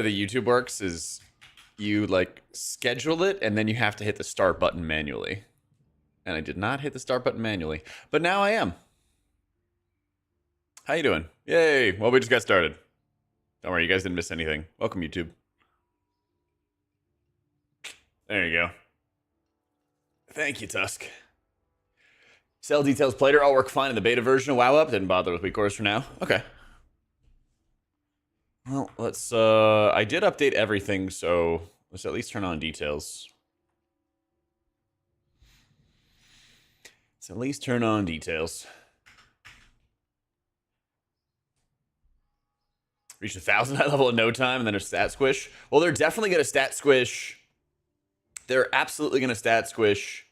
the YouTube works is you like schedule it and then you have to hit the start button manually. And I did not hit the start button manually, but now I am. How you doing? Yay! Well, we just got started. Don't worry, you guys didn't miss anything. Welcome, YouTube. There you go. Thank you, Tusk. Cell details plater all work fine in the beta version of WoW Up. Didn't bother with weak orders for now. Okay. Well, let's, I did update everything, so let's at least turn on details. Let's at least turn on details. Reach 1,000 high level in no time, and then a stat squish. Well, they're definitely going to stat squish. They're absolutely going to stat squish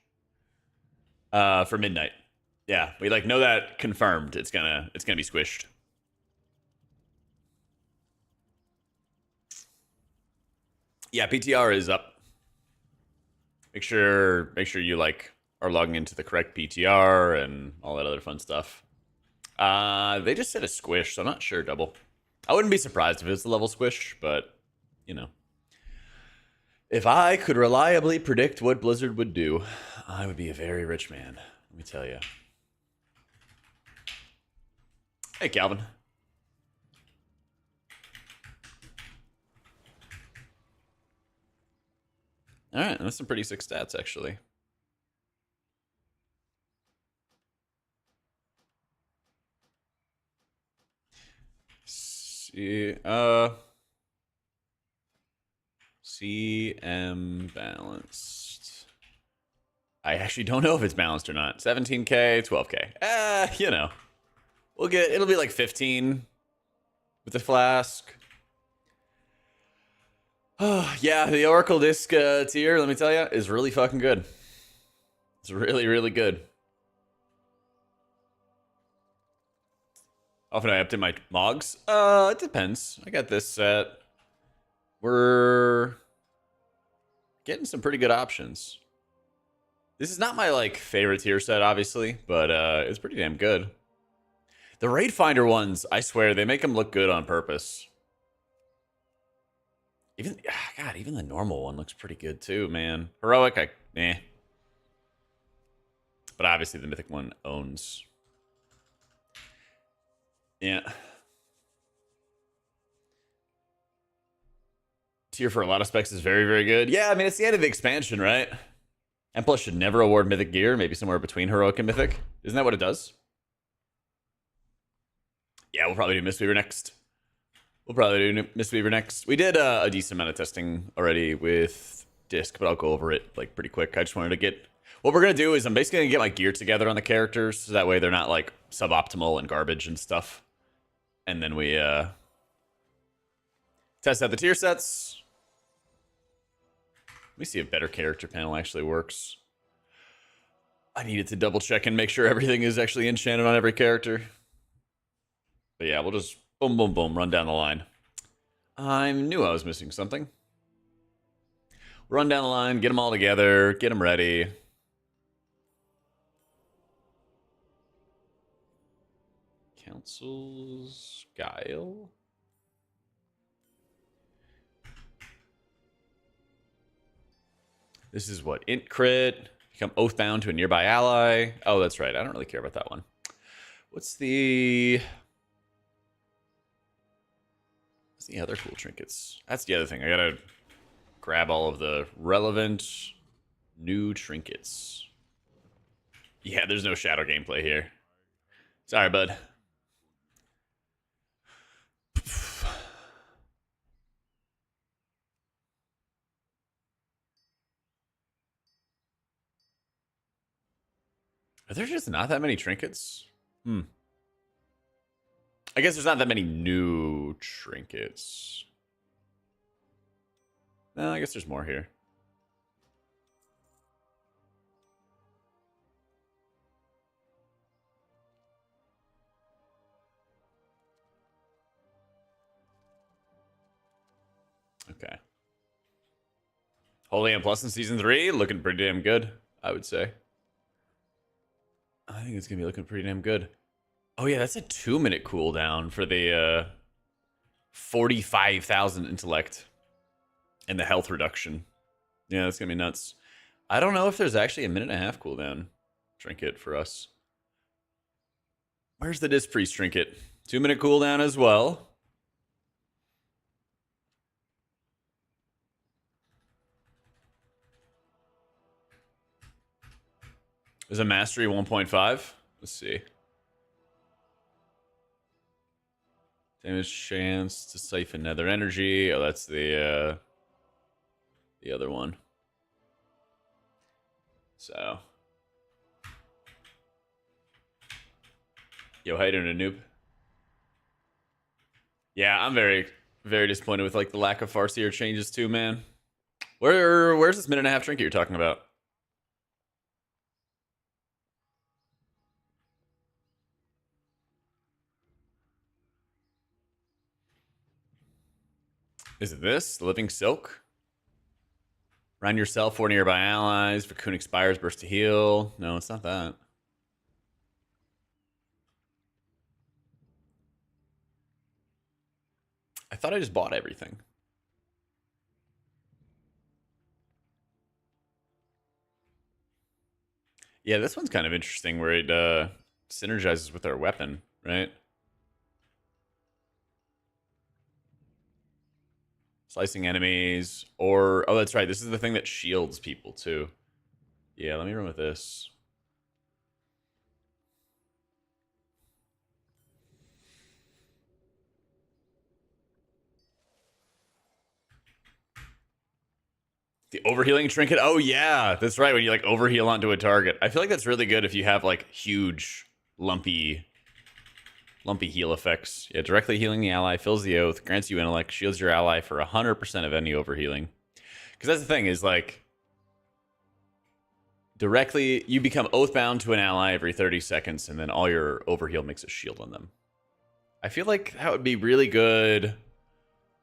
for midnight. Yeah, we like know that confirmed. It's gonna be squished. Yeah, PTR is up. Make sure you like are logging into the correct PTR and all that other fun stuff. They just said a squish, so I'm not sure. Double. I wouldn't be surprised if it's a level squish, but you know, if I could reliably predict what Blizzard would do, I would be a very rich man. Let me tell you. Hey, Calvin. All right, that's some pretty sick stats, actually. CM balanced. I actually don't know if it's balanced or not. 17K, 12K. You know. It'll be like 15 with the flask. Oh, yeah, the Oracle Disc tier, let me tell you, is really fucking good. It's really, really good. Often I update my mogs. It depends. I got this set. We're getting some pretty good options. This is not my like favorite tier set, obviously, but it's pretty damn good. The Raid Finder ones, I swear, they make them look good on purpose. Even the normal one looks pretty good too, man. Heroic, eh. But obviously the mythic one owns. Yeah. Tier for a lot of specs is very, very good. Yeah, I mean, it's the end of the expansion, right? And plus should never award mythic gear, maybe somewhere between heroic and mythic. Isn't that what it does? Yeah, we'll probably do Mistweaver next. We did a decent amount of testing already with Disc, but I'll go over it like pretty quick. I just wanted to get... What we're going to do is I'm basically going to get my gear together on the characters, so that way they're not like suboptimal and garbage and stuff. And then we test out the tier sets. Let me see if better character panel actually works. I needed to double check and make sure everything is actually enchanted on every character. But yeah, we'll just boom, boom, boom, run down the line. I knew I was missing something. Run down the line, get them all together, get them ready. Council's Guile. This is what? Int crit. Become oathbound to a nearby ally. Oh, that's right. I don't really care about that one. What's the other cool trinkets? That's the other thing. I gotta grab all of the relevant new trinkets. Yeah, there's no shadow gameplay here. Sorry, bud. Are there just not that many trinkets? I guess there's not that many new trinkets. No, I guess there's more here. Okay. Holy and Plus in Season 3, looking pretty damn good, I would say. I think it's going to be looking pretty damn good. Oh, yeah, that's a 2-minute cooldown for the 45,000 intellect and the health reduction. Yeah, that's gonna be nuts. I don't know if there's actually a 1.5-minute cooldown trinket for us. Where's the Disc Priest trinket? 2-minute cooldown as well. There's a mastery 1.5. Let's see. Damage chance to siphon nether energy. Oh, that's the other one. So, yo, how you doing, noob? Yeah, I'm very, very disappointed with like the lack of Farseer changes too, man. Where's this 1.5-minute trinket you're talking about? Is it this? Living Silk? Round yourself, 4 nearby allies. Cocoon expires, burst to heal. No, it's not that. I thought I just bought everything. Yeah, this one's kind of interesting where it synergizes with our weapon, right? Slicing enemies, or... Oh, that's right. This is the thing that shields people, too. Yeah, let me run with this. The overhealing trinket? Oh, yeah. That's right, when you, like, overheal onto a target. I feel like that's really good if you have, like, huge, lumpy heal effects. Yeah, directly healing the ally, fills the oath, grants you intellect, shields your ally for 100% of any overhealing. Because that's the thing, is, like... Directly, you become oathbound to an ally every 30 seconds, and then all your overheal makes a shield on them. I feel like that would be really good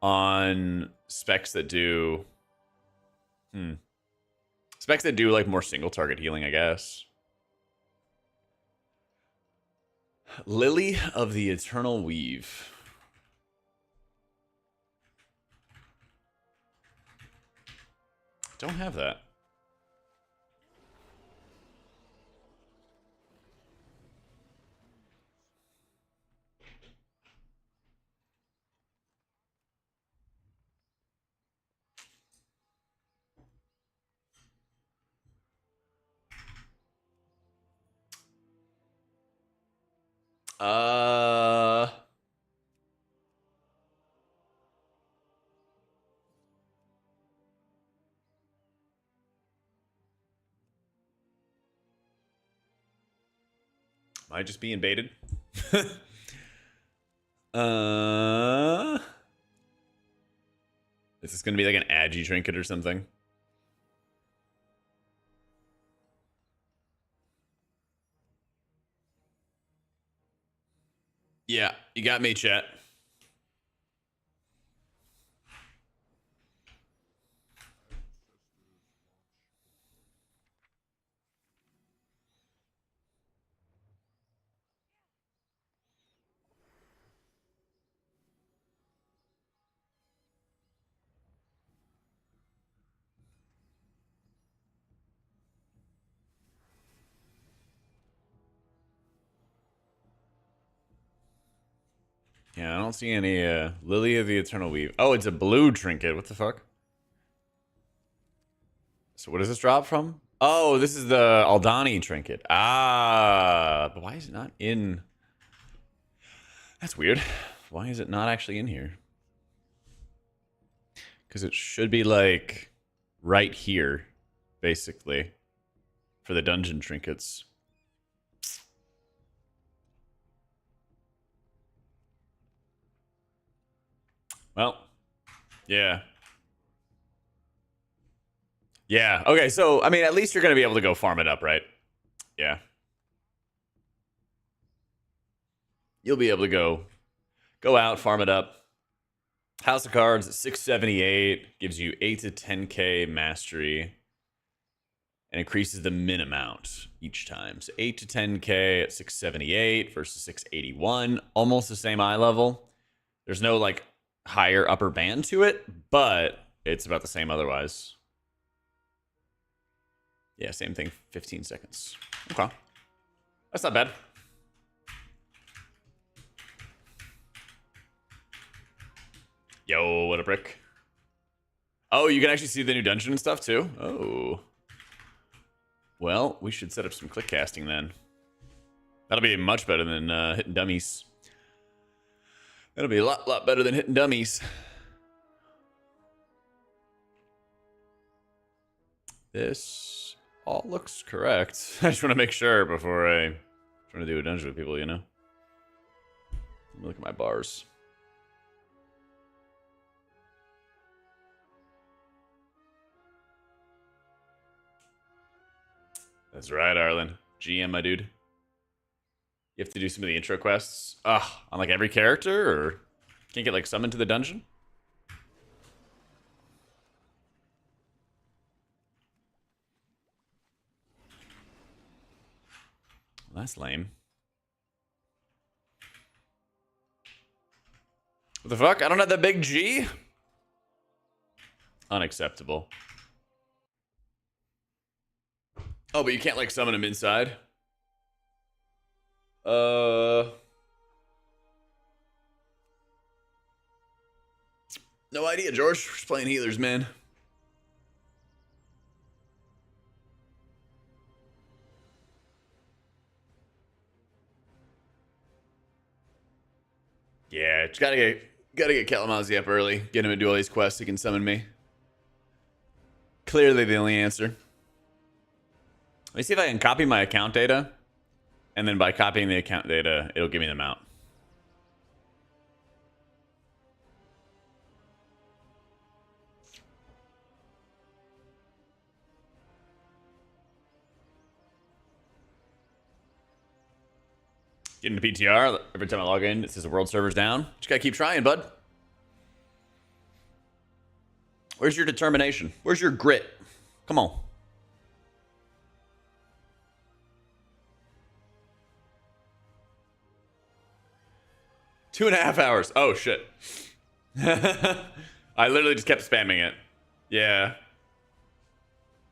on specs that do... Specs that do, like, more single target healing, I guess. Lily of the Eternal Weave. Don't have that. Am I just being baited? Is this gonna be like an agi trinket or something? Yeah, you got me, chat. Yeah, I don't see any Lily of the Eternal Weave. Oh, it's a blue trinket. What the fuck? So what does this drop from? Oh, this is the Aldani trinket. Ah, but why is it not in? That's weird. Why is it not actually in here? Because it should be like right here, basically, for the dungeon trinkets. Well, yeah. Yeah, okay, so, I mean, at least you're going to be able to go farm it up, right? Yeah. You'll be able to go out, farm it up. House of Cards at 678 gives you 8 to 10k mastery and increases the min amount each time. So 8 to 10k at 678 versus 681, almost the same eye level. There's no like higher upper band to it, but it's about the same otherwise. Yeah, same thing, 15 seconds. Okay. That's not bad. Yo, what a brick. Oh, you can actually see the new dungeon and stuff too? Oh. Well, we should set up some click casting then. That'll be much better than hitting dummies. That'll be a lot better than hitting dummies. This all looks correct. I just want to make sure before I try to do a dungeon with people, you know? Let me look at my bars. That's right, Arlen. GM, my dude. You have to do some of the intro quests. Ugh, on like every character, or can't get like summoned to the dungeon? Well, that's lame. What the fuck? I don't have that big G? Unacceptable. Oh, but you can't like summon him inside? No idea, George. We're just playing healers, man. Yeah, just gotta get Kalamazoo up early. Get him to do all these quests. He can summon me. Clearly the only answer. Let me see if I can copy my account data. And then by copying the account data, it'll give me the mount. Get into PTR. Every time I log in, it says the world server's down. Just gotta keep trying, bud. Where's your determination? Where's your grit? Come on. Two and a half hours. Oh, shit. I literally just kept spamming it. Yeah.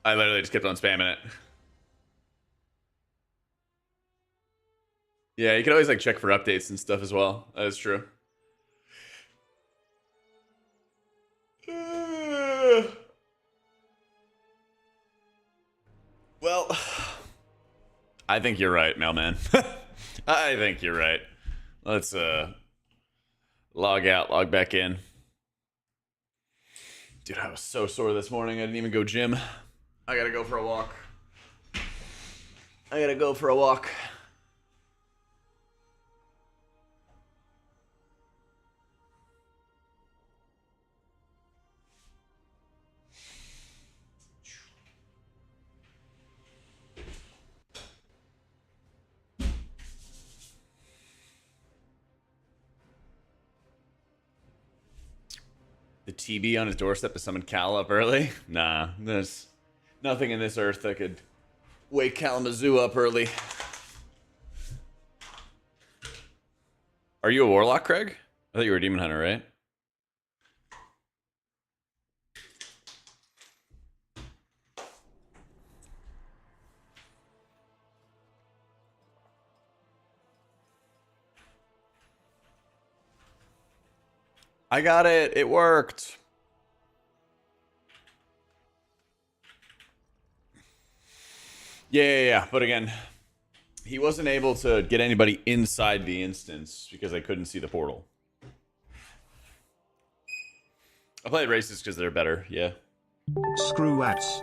I literally just kept on spamming it. Yeah, you can always like check for updates and stuff as well. That is true. Well, I think you're right, mailman. I think you're right. Let's log out, log back in. Dude, I was so sore this morning. I didn't even go gym. I gotta go for a walk. I gotta go for a walk. The TB on his doorstep to summon Cal up early? Nah, there's nothing in this earth that could wake Kalamazoo up early. Are you a warlock, Craig? I thought you were a demon hunter, right? I got it. It worked. Yeah. But again, he wasn't able to get anybody inside the instance because I couldn't see the portal. I played races because they're better, yeah. Screw ads.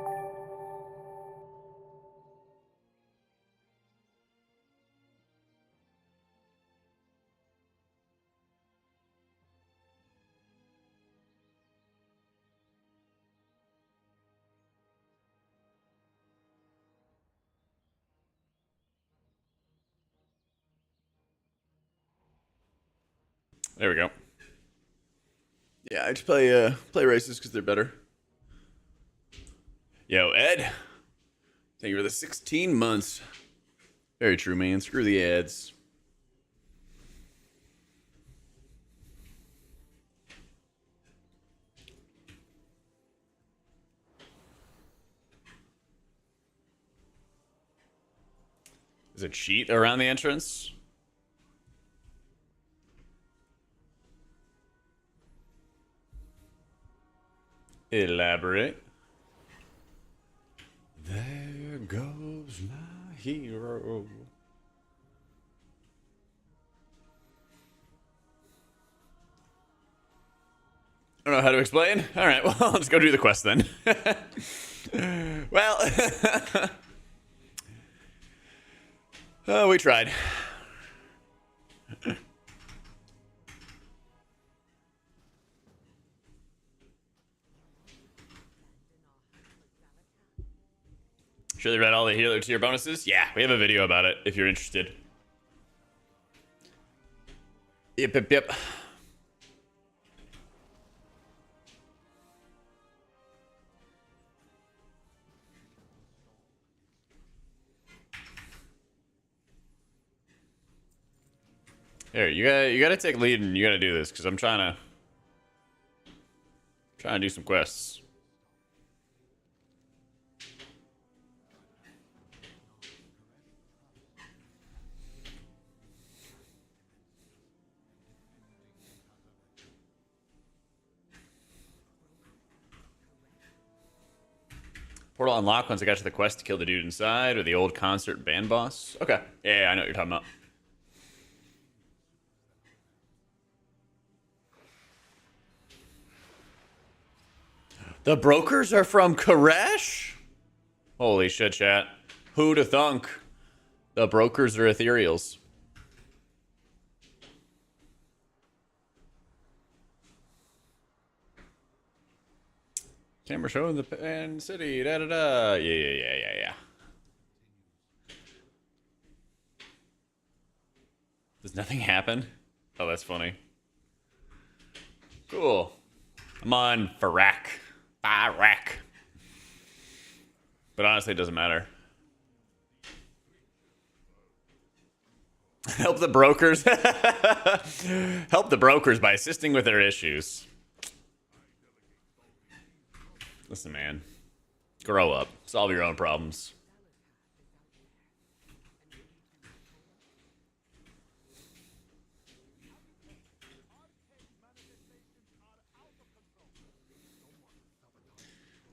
There we go. Yeah, I just play races because they're better. Yo, Ed. Thank you for the 16 months. Very true, man. Screw the ads. Is a cheat around the entrance? Elaborate. There goes my hero. I don't know how to explain. All right, well, let's go do the quest then. Well, oh, we tried. Sure they read all the healer tier bonuses? Yeah, we have a video about it if you're interested. Yep. Here, you gotta take lead and you gotta do this because I'm trying to do some quests. Portal unlocked once I got to the quest to kill the dude inside or the old concert band boss. Okay, yeah, I know what you're talking about. The brokers are from Koresh? Holy shit, chat. Who'da thunk? The brokers are ethereals. Camera showing the Pan City, da. Yeah. Does nothing happen? Oh, that's funny. Cool. I'm on Farak. But honestly, it doesn't matter. Help the brokers. Help the brokers by assisting with their issues. Listen, man. Grow up. Solve your own problems.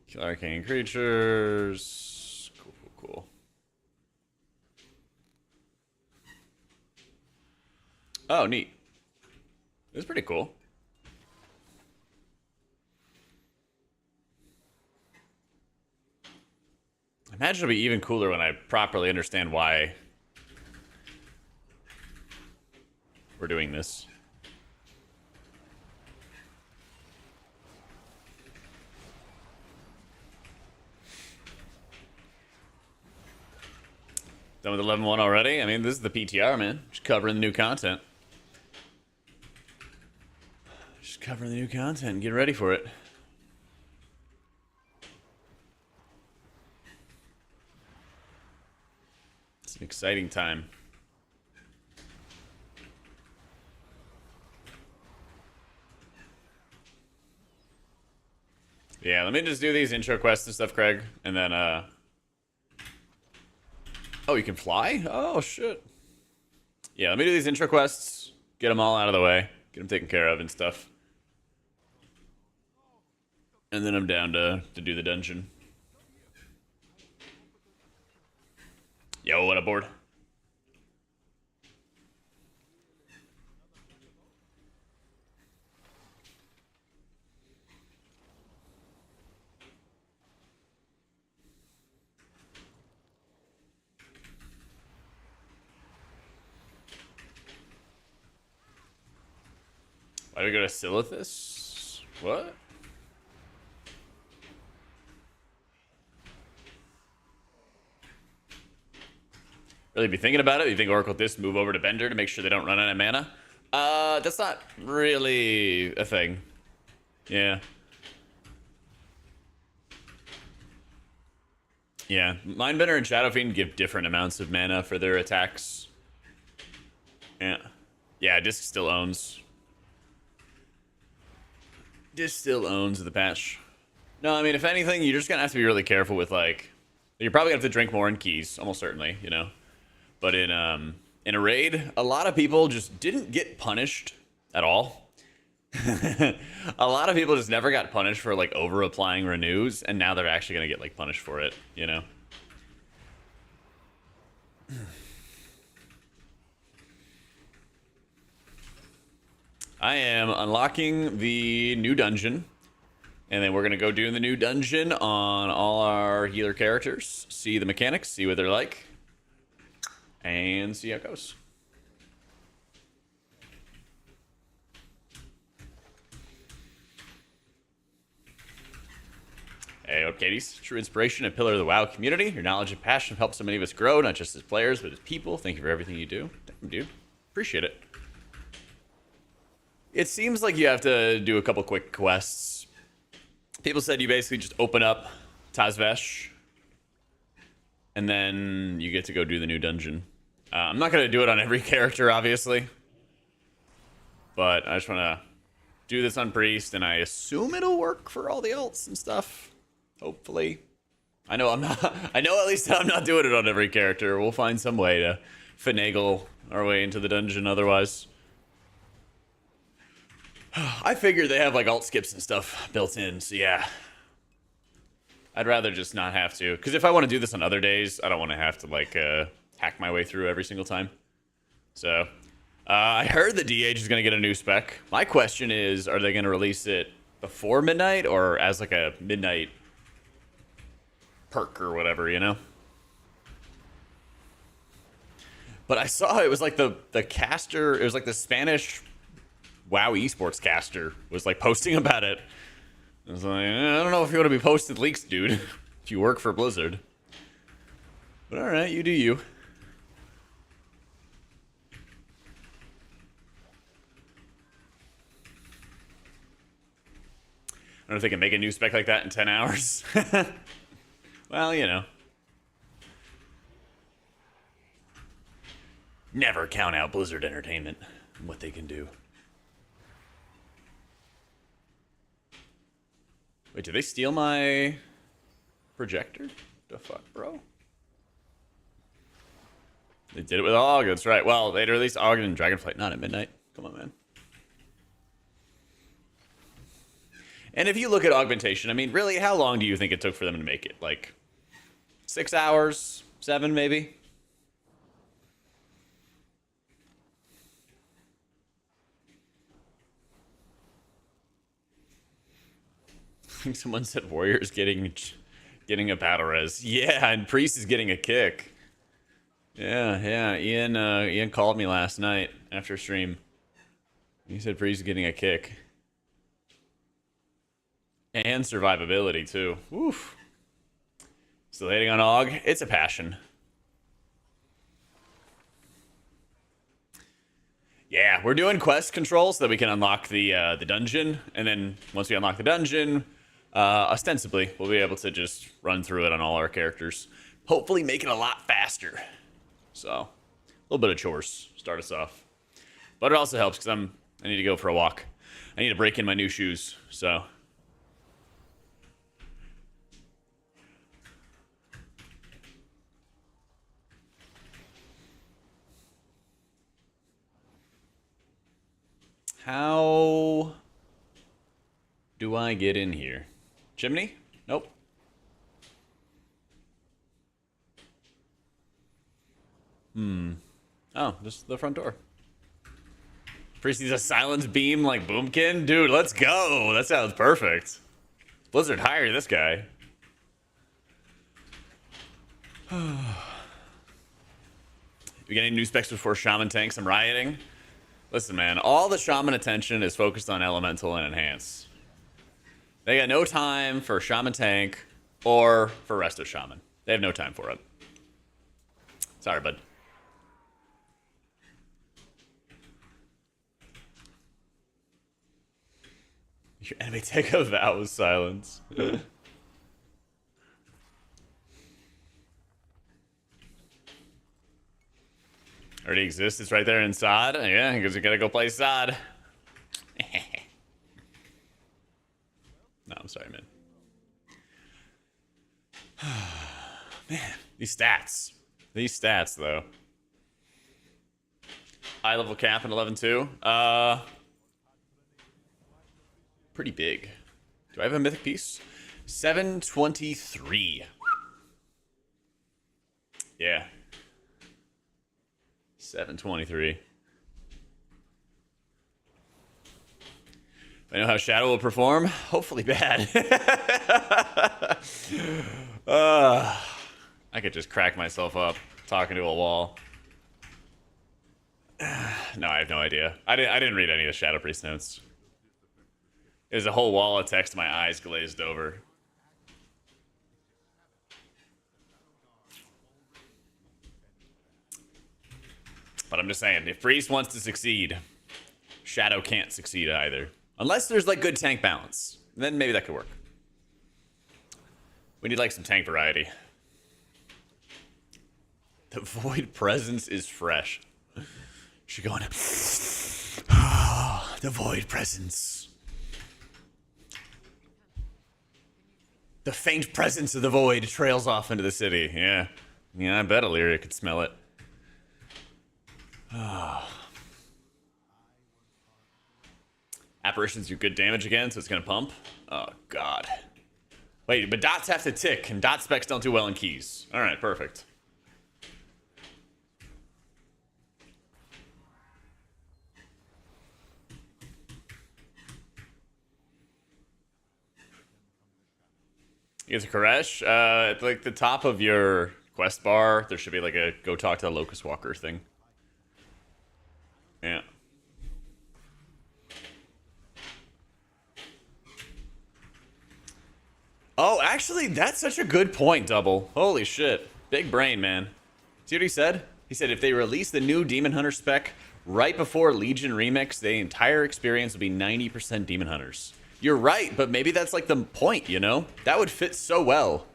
Kill arcane creatures. Cool. Oh, neat. It's pretty cool. I imagine it'll be even cooler when I properly understand why we're doing this. Done with 11.1 already? I mean, this is the PTR, man. Just covering the new content. Just covering the new content. Get ready for it. It's an exciting time. Yeah, let me just do these intro quests and stuff, Craig. And then, oh, you can fly? Oh, shit. Yeah, let me do these intro quests. Get them all out of the way. Get them taken care of and stuff. And then I'm down to do the dungeon. Yo, what up, board? Why do we go to Silithus? What? Really be thinking about it? You think Oracle this move over to Bender to make sure they don't run out of mana? That's not really a thing. Yeah. Yeah, Mindbender and Shadow Fiend give different amounts of mana for their attacks. Yeah, Disc still owns. Disc still owns the patch. No, I mean, if anything, you're just gonna have to be really careful with, like... You're probably gonna have to drink more in keys, almost certainly, you know? But in a raid, a lot of people just didn't get punished at all. A lot of people just never got punished for like over applying renews, and now they're actually gonna get like punished for it, you know? I am unlocking the new dungeon, and then we're gonna go do the new dungeon on all our healer characters, see the mechanics, see what they're like, and see how it goes. Hey, up, Katie's true inspiration and pillar of the WoW community. Your knowledge and passion have helped so many of us grow, not just as players, but as people. Thank you for everything you do. Damn, dude. Appreciate it. It seems like you have to do a couple quick quests. People said you basically just open up Tazvesh, and then you get to go do the new dungeon. I'm not going to do it on every character, obviously, but I just want to do this on Priest, and I assume it'll work for all the alts and stuff. Hopefully. I know I'm not. I know at least I'm not doing it on every character. We'll find some way to finagle our way into the dungeon otherwise. I figured they have like alt skips and stuff built in, so yeah. I'd rather just not have to, because if I want to do this on other days, I don't want to have to like hack my way through every single time. So I heard the DH is going to get a new spec. My question is, are they going to release it before midnight or as like a midnight perk or whatever, you know? But I saw it was like the caster, it was like the Spanish WoW esports caster was like posting about it. I was like, I don't know if you want to be posting leaks, dude, if you work for Blizzard. But alright, you do you. I don't know if they can make a new spec like that in 10 hours. Well, you know. Never count out Blizzard Entertainment and what they can do. Wait, did they steal my projector? The fuck, bro? They did it with AUG, that's right. Well, they released AUG and Dragonflight, not at midnight. Come on, man. And if you look at augmentation, I mean, really, how long do you think it took for them to make it? Like 6 hours? 7, maybe? I think someone said Warrior's getting a battle res. Yeah, and Priest is getting a kick. Yeah. Ian called me last night after stream. He said Priest is getting a kick. And survivability, too. Oof. Still hating on AUG? It's a passion. Yeah, we're doing quest control so that we can unlock the dungeon. And then once we unlock the dungeon, ostensibly, we'll be able to just run through it on all our characters. Hopefully make it a lot faster. So, a little bit of chores. Start us off. But it also helps because I need to go for a walk. I need to break in my new shoes, so... How do I get in here? Chimney? Nope. Oh, this is the front door. Priest needs a silence beam like Boomkin? Dude, let's go. That sounds perfect. Blizzard, hire this guy. You getting new specs before Shaman tanks? I'm rioting. Listen, man, all the Shaman attention is focused on Elemental and Enhance. They got no time for Shaman tank or for Resto Shaman. They have no time for it. Sorry, bud. Your enemy take a vow of silence. Already exists. It's right there in SOD. Yeah, because you gotta go play SOD. No, I'm sorry, man. Man, these stats. These stats, though. High level cap in 11-2. Pretty big. Do I have a mythic piece? 723. Yeah. 723. I know how Shadow will perform. Hopefully bad. I could just crack myself up talking to a wall. No, I have no idea. I didn't read any of the Shadow Priest notes. There's a whole wall of text, my eyes glazed over. But I'm just saying, if Priest wants to succeed, Shadow can't succeed either. Unless there's like good tank balance. Then maybe that could work. We need like some tank variety. The Void Presence is fresh. She's going, the Void Presence. The faint presence of the Void trails off into the city. Yeah. Yeah, I bet Illyria could smell it. Apparitions do good damage again, so it's gonna pump. Oh, God. Wait, but dots have to tick, and dot specs don't do well in keys. Alright, perfect. You guys a Koresh? At like the top of your quest bar, there should be like a go talk to the Locust Walker thing. Yeah. Oh, actually, that's such a good point, Double. Holy shit. Big brain, man. See what he said? He said if they release the new Demon Hunter spec right before Legion Remix, the entire experience will be 90% Demon Hunters. You're right, but maybe that's like the point, you know? That would fit so well.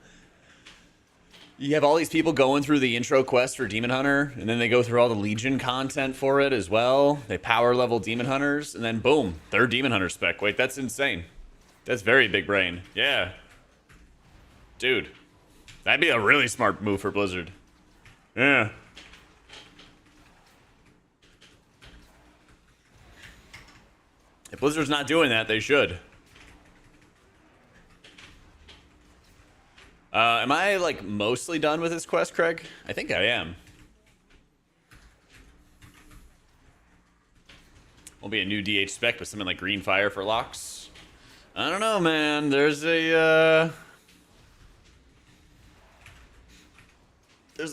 You have all these people going through the intro quest for Demon Hunter, and then they go through all the Legion content for it as well. They power level Demon Hunters, and then boom, they're Demon Hunter spec. Wait, that's insane. That's very big brain. Yeah. Dude, that'd be a really smart move for Blizzard. Yeah. If Blizzard's not doing that, they should. Am I, like, mostly done with this quest, Craig? I think I am. Won't be a new DH spec, but something like Green Fire for locks. I don't know, man. There's a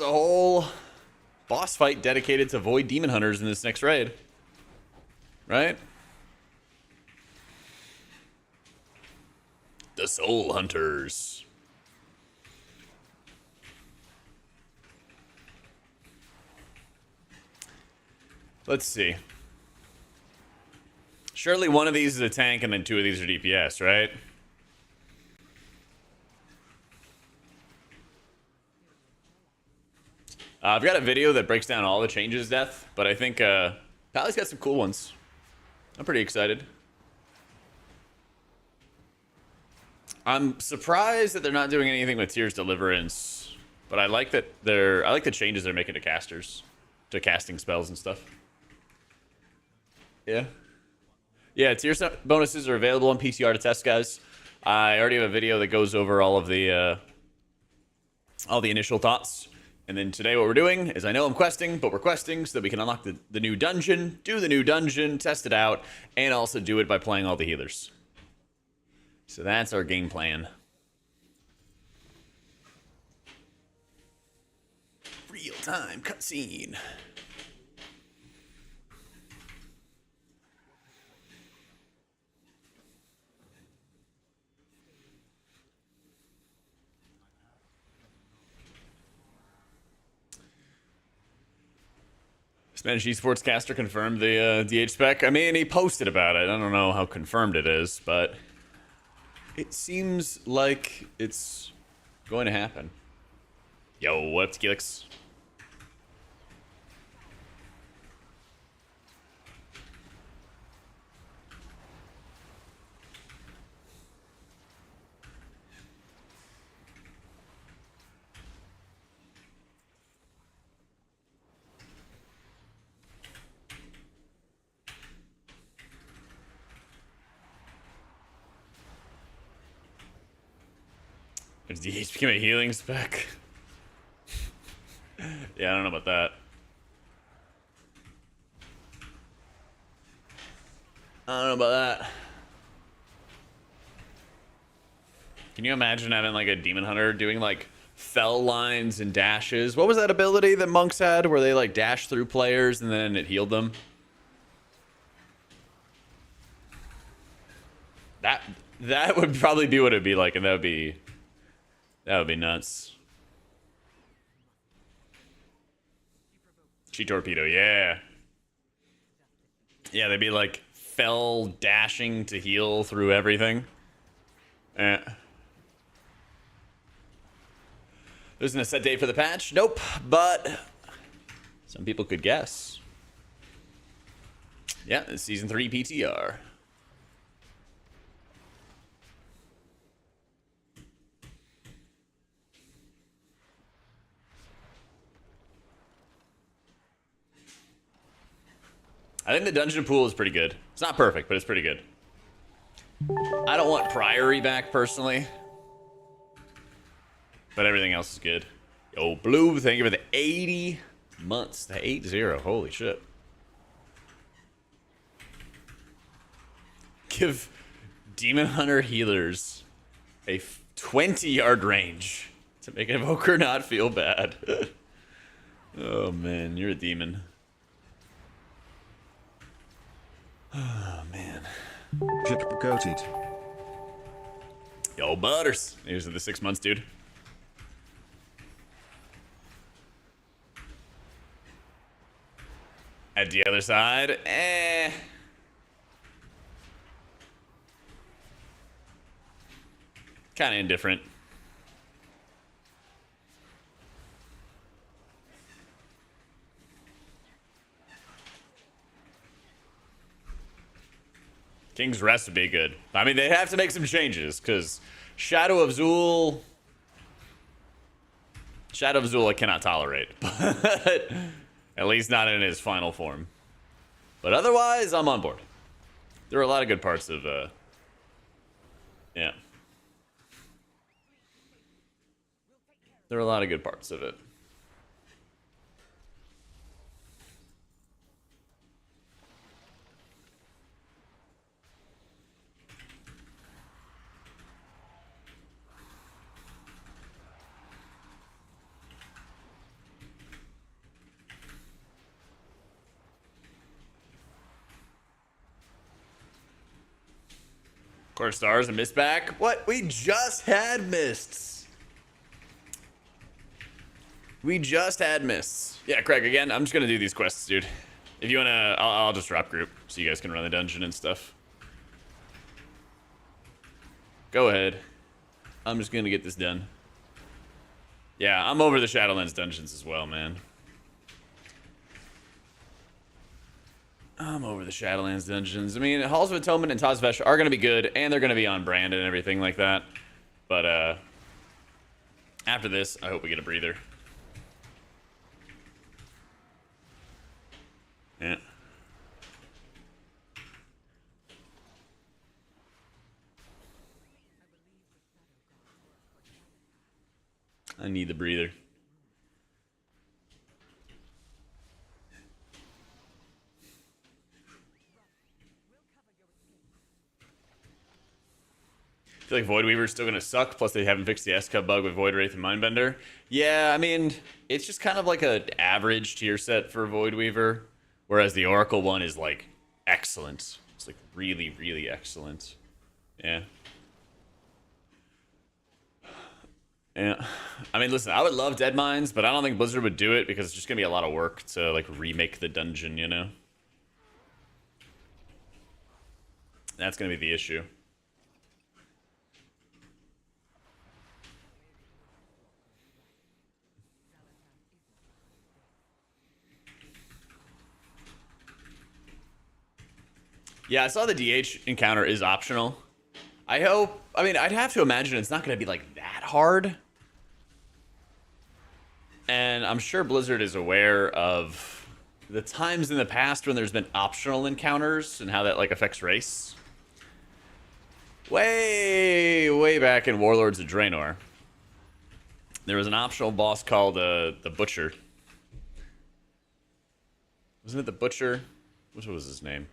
whole boss fight dedicated to Void Demon Hunters in this next raid. Right? The Soul Hunters. Let's see. Surely one of these is a tank and then two of these are DPS, right? I've got a video that breaks down all the changes, Death, but I think Pally's got some cool ones. I'm pretty excited. I'm surprised that they're not doing anything with Tears Deliverance, but I like that I like the changes they're making to casters, to casting spells and stuff. Yeah. Yeah, Tears bonuses are available on PTR to test, guys. I already have a video that goes over all the initial thoughts. And then today what we're doing is, I know I'm questing, but we're questing so that we can unlock the new dungeon, do the new dungeon, test it out, and also do it by playing all the healers. So that's our game plan. Real-time cutscene. Spanish esports caster confirmed the DH spec. I mean, he posted about it. I don't know how confirmed it is, but it seems like it's going to happen. Yo, what's Gilix? Does DH become a healing spec? Yeah, I don't know about that. I don't know about that. Can you imagine having like a demon hunter doing like fell lines and dashes? What was that ability that monks had where they like dash through players and then it healed them? That would probably be what it'd be like, and that would be nuts. Chi torpedo, yeah. Yeah, they'd be like fell dashing to heal through everything. Eh. There isn't a set date for the patch? Nope, but some people could guess. Yeah, it's Season 3 PTR. I think the dungeon pool is pretty good. It's not perfect, but it's pretty good. I don't want Priory back, personally. But everything else is good. Yo, Blue, thank you for the 80 months. The 8-0, holy shit. Give Demon Hunter healers a 20-yard range to make an evoker not feel bad. Oh, man, you're a demon. Oh, man. Goated. Yo, Butters. These are the 6 months, dude. At the other side, kind of indifferent. King's Rest would be good. I mean, they have to make some changes, because Shadow of Zul I cannot tolerate. But at least not in his final form. But otherwise, I'm on board. There are a lot of good parts of, yeah. There are a lot of good parts of it. Core Stars and Mist back. What? We just had Mists. We just had Mists. Yeah, Craig, again, I'm just going to do these quests, dude. If you want to, I'll just drop group so you guys can run the dungeon and stuff. Go ahead. I'm just going to get this done. Yeah, I'm over the Shadowlands dungeons as well, man. I'm over the Shadowlands dungeons. I mean, Halls of Atonement and Tazvesh are going to be good, and they're going to be on brand and everything like that. But, after this, I hope we get a breather. Yeah. I need the breather. I feel like Void Weaver's still gonna suck, plus they haven't fixed the S-Cub bug with Void Wraith and Mindbender. Yeah, I mean, it's just kind of like an average tier set for Void Weaver, whereas the Oracle one is, like, excellent. It's, like, really, really excellent. Yeah. Yeah. I mean, listen, I would love Dead Mines, but I don't think Blizzard would do it because it's just gonna be a lot of work to, like, remake the dungeon, you know? That's gonna be the issue. Yeah, I saw the DH encounter is optional. I mean, I'd have to imagine it's not going to be like that hard. And I'm sure Blizzard is aware of the times in the past when there's been optional encounters and how that like affects race. Way back in Warlords of Draenor. There was an optional boss called the Butcher. Wasn't it the Butcher? What was his name?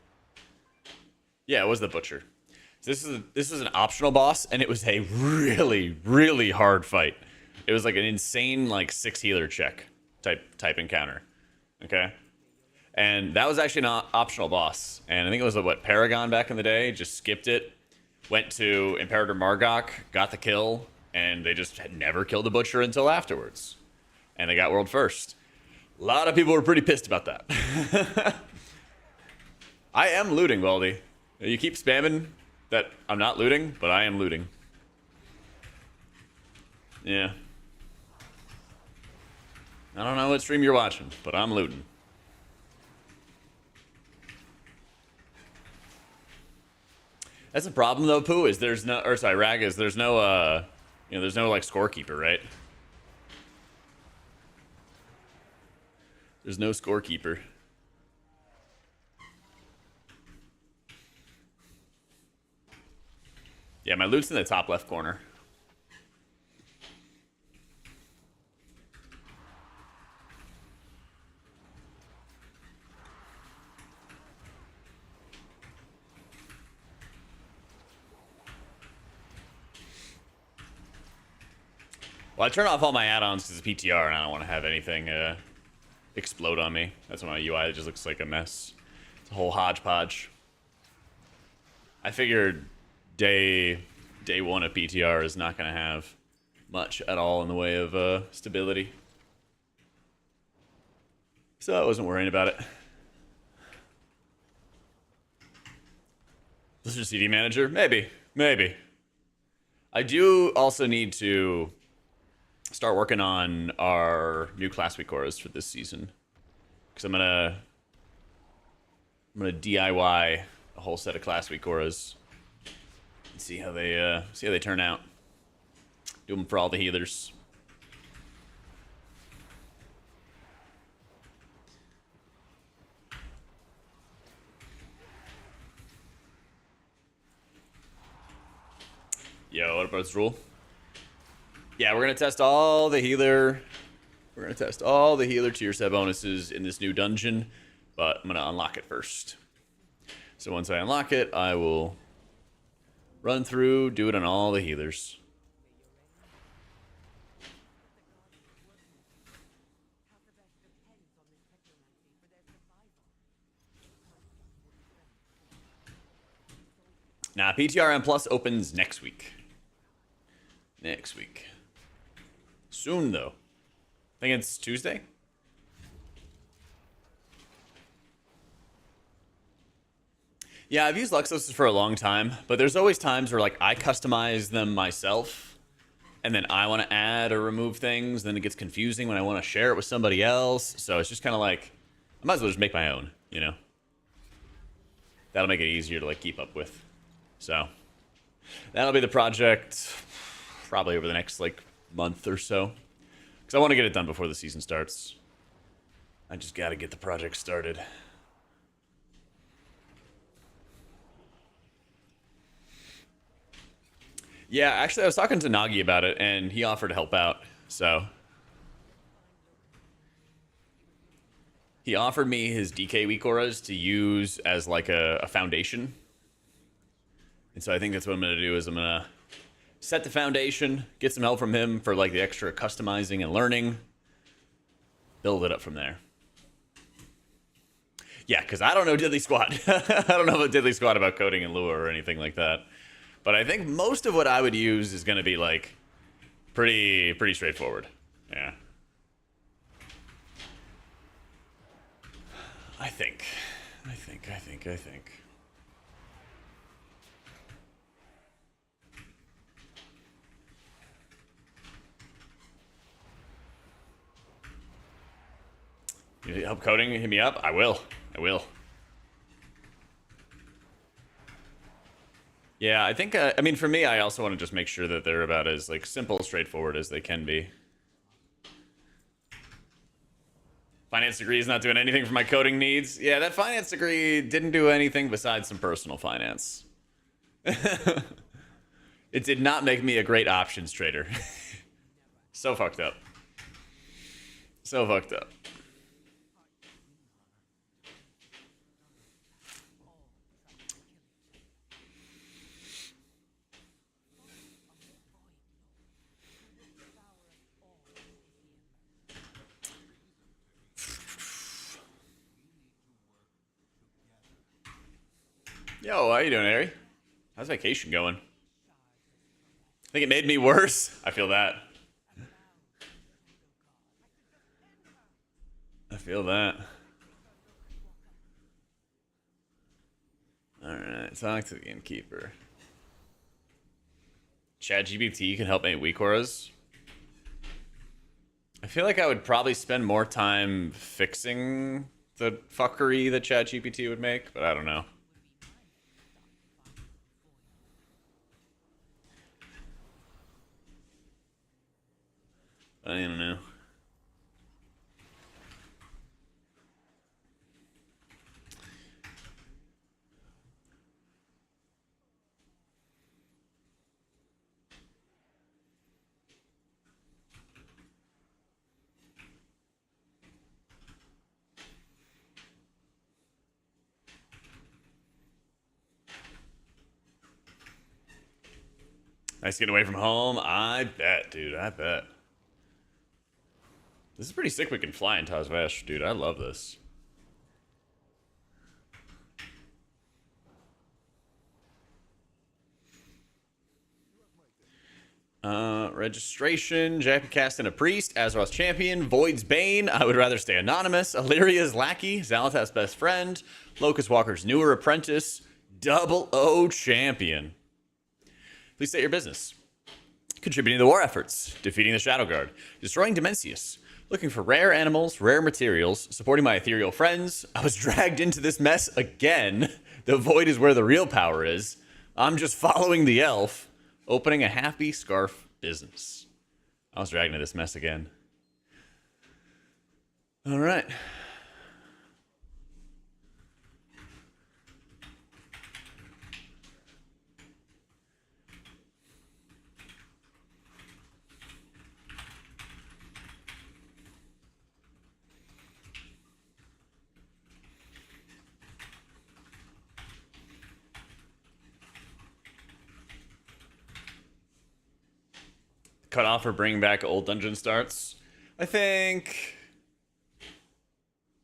Yeah, it was the Butcher. So this is an optional boss, and it was a really, really hard fight. It was like an insane like 6 healer check type encounter. Okay? And that was actually an optional boss. And I think it was what, Paragon back in the day, just skipped it, went to Imperator Margok, got the kill, and they just had never killed the Butcher until afterwards. And they got world first. A lot of people were pretty pissed about that. I am looting, Baldy. You keep spamming that I'm not looting, but I am looting. Yeah. I don't know what stream you're watching, but I'm looting. That's the problem though, Pooh, is there's no, or sorry, Rag, is there's no, there's no like scorekeeper, right? There's no scorekeeper. Yeah, my loot's in the top left corner. Well, I turn off all my add-ons because it's PTR and I don't want to have anything explode on me. That's why my UI just looks like a mess. It's a whole hodgepodge. I figured day one of PTR is not going to have much at all in the way of stability. So I wasn't worrying about it. Blizzard CD manager? Maybe. I do also need to start working on our new class week auras for this season. Because I'm gonna DIY a whole set of class week auras and see how they turn out. Do them for all the healers. Yo, what about this rule? Yeah, we're gonna test all the healer. We're gonna test all the healer tier set bonuses in this new dungeon, but I'm gonna unlock it first. So once I unlock it, I will run through, do it on all the healers. Nah, PTRM Plus opens next week. Next week. Soon, though. I think it's Tuesday. Yeah, I've used Luxos for a long time, but there's always times where like I customize them myself, and then I want to add or remove things. Then it gets confusing when I want to share it with somebody else. So it's just kind of like I might as well just make my own, you know. That'll make it easier to like keep up with. So that'll be the project probably over the next like month or so. Because I want to get it done before the season starts. I just got to get the project started. Yeah, actually I was talking to Nagi about it and he offered to help out. So he offered me his DK week auras to use as like a foundation. And so I think that's what I'm going to do is I'm going to set the foundation, get some help from him for like the extra customizing and learning, build it up from there. Yeah, because I don't know diddly squat. I don't know about diddly squat about coding and Lua or anything like that. But I think most of what I would use is going to be like pretty straightforward. Yeah. I think. You need help coding? Hit me up. I will. Yeah, I think. I mean, for me, I also want to just make sure that they're about as like simple, straightforward as they can be. Finance degree is not doing anything for my coding needs. Yeah, that finance degree didn't do anything besides some personal finance. It did not make me a great options trader. So fucked up. So fucked up. Yo, how you doing, Harry? How's vacation going? I think it made me worse. I feel that. I feel that. Alright, talk to the innkeeper. ChatGPT can help make weak auras. I feel like I would probably spend more time fixing the fuckery that ChatGPT would make, but I don't know. I don't know. Nice getting away from home. I bet, dude. I bet. This is pretty sick. We can fly in Tazvesh, dude. I love this. Registration. Jappy Castin a priest. Azeroth's champion. Void's Bane. I would rather stay anonymous. Illyria's lackey. Zalath's best friend. Locust Walker's newer apprentice. Double O champion. Please state your business. Contributing to the war efforts. Defeating the Shadow Guard. Destroying Dimensius. Looking for rare animals, rare materials. Supporting my ethereal friends. I was dragged into this mess again. The void is where the real power is. I'm just following the elf. Opening a happy scarf business. I was dragged into this mess again. All right. Cut off or bring back old dungeon starts. I think.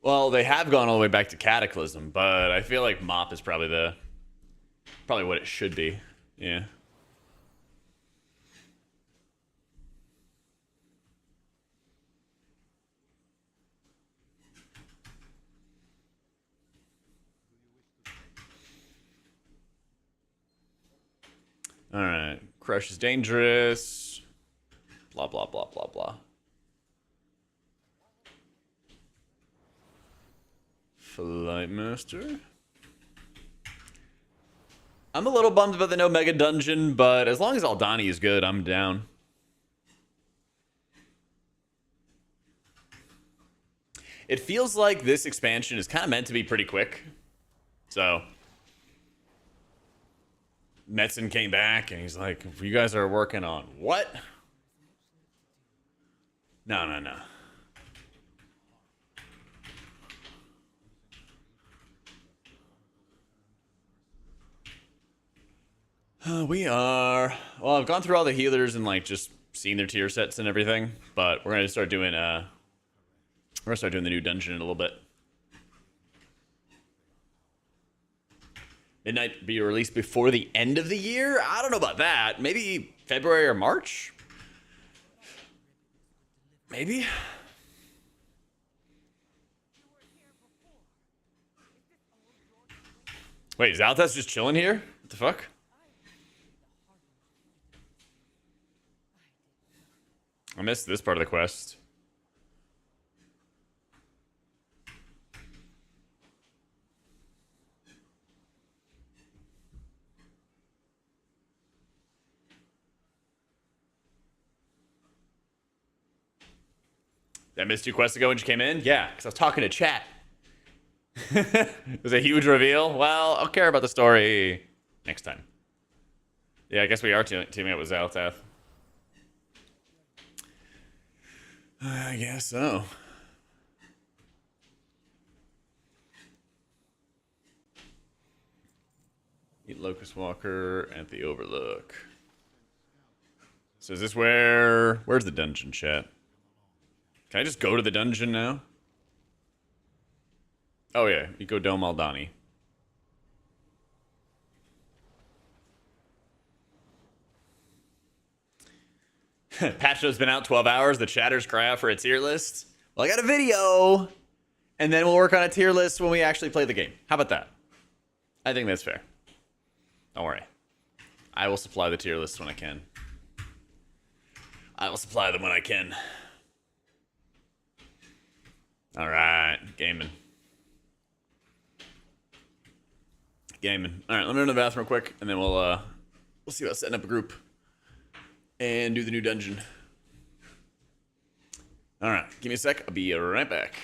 Well, they have gone all the way back to Cataclysm, but I feel like Mop is probably what it should be. Yeah. All right. Crush is dangerous. Blah, blah, blah, blah, blah. Flightmaster. I'm a little bummed about the no mega dungeon, but as long as Aldani is good, I'm down. It feels like this expansion is kind of meant to be pretty quick. So Metzen came back and he's like, you guys are working on what? No. We are. Well, I've gone through all the healers and like just seen their tier sets and everything, but we're gonna start doing the new dungeon in a little bit. Midnight be released before the end of the year? I don't know about that. Maybe February or March? Maybe? Wait, Zalthas just chilling here? What the fuck? I missed this part of the quest. I missed 2 quests ago when you came in? Yeah, because I was talking to chat. It was a huge reveal. Well, I'll care about the story next time. Yeah, I guess we are teaming up with Zaltath. I guess so. Eat Locust Walker at the Overlook. So is this where's the dungeon, chat? Can I just go to the dungeon now? Oh yeah, Eco Dome Aldani. Patch note's been out 12 hours. The chatters cry out for a tier list. Well, I got a video, and then we'll work on a tier list when we actually play the game. How about that? I think that's fair. Don't worry. I will supply the tier list when I can. I will supply them when I can. All right, gaming. Gaming. All right, let me run to the bathroom real quick, and then we'll see about setting up a group and do the new dungeon. All right, give me a sec. I'll be right back.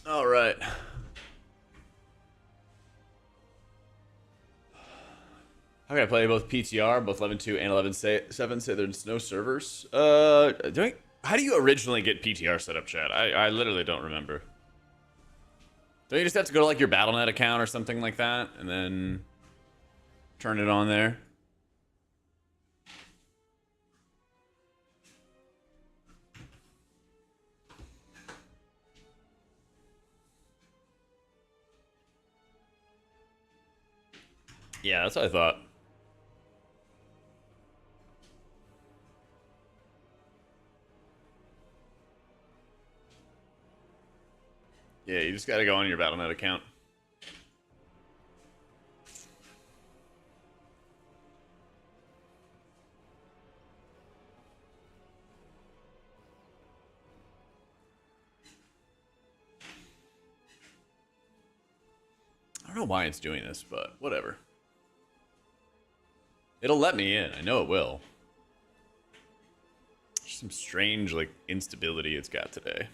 All right. How can I play both PTR, both 11.2 and 11.7? Say there's no servers. How do you originally get PTR set up, chat? I literally don't remember. Don't you just have to go to like your BattleNet account or something like that, and then turn it on there? Yeah, that's what I thought. Yeah, you just gotta go on your BattleNet account. know why it's doing this, but whatever. It'll let me in. I know it will. There's some strange, like, instability it's got today.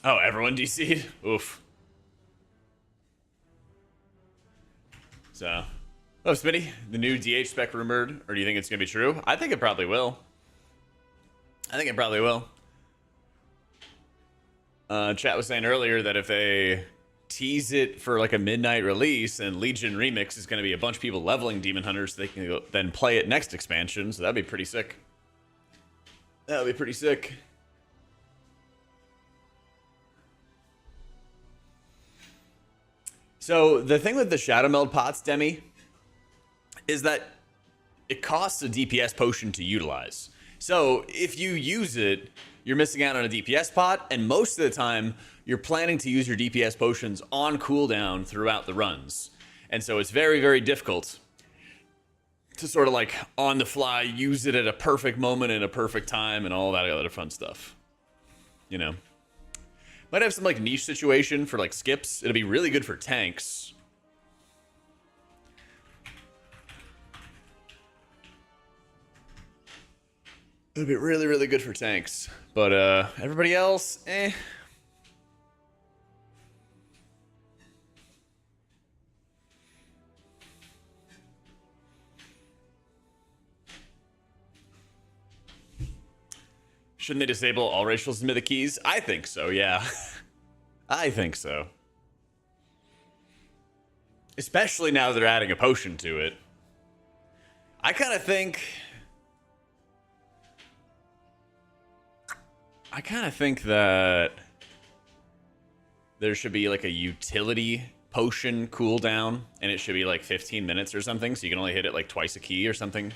Oh, everyone DC'd? Oof. So, oh, Smitty, the new DH spec rumored, or do you think it's going to be true? I think it probably will. I think it probably will. Chat was saying earlier that if they tease it for like a midnight release, and Legion Remix is going to be a bunch of people leveling Demon Hunters, so they can go, then play it next expansion, so that'd be pretty sick. That would be pretty sick. So the thing with the Shadow Meld pots, Demi, is that it costs a DPS potion to utilize. So if you use it, you're missing out on a DPS pot, and most of the time, you're planning to use your DPS potions on cooldown throughout the runs. And so it's very, very difficult to sort of like on the fly use it at a perfect moment in a perfect time and all that other fun stuff. You know? Might have some like niche situation for like skips. It'll be really good for tanks. It'll be really, really good for tanks. But everybody else, eh. Shouldn't they disable all racial Smith keys? I think so, yeah. I think so. Especially now they're adding a potion to it. I kind of think that there should be like a utility potion cooldown, and it should be like 15 minutes or something, so you can only hit it like twice a key or something.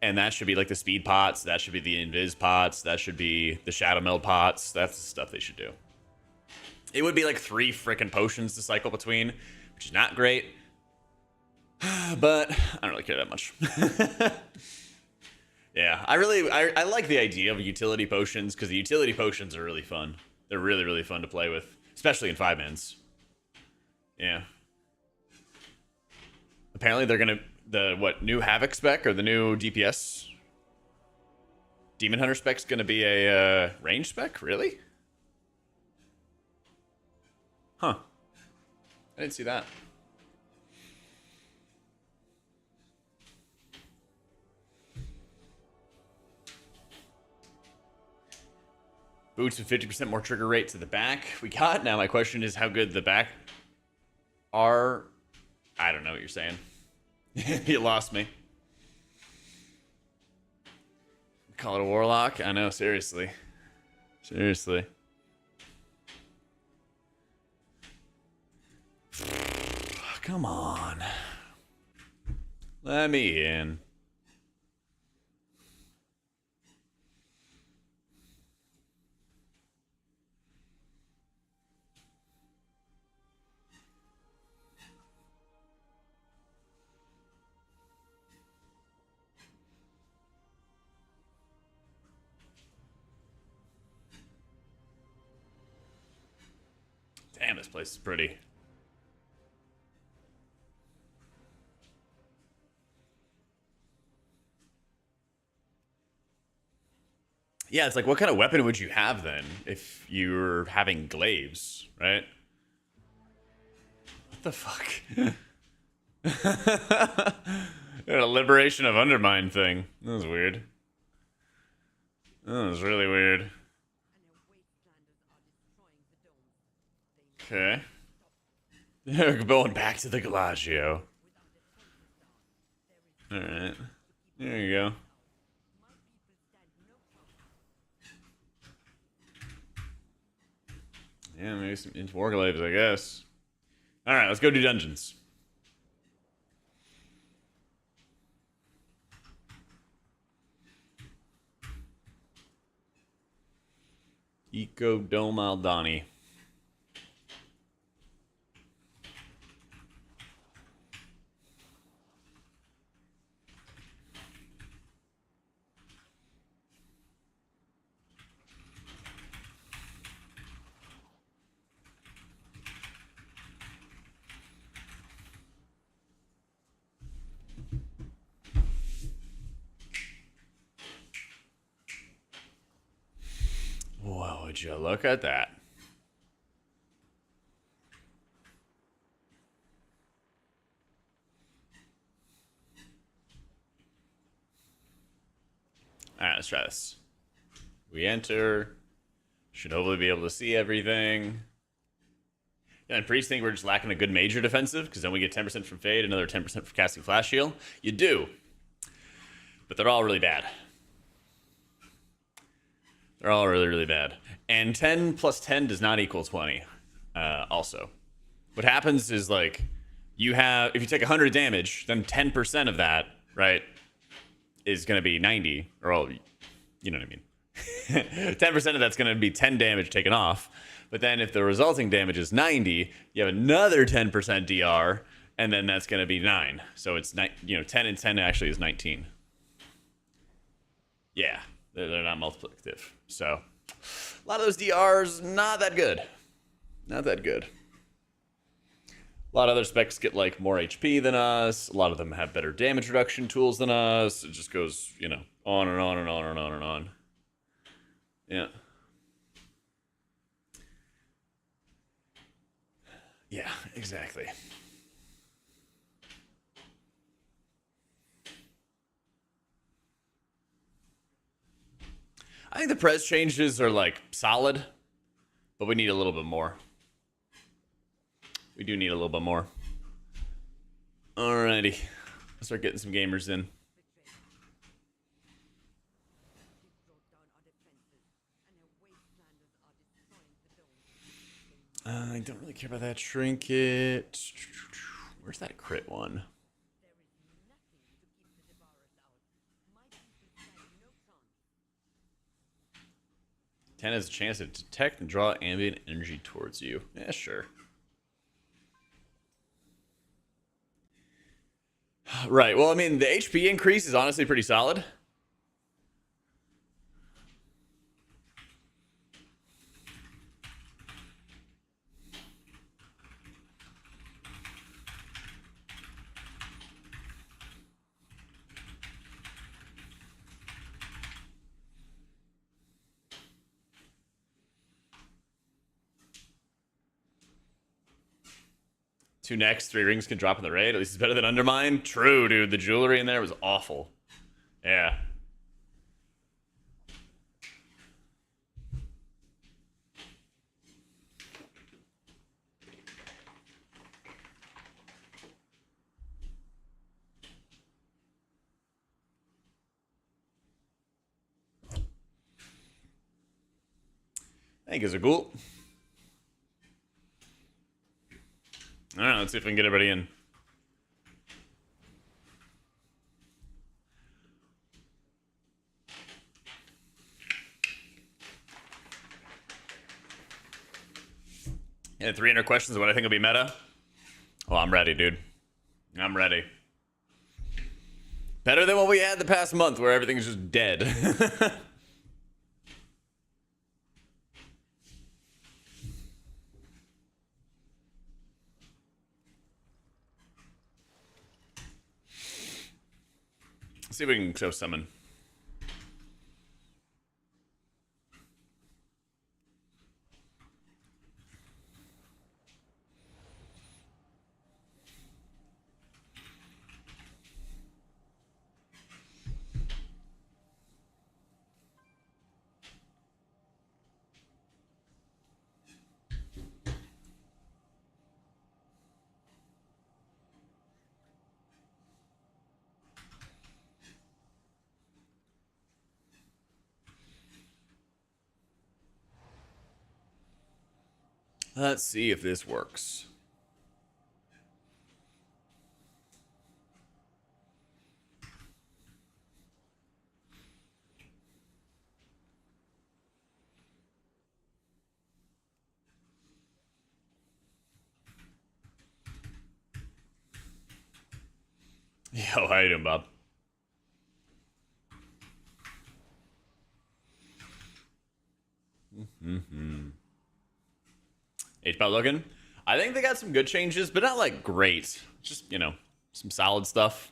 And that should be like the speed pots, that should be the invis pots, that should be the shadow meld pots. That's the stuff they should do. It would be like 3 freaking potions to cycle between, which is not great. But I don't really care that much. Yeah, I like the idea of utility potions, because the utility potions are really fun. They're really, really fun to play with, especially in 5-mans. Yeah. Apparently they're gonna, the new Havoc spec, or the new DPS Demon Hunter spec's gonna be a range spec? Really? Huh. I didn't see that. Boots with 50% more trigger rate to the back. We got. Now my question is how good the back are. I don't know what you're saying. You lost me. Call it a warlock? I know, seriously. Seriously. Come on. Let me in. Damn, this place is pretty. Yeah, it's like, what kind of weapon would you have then if you're having glaives, right? What the fuck? A liberation of undermine thing. That was weird. That was really weird. Okay. Going back to the Galagio. Alright. There you go. Yeah, maybe some warglaives, I guess. Alright, let's go do dungeons. Eco Dome Aldani. Would you look at that? All right, let's try this. We enter. Should hopefully be able to see everything. Yeah, and Priest think we're just lacking a good major defensive, because then we get 10% from Fade, another 10% for casting Flash Heal. You do. But they're all really bad. They're all really, really bad. And 10 plus 10 does not equal 20, also. What happens is, like, if you take 100 damage, then 10% of that, right, is going to be 90. Or, you know what I mean. 10% of that's going to be 10 damage taken off. But then if the resulting damage is 90, you have another 10% DR, and then that's going to be 9. So it's 10 and 10 actually is 19. Yeah, they're not multiplicative. So a lot of those DRs, not that good. Not that good. A lot of other specs get like more HP than us. A lot of them have better damage reduction tools than us. It just goes, on and on and on and on and on. Yeah. Yeah, exactly. I think the pres changes are like solid, but we need a little bit more. We do need a little bit more. Alrighty. Let's start getting some gamers in. I don't really care about that trinket. Where's that crit one? 10 has a chance to detect and draw ambient energy towards you. Yeah, sure. Right. Well, I mean, the HP increase is honestly pretty solid. Two necks, 3 rings can drop in the raid. At least it's better than Undermine. True, dude. The jewelry in there was awful. Yeah. Thank you, Zagul. Alright, let's see if we can get everybody in. Yeah, 300 questions of what I think will be meta. Oh, I'm ready, dude. I'm ready. Better than what we had the past month where everything's just dead. Let's see if we can show summon. Let's see if this works. Yo, how you doing, Bob? H-Pop looking. I think they got some good changes, but not like great. Just, some solid stuff.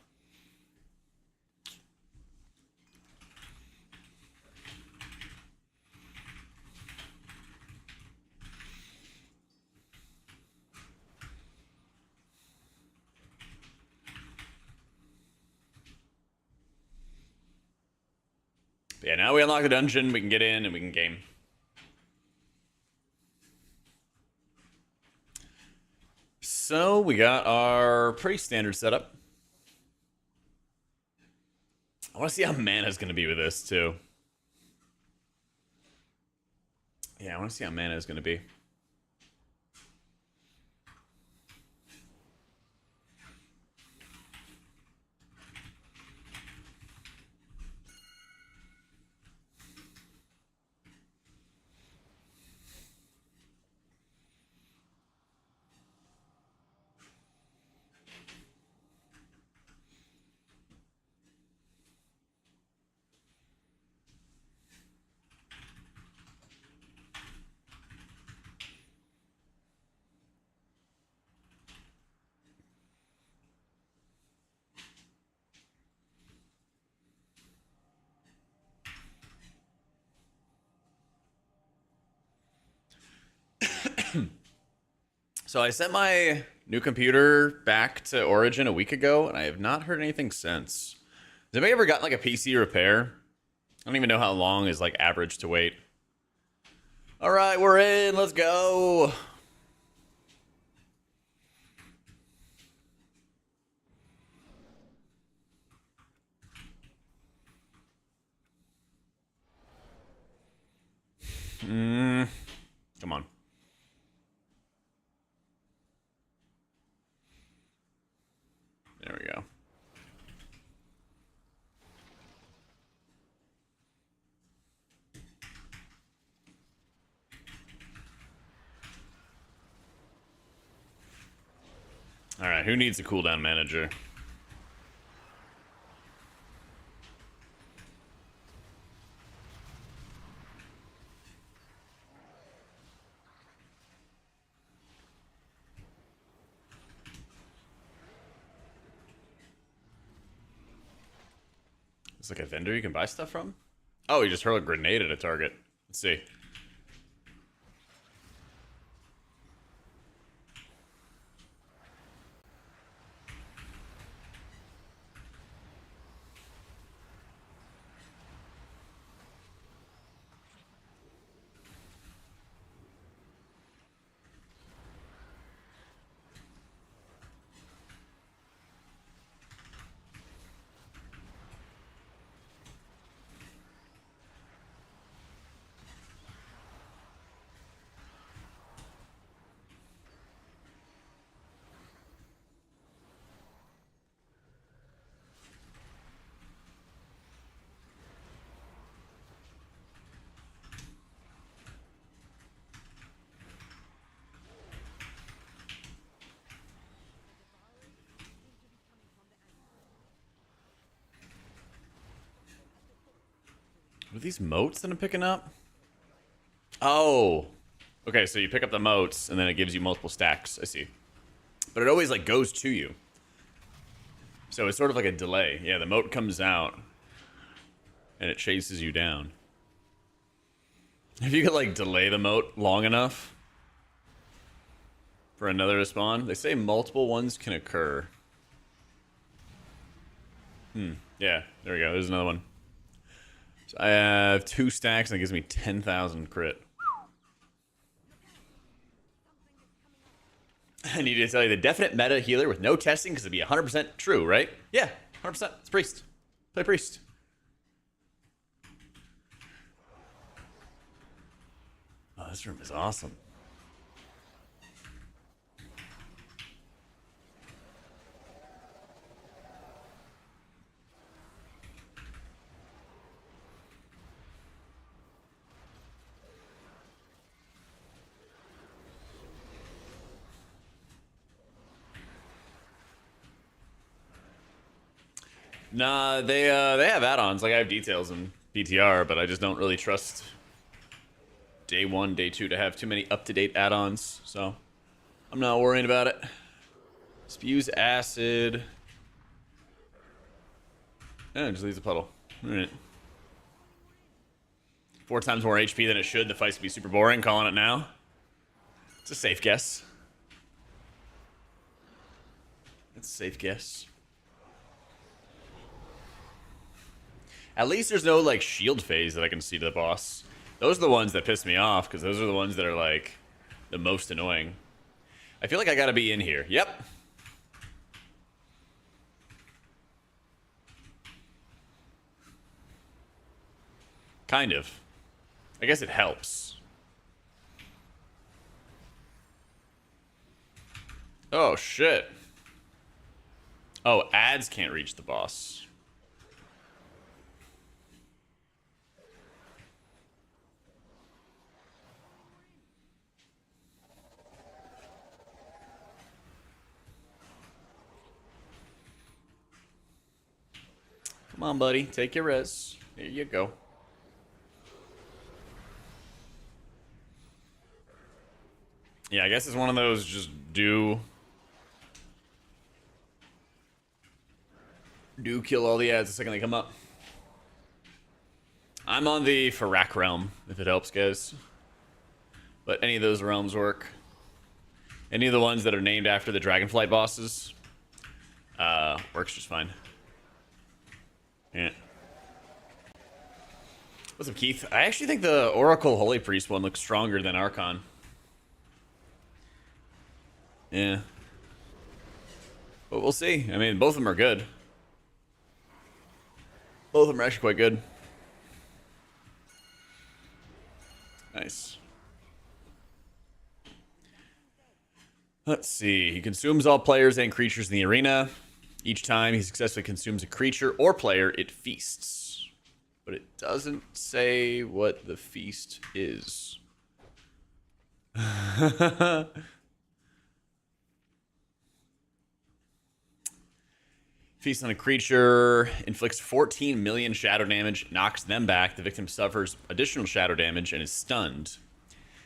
But yeah, now we unlock the dungeon, we can get in and we can game. So we got our pretty standard setup. I want to see how mana's going to be with this too. Yeah, I want to see how mana is going to be. So I sent my new computer back to Origin a week ago, and I have not heard anything since. Has anybody ever gotten like a PC repair? I don't even know how long is like average to wait. All right, we're in. Let's go. Come on. There we go. All right, who needs a cooldown manager? It's like a vendor you can buy stuff from? Oh, you just hurl a grenade at a target. Let's see. What are these motes that I'm picking up? Oh. Okay, so you pick up the motes, and then it gives you multiple stacks. I see. But it always, like, goes to you. So it's sort of like a delay. Yeah, the mote comes out, and it chases you down. If you could, like, delay the mote long enough for another to spawn, they say multiple ones can occur. Yeah, there we go. There's another one. So I have 2 stacks, and it gives me 10,000 crit. I need to tell you the definite meta healer with no testing because it'd be 100% true, right? Yeah, 100%. It's priest. Play priest. Oh, this room is awesome. Nah, they have add-ons. Like I have details in PTR, but I just don't really trust day 1, day 2 to have too many up-to-date add-ons. So I'm not worrying about it. Spews acid. Yeah, it just leaves a puddle. All right. 4 times more HP than it should. The fight's gonna be super boring. Calling it now. It's a safe guess. It's a safe guess. At least there's no like shield phase that I can see to the boss. Those are the ones that piss me off because those are the ones that are like the most annoying. I feel like I gotta be in here. Yep. Kind of. I guess it helps. Oh, shit. Oh, ads can't reach the boss. Come on, buddy. Take your res. There you go. Yeah, I guess it's one of those just do kill all the ads the second they come up. I'm on the Farak realm, if it helps, guys. But any of those realms work. Any of the ones that are named after the Dragonflight bosses works just fine. Yeah. What's up, Keith? I actually think the Oracle Holy Priest one looks stronger than Archon. Yeah. But we'll see. I mean, both of them are good. Both of them are actually quite good. Nice. Let's see. He consumes all players and creatures in the arena. Each time he successfully consumes a creature or player, it feasts. But it doesn't say what the feast is. Feast on a creature, inflicts 14 million shadow damage, knocks them back. The victim suffers additional shadow damage and is stunned.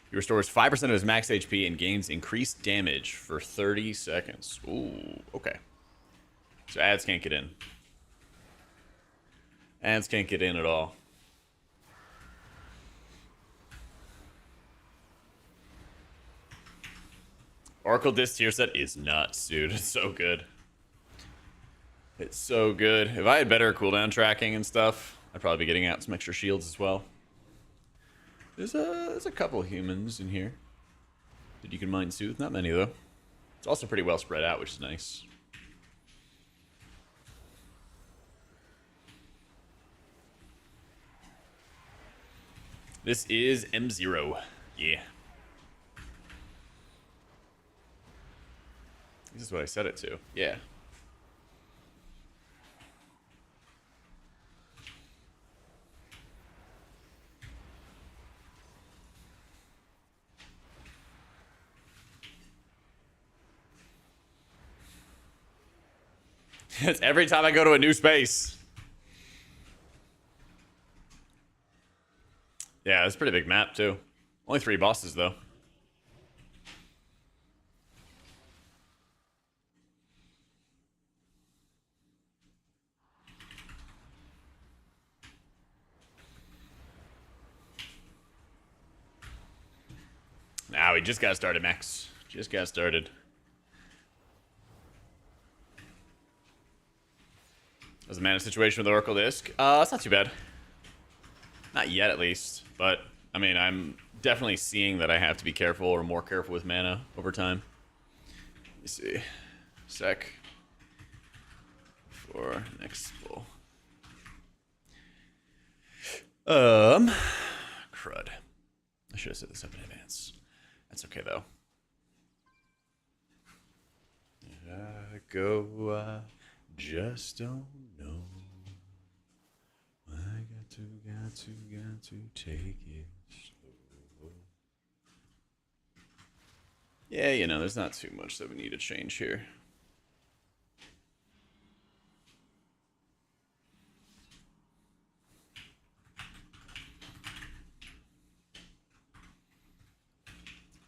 He restores 5% of his max HP and gains increased damage for 30 seconds. Ooh, okay. So ads can't get in. Ads can't get in at all. Oracle Disc tier set is nuts, dude. It's so good. It's so good. If I had better cooldown tracking and stuff, I'd probably be getting out some extra shields as well. There's a couple humans in here that you can mind soothe. Not many, though. It's also pretty well spread out, which is nice. This is M0. Yeah. This is what I set it to. Yeah. It's every time I go to a new space. Yeah, it's a pretty big map, too. Only 3 bosses, though. Now we just got started, Max. Just got started. How's the mana situation with the Oracle Disc? It's not too bad. Not yet, at least. But, I mean, I'm definitely seeing that I have to be careful or more careful with mana over time. Let me see. Sec. For next pull. Crud. I should have set this up in advance. That's okay, though. I go, just don't know. I got to take it slow. Yeah, you know, there's not too much that we need to change here.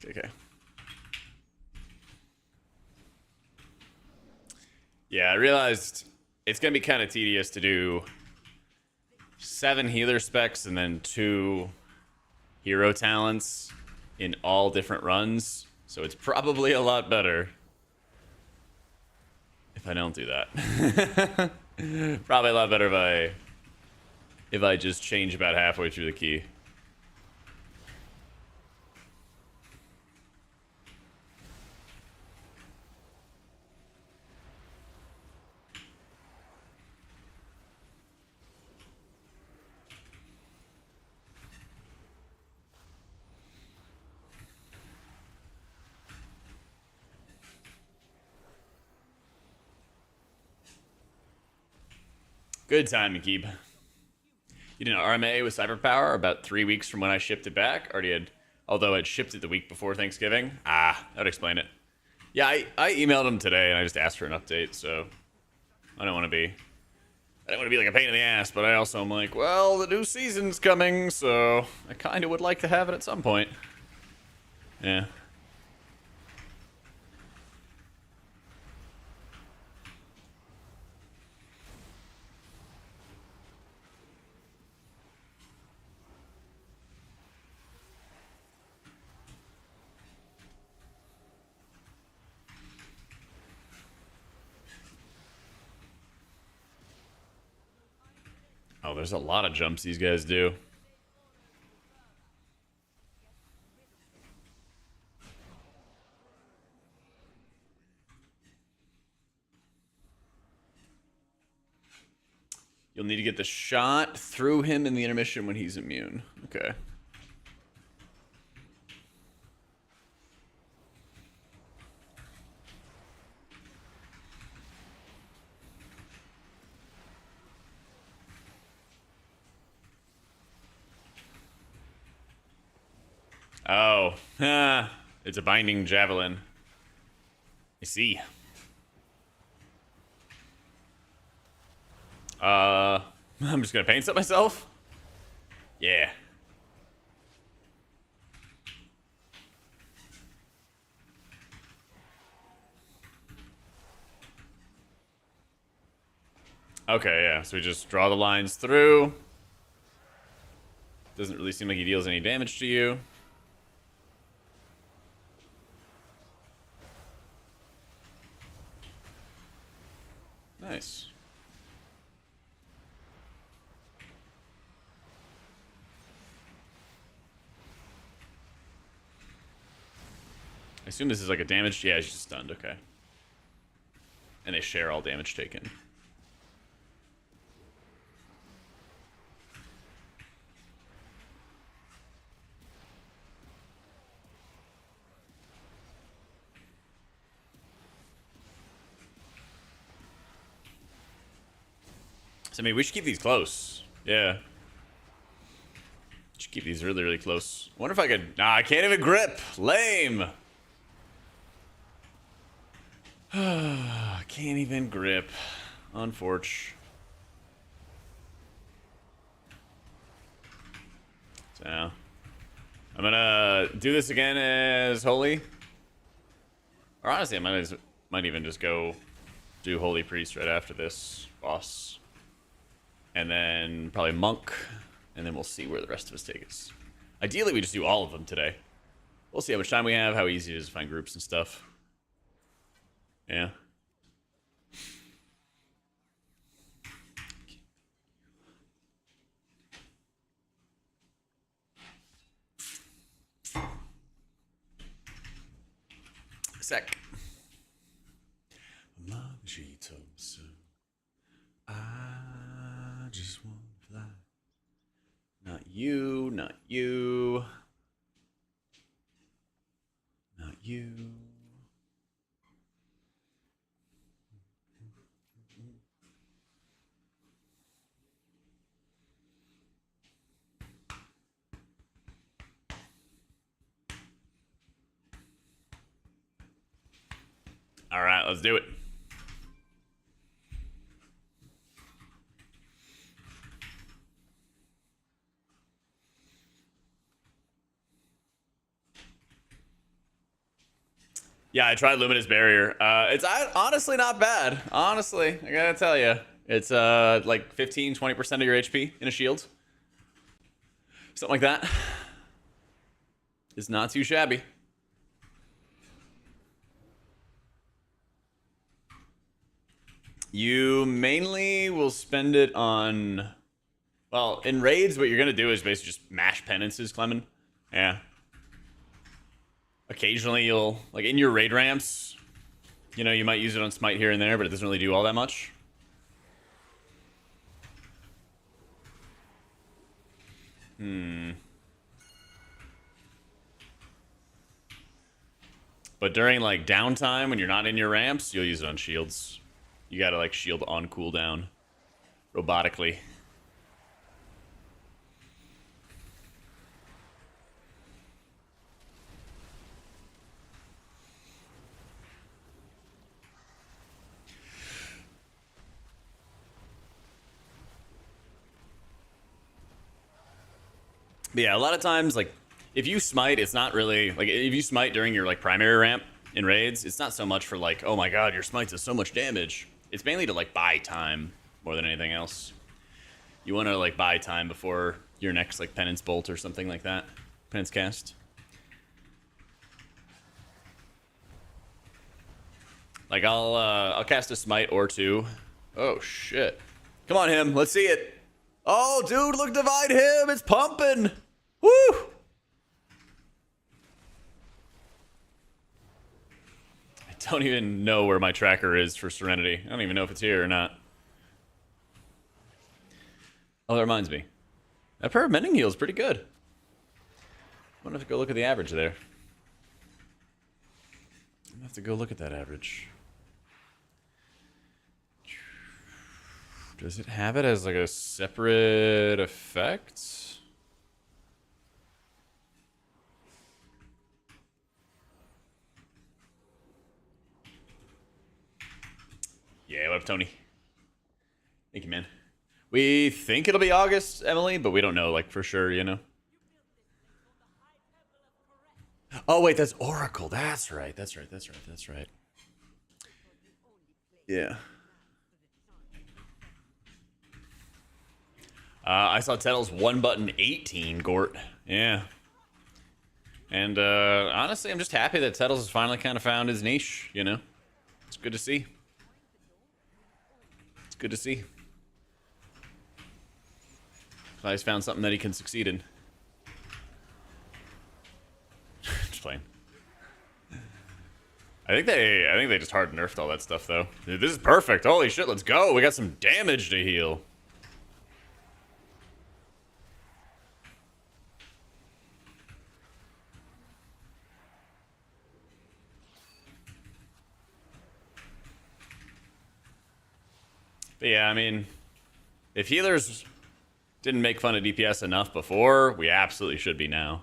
Okay. Yeah, I realized it's going to be kind of tedious to do 7 healer specs and then 2 hero talents in all different runs. So it's probably a lot better if I don't do that. Probably a lot better if if I just change about halfway through the key. Good time to keep. You did an RMA with Cyberpower about 3 weeks from when I shipped it back. Already had, although I'd shipped it the week before Thanksgiving. Ah, that would explain it. Yeah, I emailed him today and I just asked for an update, so I don't want to be like a pain in the ass, but I also am like, well, the new season's coming, so I kind of would like to have it at some point. Yeah. Oh, there's a lot of jumps these guys do. You'll need to get the shot through him in the intermission when he's immune. Okay. Oh, it's a binding javelin. I see. I'm just gonna paint set myself. Yeah. Okay, yeah. So we just draw the lines through. Doesn't really seem like he deals any damage to you. Nice. I assume this is like a damage. Yeah, she's stunned. Okay. And they share all damage taken. So, I mean, we should keep these close. Yeah. Should keep these really, really close. I wonder if I could... Nah, I can't even grip. Lame. Can't even grip. Unfortunate. So, I'm gonna do this again as Holy. Or honestly, I might even just go do Holy Priest right after this boss. And then probably Monk. And then we'll see where the rest of us take us. Ideally, we just do all of them today. We'll see how much time we have, how easy it is to find groups and stuff. Yeah. Sec. I just want to fly. Not you, not you. Not you. All right, let's do it. Yeah, I tried Luminous Barrier. It's honestly not bad. Honestly, I gotta tell you. It's like 15-20% of your HP in a shield. Something like that. It's not too shabby. You mainly will spend it on Well, in raids, what you're gonna do is basically just mash penances, Clement. Yeah. Occasionally, you'll like in your raid ramps. You know, you might use it on smite here and there, but it doesn't really do all that much. But during like downtime, when you're not in your ramps, you'll use it on shields. You gotta like shield on cooldown, robotically. But yeah, a lot of times, like, if you smite, it's not really, like, if you smite during your, like, primary ramp in raids, it's not so much for, like, oh my god, your smite does so much damage. It's mainly to, like, buy time more than anything else. You want to, like, buy time before your next, like, penance bolt or something like that. Penance cast. Like, I'll cast a smite or two. Oh, shit. Come on, him. Let's see it. Oh, dude, look, divide him. It's pumping. Woo! I don't even know where my tracker is for Serenity. I don't even know if it's here or not. Oh, that reminds me. That pair of mending heal is pretty good. I'm gonna have to go look at the average there. I'm gonna have to go look at that average. Does it have it as like a separate effect? Yeah, what up, Tony? Thank you, man. We think it'll be August, Emily, but we don't know, like, for sure, you know? Oh, wait, that's Oracle. That's right, that's right, that's right, that's right. Yeah. I saw Tettle's 1 button 18, Gort. Yeah. And honestly, I'm just happy that Tettles has finally kind of found his niche, you know? It's good to see. It's good to see. He's found something that he can succeed in. Just playing. I think they just hard nerfed all that stuff though. Dude, this is perfect. Holy shit, let's go. We got some damage to heal. But yeah, I mean, if healers didn't make fun of DPS enough before, we absolutely should be now.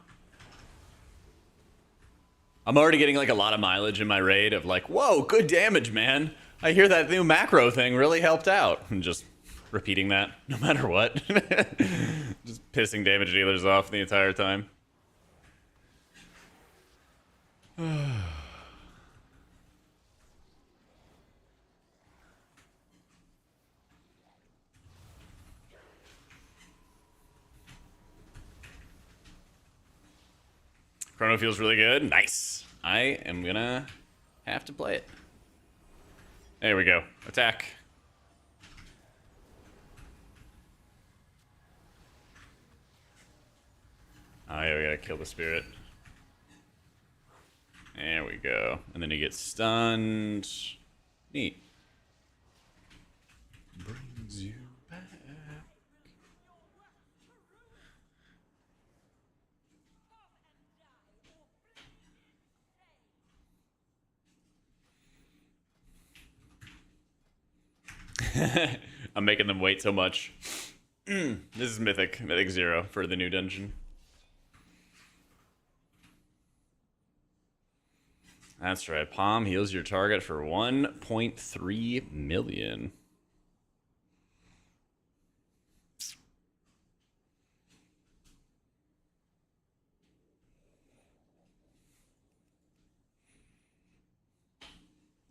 I'm already getting like a lot of mileage in my raid of like, whoa, good damage, man. I hear that new macro thing really helped out. And just repeating that no matter what. Just pissing damage dealers off the entire time. Chrono feels really good. Nice. I am gonna have to play it. There we go. Attack. Oh yeah, we gotta kill the spirit. There we go. And then he gets stunned. Neat. Brings you back. I'm making them wait so much. This is Mythic 0 for the new dungeon. That's right. Palm heals your target for 1.3 million.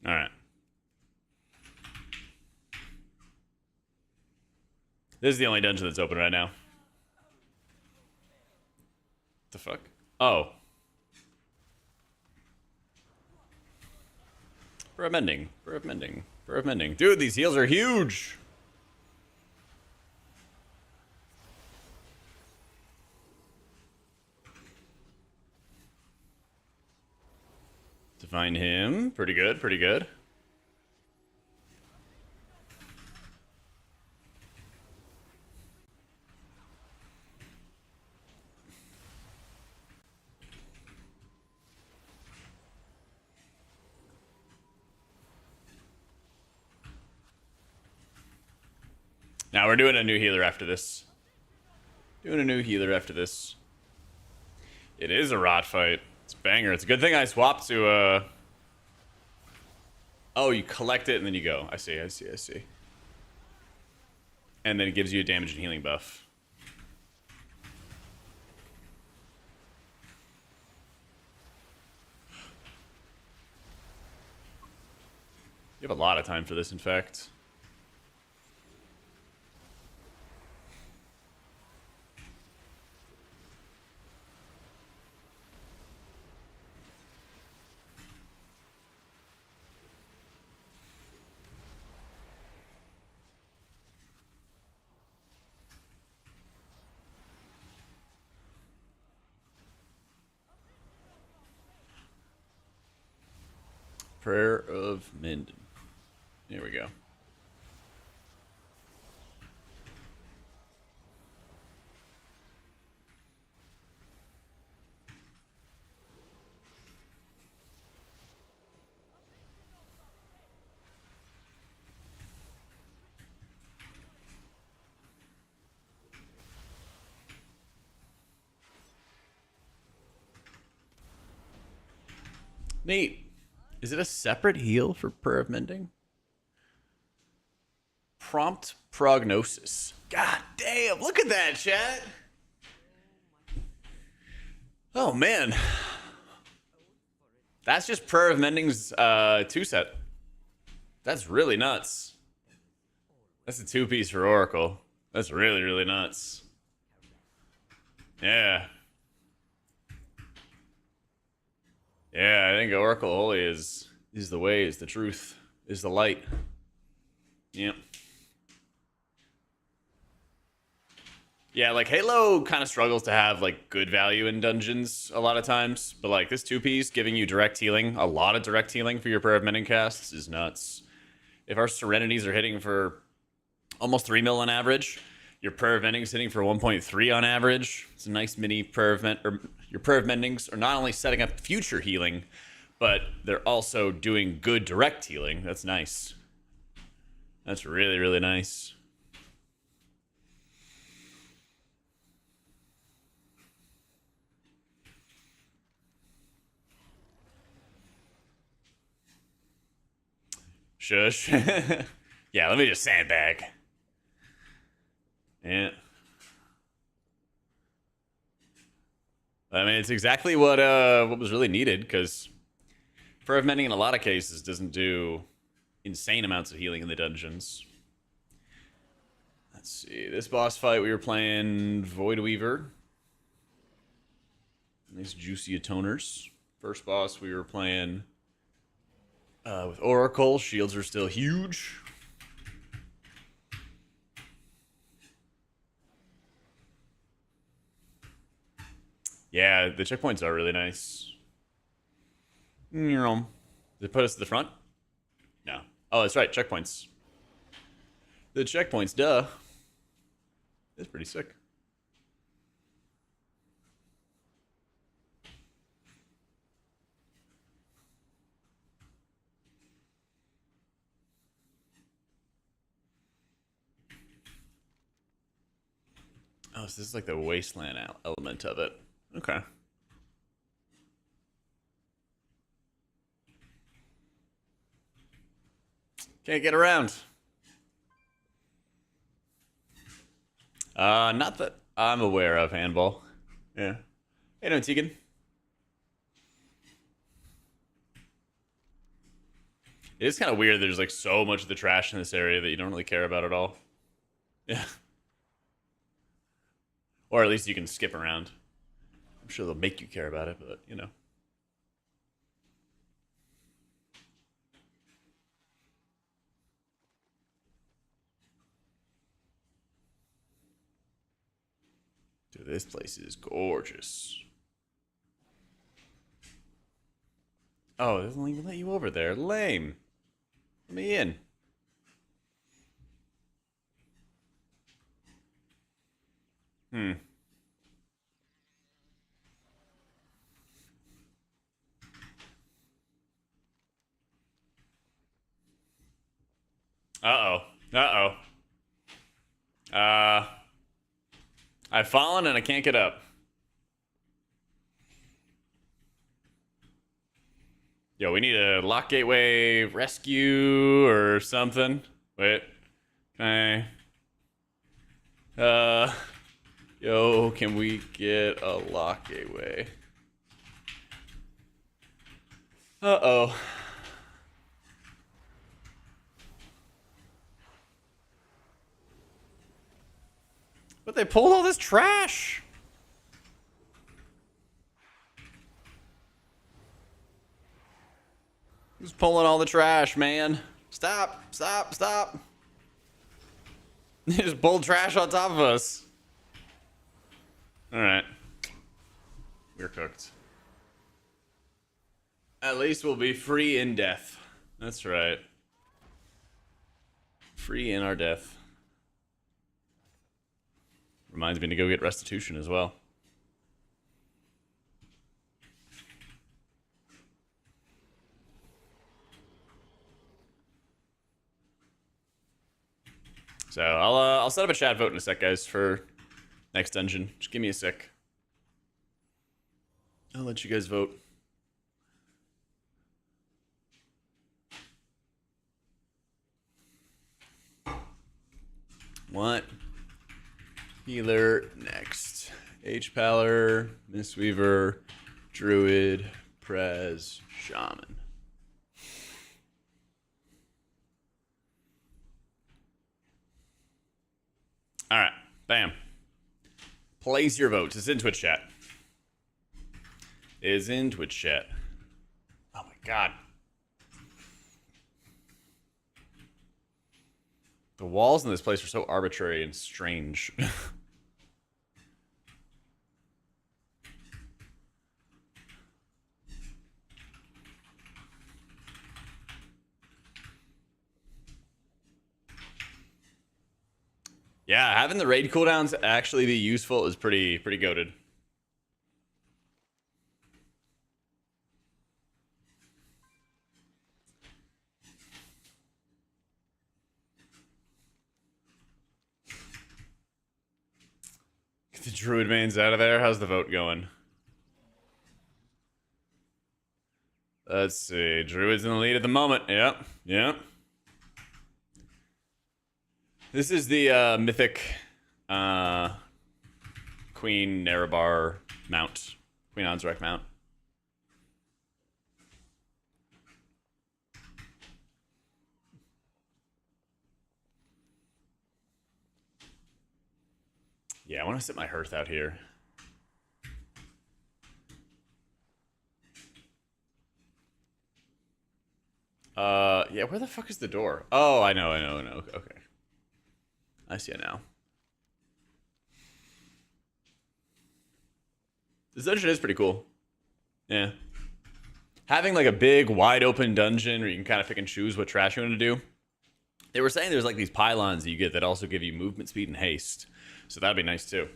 All right. This is the only dungeon that's open right now. The fuck? Oh. Bro of mending. Bro of mending. Bro of mending. Dude, these heals are huge. Find him. Pretty good, pretty good. Now we're doing a new healer after this. Doing a new healer after this. It is a rot fight. It's a banger. It's a good thing I swapped to Oh, you collect it and then you go. I see, I see, I see. And then it gives you a damage and healing buff. You have a lot of time for this, in fact. Prayer of Minden. Here we go. Neat. Is it a separate heal for Prayer of Mending? Prompt Prognosis. God damn, look at that, chat. Oh, man. That's just Prayer of Mending's 2-set. That's really nuts. That's a 2-piece for Oracle. That's really, really nuts. Yeah. Yeah, I think Oracle Holy is the way, is the truth, is the light. Yep. Yeah, like Halo kind of struggles to have like good value in dungeons a lot of times, but like this 2-piece giving you direct healing, a lot of direct healing for your Prayer of Mending casts is nuts. If our Serenities are hitting for almost 3 mil on average, your Prayer of Mending's hitting for 1.3 on average. It's a nice mini Prayer of your Prayer of Mendings are not only setting up future healing, but they're also doing good direct healing. That's nice. That's really, really nice. Shush. Yeah, let me just sandbag. Yeah. I mean, it's exactly what was really needed, because Prayer of Mending in a lot of cases doesn't do insane amounts of healing in the dungeons. Let's see. This boss fight we were playing Void Weaver. Nice juicy atoners. First boss we were playing with Oracle. Shields are still huge. Yeah, the checkpoints are really nice. Did it put us to the front? No. Oh, that's right, checkpoints. The checkpoints, duh. It's pretty sick. Oh, so this is like the wasteland element of it. Okay. Can't get around. Not that I'm aware of, Handball. Yeah. Hey, no, Tegan. It is kind of weird. There's like so much of the trash in this area that you don't really care about at all. Yeah. Or at least you can skip around. I'm sure they'll make you care about it, but you know. Dude, this place is gorgeous. Oh, it doesn't even let you over there. Lame. Let me in. Hmm. Uh-oh. Uh-oh. I've fallen and I can't get up. Yo, we need a lock gateway rescue or something. Wait. Can I... Yo, can we get a lock gateway? Uh-oh. But they pulled all this trash. Who's pulling all the trash, man? Stop, stop, stop. They just pulled trash on top of us. Alright. We're cooked. At least we'll be free in death. That's right. Free in our death. Reminds me to go get restitution as well. So I'll set up a chat vote in a sec, guys, for next dungeon. Just give me a sec. I'll let you guys vote. What? Healer next. H-Paller, Mistweaver, Druid, Prez, Shaman. Alright, bam. Place your votes. It's in Twitch chat. It's in Twitch chat. Oh my god. The walls in this place are so arbitrary and strange. Yeah, having the raid cooldowns actually be useful is pretty goated. Get the druid mains out of there. How's the vote going? Let's see. Druid's in the lead at the moment. Yep. Yep. This is the mythic Queen Nerebar mount. Queen Anzrak mount. Yeah, I want to set my hearth out here. Yeah, where the fuck is the door? Oh, I know. Okay. I see it now. This dungeon is pretty cool. Yeah. Having like a big, wide open dungeon where you can kind of pick and choose what trash you want to do. They were saying there's like these pylons that you get that also give you movement speed and haste. So that'd be nice too.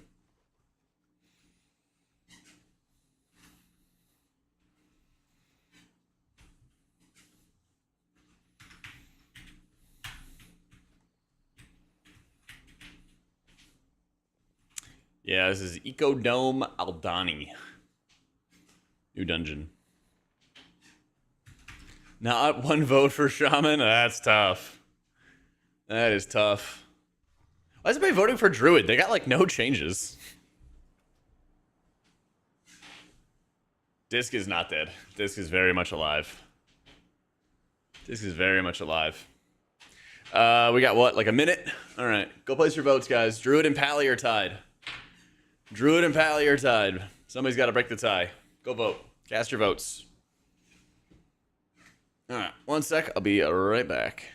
Yeah, this is Ecodome Aldani. New dungeon. Not one vote for Shaman? That's tough. That is tough. Why is everybody voting for Druid? They got like no changes. Disc is not dead. Disc is very much alive. Disc is very much alive. We got what, like a minute? Alright, go place your votes, guys. Druid and Pally are tied. Druid and Pally are tied. Somebody's got to break the tie. Go vote. Cast your votes. Alright, one sec. I'll be right back.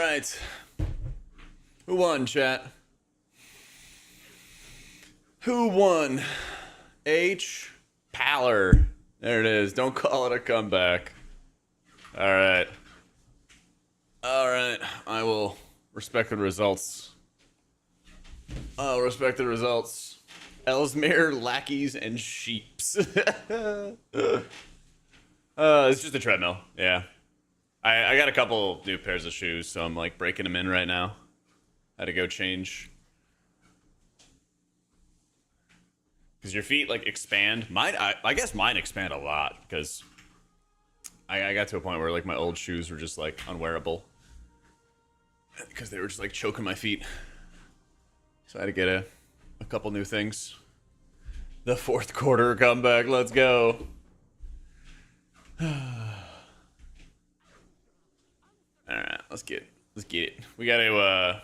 right. Who won, chat? Who won? H. Paller. There it is. Don't call it a comeback. All right. All right. I will respect the results. I'll respect the results. Ellesmere, lackeys, and sheeps. It's just a treadmill. Yeah. I got a couple new pairs of shoes, so I'm like breaking them in right now. Had to go change. Because your feet like expand. Mine, I guess mine expand a lot because I got to a point where like my old shoes were just like unwearable because they were just like choking my feet. So I had to get a couple new things. The fourth quarter comeback. Let's go. All right, let's get it. We gotta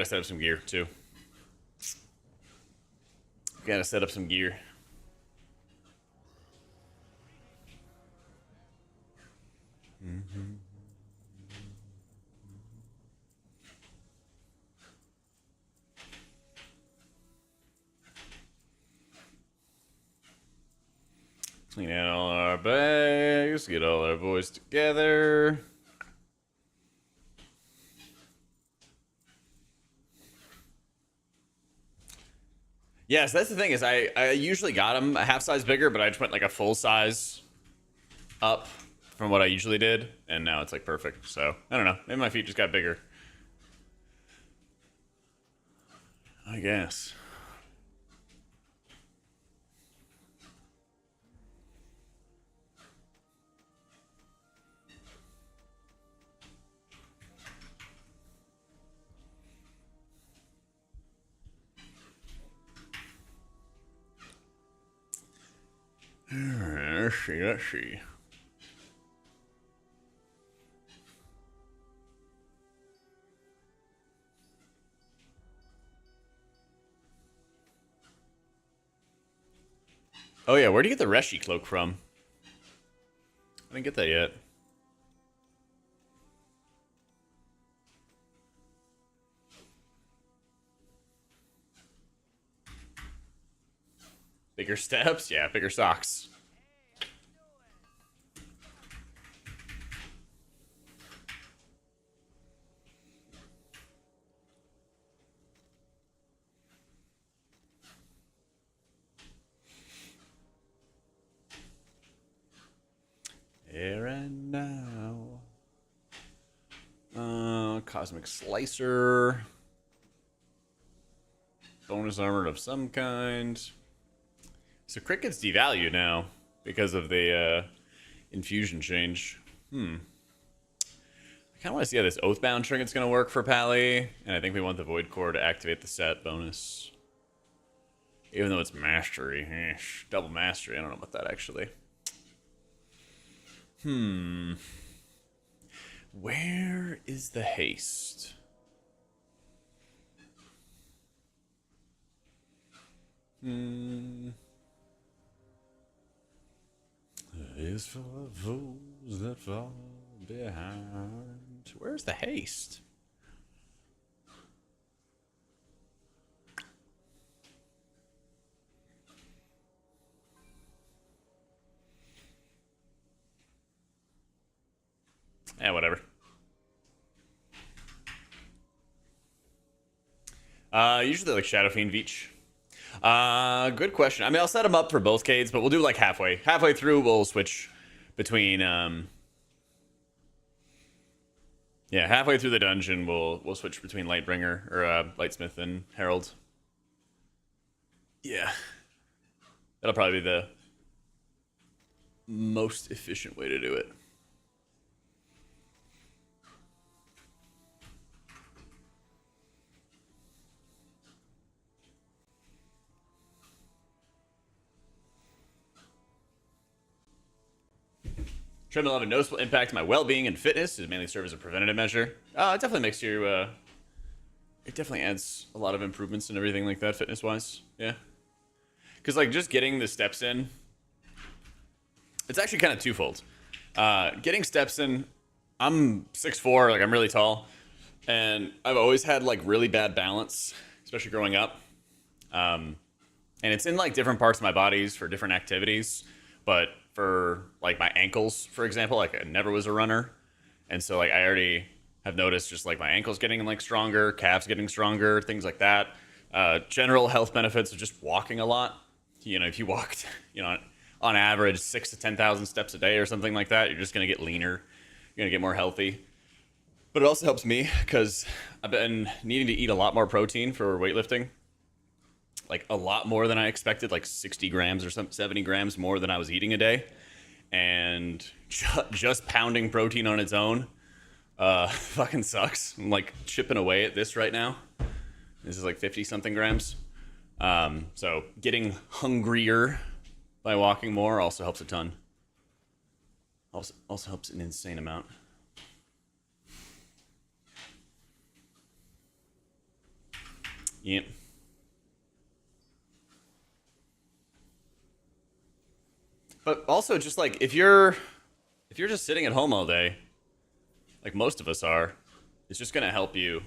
set up some gear too. We gotta set up some gear. Clean out all our bags. Get all our boys together. Yes, that's the thing is I usually got them a half size bigger, but I just went like a full size up from what I usually did, and now it's like perfect. So I don't know. Maybe my feet just got bigger. I guess. Let's see. Oh yeah, where do you get the Reshi cloak from? I didn't get that yet. Bigger steps? Yeah, bigger socks. Here and now. Cosmic Slicer. Bonus armor of some kind. So Cricket's devalued now because of the infusion change. I kind of want to see how this Oathbound trinket's going to work for Pally. And I think we want the Void Core to activate the set bonus. Even though it's Mastery. Double Mastery. I don't know about that, actually. Where is the haste? Is for those that fall behind. Where's the haste? Yeah, whatever. Usually like Shadow Fiend Veach. Good question. I mean, I'll set them up for both Cades, but we'll do like halfway. Halfway through, we'll switch between. Yeah, halfway through the dungeon, we'll switch between Lightbringer or Lightsmith and Herald. Yeah, that'll probably be the most efficient way to do it. Treadmill have a noticeable impact on my well-being and fitness. It mainly serves as a preventative measure. It definitely makes you. It definitely adds a lot of improvements and everything like that, fitness-wise. Yeah, because like just getting the steps in, it's actually kind of twofold. Getting steps in, I'm 6'4", like I'm really tall, and I've always had like really bad balance, especially growing up. And it's in like different parts of my bodies for different activities, but for like my ankles, for example, like I never was a runner, and so like I already have noticed just like my ankles getting like stronger, calves getting stronger, things like that. General health benefits of just walking a lot. You know, if you walked, you know, on average 6 to 10,000 steps a day or something like that, you're just gonna get leaner. You're gonna get more healthy. But it also helps me because I've been needing to eat a lot more protein for weightlifting, like a lot more than I expected, like 60 grams or 70 grams more than I was eating a day. And just pounding protein on its own fucking sucks. I'm like chipping away at this right now. This is like 50 something grams. So getting hungrier by walking more also helps a ton. Also helps an insane amount. Yep. But also just like if you're just sitting at home all day, like most of us are, it's just gonna help you.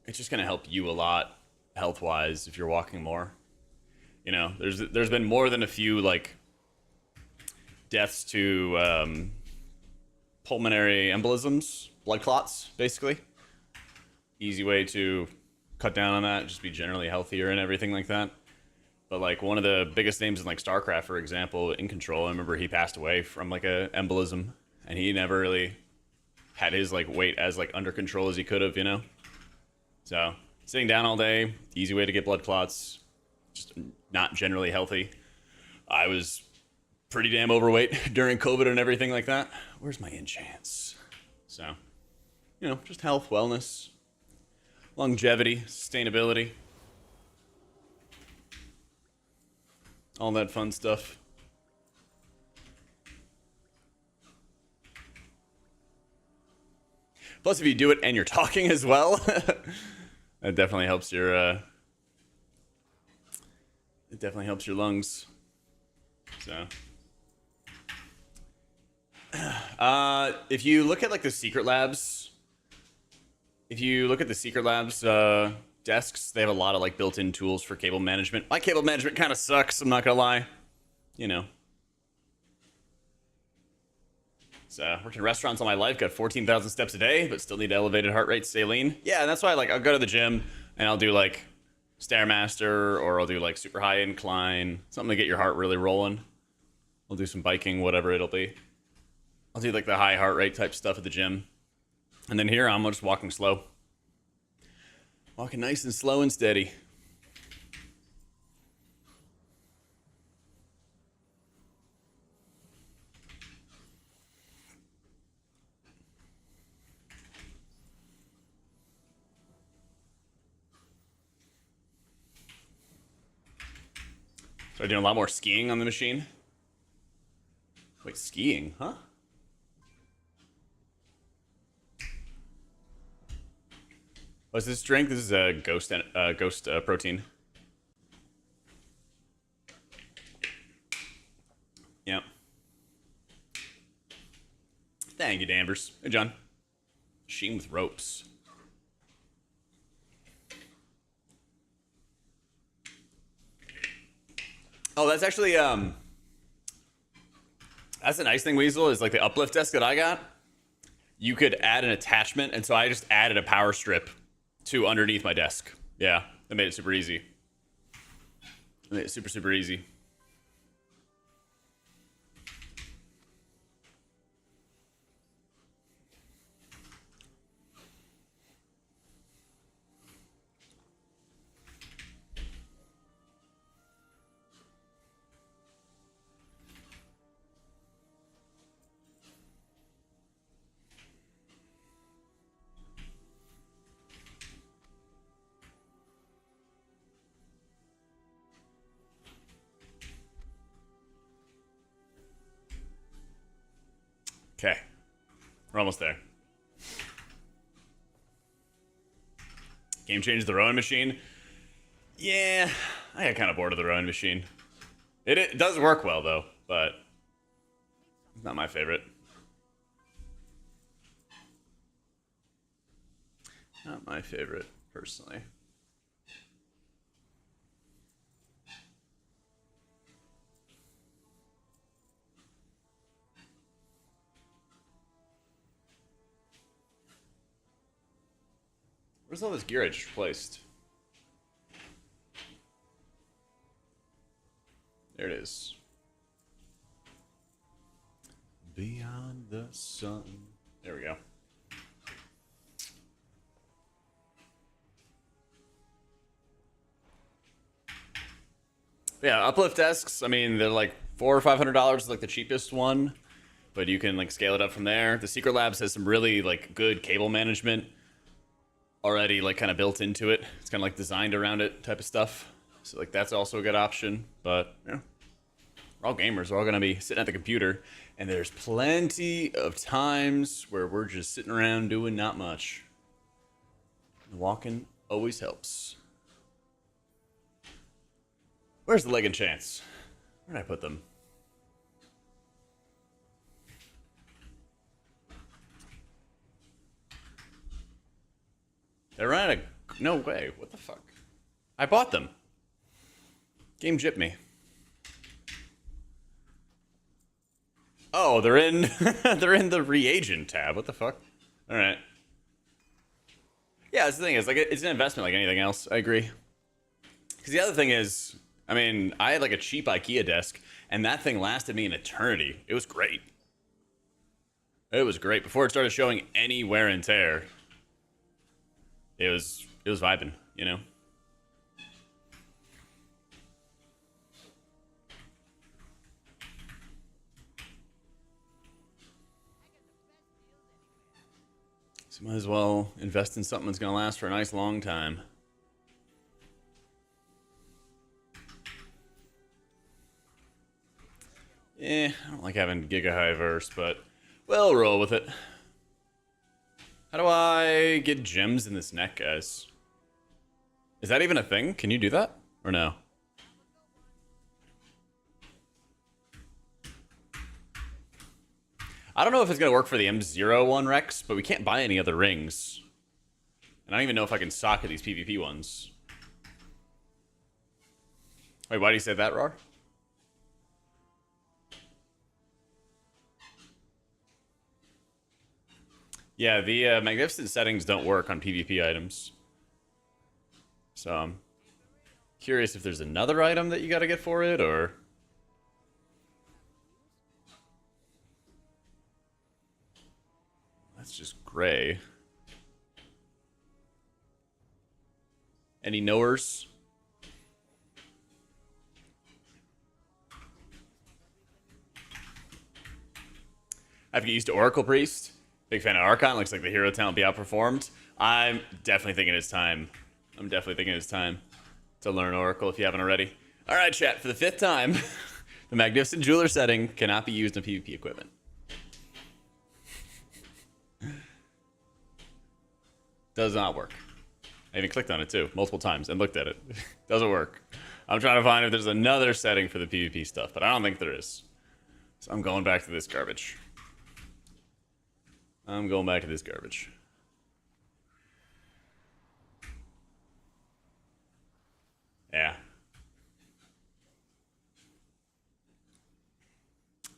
It's just gonna help you a lot health wise if you're walking more. You know, there's been more than a few like deaths to pulmonary embolisms, blood clots, basically. Easy way to cut down on that, just be generally healthier and everything like that. But like one of the biggest names in like StarCraft, for example, In Control, I remember he passed away from like a embolism, and he never really had his like weight as like under control as he could have, you know. So sitting down all day, easy way to get blood clots, just not generally healthy. I was pretty damn overweight during COVID and everything like that. Where's my enchants? So, you know, just health, wellness, longevity, sustainability, all that fun stuff. Plus, if you do it and you're talking as well, that definitely helps your. It definitely helps your lungs. So, if you look at like the Secret Labs, desks, they have a lot of like built-in tools for cable management. My cable management kind of sucks. I'm not gonna lie. You know. So, worked in restaurants all my life, got 14,000 steps a day, but still need elevated heart rate to stay lean. Yeah, and that's why like I'll go to the gym and I'll do like Stairmaster, or I'll do like super high incline, something to get your heart really rolling. I'll do some biking, whatever it'll be. I'll do like the high heart rate type stuff at the gym. And then here I'm just walking slow. Walking nice and slow and steady. Started doing a lot more skiing on the machine. Wait, skiing, huh? What's this drink? This is a ghost protein. Yep. Thank you, Danvers. Hey, John. Machine with ropes. Oh, that's actually that's the nice thing, Weasel, is like the uplift desk that I got. You could add an attachment, and so I just added a power strip to underneath my desk. Yeah, that made it super easy. Made it super, super easy. Okay, we're almost there. Game change the rowing machine. Yeah, I got kind of bored of the rowing machine. It does work well though, but it's not my favorite. Not my favorite, personally. Where's all this gear I just replaced? There it is. Beyond the sun. There we go. Yeah, uplift desks. I mean, they're like $400 or $500, like the cheapest one, but you can like scale it up from there. The Secret Labs has some really like good cable management already, like kind of built into it. It's kind of like designed around it, type of stuff. So like that's also a good option. But yeah, we're all gamers. We're all gonna be sitting at the computer, and there's plenty of times where we're just sitting around doing not much. Walking always helps. Where's the leg and chance? Where did I put them? They ran out of... No way. What the fuck? I bought them. Game gypped me. Oh, they're in... they're in the reagent tab. What the fuck? Alright. Yeah, that's the thing. Is like it's an investment like anything else. I agree. Because the other thing is... I mean, I had like a cheap IKEA desk, and that thing lasted me an eternity. It was great. It was great. Before it started showing any wear and tear, it was vibing, you know? So might as well invest in something that's going to last for a nice long time. I don't like having Giga High Verse, but we'll roll with it. How do I get gems in this neck, guys? Is that even a thing? Can you do that? Or no? I don't know if it's going to work for the M01 Rex, but we can't buy any other rings. And I don't even know if I can socket these PvP ones. Wait, why do you say that, Rar? Yeah, the magnificent settings don't work on PvP items. So I'm curious if there's another item that you gotta get for it, or... That's just gray. Any knowers? I've get used to Oracle Priest. Big fan of Archon. Looks like the hero talent be outperformed. I'm definitely thinking it's time. I'm definitely thinking it's time to learn Oracle if you haven't already. All right, chat. For the 5th time, the Magnificent Jeweler setting cannot be used in PvP equipment. Does not work. I even clicked on it too, multiple times, and looked at it. Doesn't work. I'm trying to find if there's another setting for the PvP stuff, but I don't think there is. So I'm going back to this garbage. I'm going back to this garbage. Yeah.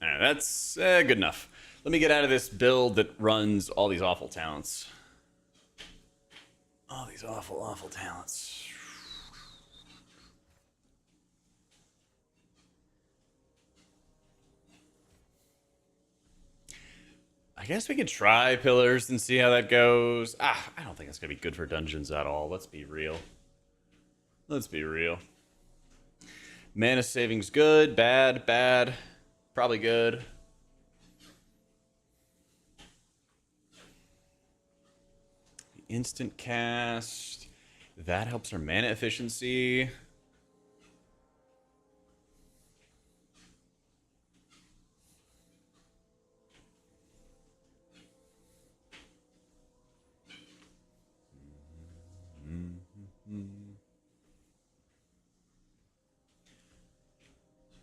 Alright, that's good enough. Let me get out of this build that runs all these awful talents. All these awful, awful talents. I guess we could try pillars and see how that goes. I don't think it's going to be good for dungeons at all. Let's be real. Let's be real. Mana saving's good, bad, bad. Probably good. Instant cast. That helps our mana efficiency.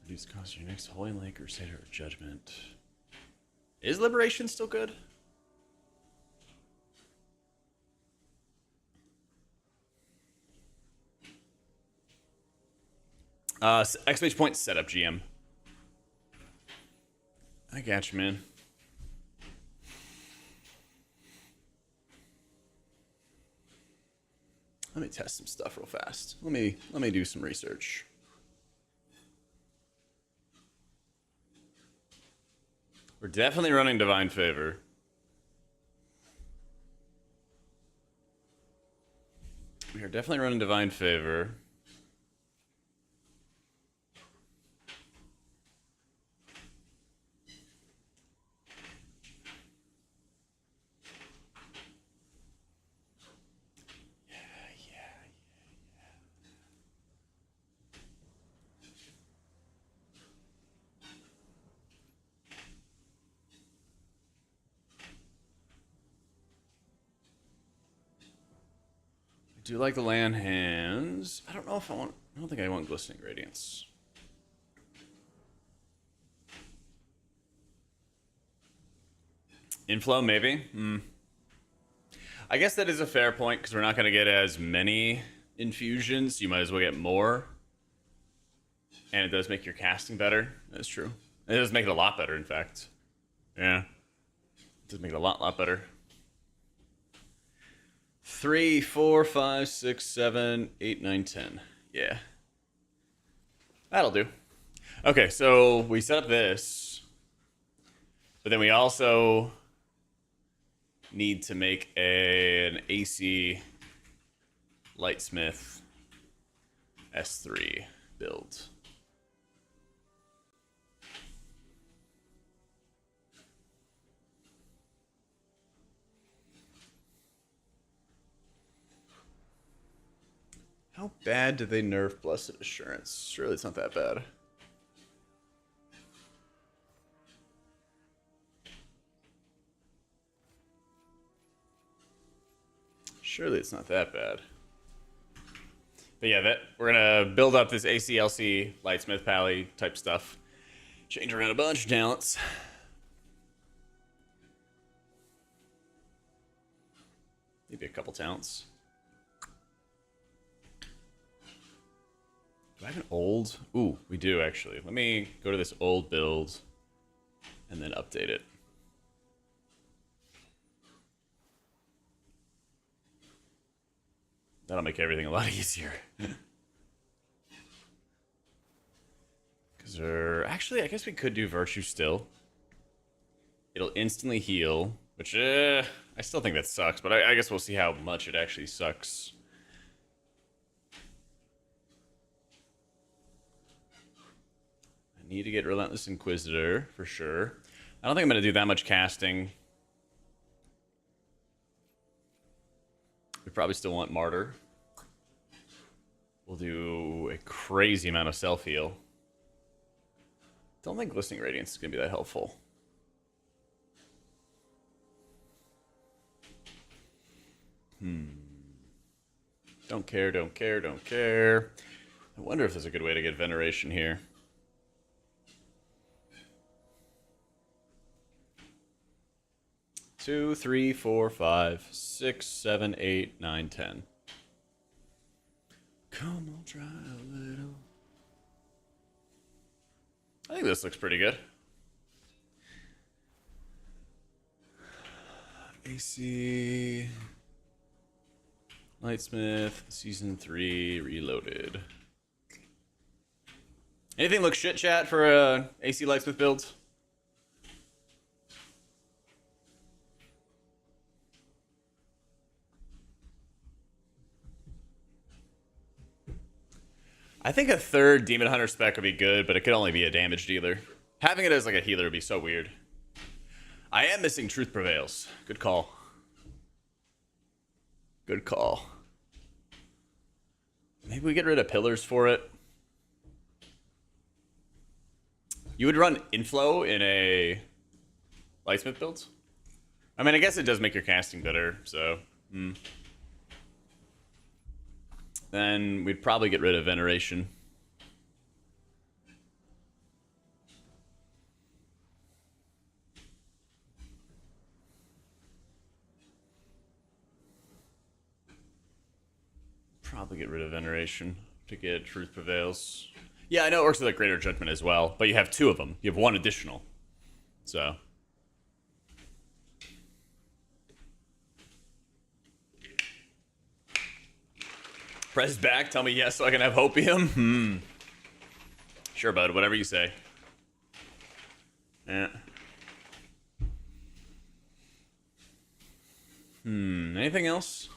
Reduce cost of your next Holy Lake Crusader or Judgment. Is Liberation still good? Exclamation point setup GM. I got you, man. Let me test some stuff real fast. Let me do some research. We're definitely running Divine Favor. We are definitely running Divine Favor. I do like the land hands. I don't know if I want... I don't think I want Glistening Radiance. Inflow, maybe? I guess that is a fair point, because we're not going to get as many infusions. You might as well get more. And it does make your casting better. That's true. It does make it a lot better, in fact. Yeah. It does make it a lot better. 3, 4, 5, 6, 7, 8, 9, 10. Yeah. That'll do. Okay, so we set up this. But then we also need to make an AC Lightsmith S3 build. How bad did they nerf Blessed Assurance? Surely it's not that bad. Surely it's not that bad. But yeah, we're gonna build up this ACLC Lightsmith Pally type stuff. Change around a bunch of talents. Maybe a couple talents. Do I have an old? Ooh, we do actually. Let me go to this old build and then update it. That'll make everything a lot easier. Because actually, I guess we could do Virtue still. It'll instantly heal, which I still think that sucks, but I guess we'll see how much it actually sucks. I need to get Relentless Inquisitor for sure. I don't think I'm going to do that much casting. We probably still want Martyr. We'll do a crazy amount of self-heal. Don't think Glistening Radiance is going to be that helpful. Don't care, don't care, don't care. I wonder if there's a good way to get Veneration here. Two, 3, 4, 5, 6, 7, 8, 9, 10. Come on, try a little. I think this looks pretty good. AC Lightsmith Season 3 Reloaded. Anything look shit, chat, for a AC Lightsmith build? I think a third Demon Hunter spec would be good, but it could only be a damage dealer. Having it as like a healer would be so weird. I am missing Truth Prevails. Good call. Good call. Maybe we get rid of pillars for it. You would run Inflow in a Lightsmith build? I mean, I guess it does make your casting better, so... Then we'd probably get rid of Veneration. Probably get rid of Veneration to get Truth Prevails. Yeah, I know it works with like Greater Judgment as well, but you have two of them. You have one additional. So. Press back, tell me yes so I can have hopium. Sure, bud, whatever you say. Yeah. Anything else?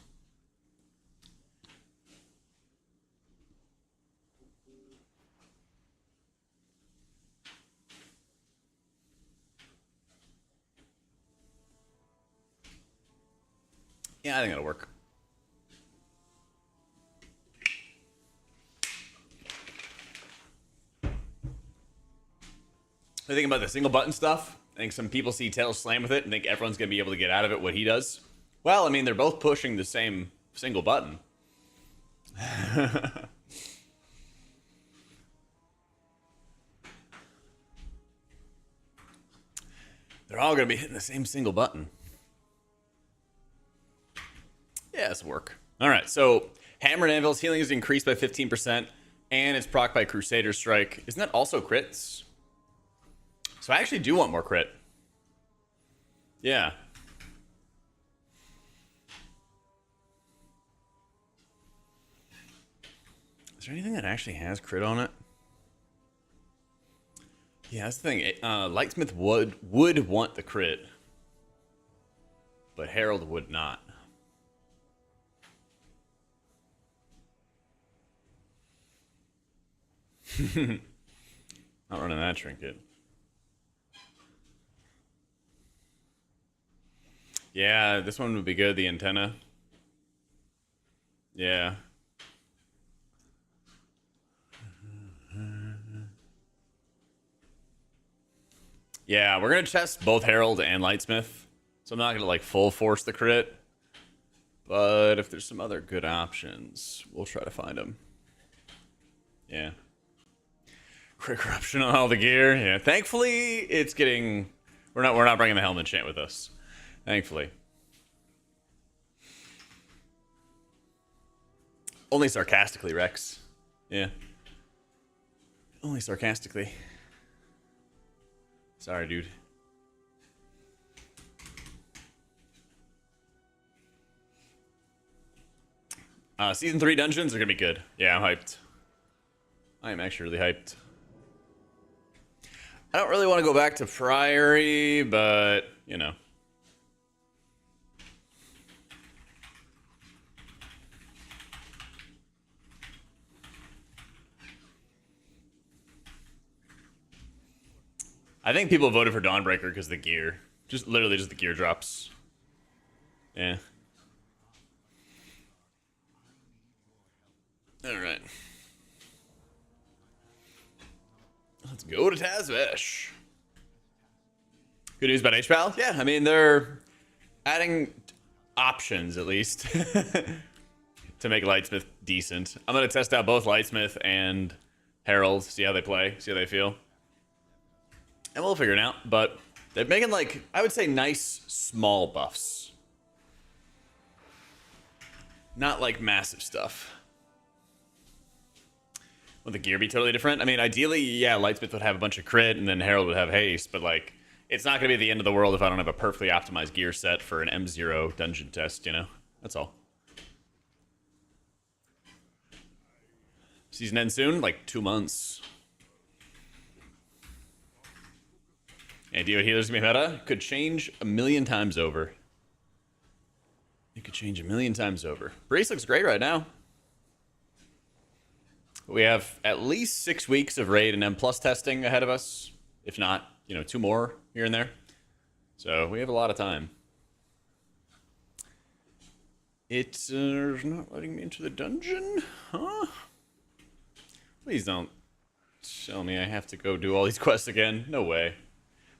Yeah, I think that'll work. I think about the single button stuff. I think some people see Tails slam with it and think everyone's going to be able to get out of it what he does. Well, I mean, they're both pushing the same single button. They're all going to be hitting the same single button. Yeah, this will work. All right, so Hammer and Anvil's healing is increased by 15%, and it's proc by Crusader Strike. Isn't that also crits? So I actually do want more crit. Yeah. Is there anything that actually has crit on it? Yeah, that's the thing. Lightsmith would want the crit, but Herald would not. Not running that trinket. Yeah, this one would be good, the antenna. Yeah. Yeah, we're going to test both Herald and Lightsmith. So I'm not going to like full force the crit. But if there's some other good options, we'll try to find them. Yeah. Crit corruption on all the gear. Yeah, thankfully it's getting... We're not bringing the Helm enchant with us. Thankfully. Only sarcastically, Rex. Yeah. Only sarcastically. Sorry, dude. Season 3 dungeons are gonna be good. Yeah, I'm hyped. I am actually really hyped. I don't really want to go back to Priory, but, you know. I think people voted for Dawnbreaker because the gear. Just literally just the gear drops. Yeah. Alright. Let's go to Tazvesh. Good news about HPAL? Yeah, I mean, they're adding options, at least, to make Lightsmith decent. I'm going to test out both Lightsmith and Herald, see how they play, see how they feel. And we'll figure it out, but they're making, like, I would say nice, small buffs. Not, like, massive stuff. Would the gear be totally different? I mean, ideally, yeah, Lightsmith would have a bunch of crit, and then Herald would have haste, but, like, it's not going to be the end of the world if I don't have a perfectly optimized gear set for an M0 dungeon test, you know? That's all. Season ends soon? Like 2 months. And do you know what healers gonna be meta? Could change a million times over. It could change a million times over. Brace looks great right now. We have at least 6 weeks of raid and M+ testing ahead of us. If not, you know, 2 more here and there. So we have a lot of time. It's not letting me into the dungeon? Huh? Please don't tell me I have to go do all these quests again. No way.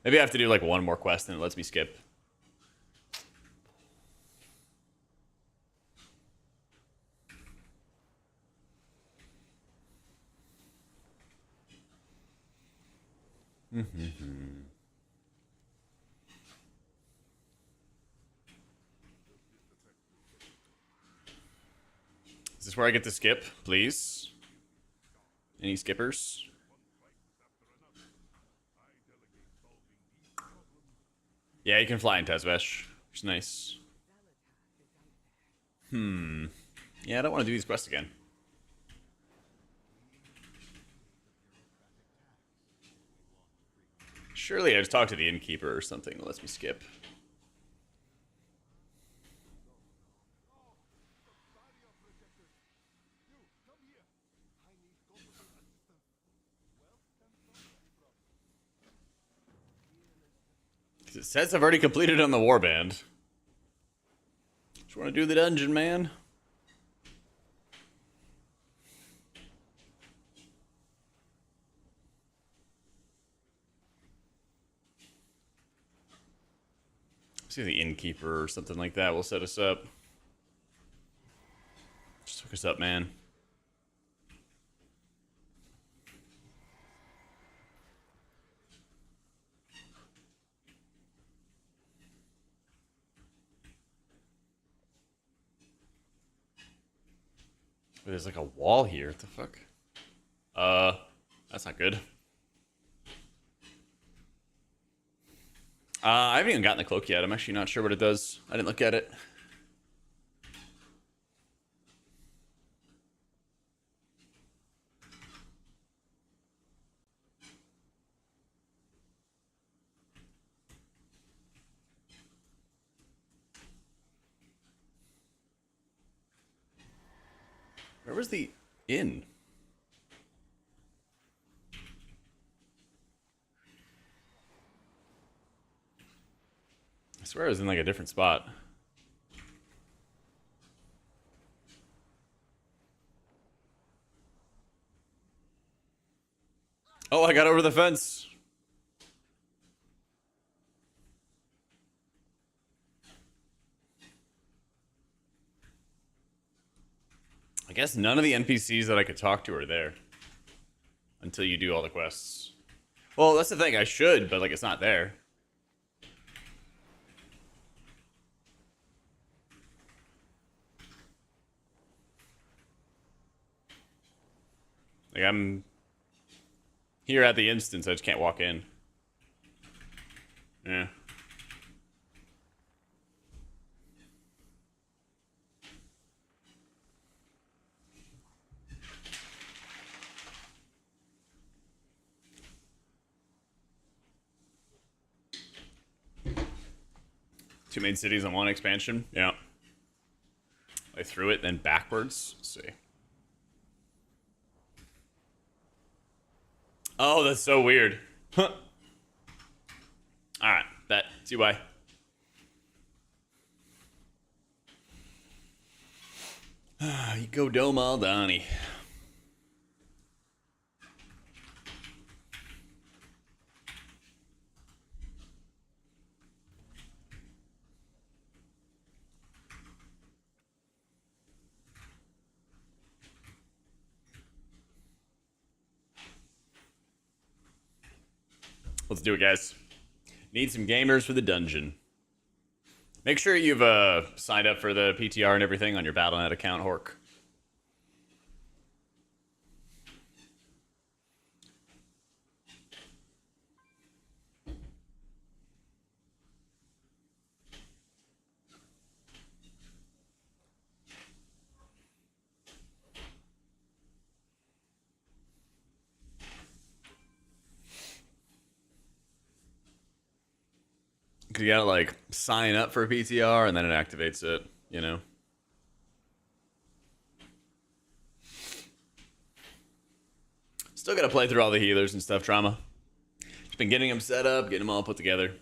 Maybe I have to do like 1 more quest and it lets me skip. Is this where I get to skip, please? Any skippers? Yeah, you can fly in Tezvesh, which is nice. Yeah, I don't want to do these quests again. Surely I just talk to the innkeeper or something that lets me skip. It says I've already completed on the warband. Just want to do the dungeon, man. See the innkeeper or something like that will set us up. Just hook us up, man. There's like a wall here. What the fuck? That's not good. I haven't even gotten the cloak yet. I'm actually not sure what it does. I didn't look at it. Where was the inn? I swear I was in like a different spot. Oh, I got over the fence. I guess none of the NPCs that I could talk to are there. Until you do all the quests. Well, that's the thing. I should, but like it's not there. Like I'm here at the instance, I just can't walk in. Yeah. Two main cities on one expansion. Yeah. I threw it, then backwards. Let's see. Oh, that's so weird. Huh. Alright, bet. See why. You go Dome Aldani. Let's do it, guys. Need some gamers for the dungeon. Make sure you've signed up for the PTR and everything on your Battle.net account, Hork. You gotta like sign up for a PTR and then it activates it, you know? Still gotta play through all the healers and stuff, Trauma. Just been getting them set up, getting them all put together.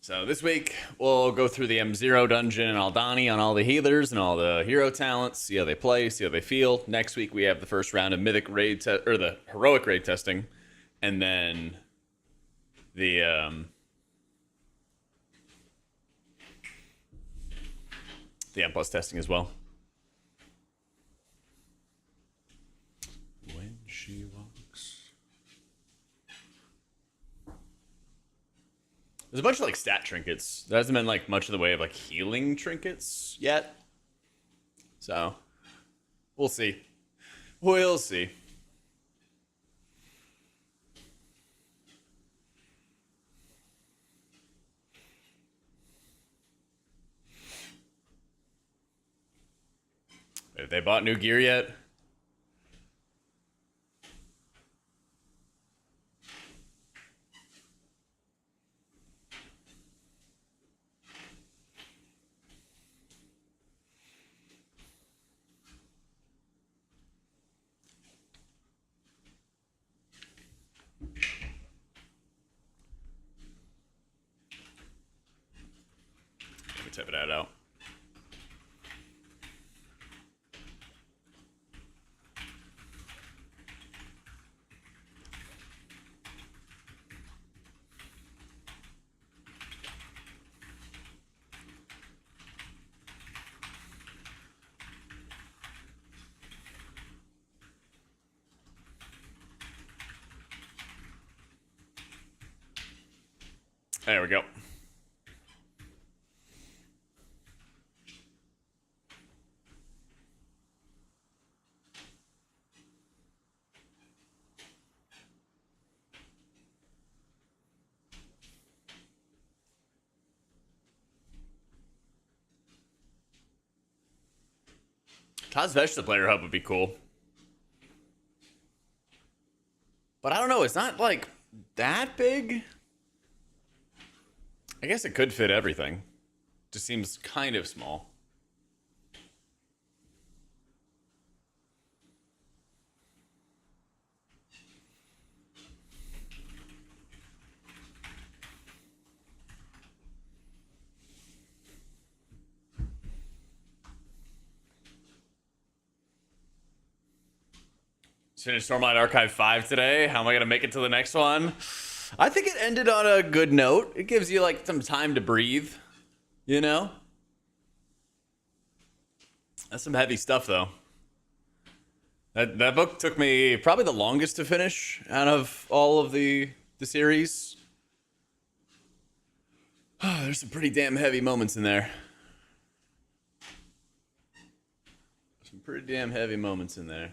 So this week, we'll go through the M0 dungeon and Aldani on all the healers and all the hero talents, see how they play, see how they feel. Next week, we have the first round of Mythic raid, or the Heroic raid testing. And then the M plus testing as well. When she walks. There's a bunch of like stat trinkets. There hasn't been like much in the way of like healing trinkets yet. So we'll see. We'll see. Have they bought new gear yet? Let me type it out. There we go. Todd's Vegetable Player Hub would be cool. But I don't know, it's not like that big. I guess it could fit everything. Just seems kind of small. Finished Stormlight Archive 5 today. How am I going to make it to the next one? I think it ended on a good note. It gives you like some time to breathe, you know? That's some heavy stuff though. That book took me probably the longest to finish out of all of the series. There's some pretty damn heavy moments in there. Some pretty damn heavy moments in there.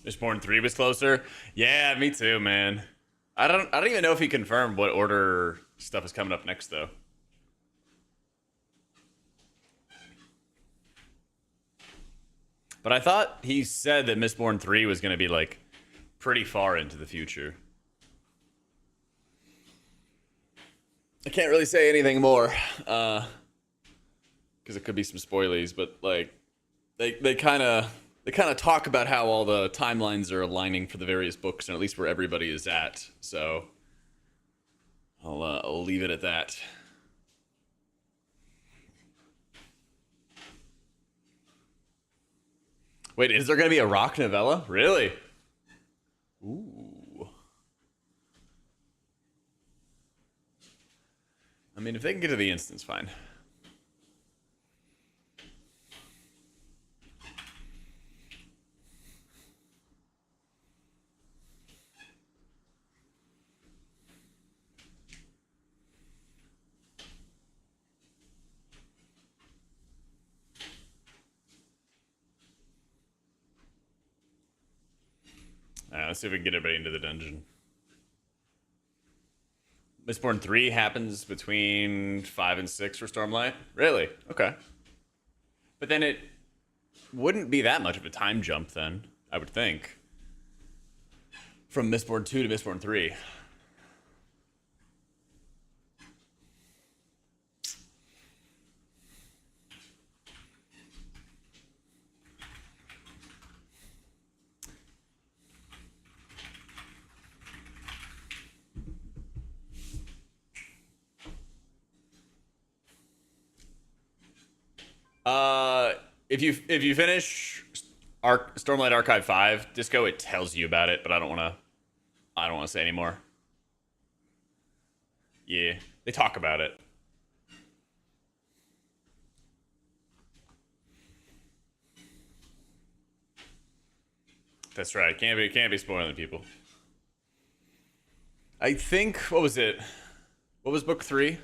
Mistborn 3 was closer. Yeah, me too, man. I don't even know if he confirmed what order stuff is coming up next though. But I thought he said that Mistborn 3 was going to be like pretty far into the future. I can't really say anything more because it could be some spoilies, but like they kind of talk about how all the timelines are aligning for the various books and at least where everybody is at. So I'll leave it at that. Wait, is there going to be a rock novella? Really? Ooh. I mean, if they can get to the instance, fine. Let's see if we can get everybody into the dungeon. Mistborn 3 happens between 5 and 6 for Stormlight? Really? Okay. But then it wouldn't be that much of a time jump then, I would think. From Mistborn 2 to Mistborn 3. If you finish Stormlight Archive 5, Disco, it tells you about it, but I don't want to say anymore. Yeah, they talk about it. That's right. Can't be spoiling people. I think, what was it? What was book 3?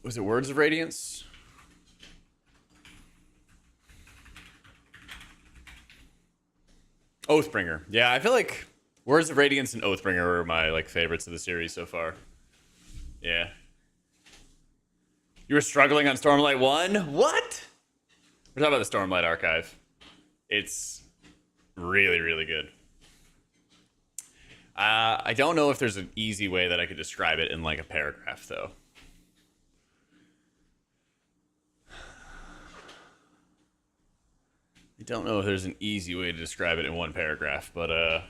Was it Words of Radiance? Oathbringer. Yeah, I feel like Words of Radiance and Oathbringer were my like favorites of the series so far. Yeah. You were struggling on Stormlight 1? What? We're talking about the Stormlight Archive. It's really, really good. I don't know if there's an easy way that I could describe it in like a paragraph, though. I don't know if there's an easy way to describe it in one paragraph, but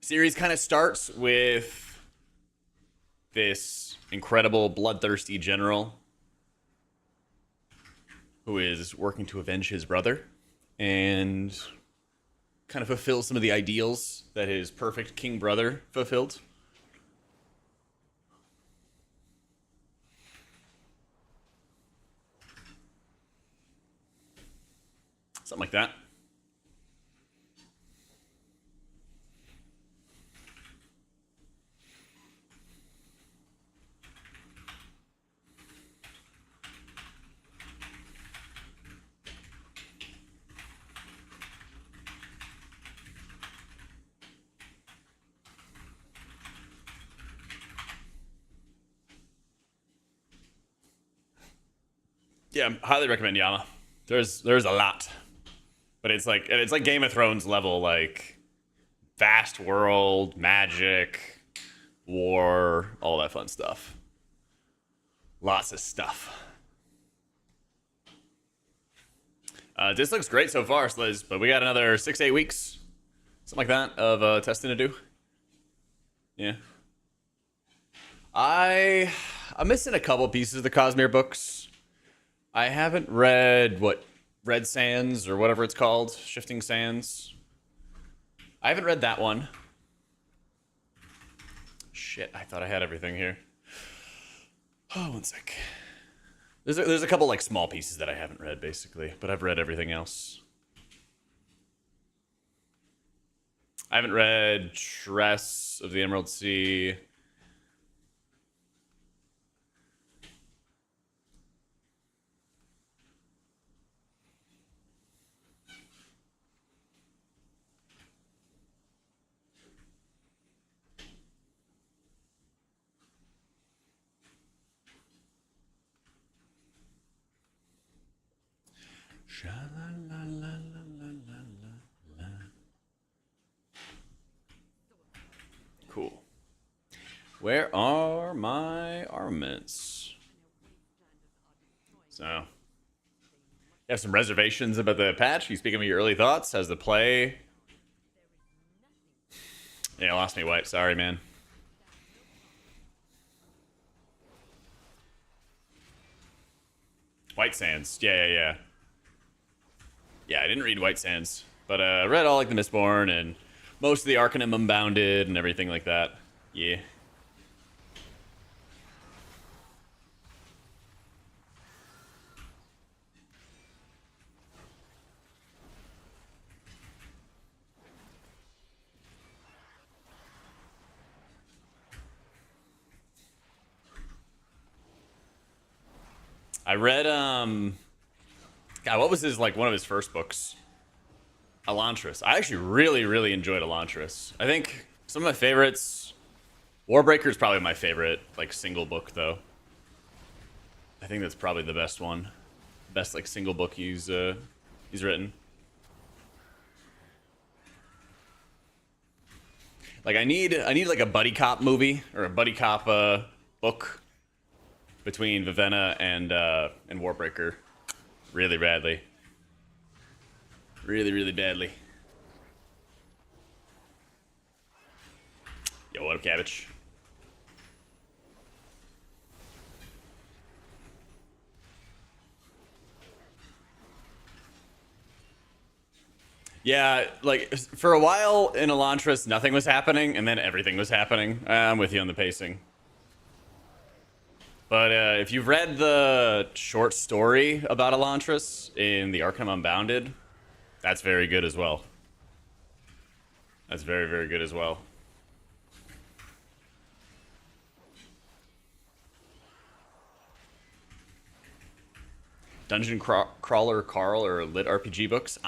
series kind of starts with this incredible bloodthirsty general who is working to avenge his brother and kind of fulfill some of the ideals that his perfect king brother fulfilled. Something like that. Yeah, highly recommend Yama. There's a lot, but it's like Game of Thrones level, like vast world, magic, war, all that fun stuff. Lots of stuff. This looks great so far, Sliz, but we got another 6-8 weeks, something like that, of testing to do. Yeah. I'm missing a couple pieces of the Cosmere books. I haven't read Red Sands or whatever it's called, Shifting Sands. I haven't read that one. Shit, I thought I had everything here. Oh, one sec. There's a couple like small pieces that I haven't read basically, but I've read everything else. I haven't read Tress of the Emerald Sea. Cool. Where are my armaments? So, you have some reservations about the patch? You speaking of your early thoughts? How's the play? Yeah, lost me, White. Sorry, man. White Sands. Yeah. Yeah, I didn't read White Sands, but I read all like the Mistborn and most of the Arcanum Unbounded and everything like that. Yeah. I read God, what was his like one of his first books? Elantris. I actually really enjoyed Elantris. I think some of my favorites. Warbreaker is probably my favorite like single book though. I think that's probably the best one, best like single book he's written. Like I need like a buddy cop movie or a buddy cop book between Vivenna and Warbreaker, really badly. Really badly. Yo, what up, Cabbage? Yeah, like for a while in Elantris, nothing was happening, and then everything was happening. I'm with you on the pacing. But if you've read the short story about Elantris in the Arcanum Unbounded, that's very good as well. That's very good as well. Dungeon Crawler Carl or Lit RPG books?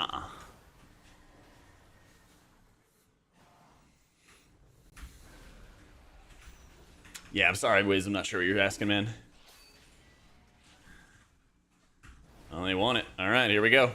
Yeah, I'm sorry, Wiz. I'm not sure what you're asking, man. Well, they want it. All right, here we go.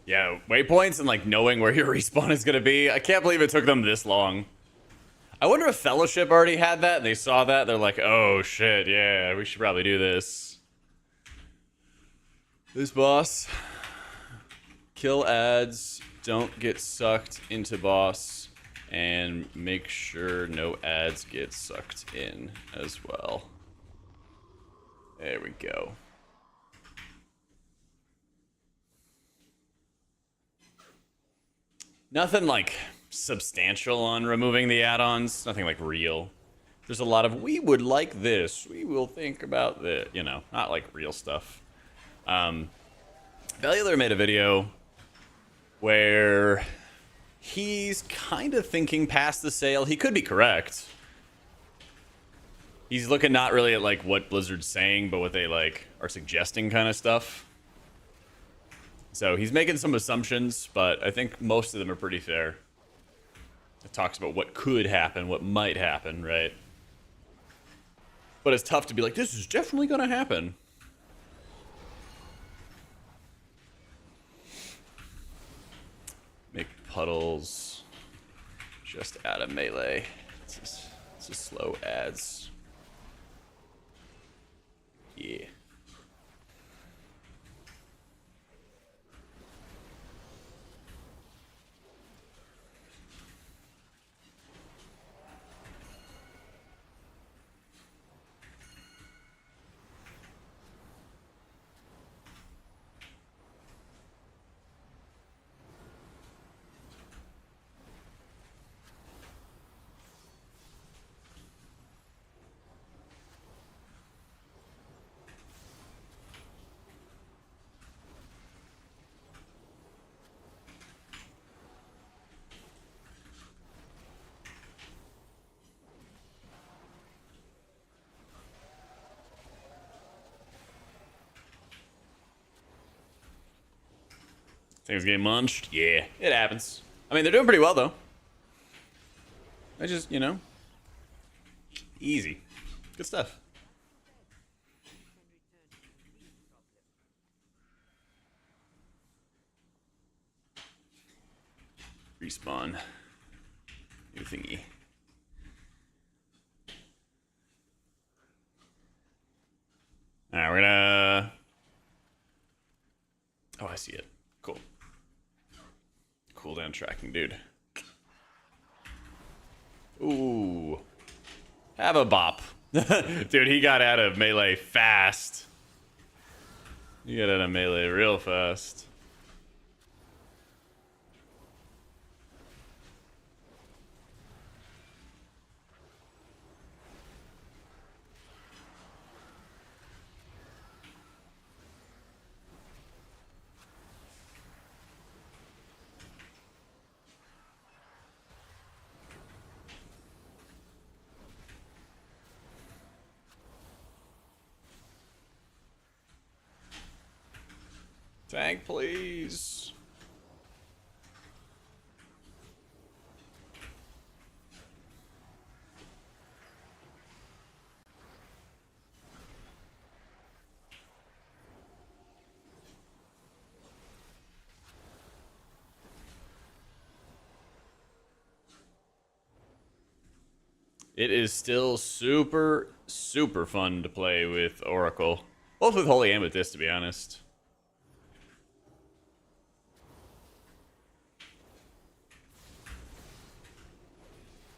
Yeah, waypoints and like knowing where your respawn is gonna be. I can't believe it took them this long. I wonder if Fellowship already had that and they saw that. They're like, oh shit, yeah, we should probably do this. This boss. Kill ads, don't get sucked into boss, and make sure no ads get sucked in as well. There we go. Nothing like substantial on removing the add-ons. Nothing like real. There's a lot of, we would like this. We will think about this. You know, not like real stuff. Valular made a video where he's kind of thinking past the sale. He could be correct. He's looking not really at like what Blizzard's saying, but what they like are suggesting kind of stuff. So he's making some assumptions, but I think most of them are pretty fair. It talks about what could happen, what might happen, right? But it's tough to be like, this is definitely gonna happen. Make puddles. Just add a melee. It's just slow ads. Yeah. Things getting munched? Yeah, it happens. I mean, they're doing pretty well, though. I just, you know, easy. Good stuff. Respawn. New thingy. Alright, we're gonna... Oh, I see it. Cool. Cooldown tracking, dude. Ooh. Have a bop. Dude, he got out of melee fast. He got out of melee real fast. Tank, please. It is still super, super fun to play with Oracle. Both with Holy and with this, to be honest.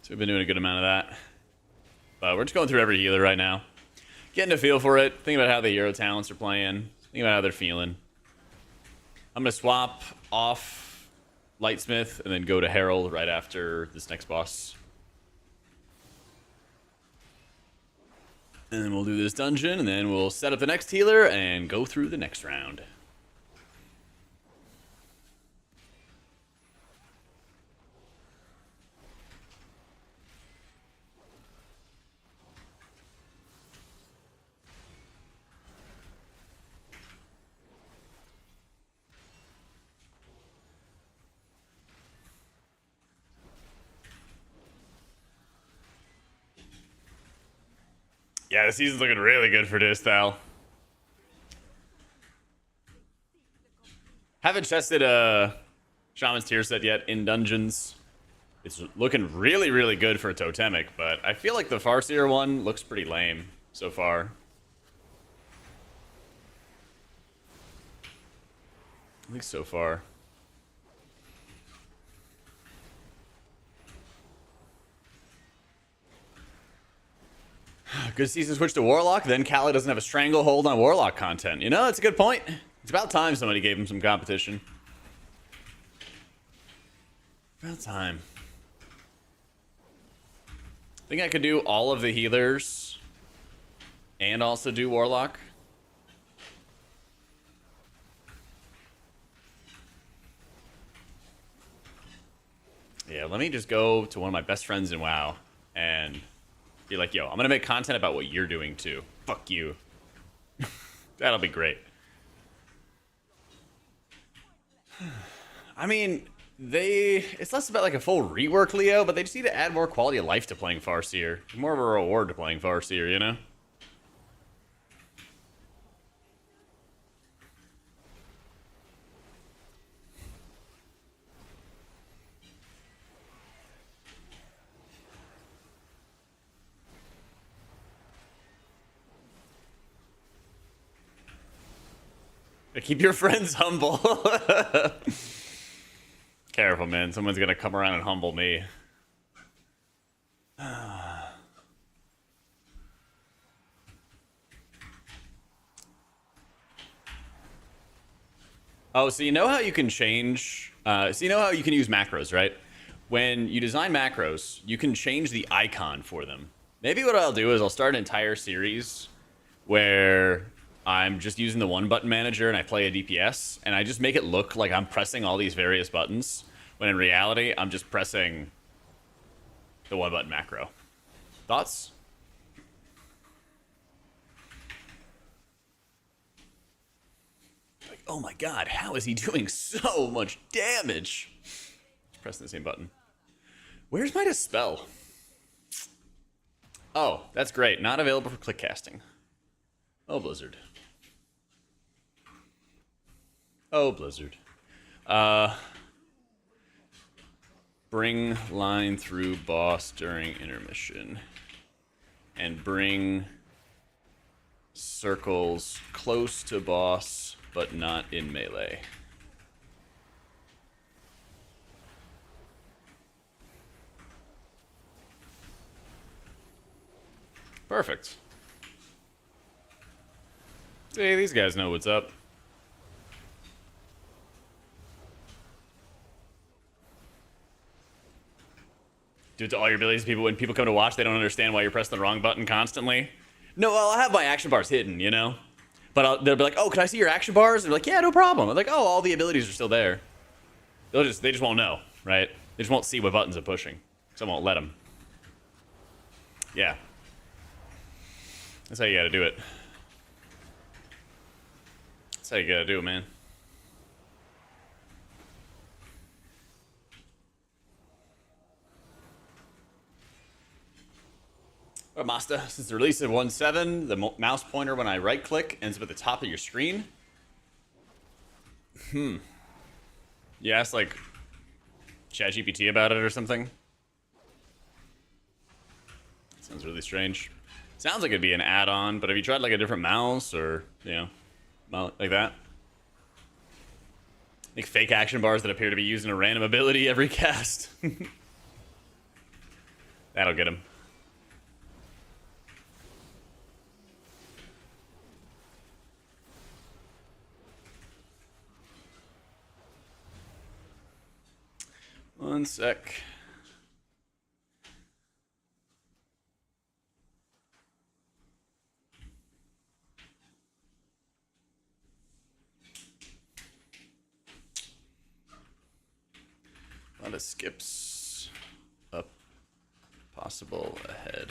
So we've been doing a good amount of that. But we're just going through every healer right now. Getting a feel for it. Thinking about how the hero talents are playing. Thinking about how they're feeling. I'm gonna swap off Lightsmith and then go to Herald right after this next boss. And then we'll do this dungeon, and then we'll set up the next healer and go through the next round. Yeah, the season's looking really good for Distal. Haven't tested a Shaman's Tier set yet in dungeons. It's looking really, really good for a totemic, but I feel like the Farseer one looks pretty lame so far. At least so far. Good season switch to Warlock, then Kali doesn't have a stranglehold on Warlock content. You know, that's a good point. It's about time somebody gave him some competition. About time. I think I could do all of the healers and also do Warlock. Yeah, let me just go to one of my best friends in WoW and be like, yo, I'm gonna make content about what you're doing too. Fuck you. That'll be great. I mean, it's less about like a full rework, Leo, but they just need to add more quality of life to playing Farseer. More of a reward to playing Farseer, you know? Keep your friends humble. Careful, man. Someone's gonna come around and humble me. Oh, so you know how you can change... so you know how you can use macros, right? When you design macros, you can change the icon for them. Maybe what I'll do is I'll start an entire series where I'm just using the one button manager and I play a DPS and I just make it look like I'm pressing all these various buttons when in reality I'm just pressing the one button macro. Thoughts? Like, oh my god, how is he doing so much damage? Just pressing the same button. Where's my dispel? Oh, that's great. Not available for click casting. Oh, Blizzard. Oh, Blizzard. Bring line through boss during intermission. And bring circles close to boss, but not in melee. Perfect. Hey, these guys know what's up. Do it to all your abilities. People, when people come to watch, they don't understand why you're pressing the wrong button constantly. No, I'll have my action bars hidden, you know? But they'll be like, oh, can I see your action bars? And they're like, yeah, no problem. I'm like, oh, all the abilities are still there. They just won't know, right? They just won't see what buttons I'm pushing. So I won't let them. Yeah. That's how you gotta do it. That's how you gotta do it, man. Alright, Master, since the release of 1.7, the mouse pointer when I right click ends up at the top of your screen. You asked like ChatGPT about it or something? Sounds really strange. Sounds like it'd be an add-on, but have you tried like a different mouse or, you know, like that? Like fake action bars that appear to be using a random ability every cast. That'll get him. One sec. A lot of skips up, possible ahead.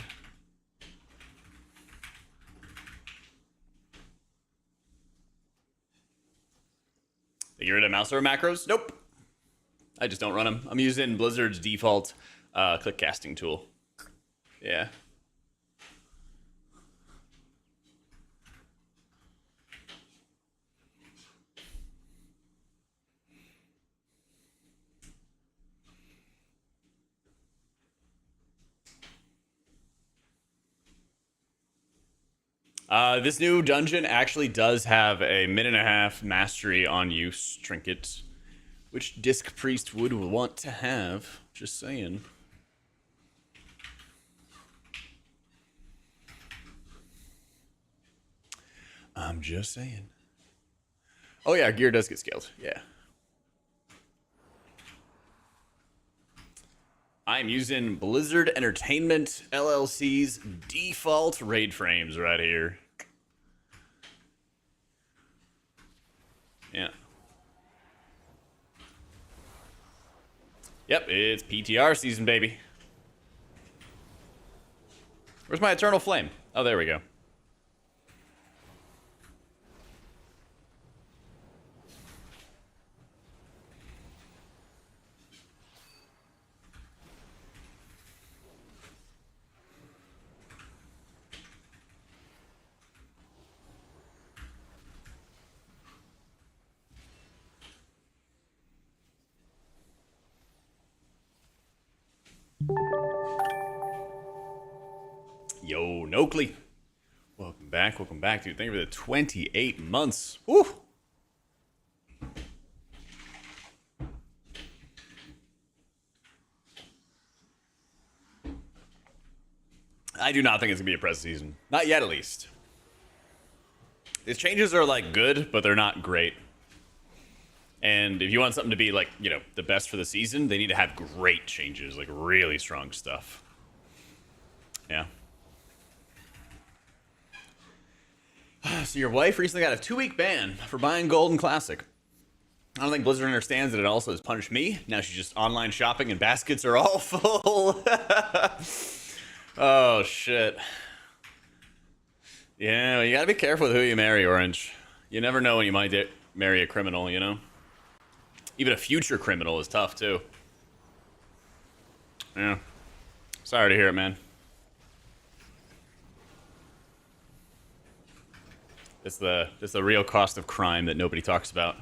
Think you're rid of mouse over macros? Nope. I just don't run them. I'm using Blizzard's default click casting tool. Yeah. This new dungeon actually does have a minute and a half mastery on use trinket, which Disc Priest would want to have. Just saying. I'm just saying. Oh yeah, gear does get scaled. Yeah. I'm using Blizzard Entertainment LLC's default raid frames right here. Yeah. Yep, it's PTR season, baby. Where's my Eternal Flame? Oh, there we go. Yo, Nokley. Welcome back, dude. Thank you for the 28 months. Woo! I do not think it's gonna be a press season. Not yet, at least. These changes are, like, good, but they're not great. And if you want something to be, like, you know, the best for the season, they need to have great changes, like, really strong stuff. Yeah. So your wife recently got a 2-week ban for buying gold and classic. I don't think Blizzard understands that it also has punished me. Now she's just online shopping and baskets are all full. Oh, shit. Yeah, you gotta be careful with who you marry, Orange. You never know when you might marry a criminal, you know? Even a future criminal is tough, too. Yeah. Sorry to hear it, man. It's the real cost of crime that nobody talks about.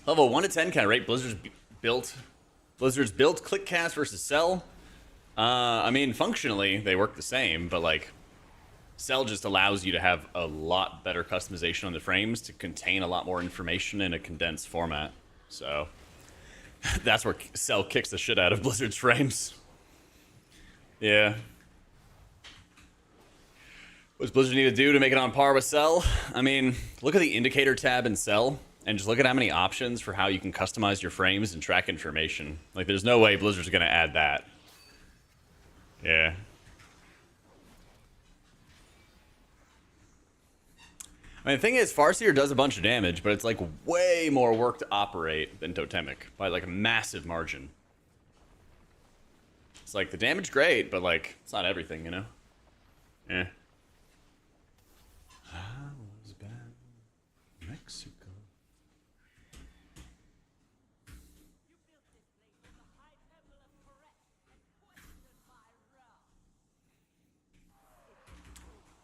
Level 1 to 10, can I rate Blizzard's built click cast versus sell? I mean, functionally, they work the same, but, like, Cell just allows you to have a lot better customization on the frames to contain a lot more information in a condensed format. So, that's where Cell kicks the shit out of Blizzard's frames. Yeah. What does Blizzard need to do to make it on par with Cell? I mean, look at the indicator tab in Cell, and just look at how many options for how you can customize your frames and track information. Like, there's no way Blizzard's gonna add that. Yeah. I mean, the thing is, Farseer does a bunch of damage, but it's, like, way more work to operate than Totemic, by, like, a massive margin. It's like, the damage great, but, like, it's not everything, you know? Yeah. I was bad in Mexico.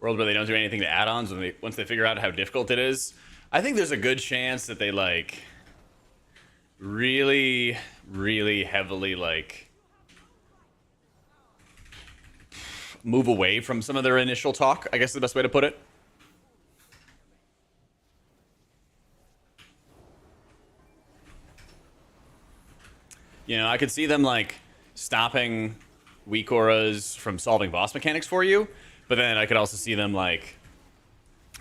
World where they don't do anything to add-ons once they figure out how difficult it is. I think there's a good chance that they, like, really, really heavily, like, move away from some of their initial talk, I guess is the best way to put it. You know, I could see them, like, stopping weak auras from solving boss mechanics for you, But then I could also see them like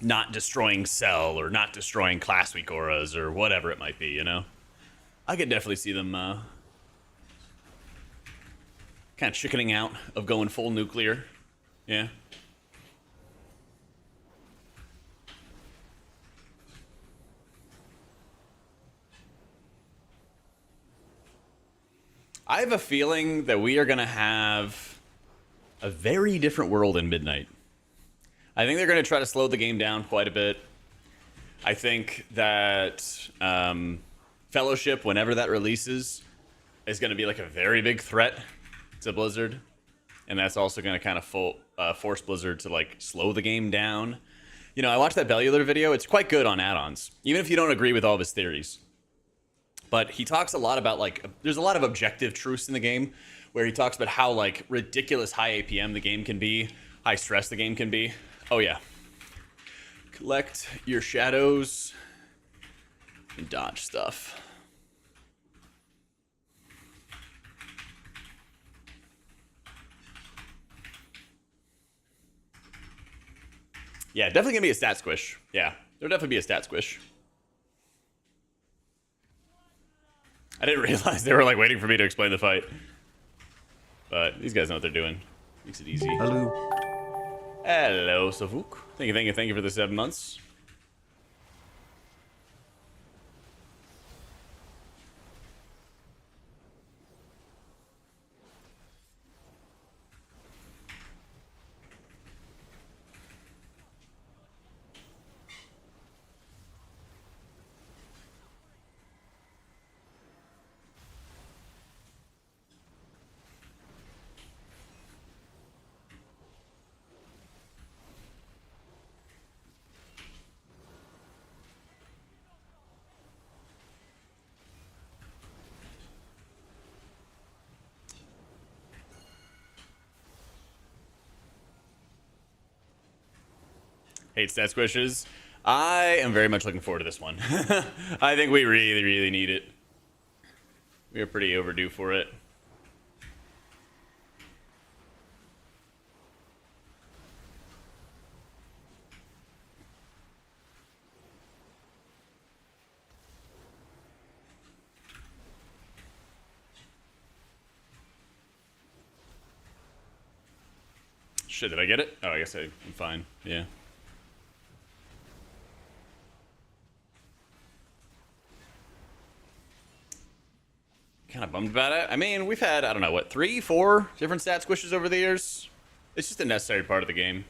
not destroying Cell or not destroying Class Week auras or whatever it might be, you know? I could definitely see them kind of chickening out of going full nuclear. Yeah. I have a feeling that we are going to have a very different world in Midnight. I think they're going to try to slow the game down quite a bit. I think that Fellowship, whenever that releases, is going to be like a very big threat to Blizzard. And that's also going to kind of force Blizzard to like slow the game down. You know, I watched that Bellular video. It's quite good on add-ons, even if you don't agree with all of his theories. But he talks a lot about like, there's a lot of objective truths in the game where he talks about how like ridiculous high APM the game can be, high stress the game can be. Oh yeah. Collect your shadows and dodge stuff. Yeah, definitely gonna be a stat squish. Yeah, there'll definitely be a stat squish. I didn't realize they were like waiting for me to explain the fight. But these guys know what they're doing. Makes it easy. Hello. Hello, Savuk. Thank you for the 7 months. Hate stat squishes. I am very much looking forward to this one. I think we really, really need it. We are pretty overdue for it. Shit, did I get it? Oh, I guess I'm fine. Yeah. Kind of bummed about it. I mean, we've had, I don't know, what, 3, 4 different stat squishes over the years? It's just a necessary part of the game.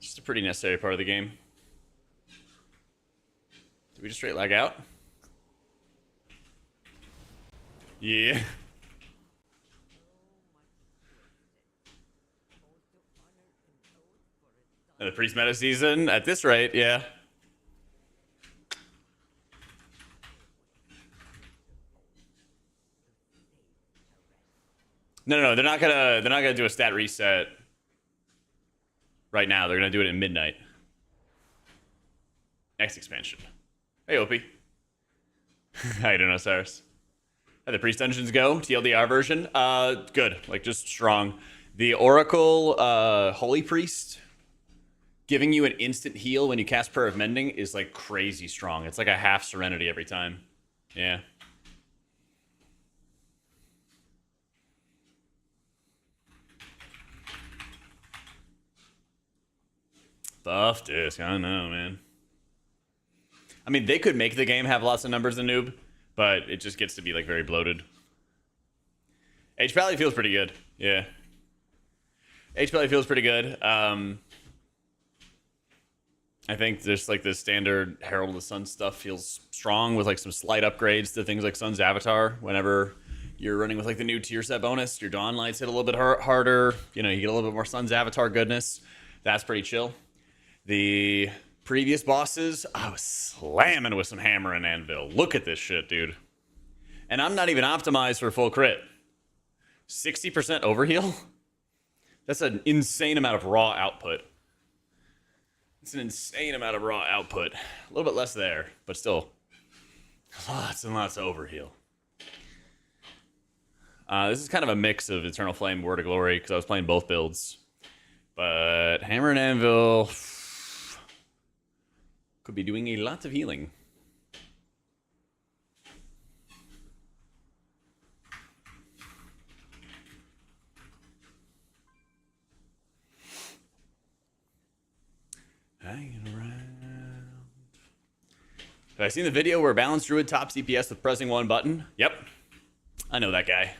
Just a pretty necessary part of the game. Did we just straight lag out? Yeah. The priest meta season at this rate, yeah. No, they're not gonna do a stat reset right now. They're gonna do it in midnight. Next expansion. Hey, Opie. How you doing, Osiris? How the priest dungeons go? TLDR version. Good. Like just strong. The Oracle Holy Priest giving you an instant heal when you cast Prayer of Mending is like crazy strong. It's like a half Serenity every time. Yeah. Buff disc. I don't know, man. I mean, they could make the game have lots of numbers in noob, but it just gets to be like very bloated. H Valley feels pretty good. Yeah. H Valley feels pretty good. I think just like the standard Herald of the Sun stuff feels strong with like some slight upgrades to things like Sun's Avatar. Whenever you're running with like the new tier set bonus, your Dawn Lights hit a little bit harder. You know, you get a little bit more Sun's Avatar goodness. That's pretty chill. The previous bosses, I was slamming with some hammer and anvil. Look at this shit, dude. And I'm not even optimized for full crit. 60% overheal? That's an insane amount of raw output. It's an insane amount of raw output. A little bit less there, but still lots and lots of overheal. This is kind of a mix of Eternal Flame, Word of Glory, because I was playing both builds. But Hammer and Anvil could be doing a lot of healing. Hanging around. Have I seen the video where Balanced Druid tops DPS with pressing one button? Yep. I know that guy.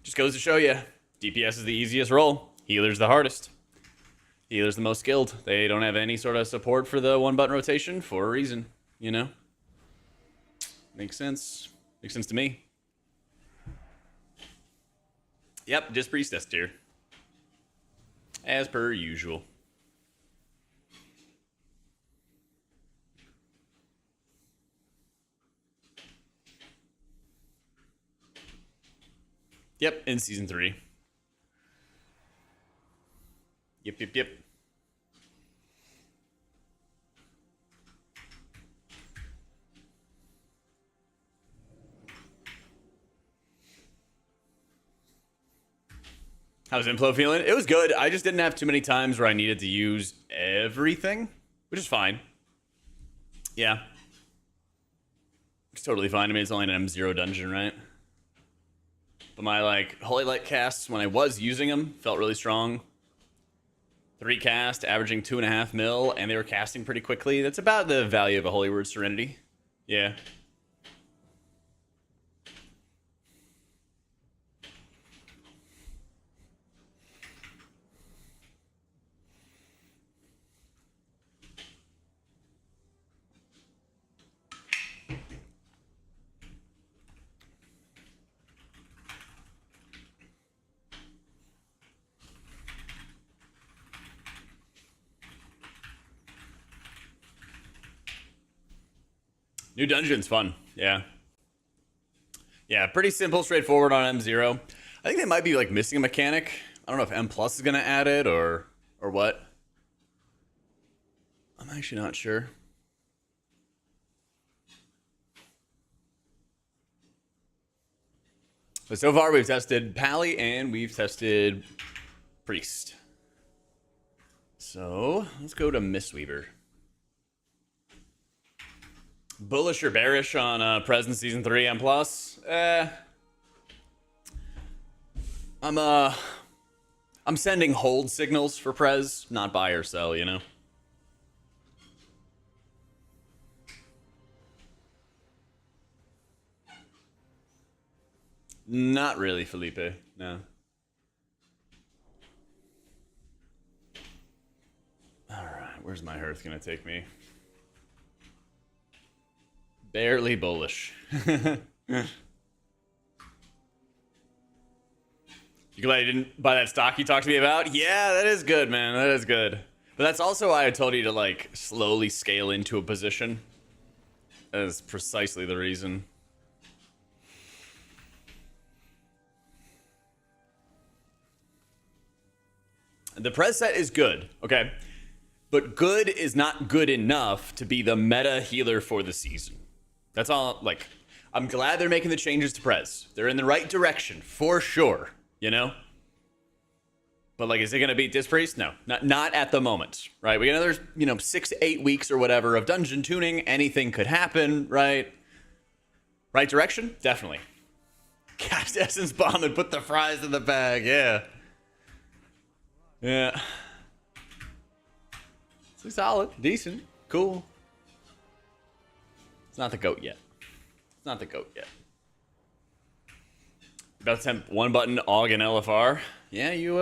Just goes to show you, DPS is the easiest role. Healer's the hardest. Healer's the most skilled. They don't have any sort of support for the one button rotation for a reason, you know? Makes sense. Makes sense to me. Yep, just priestess tier. As per usual. Yep, in season 3. Yep. How's Inflow feeling? It was good. I just didn't have too many times where I needed to use everything, which is fine. Yeah. It's totally fine. I mean, it's only an M0 dungeon, right? But my, like, Holy Light casts, when I was using them, felt really strong. 3 cast, averaging 2.5 mil, and they were casting pretty quickly. That's about the value of a Holy Word Serenity. Yeah. New dungeon's fun. Yeah. Yeah, pretty simple, straightforward on M0. I think they might be like missing a mechanic. I don't know if M Plus is gonna add it or what. I'm actually not sure. But so far we've tested Pally and we've tested Priest. So let's go to Mistweaver. Bullish or bearish on Prez in Season 3 M+? I'm sending hold signals for Prez, not buy or sell, you know? Not really, Felipe. No. Alright, where's my hearth gonna take me? Barely bullish. You glad you didn't buy that stock you talked to me about? Yeah, that is good, man. That is good. But that's also why I told you to, like, slowly scale into a position. That is precisely the reason. The Prez set is good, okay? But good is not good enough to be the meta healer for the season. That's all, like, I'm glad they're making the changes to Prez. They're in the right direction, for sure, you know? But, like, is it going to beat Disc Priest? No, not at the moment, right? We got another, 6 to 8 weeks or whatever of dungeon tuning. Anything could happen, right? Right direction? Definitely. Cast Essence Bomb and put the fries in the bag, yeah. Yeah. It's solid, decent, cool. It's not the GOAT yet. It's not the GOAT yet. About to temp one button, AUG and LFR. Yeah, you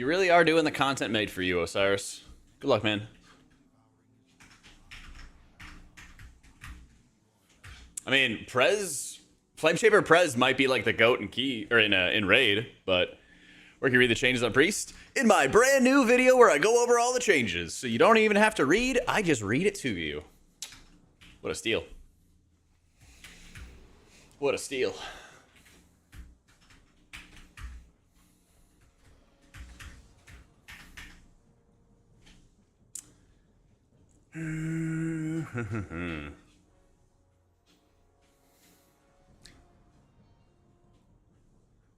really are doing the content made for you, Osiris. Good luck, man. I mean, Flameshaper Prez might be like the GOAT in Key or in Raid, but where can you read the changes on Priest? In my brand new video where I go over all the changes. So you don't even have to read, I just read it to you. What a steal. What a steal.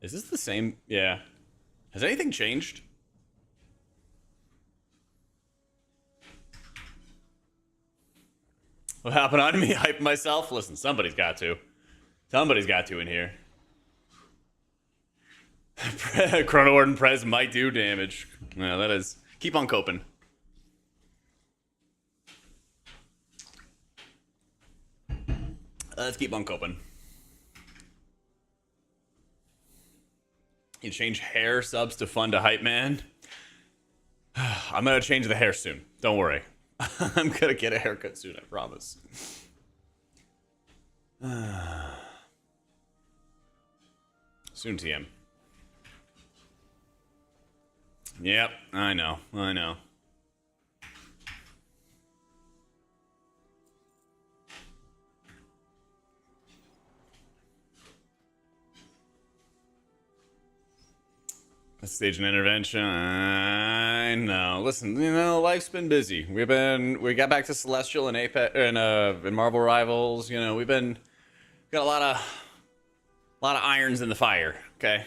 Is this the same? Yeah. Has anything changed? What happened on me? Hype myself? Listen, somebody's got to. Somebody's got to in here. Chrono Warden Prez might do damage. Yeah, that is. Keep on coping. Let's keep on coping. You change hair subs to fun to hype man. I'm gonna change the hair soon. Don't worry. I'm gonna get a haircut soon, I promise. Soon, TM. Yep, I know. I know. A stage an intervention. I know. Listen, you know, life's been busy. We got back to Celestial and Apex and in Marvel Rivals. You know, got a lot of irons in the fire. Okay.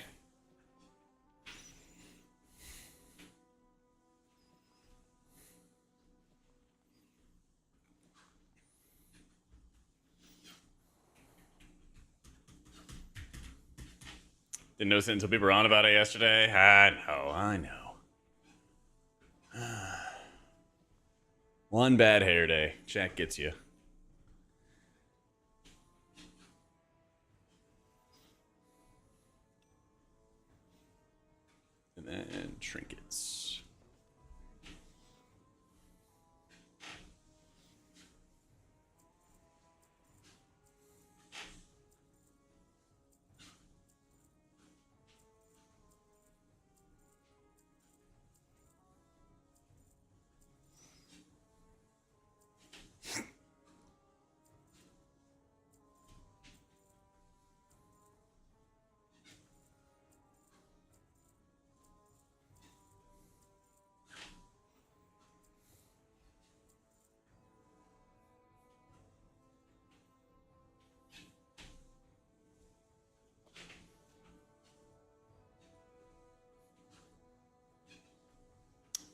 Didn't notice it until people were on about it yesterday. I know. One bad hair day. Jack gets you. And then trinkets.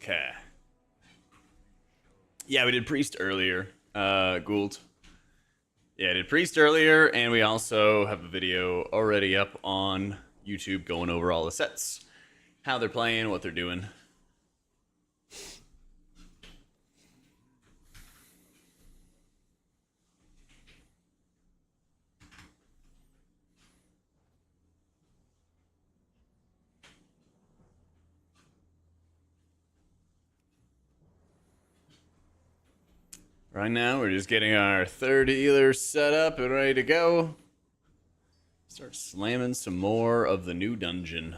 Okay. Yeah, we did Priest earlier, Gould. Yeah, I did Priest earlier, and we also have a video already up on YouTube going over all the sets, how they're playing, what they're doing. Right now, we're just getting our third healer set up and ready to go. Start slamming some more of the new dungeon.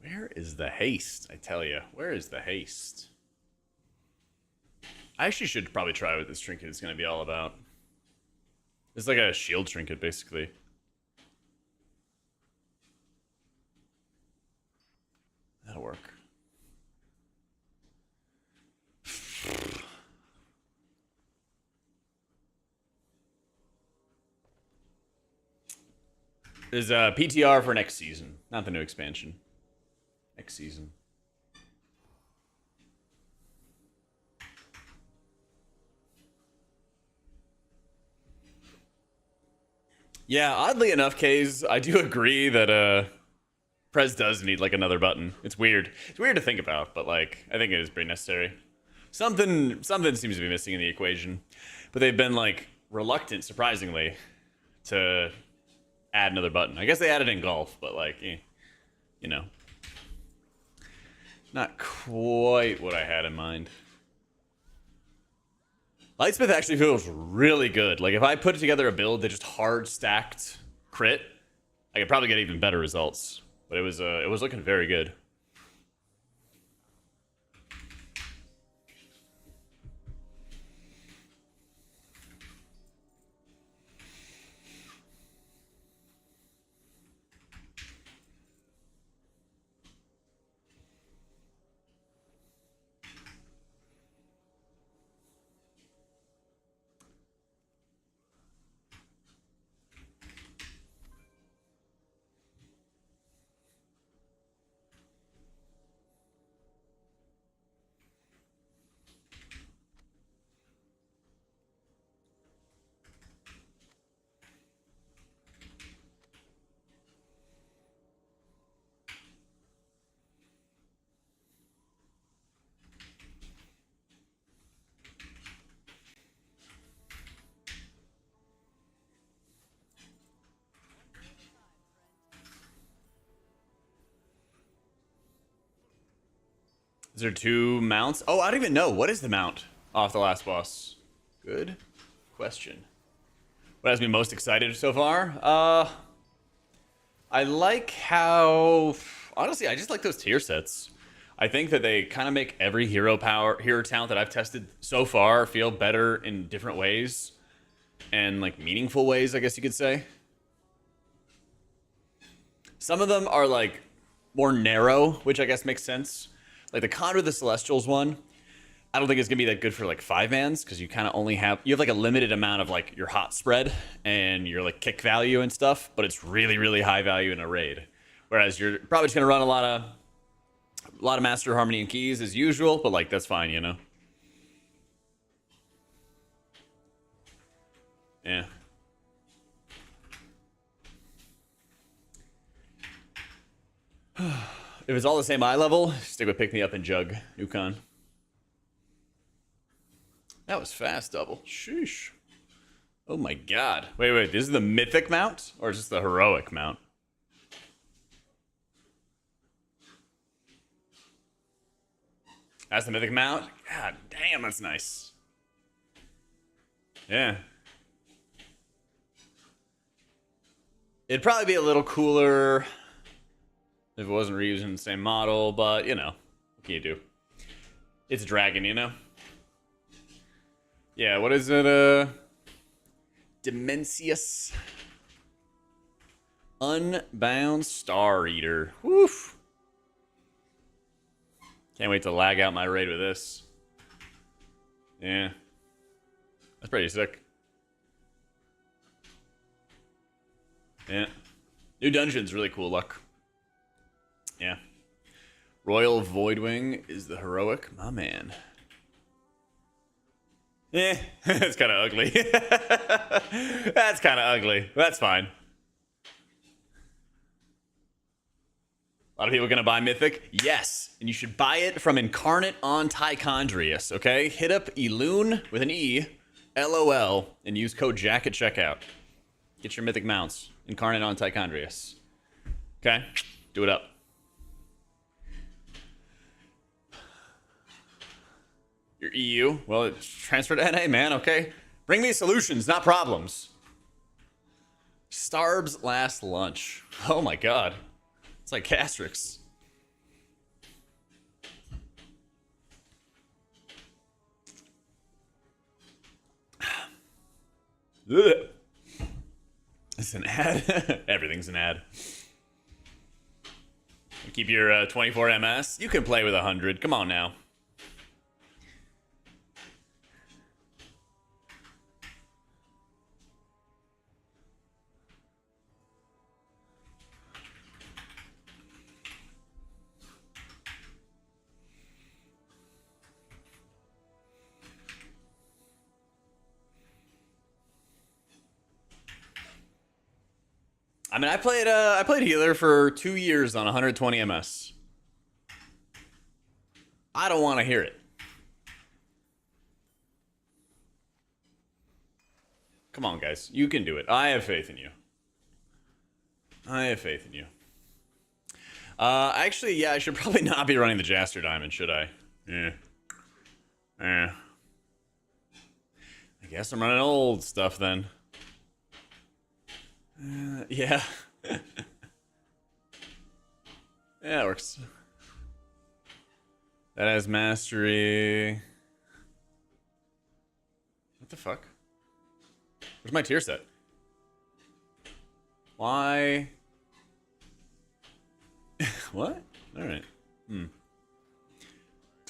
Where is the haste? I tell you, where is the haste? I actually should probably try what this trinket is going to be all about. It's like a shield trinket, basically. That'll work. There's a PTR for next season, not the new expansion. Next season. Yeah, oddly enough, Kays, I do agree that Prez does need like another button. It's weird. It's weird to think about, but like I think it is pretty necessary. Something seems to be missing in the equation, but they've been like reluctant, surprisingly, to add another button. I guess they added in golf, but like, you know. Not quite what I had in mind. Lightsmith actually feels really good. Like, if I put together a build that just hard stacked crit, I could probably get even better results. But it was looking very good. Is there 2 mounts? Oh, I don't even know. What is the mount off the last boss? Good question. What has me most excited so far? I like how... Honestly, I just like those tier sets. I think that they kind of make every hero talent that I've tested so far feel better in different ways. And, like, meaningful ways, I guess you could say. Some of them are, like, more narrow, which I guess makes sense. Like, the Conjure the Celestials one, I don't think it's going to be that good for, like, 5-mans, because you kind of only have... You have, like, a limited amount of, like, your hot spread and your, like, kick value and stuff, but it's really, really high value in a raid. Whereas you're probably just going to run a lot of Master Harmony and Keys as usual, but, like, that's fine, you know? Yeah. If it's all the same eye level, stick with Pick Me Up and Jug, Nukon. That was fast, double. Sheesh. Oh my god. Wait, this is the mythic mount? Or is this the heroic mount? That's the mythic mount? God damn, that's nice. Yeah. It'd probably be a little cooler if it wasn't reusing the same model, but, you know, what can you do? It's a dragon, you know? Yeah, what is it? Dimensius. Unbound Star Eater. Woof. Can't wait to lag out my raid with this. Yeah. That's pretty sick. Yeah. New dungeon's really cool, Luck. Yeah. Royal Voidwing is the heroic. My man. Eh, that's kind of ugly. That's kind of ugly. That's fine. A lot of people gonna buy Mythic? Yes. And you should buy it from Incarnate on Tichondrius, okay? Hit up Eloon with an E, LOL, and use code JAK at checkout. Get your Mythic mounts. Incarnate on Tichondrius. Okay? Do it up. Your EU? Well, it's transferred to NA, man, okay? Bring me solutions, not problems. Starb's last lunch. Oh my god. It's like Castrix. It's an ad. Everything's an ad. Keep your 24 MS. You can play with 100. Come on now. I mean, I played healer for 2 years on 120 MS. I don't want to hear it. Come on, guys. You can do it. I have faith in you. I have faith in you. Actually, yeah, I should probably not be running the Jaster Diamond, should I? Yeah. I guess I'm running old stuff then. Yeah. Yeah, it works. That has mastery. What the fuck? Where's my tier set? Why? What? Alright.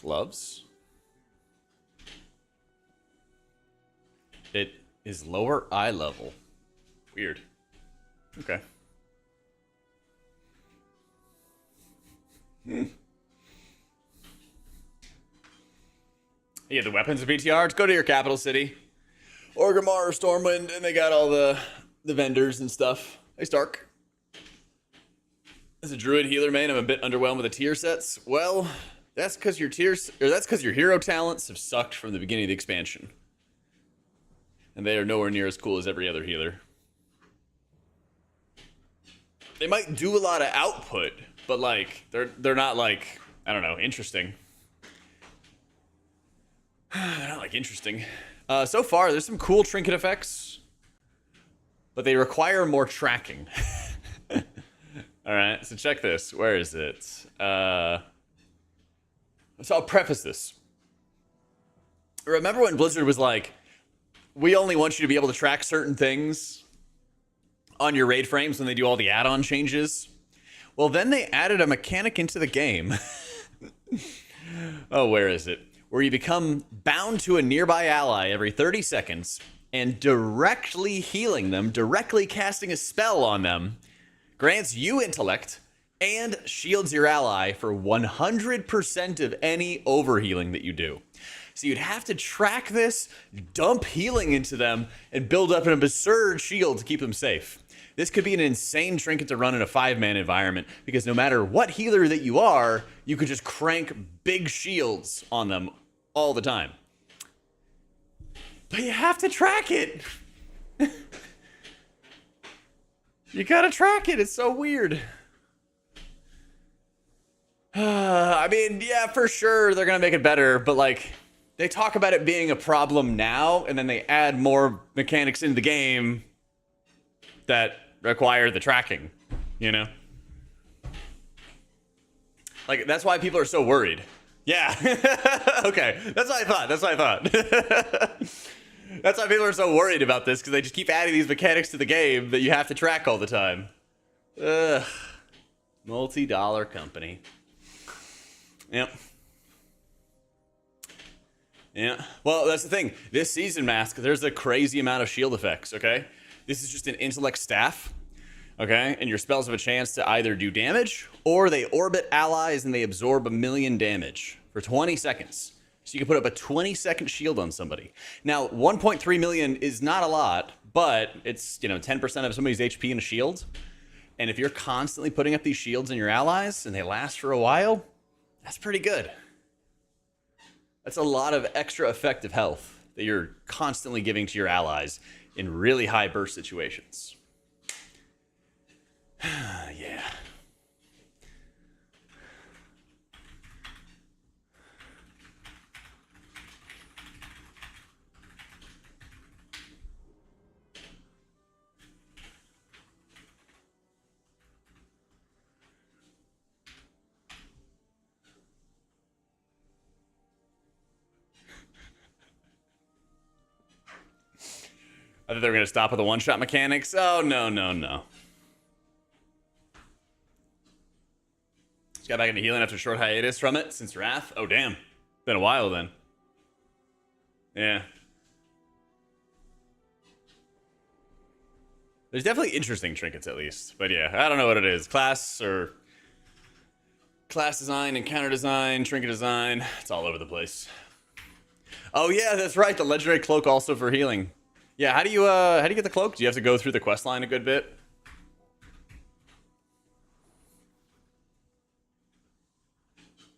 Gloves? It is lower eye level. Weird. Okay. Yeah, the weapons of PTR. Just go to your capital city. Orgrimmar or Stormwind, and they got all the vendors and stuff. Hey, Stark. As a druid healer main, I'm a bit underwhelmed with the tier sets. Well, that's because your hero talents have sucked from the beginning of the expansion. And they are nowhere near as cool as every other healer. They might do a lot of output, but like they're not like, I don't know, interesting. They're not like interesting. So far, there's some cool trinket effects, but they require more tracking. All right, so check this. Where is it? So I'll preface this. Remember when Blizzard was like, we only want you to be able to track certain things on your raid frames when they do all the add-on changes? Well, then they added a mechanic into the game. Oh, where is it? Where you become bound to a nearby ally every 30 seconds and directly healing them, directly casting a spell on them, grants you intellect and shields your ally for 100% of any overhealing that you do. So you'd have to track this, dump healing into them, and build up an absurd shield to keep them safe. This could be an insane trinket to run in a 5-man environment, because no matter what healer that you are, you could just crank big shields on them all the time. But you have to track it. You gotta track it. It's so weird. I mean, yeah, for sure they're gonna make it better, but like, they talk about it being a problem now, and then they add more mechanics into the game that require the tracking, you know? Like, that's why people are so worried. Yeah. Okay, that's what I thought. That's why people are so worried about this, because they just keep adding these mechanics to the game that you have to track all the time. Ugh. Multi-dollar company. Yep. Yeah. Well, that's the thing. This season mask, there's a crazy amount of shield effects, okay? This is just an intellect staff, okay? And your spells have a chance to either do damage, or they orbit allies and they absorb 1,000,000 damage for 20 seconds. So you can put up a 20-second shield on somebody. Now, 1.3 million is not a lot, but it's, 10% of somebody's HP in a shield. And if you're constantly putting up these shields on your allies and they last for a while, that's pretty good. That's a lot of extra effective health that you're constantly giving to your allies in really high burst situations. Yeah. I thought they were going to stop with the one-shot mechanics. Oh, no. Just got back into healing after a short hiatus from it since Wrath. Oh, damn. Been a while then. Yeah. There's definitely interesting trinkets at least. But yeah, I don't know what it is. Class design, encounter design, trinket design. It's all over the place. Oh yeah, that's right. The legendary cloak also for healing. Yeah, how do you get the cloak? Do you have to go through the quest line a good bit?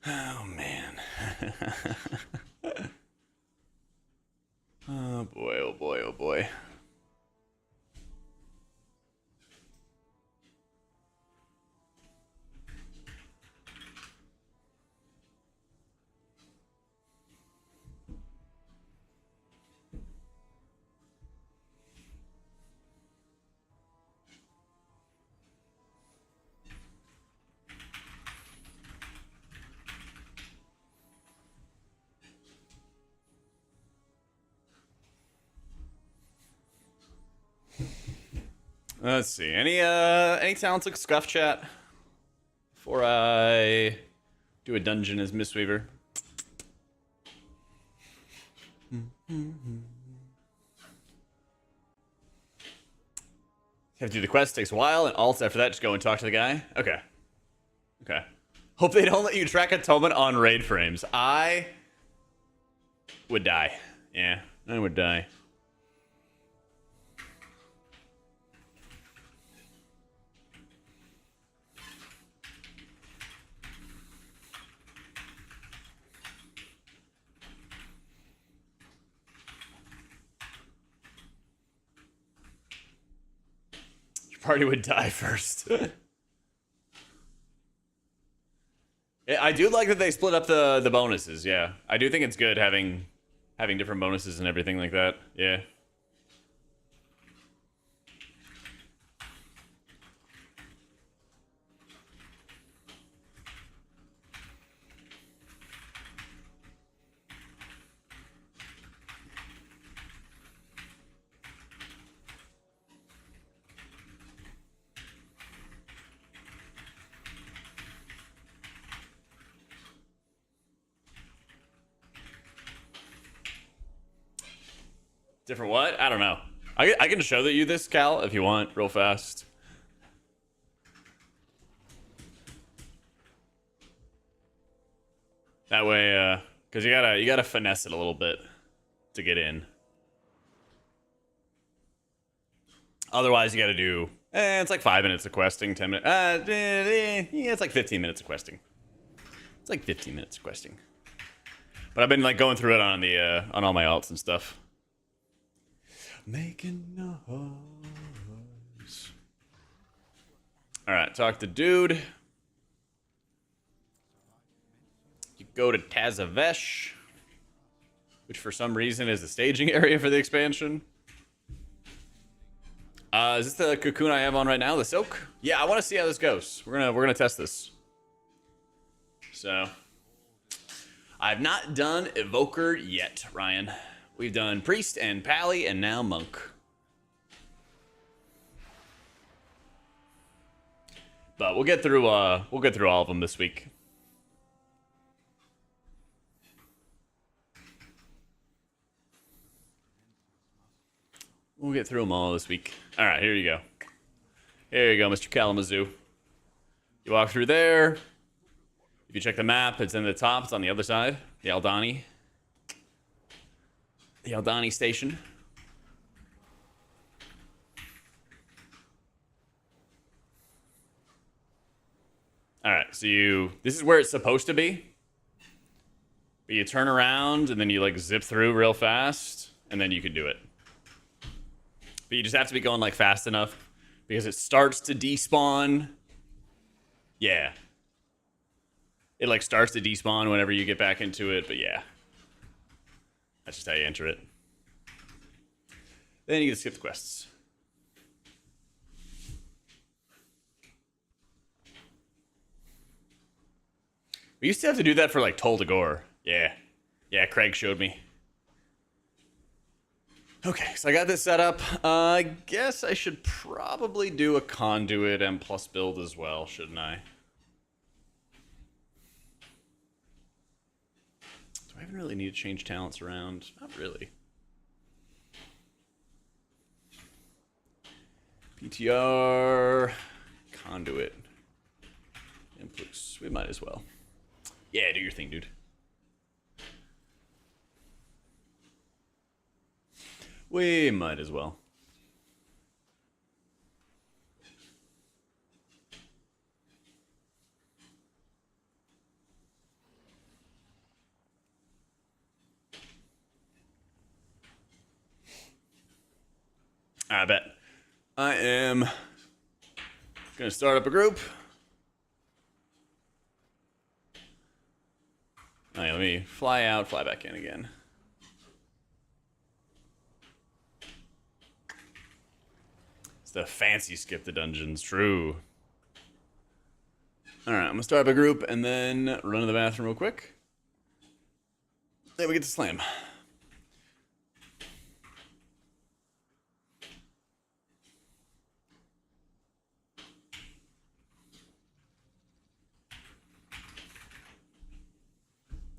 Oh man. Oh boy, oh boy, oh boy. Let's see. Any talents like Scuff chat before I do a dungeon as Mistweaver? Have to do the quest, takes a while, and alt after that, just go and talk to the guy. Okay. Hope they don't let you track atonement on raid frames. I would die. Yeah, I would die. Party would die first. I do like that they split up the bonuses, yeah. I do think it's good having having different bonuses and everything like that. Yeah. Different what? I don't know. I can show that you this, Cal, if you want, real fast. That way, because you gotta finesse it a little bit to get in. Otherwise, you gotta do. It's like 5 minutes of questing, 10 minutes. Yeah, it's like 15 minutes of questing. It's like 15 minutes of questing. But I've been like going through it on the on all my alts and stuff. Making noise. All right, talk to dude. You go to Tazavesh, which for some reason is the staging area for the expansion. Is this the cocoon I have on right now? The silk? Yeah, I want to see how this goes. We're gonna test this. So, I've not done Evoker yet, Ryan. We've done Priest and Pally, and now Monk. But we'll get through all of them this week. We'll get through them all this week. All right, here you go. Here you go, Mr. Kalamazoo. You walk through there. If you check the map, it's in the top. It's on the other side. The Aldani. The Aldani station. All right, so this is where it's supposed to be. But you turn around and then you like zip through real fast, and then you can do it. But you just have to be going like fast enough because it starts to despawn. Yeah. It like starts to despawn whenever you get back into it, but yeah. That's just how you enter it. Then you can skip the quests. We used to have to do that for like Toll to Gore. Yeah. Yeah, Craig showed me. Okay, so I got this set up. I guess I should probably do a conduit M plus build as well, shouldn't I? Do I even really need to change talents around? Not really. PTR, conduit, M plus. We might as well. Yeah, do your thing, dude. We might as well. I bet. I am gonna start up a group. All right, let me fly out, fly back in again. It's the fancy skip the dungeons, true. All right, I'm gonna start up a group and then run to the bathroom real quick. Then we get to slam.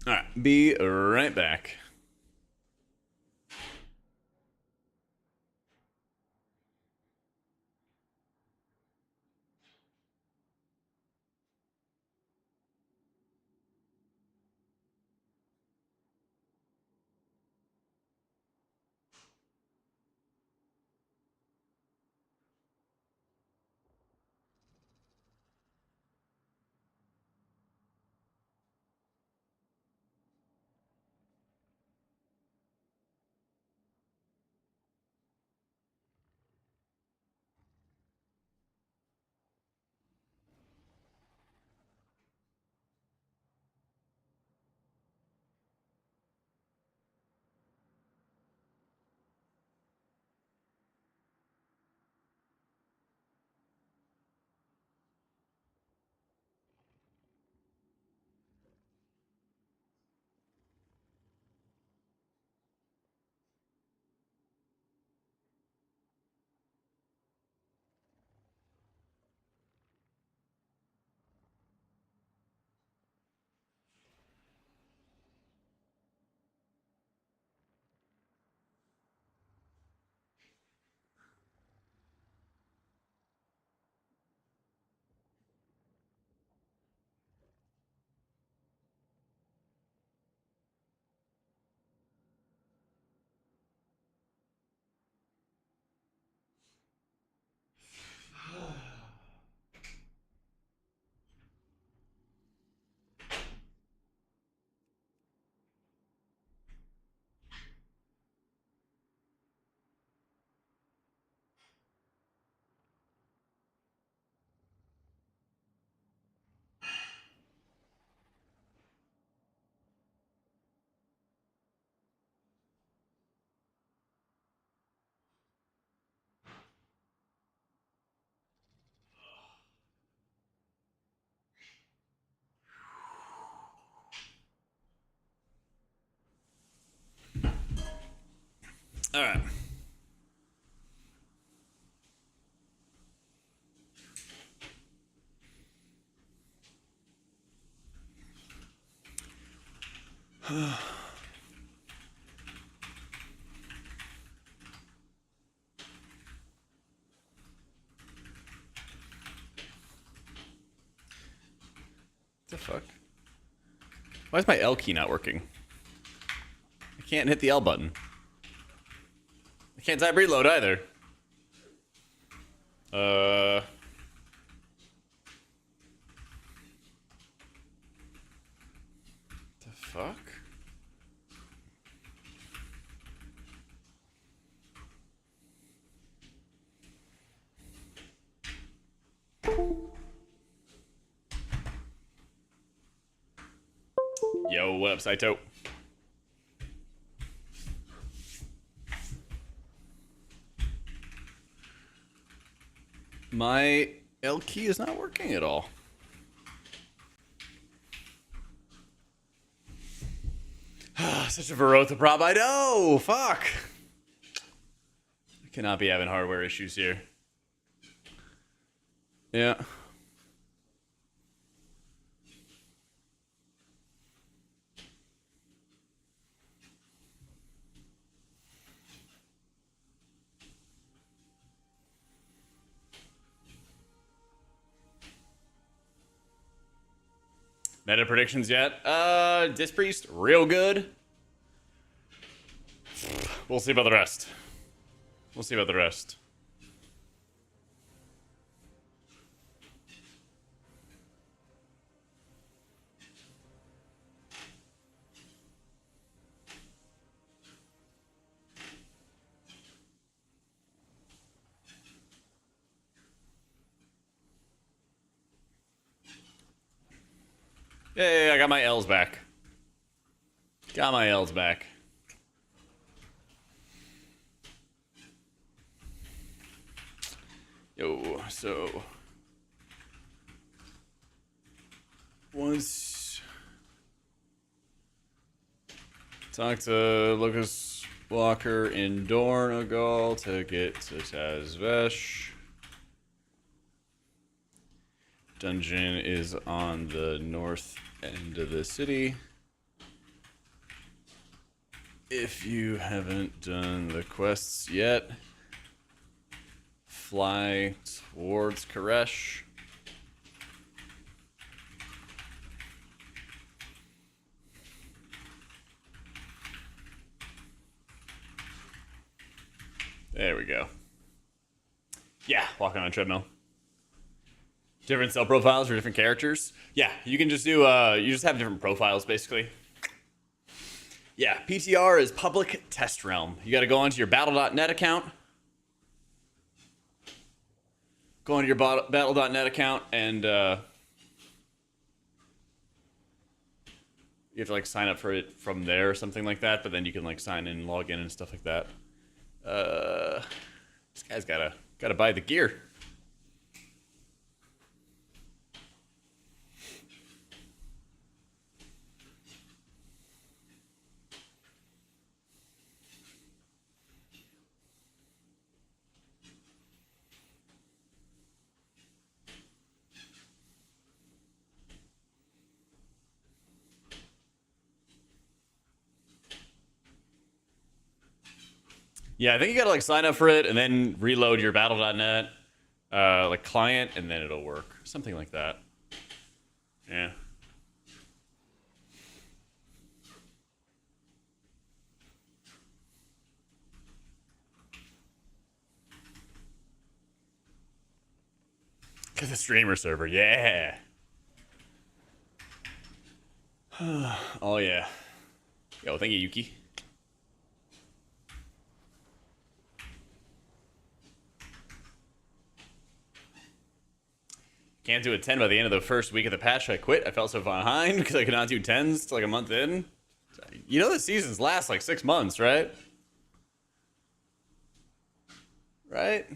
All right, be right back. All right. The fuck? Why is my L key not working? I can't hit the L button. I can't type reload either. The fuck? Yo, what up, Saito? My L key is not working at all. Such a Verotha prob. I know. Fuck. I cannot be having hardware issues here. Yeah. Meta predictions yet? Dispriest, real good. We'll see about the rest. We'll see about the rest. Yay, I got my L's back. Got my L's back. Yo, so once talk to Lucas Walker in Dornagal to get to Tazvesh. Dungeon is on the north end of the city. If you haven't done the quests yet, fly towards Koresh. There we go. Yeah, walking on a treadmill. Different cell profiles for different characters. Yeah, you can just do, you just have different profiles, basically. Yeah, PTR is Public Test Realm. You gotta go onto your Battle.net account. Go onto your Battle.net account and, you have to, like, sign up for it from there or something like that, but then you can, like, sign in and log in and stuff like that. This guy's gotta buy the gear. Yeah, I think you gotta like sign up for it and then reload your Battle.net like client, and then it'll work. Something like that. Yeah. Get the streamer server, yeah. Oh yeah. Yo, thank you, Yuki. Can't do a 10 by the end of the first week of the patch. I quit. I felt so behind because I could not do 10s till like a month in. You know the seasons last like 6 months, right? Right?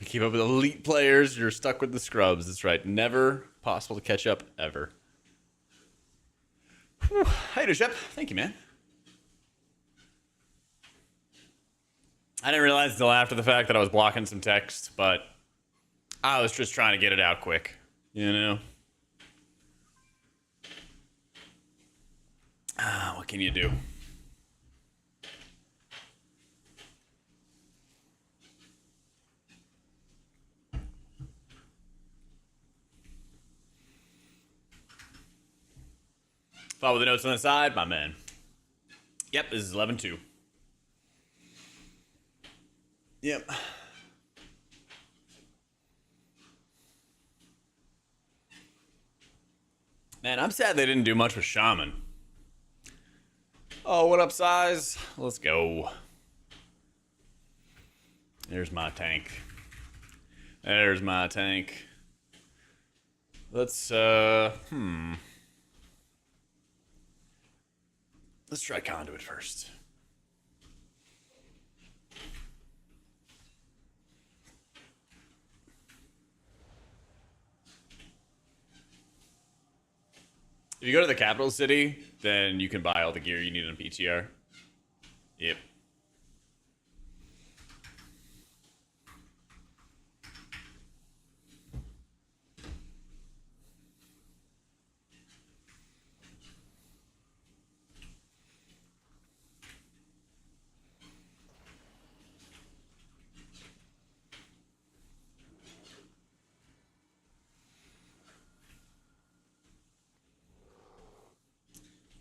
keep up with elite players, you're stuck with the scrubs. That's right. Never possible to catch up, ever. Whew. How you doing, Shep? Thank you, man. I didn't realize until after the fact that I was blocking some text, but I was just trying to get it out quick, you know? What can you do? Follow the notes on the side, my man. Yep, this is 11-2. Yep. Man, I'm sad they didn't do much with Shaman. Oh, what up, size? Let's go. There's my tank. There's my tank. Let's, Let's try Conduit first. If you go to the capital city, then you can buy all the gear you need on PTR. Yep.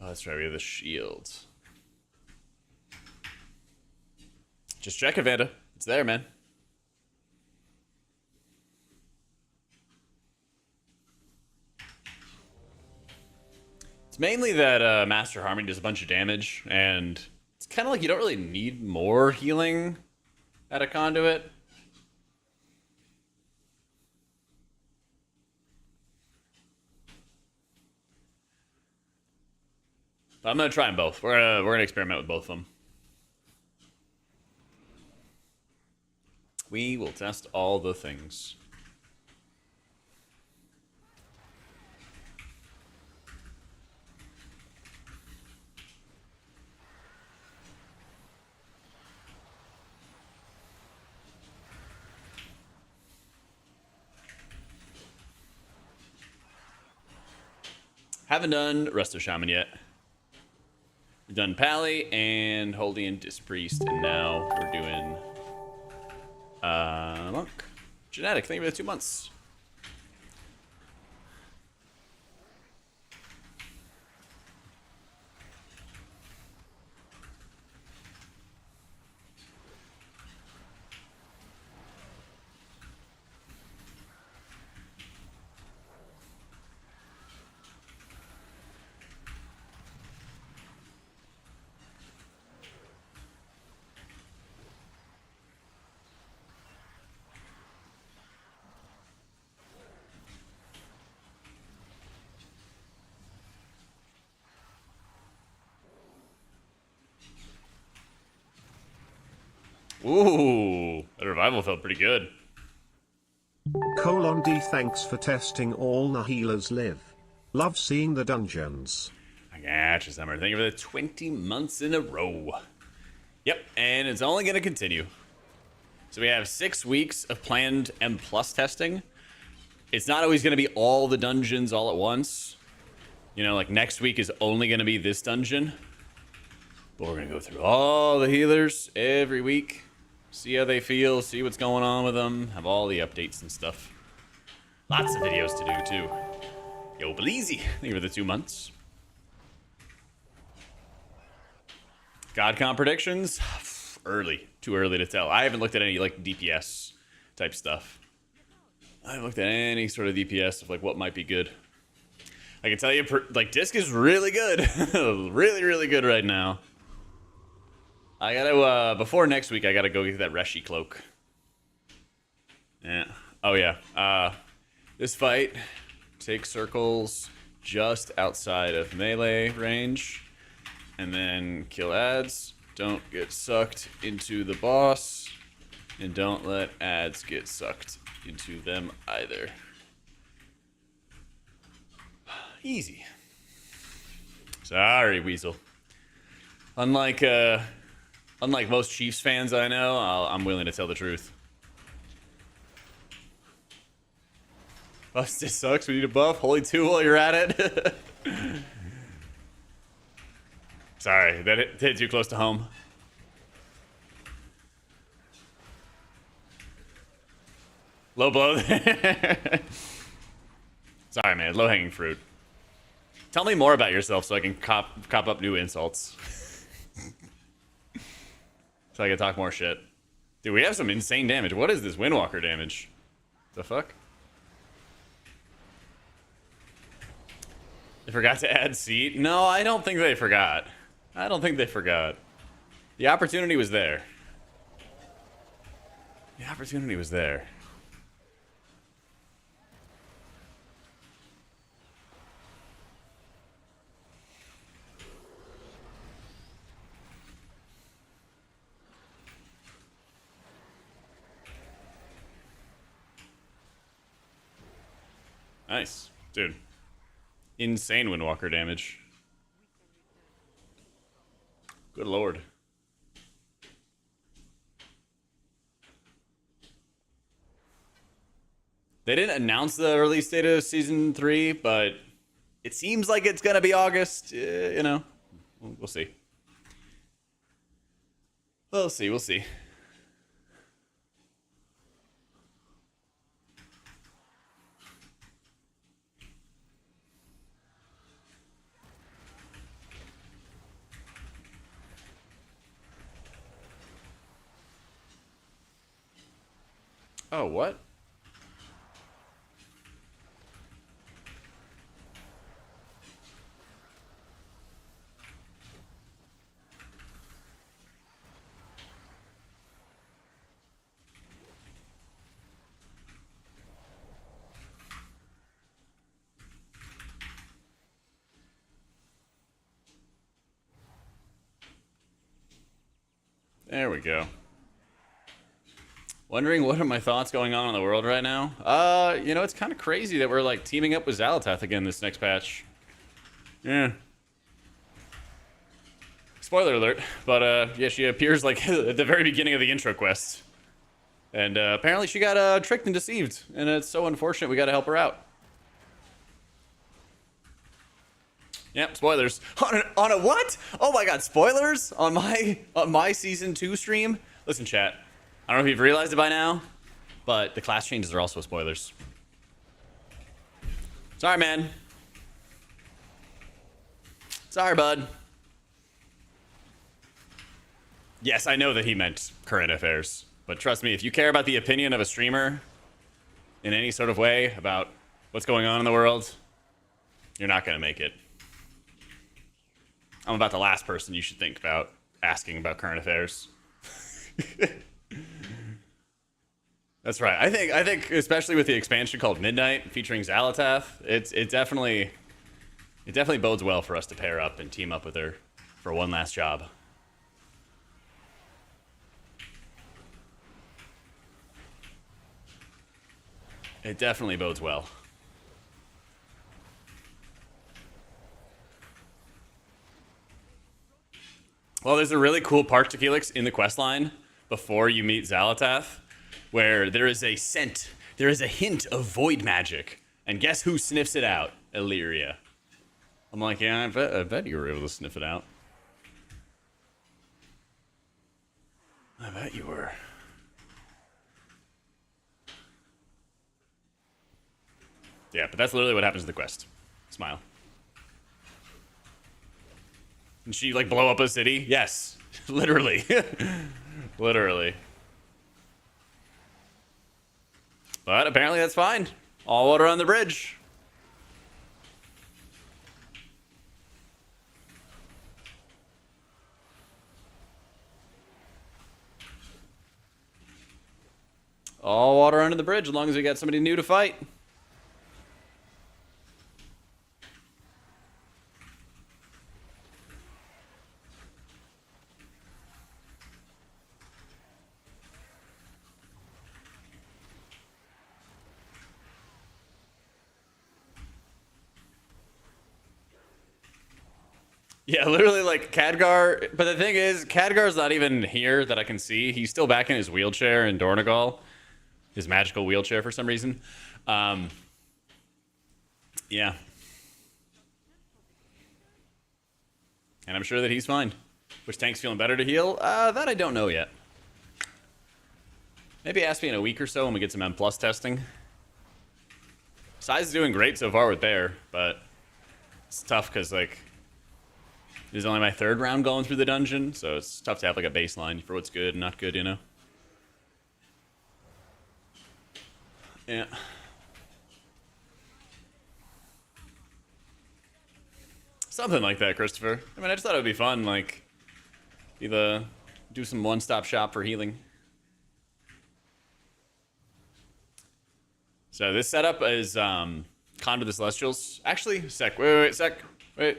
Oh, that's right, we have the shields. Just check it, Vanda. It's there, man. It's mainly that Master Harmony does a bunch of damage, and it's kind of like you don't really need more healing at a conduit. But I'm gonna try them both. We're gonna experiment with both of them. We will test all the things. Haven't done Resto Shaman yet. We've done Pally and Holy and Dispriest, and now we're doing Monk. Genetic, thank you for the 2 months. Ooh, that revival felt pretty good. Colon D, thanks for testing all the healers live. Love seeing the dungeons. I gotcha, Summer. Thank you for the 20 months in a row. Yep, and it's only going to continue. So we have 6 weeks of planned M+ testing. It's not always going to be all the dungeons all at once. You know, like next week is only going to be this dungeon. But we're going to go through all the healers every week. See how they feel, see what's going on with them, have all the updates and stuff. Lots of videos to do, too. Yo, Bleezy, thank you for the 2 months. GodCon predictions? Early. Too early to tell. I haven't looked at any, like, DPS type stuff. I haven't looked at any sort of DPS of, like, what might be good. I can tell you, like, Disc is really good. Really, really good right now. I gotta, before next week, I gotta go get that Reshi cloak. Yeah. Oh, yeah. This fight takes circles just outside of melee range. And then kill ads. Don't get sucked into the boss. And don't let ads get sucked into them either. Easy. Sorry, Weasel. Unlike most Chiefs fans I know, I'm willing to tell the truth. Buff just sucks. We need a buff. Holy 2 while you're at it. Sorry, that hit too close to home. Low blow there. Sorry, man. Low hanging fruit. Tell me more about yourself so I can cop up new insults. So I can talk more shit. Dude, we have some insane damage. What is this Windwalker damage? The fuck? They forgot to add seat? No, I don't think they forgot. I don't think they forgot. The opportunity was there. The opportunity was there. Nice. Dude. Insane Windwalker damage. Good lord. They didn't announce the release date of Season 3, but it seems like it's gonna be August. You know, we'll see. We'll see, we'll see. Oh, what? There we go. Wondering what are my thoughts going on in the world right now? You know, it's kind of crazy that we're like teaming up with Xalatath again this next patch. Yeah. Spoiler alert, but yeah, she appears like at the very beginning of the intro quest. And apparently she got tricked and deceived, and it's so unfortunate we gotta help her out. Yep, spoilers. On a what? Oh my god, spoilers? On my Season 2 stream? Listen, chat. I don't know if you've realized it by now, but the class changes are also spoilers. Sorry, man. Sorry, bud. Yes, I know that he meant current affairs, but trust me, if you care about the opinion of a streamer in any sort of way about what's going on in the world, you're not gonna make it. I'm about the last person you should think about asking about current affairs. That's right. I think especially with the expansion called Midnight featuring Xalatath, it definitely bodes well for us to pair up and team up with her for one last job. It definitely bodes well. Well, there's a really cool part to Helix in the questline before you meet Xalatath, where there is a scent, there is a hint of void magic, and guess who sniffs it out? Illyria. I'm like, yeah, I bet you were able to sniff it out. I bet you were. Yeah, but that's literally what happens in the quest. Smile. And she, like, blow up a city? Yes. Literally. Literally. But apparently that's fine. All water on the bridge. All water under the bridge as long as we got somebody new to fight. Yeah, literally like Khadgar. But the thing is, Khadgar's not even here that I can see. He's still back in his wheelchair in Dornegal, his magical wheelchair for some reason. Um, yeah, and I'm sure that he's fine. Which tank's feeling better to heal? That I don't know yet. Maybe ask me in a week or so when we get some M+ testing. Size is doing great so far with Bear, but it's tough because, like, this is only my 3rd round going through the dungeon, so it's tough to have, like, a baseline for what's good and not good, you know? Yeah. Something like that, Christopher. I mean, I just thought it would be fun, like, either do some one-stop shop for healing. So this setup is Conjure the Celestials. Actually, wait.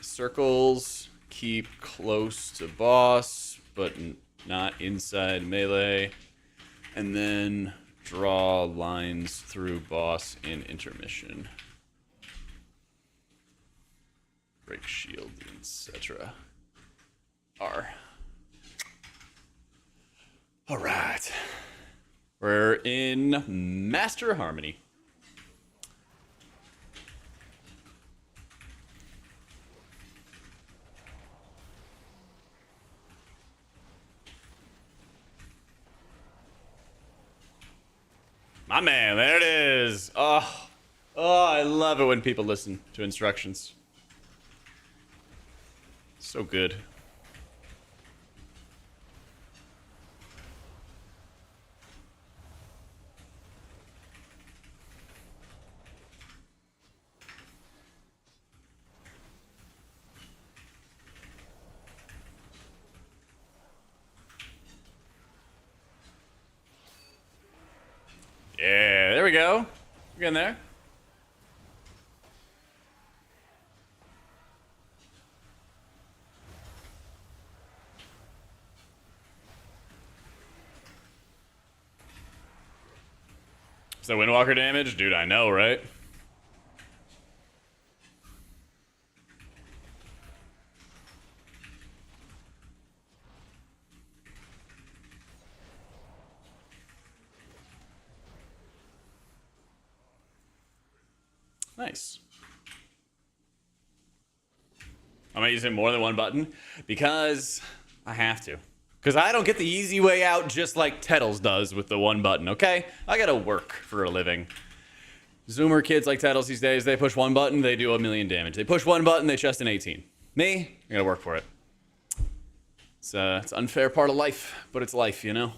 Circles keep close to boss, but not inside melee. And then draw lines through boss in intermission. Break shield, etc. R. All right. We're in Master Harmony. My man, there it is. Oh, I love it when people listen to instructions. So good. Yeah, there we go. We're getting there. Is that Windwalker damage? Dude, I know, right? Nice. I'm not using more than one button because I have to. Because I don't get the easy way out just like Tettles does with the one button, okay? I gotta work for a living. Zoomer kids like Tettles these days, they push one button, they do 1,000,000 damage. They push one button, they chest an 18. Me, I gotta work for it. It's an unfair part of life, but it's life, you know?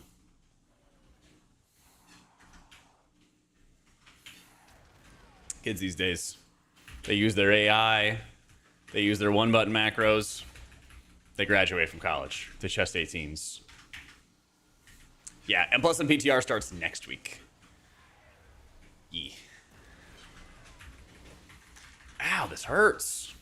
Kids these days, they use their AI, they use their one button macros, they graduate from college to chest 18s. Yeah, and plus some PTR starts next week. Yeah. Ow, this hurts.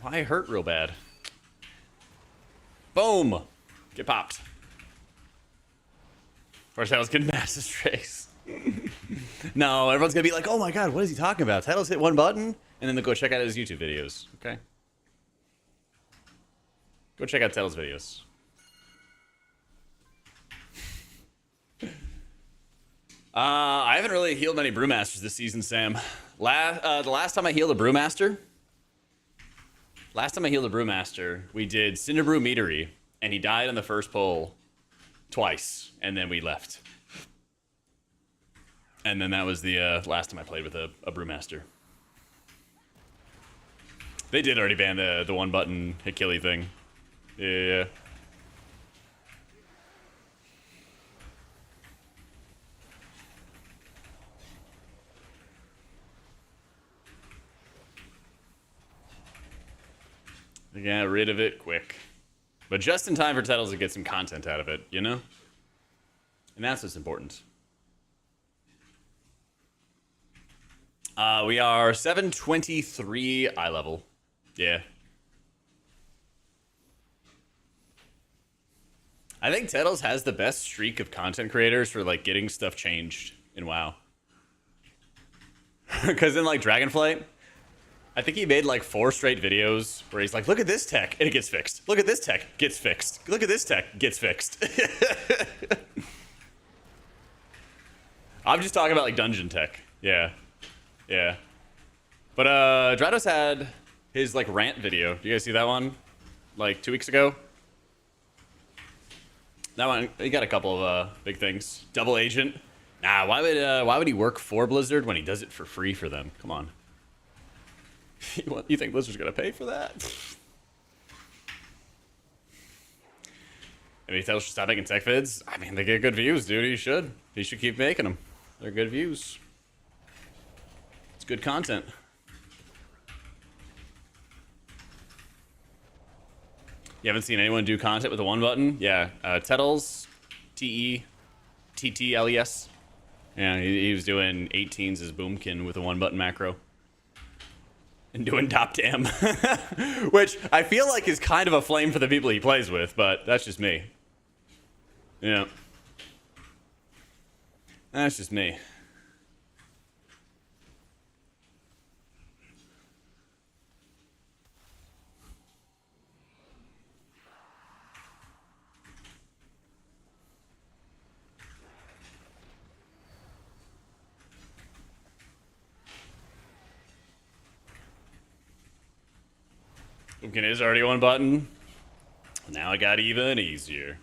Why hurt real bad? Boom! Get popped. First, I was getting massive trace. No, everyone's gonna be like, oh my god, what is he talking about? Title's hit one button, and then they'll go check out his YouTube videos, okay? Go check out Title's videos. I haven't really healed many Brewmasters this season, Sam. The last time I healed a Brewmaster, we did Cinderbrew Meadery, and he died on the first pull twice, and then we left. And then that was the last time I played with a Brewmaster. They did already ban the one button hit killy thing. Yeah. They got rid of it quick. But just in time for Tettles to get some content out of it, you know? And that's what's important. We are 723 eye level. Yeah. I think Tettles has the best streak of content creators for like getting stuff changed in WoW. Because in like Dragonflight, I think he made like 4 straight videos where he's like, look at this tech, and it gets fixed. Look at this tech, gets fixed. Look at this tech, gets fixed. I'm just talking about like dungeon tech. Yeah. Yeah. But Drados had his like rant video. Do you guys see that one? Like 2 weeks ago? That one, he got a couple of big things. Double agent. Nah, why would he work for Blizzard when he does it for free for them? Come on. You think Blizzard's gonna pay for that? I mean, Taylor should stop making tech vids. I mean, they get good views, dude. He should. He should keep making them. They're good views. It's good content. You haven't seen anyone do content with the one button? Yeah, Tettles, T-E-T-T-L-E-S. Yeah, he was doing 18s as Boomkin with a one button macro. And doing top damn. Which I feel like is kind of a flame for the people he plays with, but that's just me. Yeah. That's just me. Boomkin is already one button. Now it got even easier.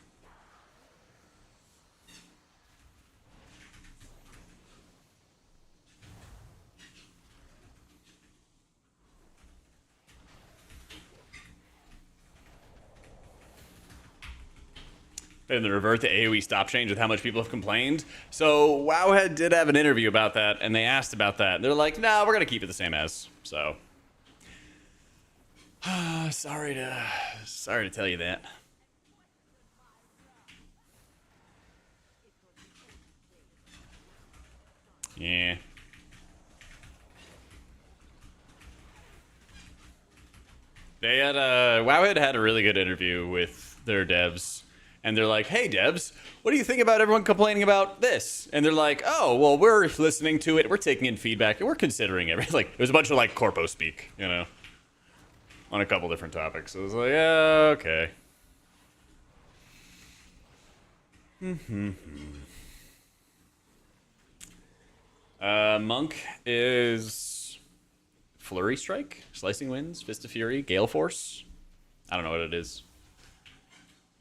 And the revert to AoE stop change with how much people have complained. So Wowhead did have an interview about that, and they asked about that. They're like, "No, we're gonna keep it the same as." So, sorry to tell you that. Yeah. They had Wowhead had a really good interview with their devs. And they're like, hey, devs, what do you think about everyone complaining about this? And they're like, oh, well, we're listening to it. We're taking in feedback, and we're considering everything. Like, there's a bunch of, like, corpo speak, you know, on a couple different topics. So it was like, yeah, okay. Monk is Flurry Strike, Slicing Winds, Fist of Fury, Gale Force. I don't know what it is.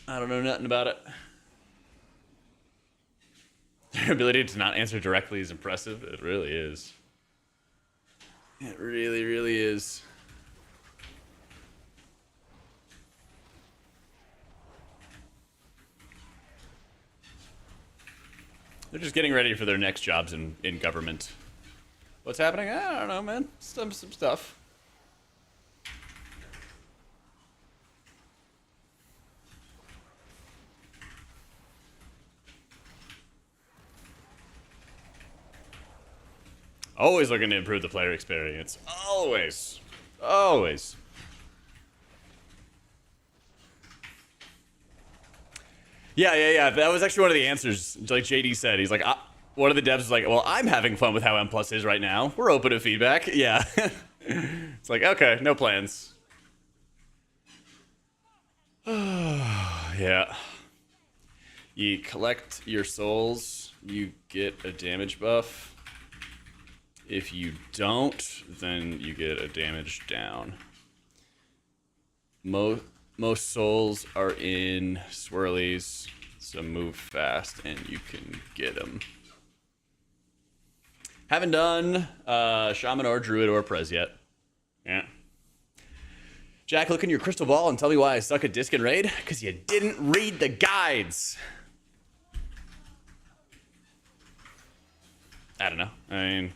I don't know nothing about it. Their ability to not answer directly is impressive. It really is. It really, really is. They're just getting ready for their next jobs in government. What's happening? I don't know, man. Some stuff. Always looking to improve the player experience. Always. Always. Yeah. That was actually one of the answers. Like JD said, he's like, one of the devs was like, well, I'm having fun with how M Plus is right now. We're open to feedback. Yeah. It's like, okay, no plans. Yeah. You collect your souls, you get a damage buff. If you don't, then you get a damage down. Most souls are in swirlies, so move fast and you can get them. Haven't done Shaman or Druid or Prez yet. Yeah. Jack, look in your crystal ball and tell me why I suck at Disc and Raid. Because you didn't read the guides. I don't know. I mean,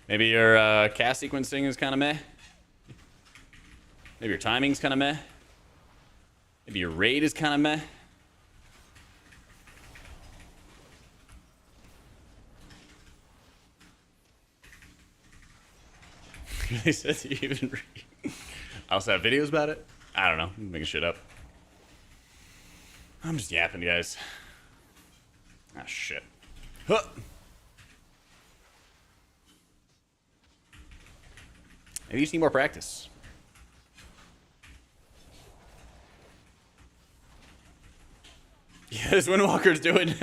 maybe your cast sequencing is kind of meh. Maybe your timing's kind of meh. Maybe your raid is kind of meh. They said you even read. I also have videos about it. I don't know. I'm making shit up. I'm just yapping, guys. Ah, shit. Huh. Maybe you just need more practice. Yeah, this Windwalker's doing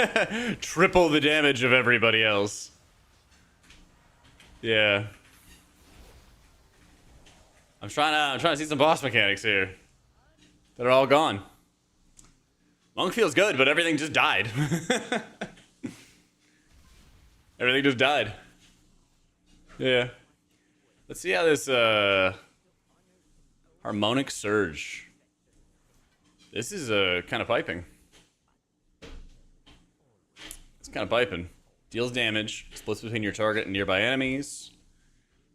triple the damage of everybody else. Yeah. I'm trying to see some boss mechanics here that are all gone. Monk feels good, but everything just died. Everything just died. Yeah. Let's see how this harmonic surge. This is kind of piping. It's kind of piping. Deals damage, splits between your target and nearby enemies.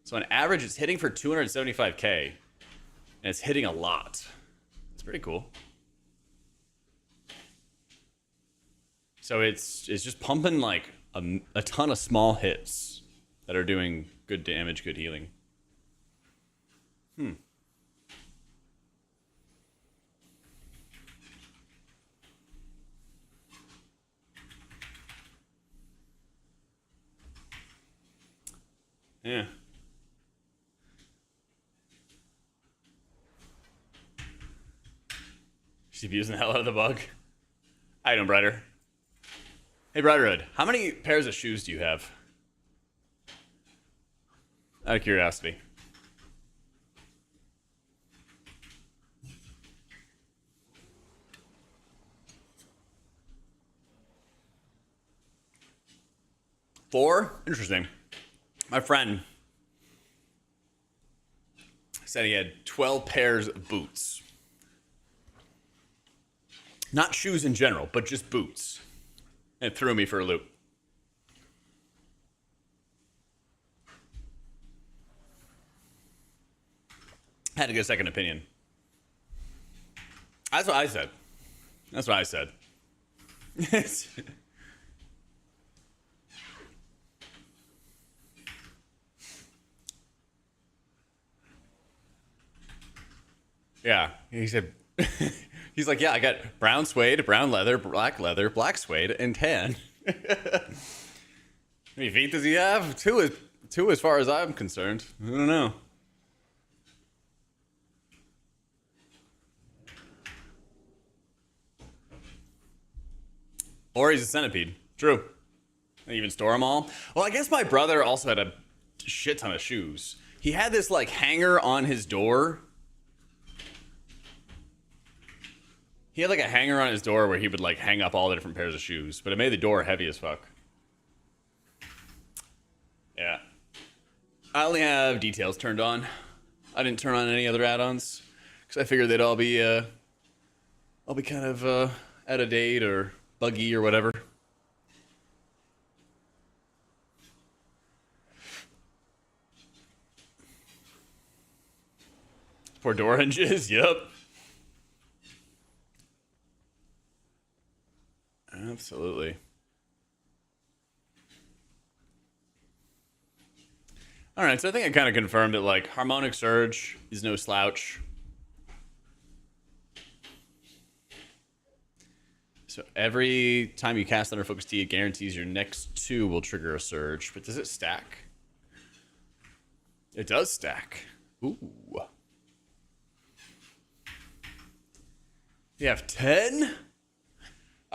So on average, it's hitting for 275k, and it's hitting a lot. It's pretty cool. So it's just pumping like a ton of small hits that are doing good damage, good healing. Yeah. She's abusing the hell out of the bug. How you doing, Brighter? Hey, Brighterhood, how many pairs of shoes do you have? Out of curiosity. Four? Interesting. My friend said he had 12 pairs of boots. Not shoes in general, but just boots. And it threw me for a loop. Had to get a second opinion. That's what I said. That's what I said. Yeah, he said, he's like, yeah, I got brown suede, brown leather, black suede, and tan. How many feet does he have? Two as far as I'm concerned. I don't know. Or he's a centipede. True. They even store them all. Well, I guess my brother also had a shit ton of shoes. He had this like hanger on his door. He had like a hanger on his door where he would like hang up all the different pairs of shoes, but it made the door heavy as fuck. Yeah. I only have details turned on. I didn't turn on any other add-ons because I figured they'd all be kind of out of date or buggy or whatever. For door hinges, yep. Absolutely. All right, so I think I kind of confirmed it. Like, harmonic surge is no slouch. So every time you cast Thunder Focus T, it guarantees your next two will trigger a surge. But does it stack? It does stack. Ooh. You have 10?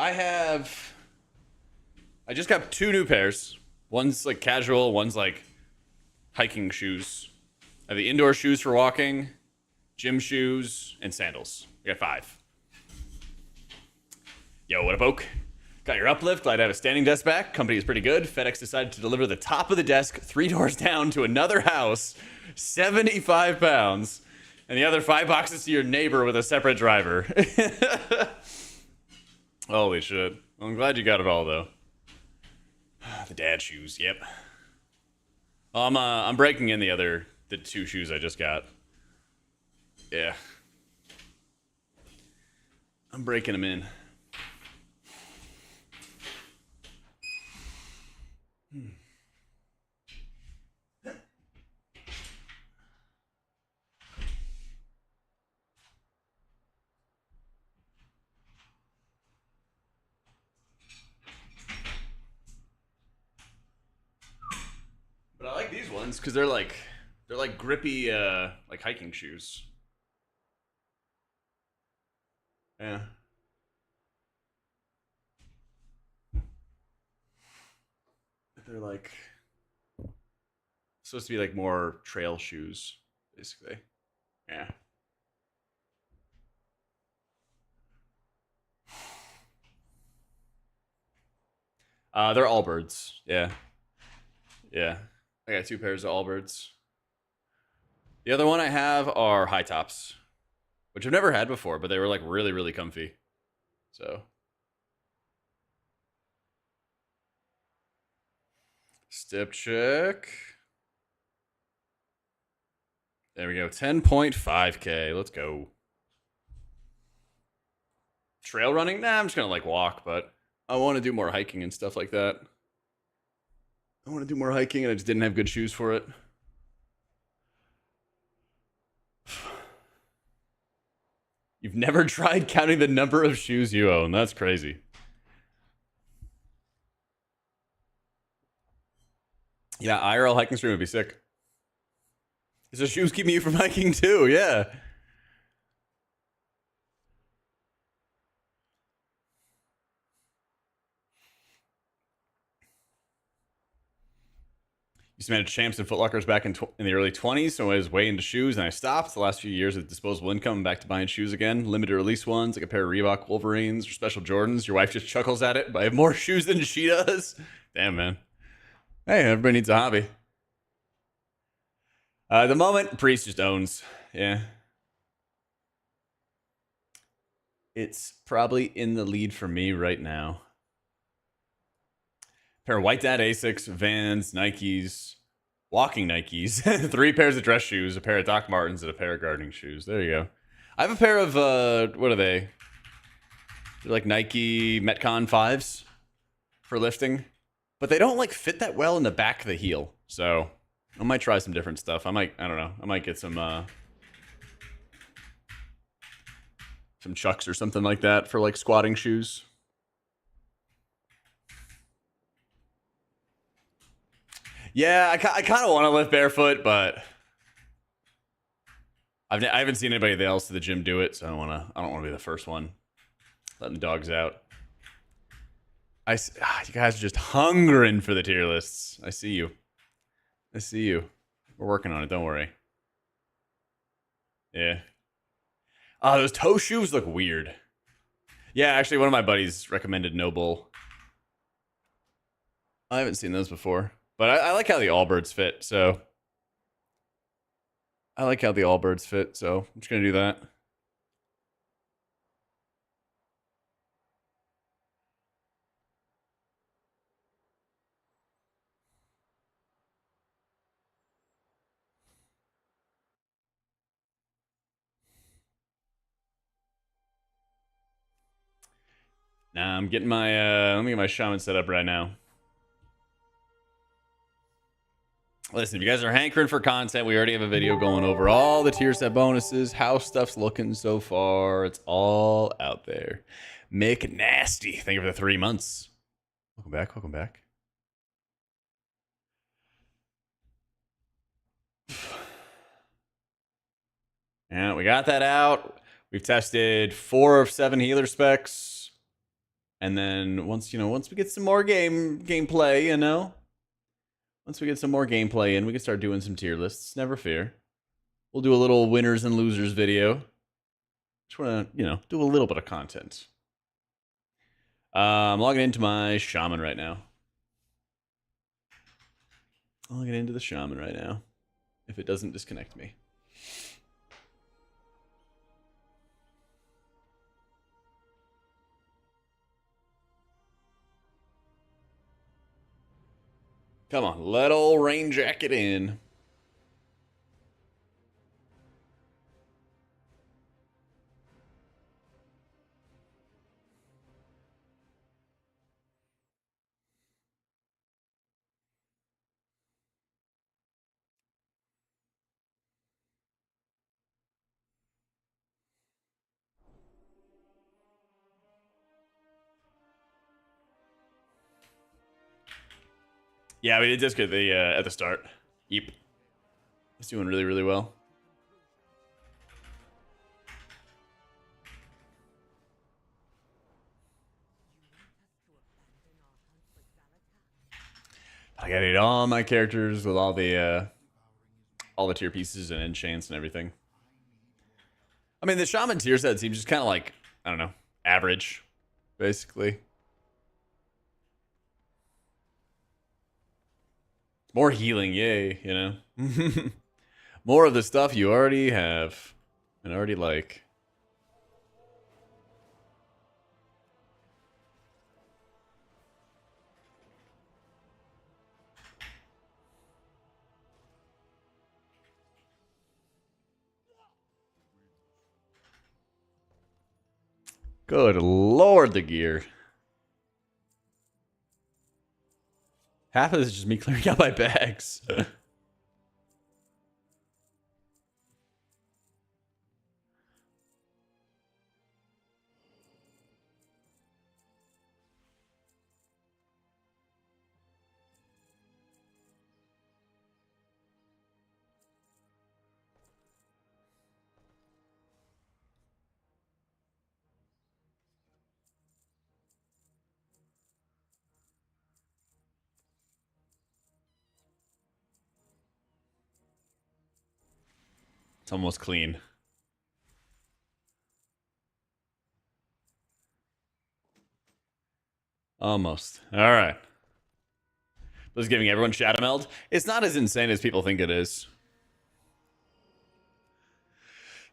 I just got 2 new pairs. One's like casual, one's like hiking shoes. I have the indoor shoes for walking, gym shoes, and sandals. I got 5. Yo, what up, Oak? Got your uplift. Glad to have a standing desk back. Company is pretty good. FedEx decided to deliver the top of the desk 3 doors down to another house, 75 pounds, and the other 5 boxes to your neighbor with a separate driver. Holy shit. Well, I'm glad you got it all, though. The dad shoes, yep. I'm breaking in the 2 shoes I just got. Yeah. I'm breaking them in. ones because they're like grippy like hiking shoes. Yeah. They're like supposed to be like more trail shoes, basically. Yeah. They're Allbirds. Yeah. Yeah. I got 2 pairs of Allbirds. The other one I have are high tops, which I've never had before, but they were like really, really comfy. So step check. There we go. 10.5K. Let's go. Trail running? Nah, I'm just gonna like walk, but I want to do more hiking and stuff like that. I want to do more hiking, and I just didn't have good shoes for it. You've never tried counting the number of shoes you own. That's crazy. Yeah, IRL hiking stream would be sick. Is the shoes keeping you from hiking too? Yeah. Used to manage champs and footlockers back in the early 20s, so I was way into shoes, and I stopped. The last few years with disposable income, I'm back to buying shoes again. Limited release ones, like a pair of Reebok Wolverines or special Jordans. Your wife just chuckles at it, but I have more shoes than she does. Damn, man. Hey, everybody needs a hobby. At the moment, Priest just owns. Yeah. It's probably in the lead for me right now. Pair of white dad Asics, Vans, Nikes, walking Nikes, 3 pairs of dress shoes, a pair of Doc Martens, and a pair of gardening shoes. There you go. I have a pair of what are they? They're like Nike Metcon 5s for lifting, but they don't like fit that well in the back of the heel. So I might try some different stuff. I don't know. I might get some Chucks or something like that for like squatting shoes. Yeah, I kind of want to lift barefoot, but I haven't seen anybody else to the gym do it, so I don't want to be the first one letting the dogs out. You guys are just hungering for the tier lists. I see you. We're working on it. Don't worry. Yeah. Oh, those toe shoes look weird. Yeah, actually, one of my buddies recommended Noble. I haven't seen those before, but I like how the Allbirds fit. So I'm just gonna do that. Nah, I'm getting my let me get my shaman set up right now. Listen, if you guys are hankering for content, we already have a video going over all the tier set bonuses, how stuff's looking so far. It's all out there. Mick Nasty, thank you for the 3 months. Welcome back. Yeah, we got that out. We've tested 4 of 7 healer specs. And then once we get some more gameplay, once we get some more gameplay in, we can start doing some tier lists. Never fear. We'll do a little winners and losers video. Just want to, do a little bit of content. I'm logging into my shaman right now. Logging into the shaman right now. If it doesn't disconnect me. Come on, let old rain jacket in. Yeah, we did just get the at the start. Yep. It's doing really, really well. I gotta eat all my characters with all the tier pieces and enchants and everything. I mean, the shaman tier set seems just kind of like, I don't know, average, basically. More healing, yay, you know? More of the stuff you already have and already like. Good lord, the gear. Half of this is just me clearing out my bags. It's almost clean. Almost. All right. Just giving everyone Shadow Meld. It's not as insane as people think it is.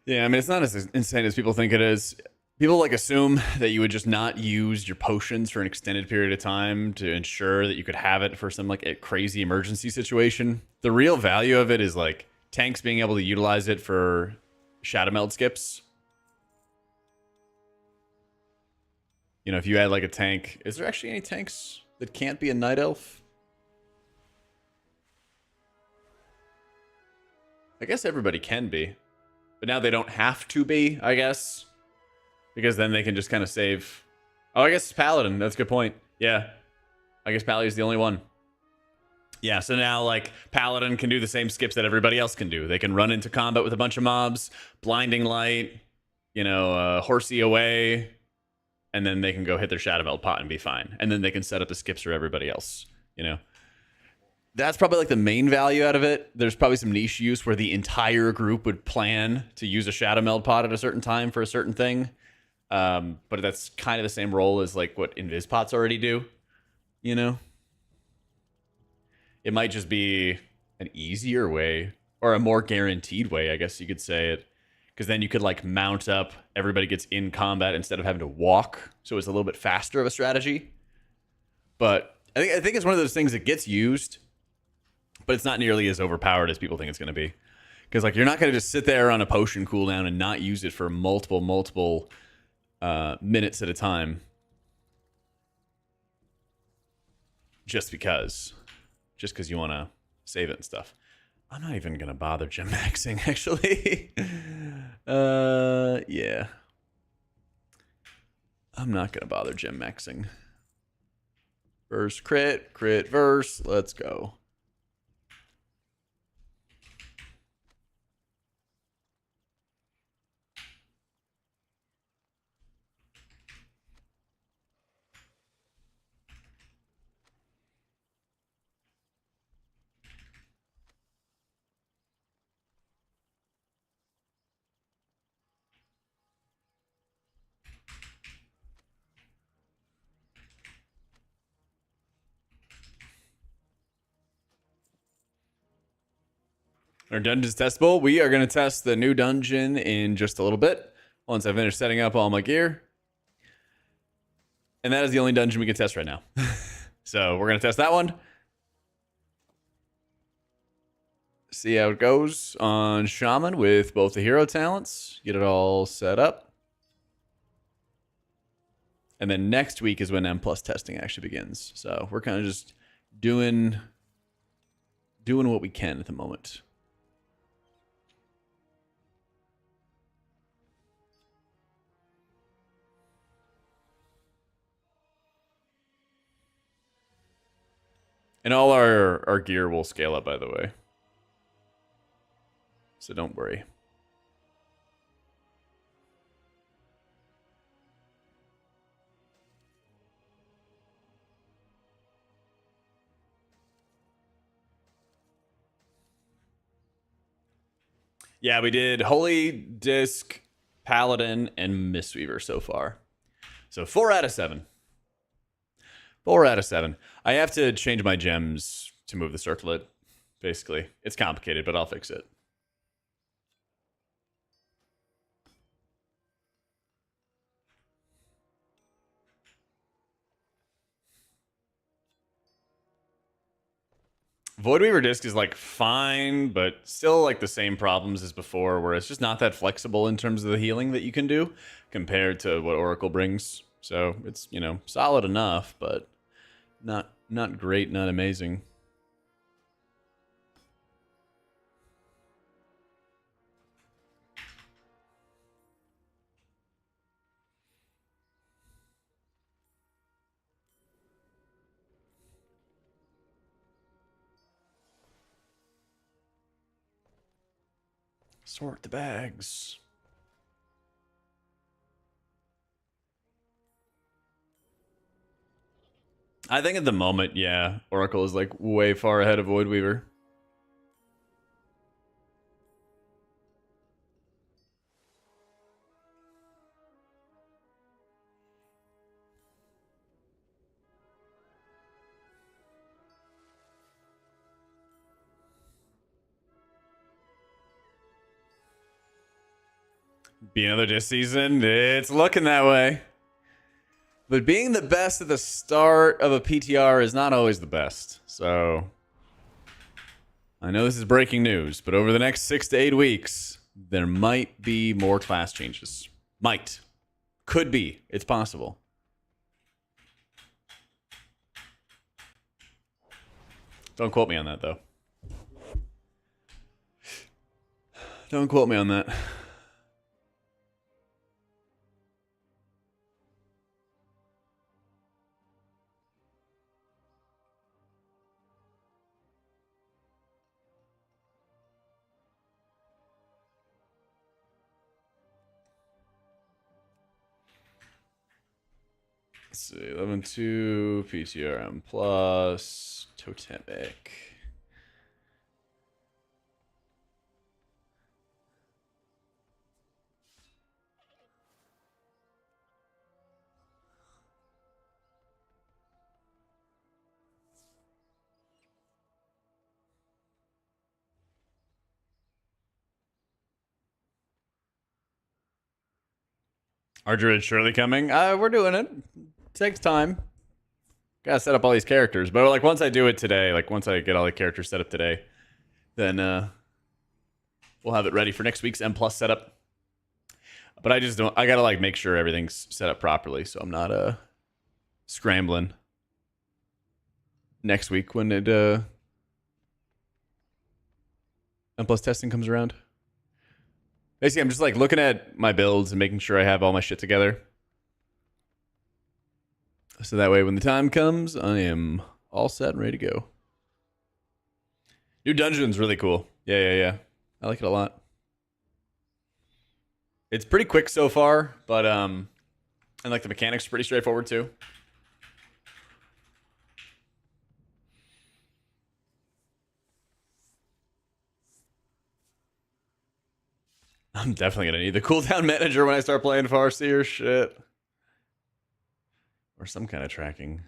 Yeah, I mean, it's not as insane as people think it is. People like assume that you would just not use your potions for an extended period of time to ensure that you could have it for some like a crazy emergency situation. The real value of it is like tanks being able to utilize it for Shadow Meld skips. You know, if you had like a tank, is there actually any tanks that can't be a Night Elf? I guess everybody can be, but now they don't have to be, I guess, because then they can just kind of save. Oh, I guess it's Paladin. That's a good point. Yeah, I guess Pally is the only one. Yeah, so now like Paladin can do the same skips that everybody else can do. They can run into combat with a bunch of mobs, blinding light, you know, horsey away, and then they can go hit their Shadow Meld pot and be fine. And then they can set up the skips for everybody else, you know. That's probably like the main value out of it. There's probably some niche use where the entire group would plan to use a Shadow Meld pot at a certain time for a certain thing. But that's kind of the same role as like what Invis pots already do, you know? It might just be an easier way or a more guaranteed way, I guess you could say it. Because then you could like mount up, everybody gets in combat instead of having to walk. So it's a little bit faster of a strategy. But I think it's one of those things that gets used, but it's not nearly as overpowered as people think it's going to be. Because like you're not going to just sit there on a potion cooldown and not use it for multiple minutes at a time. Just because you want to save it and stuff. I'm not even going to bother gem maxing, actually. Yeah. I'm not going to bother gem maxing. Verse, crit, verse. Let's go. Our dungeon's testable. We are going to test the new dungeon in just a little bit once I finish setting up all my gear. And that is the only dungeon we can test right now. So we're going to test that one. See how it goes on Shaman with both the hero talents. Get it all set up. And then next week is when M+ testing actually begins. So we're kind of just doing what we can at the moment. And all our gear will scale up, by the way. so don't worry. Yeah, we did Holy Disc, Paladin, and Mistweaver so far. So 4 out of 7. 4 out of 7. I have to change my gems to move the circlet, basically. It's complicated, but I'll fix it. Voidweaver Disc is like fine, but still like the same problems as before, where it's just not that flexible in terms of the healing that you can do compared to what Oracle brings. So it's, you know, solid enough, but not great, not amazing. Sort the bags. I think at the moment, yeah, Oracle is like way far ahead of Voidweaver. Be another disc season. It's looking that way. But being the best at the start of a PTR is not always the best. So I know this is breaking news, but over the next 6 to 8 weeks, there might be more class changes. Might. Could be. It's possible. Don't quote me on that, though. Don't quote me on that. Let's see, 11.2, PTRM plus, totemic. Are Druids surely coming? We're doing it. Takes time. Gotta set up all these characters. But like once I do it today, like once I get all the characters set up today, then we'll have it ready for next week's M plus setup. But I just don't, I gotta like make sure everything's set up properly, so I'm not scrambling next week when it M plus testing comes around. Basically, I'm just like looking at my builds and making sure I have all my shit together. So that way when the time comes, I am all set and ready to go. New dungeon's really cool. Yeah. I like it a lot. It's pretty quick so far, but and like the mechanics are pretty straightforward too. I'm definitely gonna need the cooldown manager when I start playing Farseer shit. Or some kind of tracking.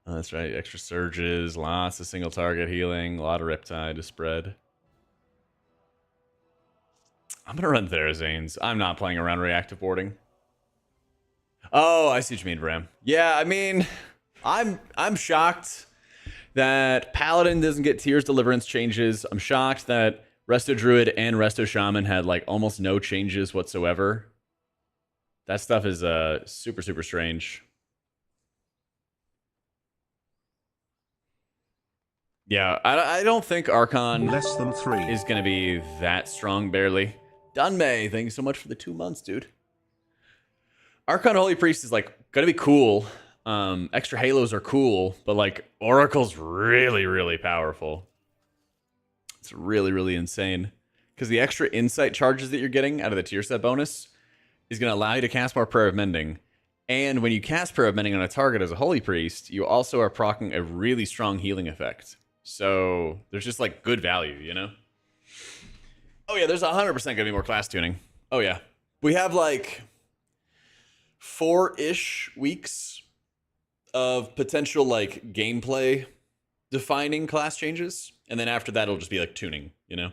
Oh, that's right. Extra surges, lots of single target healing, a lot of Riptide to spread. I'm gonna run Therazanes. I'm not playing around reactive boarding. Oh, I see what you mean, Bram. Yeah, I mean, I'm shocked that Paladin doesn't get Tears Deliverance changes. I'm shocked that Resto Druid and Resto Shaman had like almost no changes whatsoever. That stuff is super, super strange. Yeah, I don't think Archon Less than 3 is going to be that strong, barely. Dunmay, thank you so much for the 2 months, dude. Archon Holy Priest is like going to be cool. Extra Halos are cool, but like Oracle's really, really powerful. It's really, really insane. because the extra insight charges that you're getting out of the tier set bonus is going to allow you to cast more Prayer of Mending. And when you cast Prayer of Mending on a target as a Holy Priest, you also are proccing a really strong healing effect. So there's just like good value, you know? Oh yeah, there's 100% going to be more class tuning. Oh yeah. We have like 4-ish weeks of potential like gameplay defining class changes. And then after that, it'll just be like tuning, you know?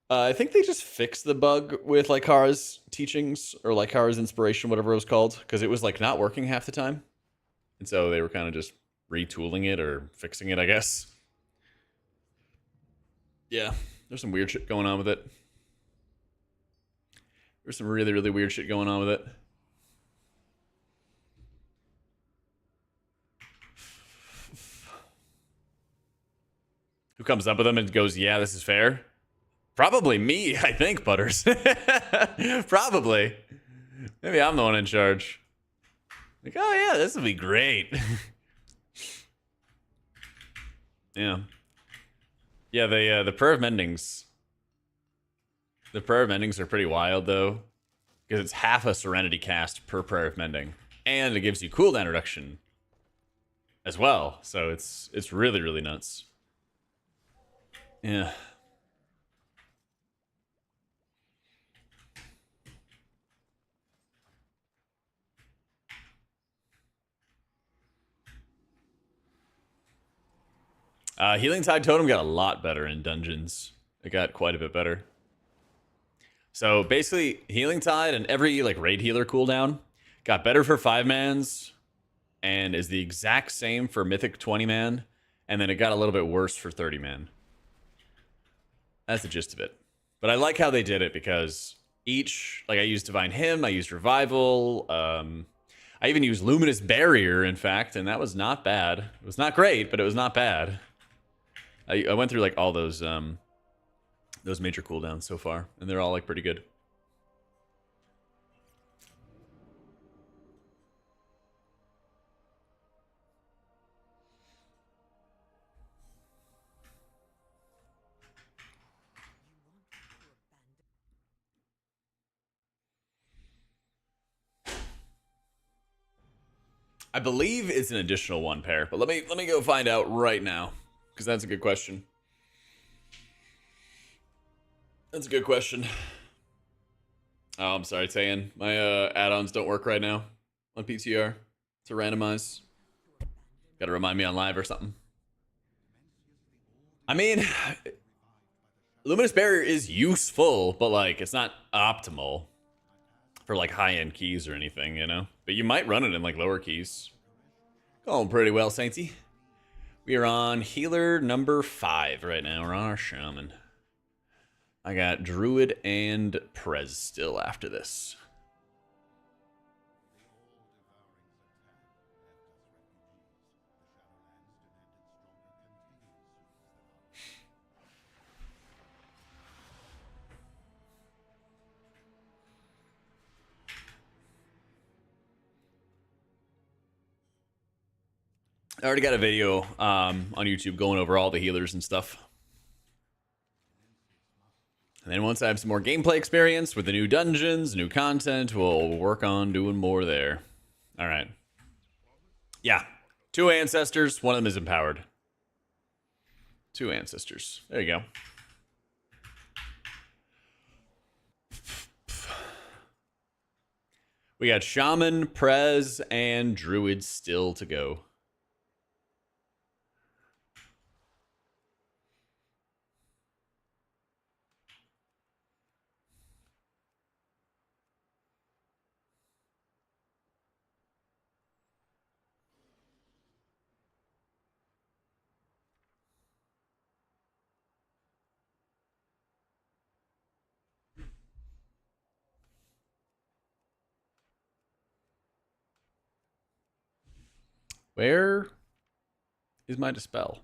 I think they just fixed the bug with Lycara's teachings or Lycara's inspiration, whatever it was called, because it was like not working half the time. And so they were kind of just retooling it or fixing it, I guess. Yeah, there's some weird shit going on with it. There's some really, really weird shit going on with it. Who comes up with them and goes, yeah, this is fair? Probably me, I think, Butters. Probably. Maybe I'm the one in charge. Like, oh yeah, this would be great. Yeah. Yeah, the prayer of mendings. The prayer of mendings are pretty wild though, because it's half a serenity cast per prayer of mending, and it gives you cooldown reduction as well. So it's really really nuts. Yeah. Healing Tide Totem got a lot better in dungeons. It got quite a bit better. So basically, Healing Tide and every like raid healer cooldown got better for 5-mans and is the exact same for Mythic 20-man, and then it got a little bit worse for 30-man. That's the gist of it. But I like how they did it because each, like I used Divine Hymn, I used Revival, I even used Luminous Barrier, in fact, and that was not bad. It was not great, but it was not bad. I went through like all those major cooldowns so far, and they're all like pretty good. I believe it's an additional 1 pair, but let me go find out right now because that's a good question. That's a good question. Oh, I'm sorry, Tayan. My add-ons don't work right now on PTR to randomize. Got to remind me on live or something. I mean, Luminous Barrier is useful, but like it's not optimal for like high-end keys or anything, you know? But you might run it in like lower keys. Going pretty well, Sainty. We are on healer number 5 right now. We're on our shaman. I got Druid and Prez still after this. I already got a video on YouTube going over all the healers and stuff. And then once I have some more gameplay experience with the new dungeons, new content, we'll work on doing more there. All right. Yeah. 2 ancestors. One of them is empowered. 2 ancestors. There you go. We got Shaman, Prez, and Druid still to go. Where is my dispel?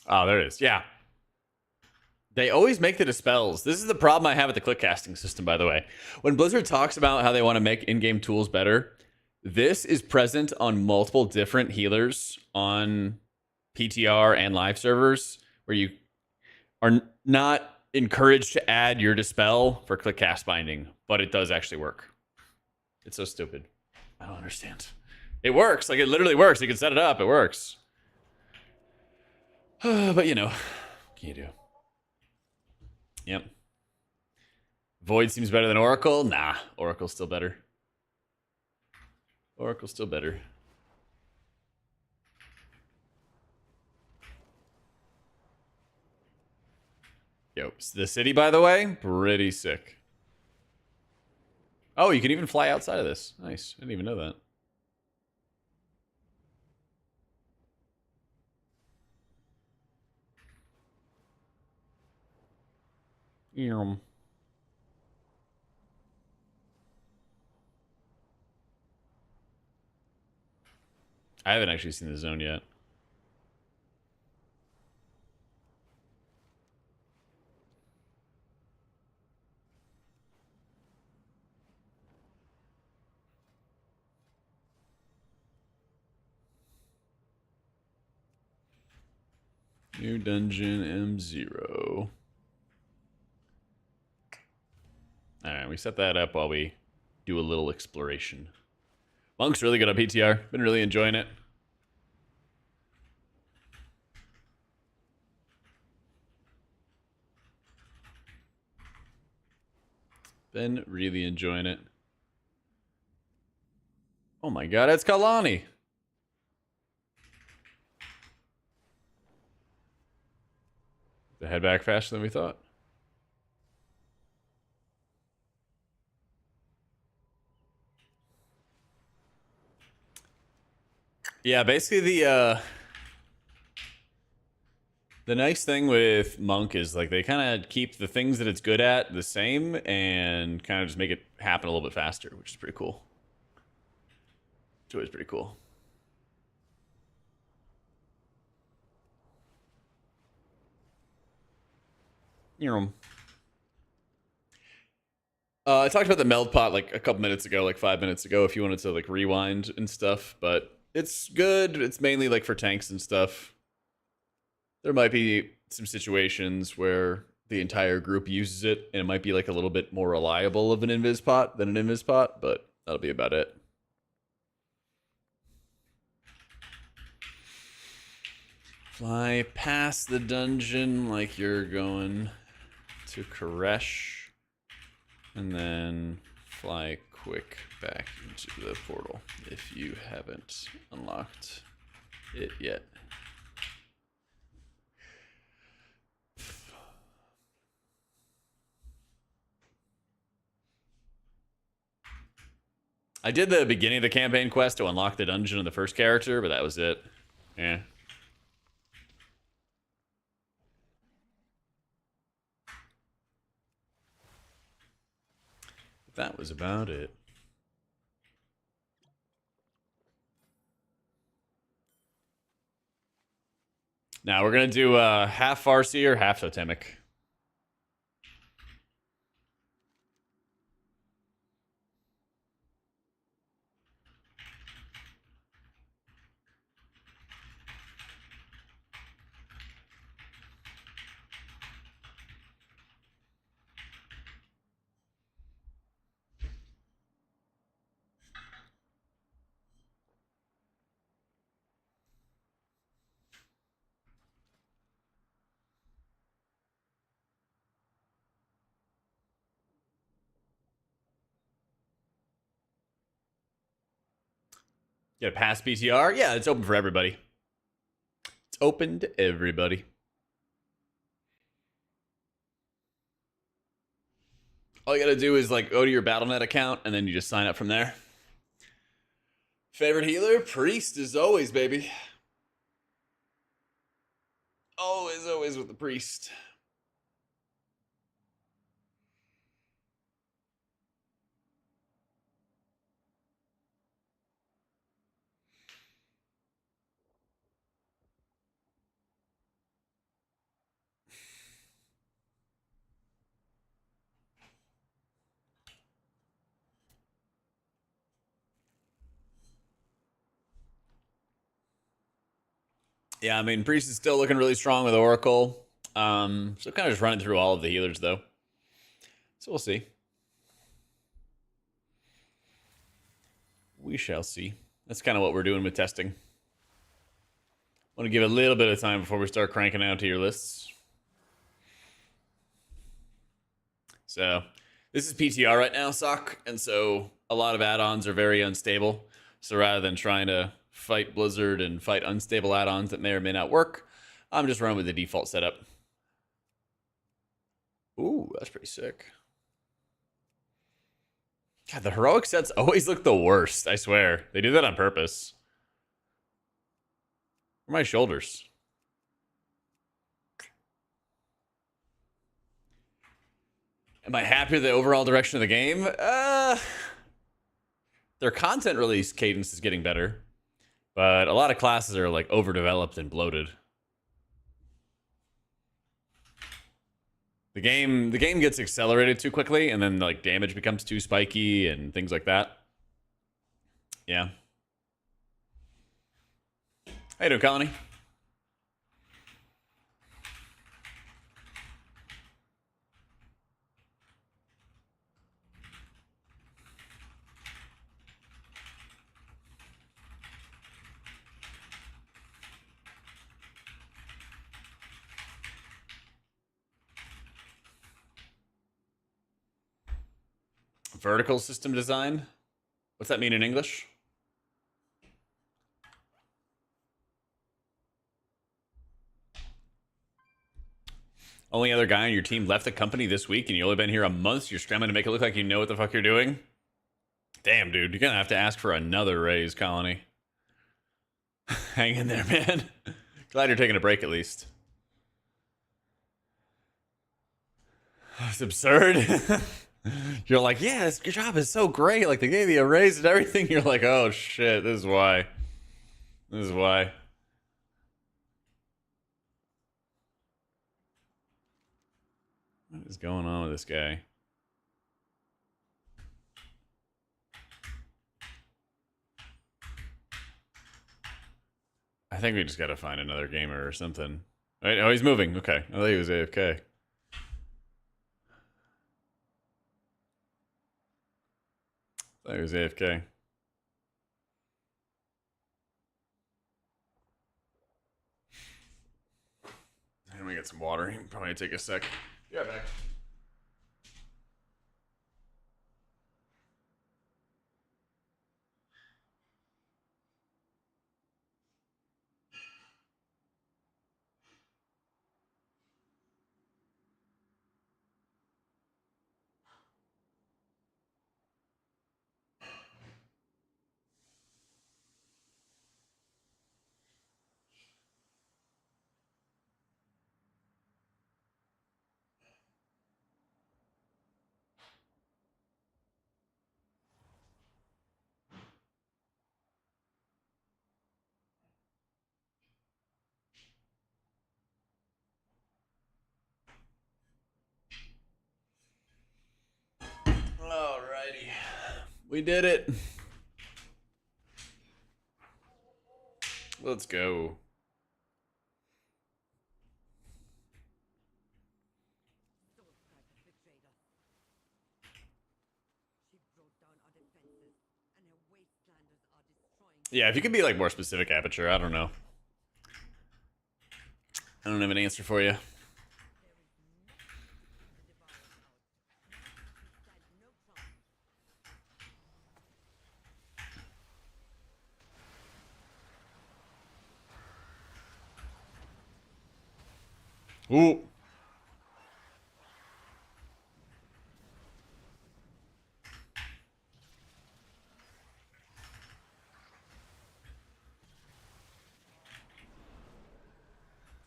Oh, there it is. Yeah. They always make the dispels. This is the problem I have with the click casting system, by the way. When Blizzard talks about how they want to make in-game tools better, this is present on multiple different healers on PTR and live servers where you are not encouraged to add your dispel for click cast binding, but it does actually work. It's so stupid. I don't understand. It works. Like, it literally works. You can set it up. It works. But, you know, what can you do? Yep. Void seems better than Oracle. Nah, Oracle's still better. Oracle's still better. Yo, the city, by the way, pretty sick. Oh, you can even fly outside of this. Nice. I didn't even know that. I haven't actually seen the zone yet. New dungeon M0. Alright, we set that up while we do a little exploration. Monk's really good on PTR. Been really enjoying it. Been really enjoying it. Oh my god, it's Kalani. They head back faster than we thought. Yeah, basically the nice thing with Monk is like they kind of keep the things that it's good at the same and kind of just make it happen a little bit faster, which is pretty cool. It's always pretty cool. I talked about the meld pot like a couple minutes ago, like 5 minutes ago, if you wanted to like rewind and stuff, but it's good. It's mainly like for tanks and stuff. There might be some situations where the entire group uses it, and it might be like a little bit more reliable of an invis pot than an invis pot, but that'll be about it. Fly past the dungeon like you're going to Koresh, and then fly quick back into the portal if you haven't unlocked it yet. I did the beginning of the campaign quest to unlock the dungeon of the first character, but that was it. Yeah. That was about it. Now we're gonna do half Farseer, half Totemic. Get a pass PTR? Yeah, it's open for everybody. It's open to everybody. All you gotta do is like go to your Battle.net account and then you just sign up from there. Favorite healer? Priest as always, baby. Always with the priest. Yeah, I mean, Priest is still looking really strong with Oracle. So kind of just running through all of the healers, though. So we'll see. We shall see. That's kind of what we're doing with testing. Want to give it a little bit of time before we start cranking out tier lists. So this is PTR right now, Sock, and so a lot of add-ons are very unstable. So rather than trying to fight Blizzard and fight unstable add-ons that may or may not work, I'm just running with the default setup. Ooh, that's pretty sick. God, the heroic sets always look the worst, I swear. They do that on purpose. Where are my shoulders? Am I happy with the overall direction of the game? Their content release cadence is getting better, but a lot of classes are like overdeveloped and bloated. The game gets accelerated too quickly, and then like damage becomes too spiky and things like that. Yeah. How you doing, Colony? Vertical system design? What's that mean in English? Only other guy on your team left the company this week and you only been here a month, so you're scrambling to make it look like you know what the fuck you're doing? Damn, dude, you're gonna have to ask for another raise, Colony. Hang in there, man. Glad you're taking a break at least. It's absurd. You're like, yeah, your job is so great. Like, they gave you a raise and everything. You're like, oh, shit, this is why. This is why. What is going on with this guy? I think we just gotta find another gamer or something. Right? Oh, he's moving. Okay. I thought he was AFK. I thought he was AFK. Let me get some water. Probably take a sec. Be right back. Alrighty. We did it. Let's go. Yeah, if you could be like more specific, Aperture, I don't know. I don't have an answer for you. Ooh.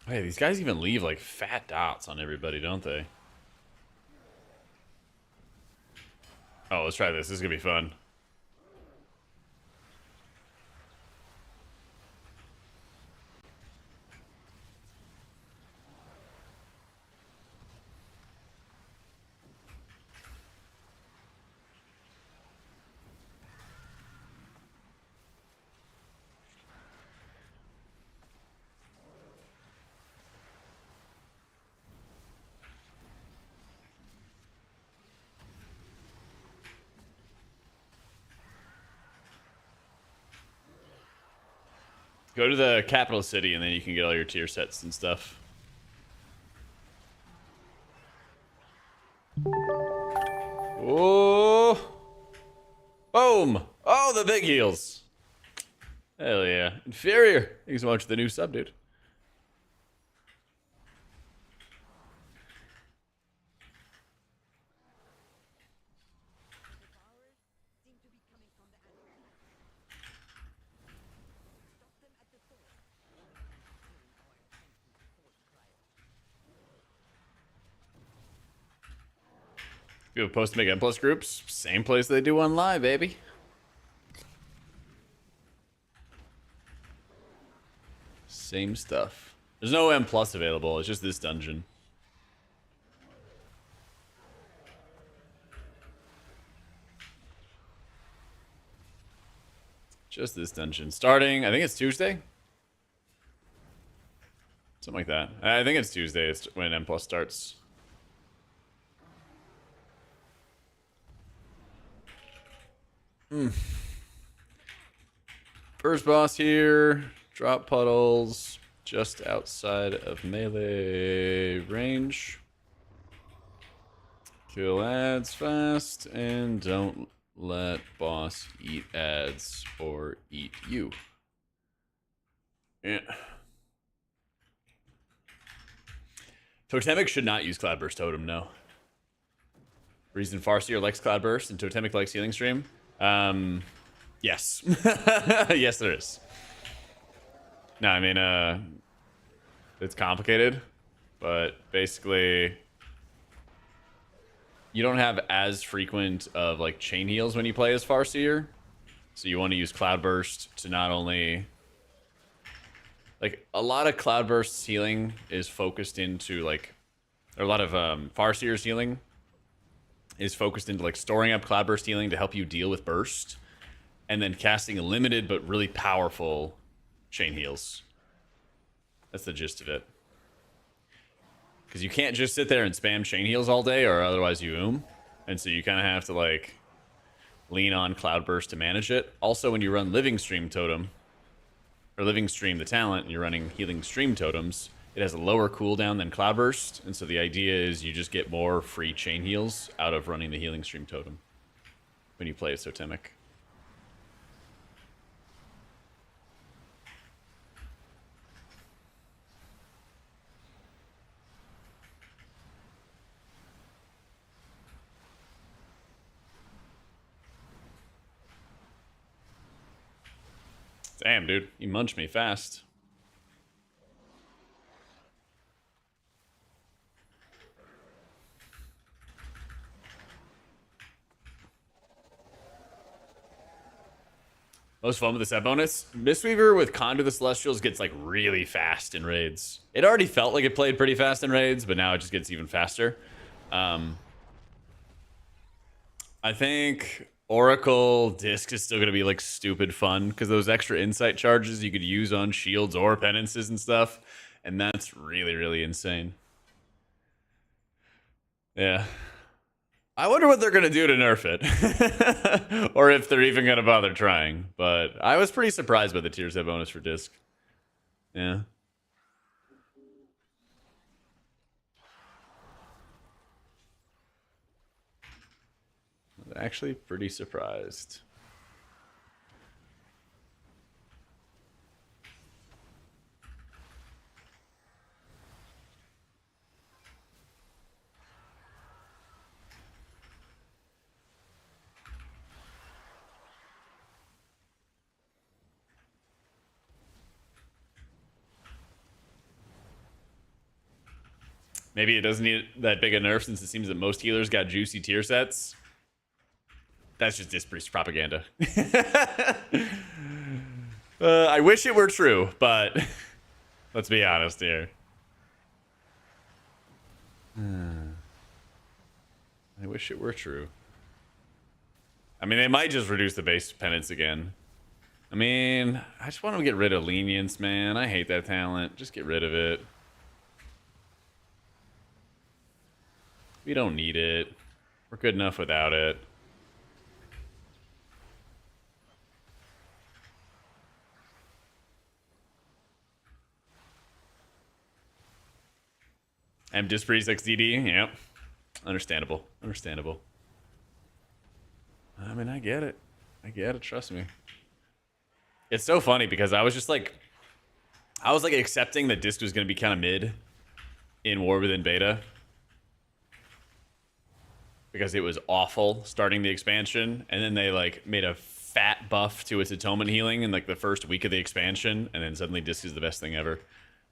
Hey, these guys even leave like fat dots on everybody, don't they? Oh, let's try this. This is gonna be fun. Go to the capital city, and then you can get all your tier sets and stuff. Oh! Boom! Oh, the big heals. Hell yeah. Inferior. Thanks so much for the new sub, dude. People post to make M plus groups. Same place they do on live, baby. Same stuff. There's no M plus available. It's just this dungeon. Just this dungeon. Starting, I think it's Tuesday. Something like that. I think it's Tuesday. It's when M plus starts. First boss here. Drop puddles just outside of melee range. Kill ads fast and don't let boss eat ads or eat you. Yeah. Totemic should not use Cloudburst Totem, no. Reason Farseer likes Cloudburst and Totemic likes Healing Stream? Yes. Yes, there is. No, I mean, it's complicated, but basically, you don't have as frequent of like chain heals when you play as Farseer, so you want to use Cloudburst to not only like a lot of Cloudburst's healing is focused into like, or a lot of Farseer's healing is focused into like storing up Cloudburst healing to help you deal with burst, and then casting limited but really powerful chain heals. That's the gist of it. Because you can't just sit there and spam chain heals all day, or otherwise you oom. And so you kind of have to like lean on Cloudburst to manage it. Also, when you run Living Stream Totem, or Living Stream the talent, and you're running Healing Stream Totems, it has a lower cooldown than Cloudburst. And so the idea is you just get more free chain heals out of running the Healing Stream Totem when you play as Totemic. Damn, dude. You munched me fast. Most fun with the set bonus? Mistweaver with Conjure the Celestials gets like really fast in raids. It already felt like it played pretty fast in raids, but now it just gets even faster. I think Oracle Disc is still going to be like stupid fun because those extra insight charges you could use on shields or penances and stuff. And that's really, really insane. Yeah. I wonder what they're going to do to nerf it. Or if they're even going to bother trying. But I was pretty surprised by the tier set bonus for Disc. Yeah. I was actually pretty surprised. Maybe it doesn't need that big a nerf since it seems that most healers got juicy tier sets. That's just dispriest propaganda. I wish it were true, but let's be honest here. I wish it were true. I mean, they might just reduce the base penance again. I mean, I just want to get rid of lenience, man. I hate that talent. Just get rid of it. We don't need it. We're good enough without it. And Disc Pre-6 DD, yep. Understandable. Understandable. I mean, I get it. I get it, trust me. It's so funny because I was accepting that Disc was going to be kind of mid in War Within Beta. Because it was awful starting the expansion, and then they like made a fat buff to its atonement healing in like the first week of the expansion, and then suddenly Disc is the best thing ever.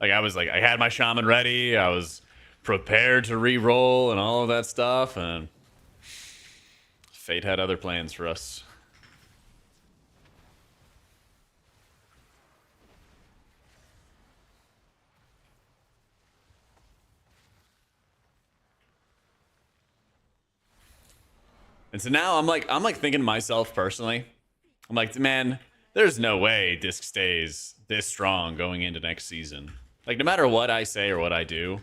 Like I had my shaman ready, I was prepared to re-roll and all of that stuff, and fate had other plans for us. And so now I'm like thinking to myself personally, I'm like, man, there's no way Disc stays this strong going into next season. Like, no matter what I say or what I do,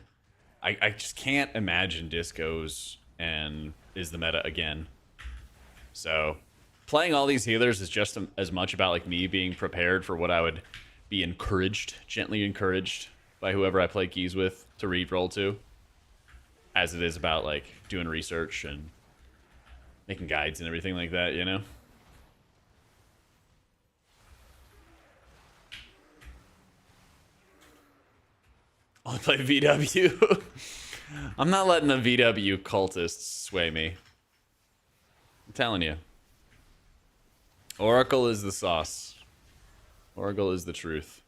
I just can't imagine Disc goes and is the meta again. So playing all these healers is just as much about like me being prepared for what I would be gently encouraged by whoever I play keys with to re-roll to, as it is about like doing research and making guides and everything like that, you know? I'll play VW. I'm not letting the VW cultists sway me. I'm telling you. Oracle is the sauce. Oracle is the truth.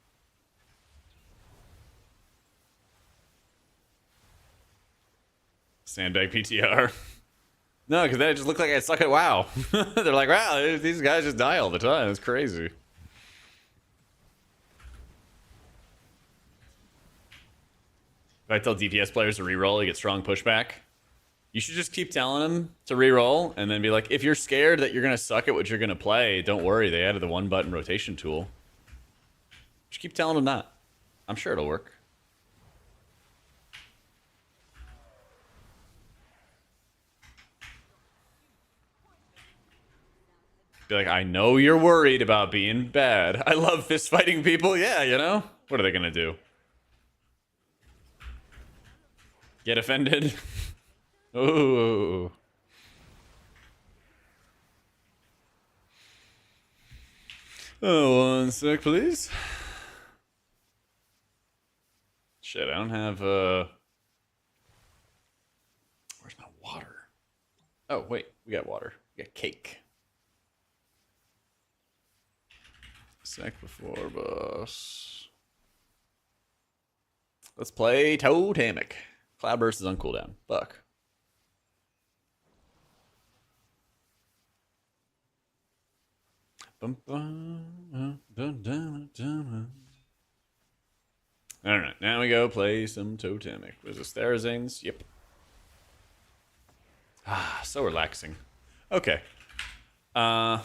Sandbag PTR. No, because then it just looked like I suck at WoW. They're like, wow, these guys just die all the time. It's crazy. If I tell DPS players to reroll, you get strong pushback. You should just keep telling them to reroll and then be like, if you're scared that you're going to suck at what you're going to play, don't worry. They added the one-button rotation tool. Just keep telling them that. I'm sure it'll work. Be like, I know you're worried about being bad. I love fist fighting people. Yeah, you know? What are they going to do? Get offended? Ooh. Oh, one sec, please. Shit, I don't have, where's my water? Oh, wait, we got water. We got cake. Sec before boss. Let's play Totemic. Cloudburst is on cooldown. Fuck. Alright, now we go play some Totemic. Was this Therazanes? Yep. Ah, so relaxing. Okay. 2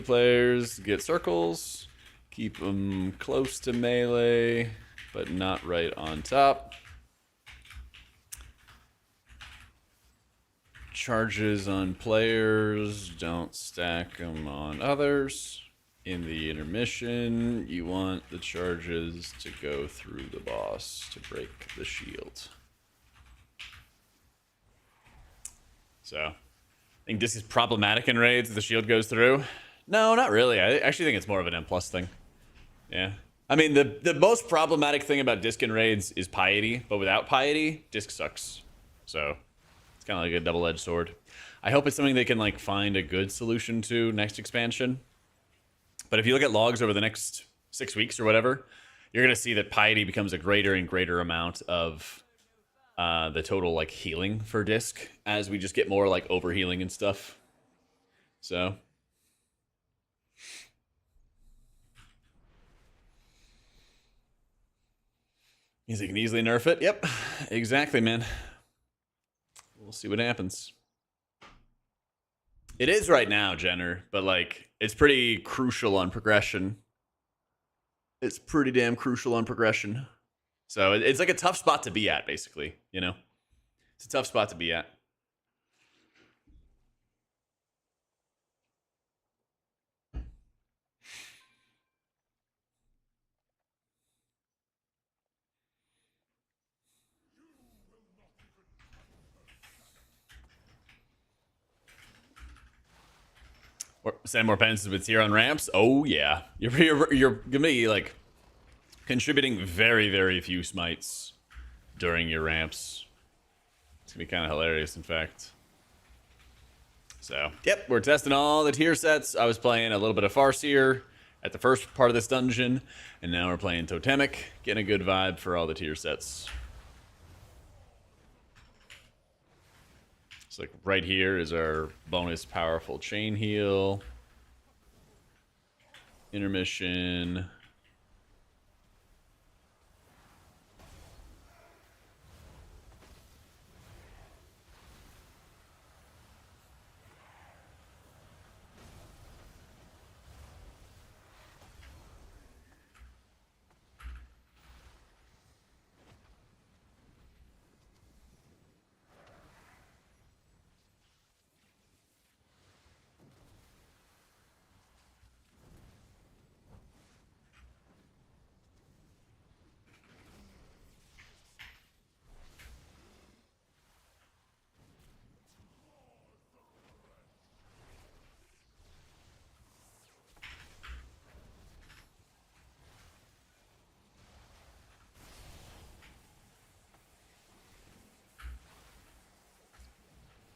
players get circles. Keep them close to melee, but not right on top. Charges on players, don't stack them on others. In the intermission, you want the charges to go through the boss to break the shield. So, I think this is problematic in raids if the shield goes through. No, not really. I actually think it's more of an M+ thing. Yeah. I mean, the most problematic thing about Disc in raids is piety, but without piety, Disc sucks. So, it's kind of like a double-edged sword. I hope it's something they can like find a good solution to next expansion. But if you look at logs over the next 6 weeks or whatever, you're going to see that piety becomes a greater and greater amount of the total like healing for Disc as we just get more like overhealing and stuff. So means they can easily nerf it. Yep, exactly, man. We'll see what happens. It is right now, Jenner, but like it's pretty crucial on progression. It's pretty damn crucial on progression. So it's like a tough spot to be at, basically, you know? It's a tough spot to be at. Or send more penances with tier on ramps. Oh yeah, you're gonna be like contributing very, very few smites during your ramps. It's gonna be kind of hilarious, in fact. So, yep, we're testing all the tier sets. I was playing a little bit of Farseer at the first part of this dungeon, and now we're playing Totemic, getting a good vibe for all the tier sets. So, like, right here is our bonus powerful chain heal. Intermission.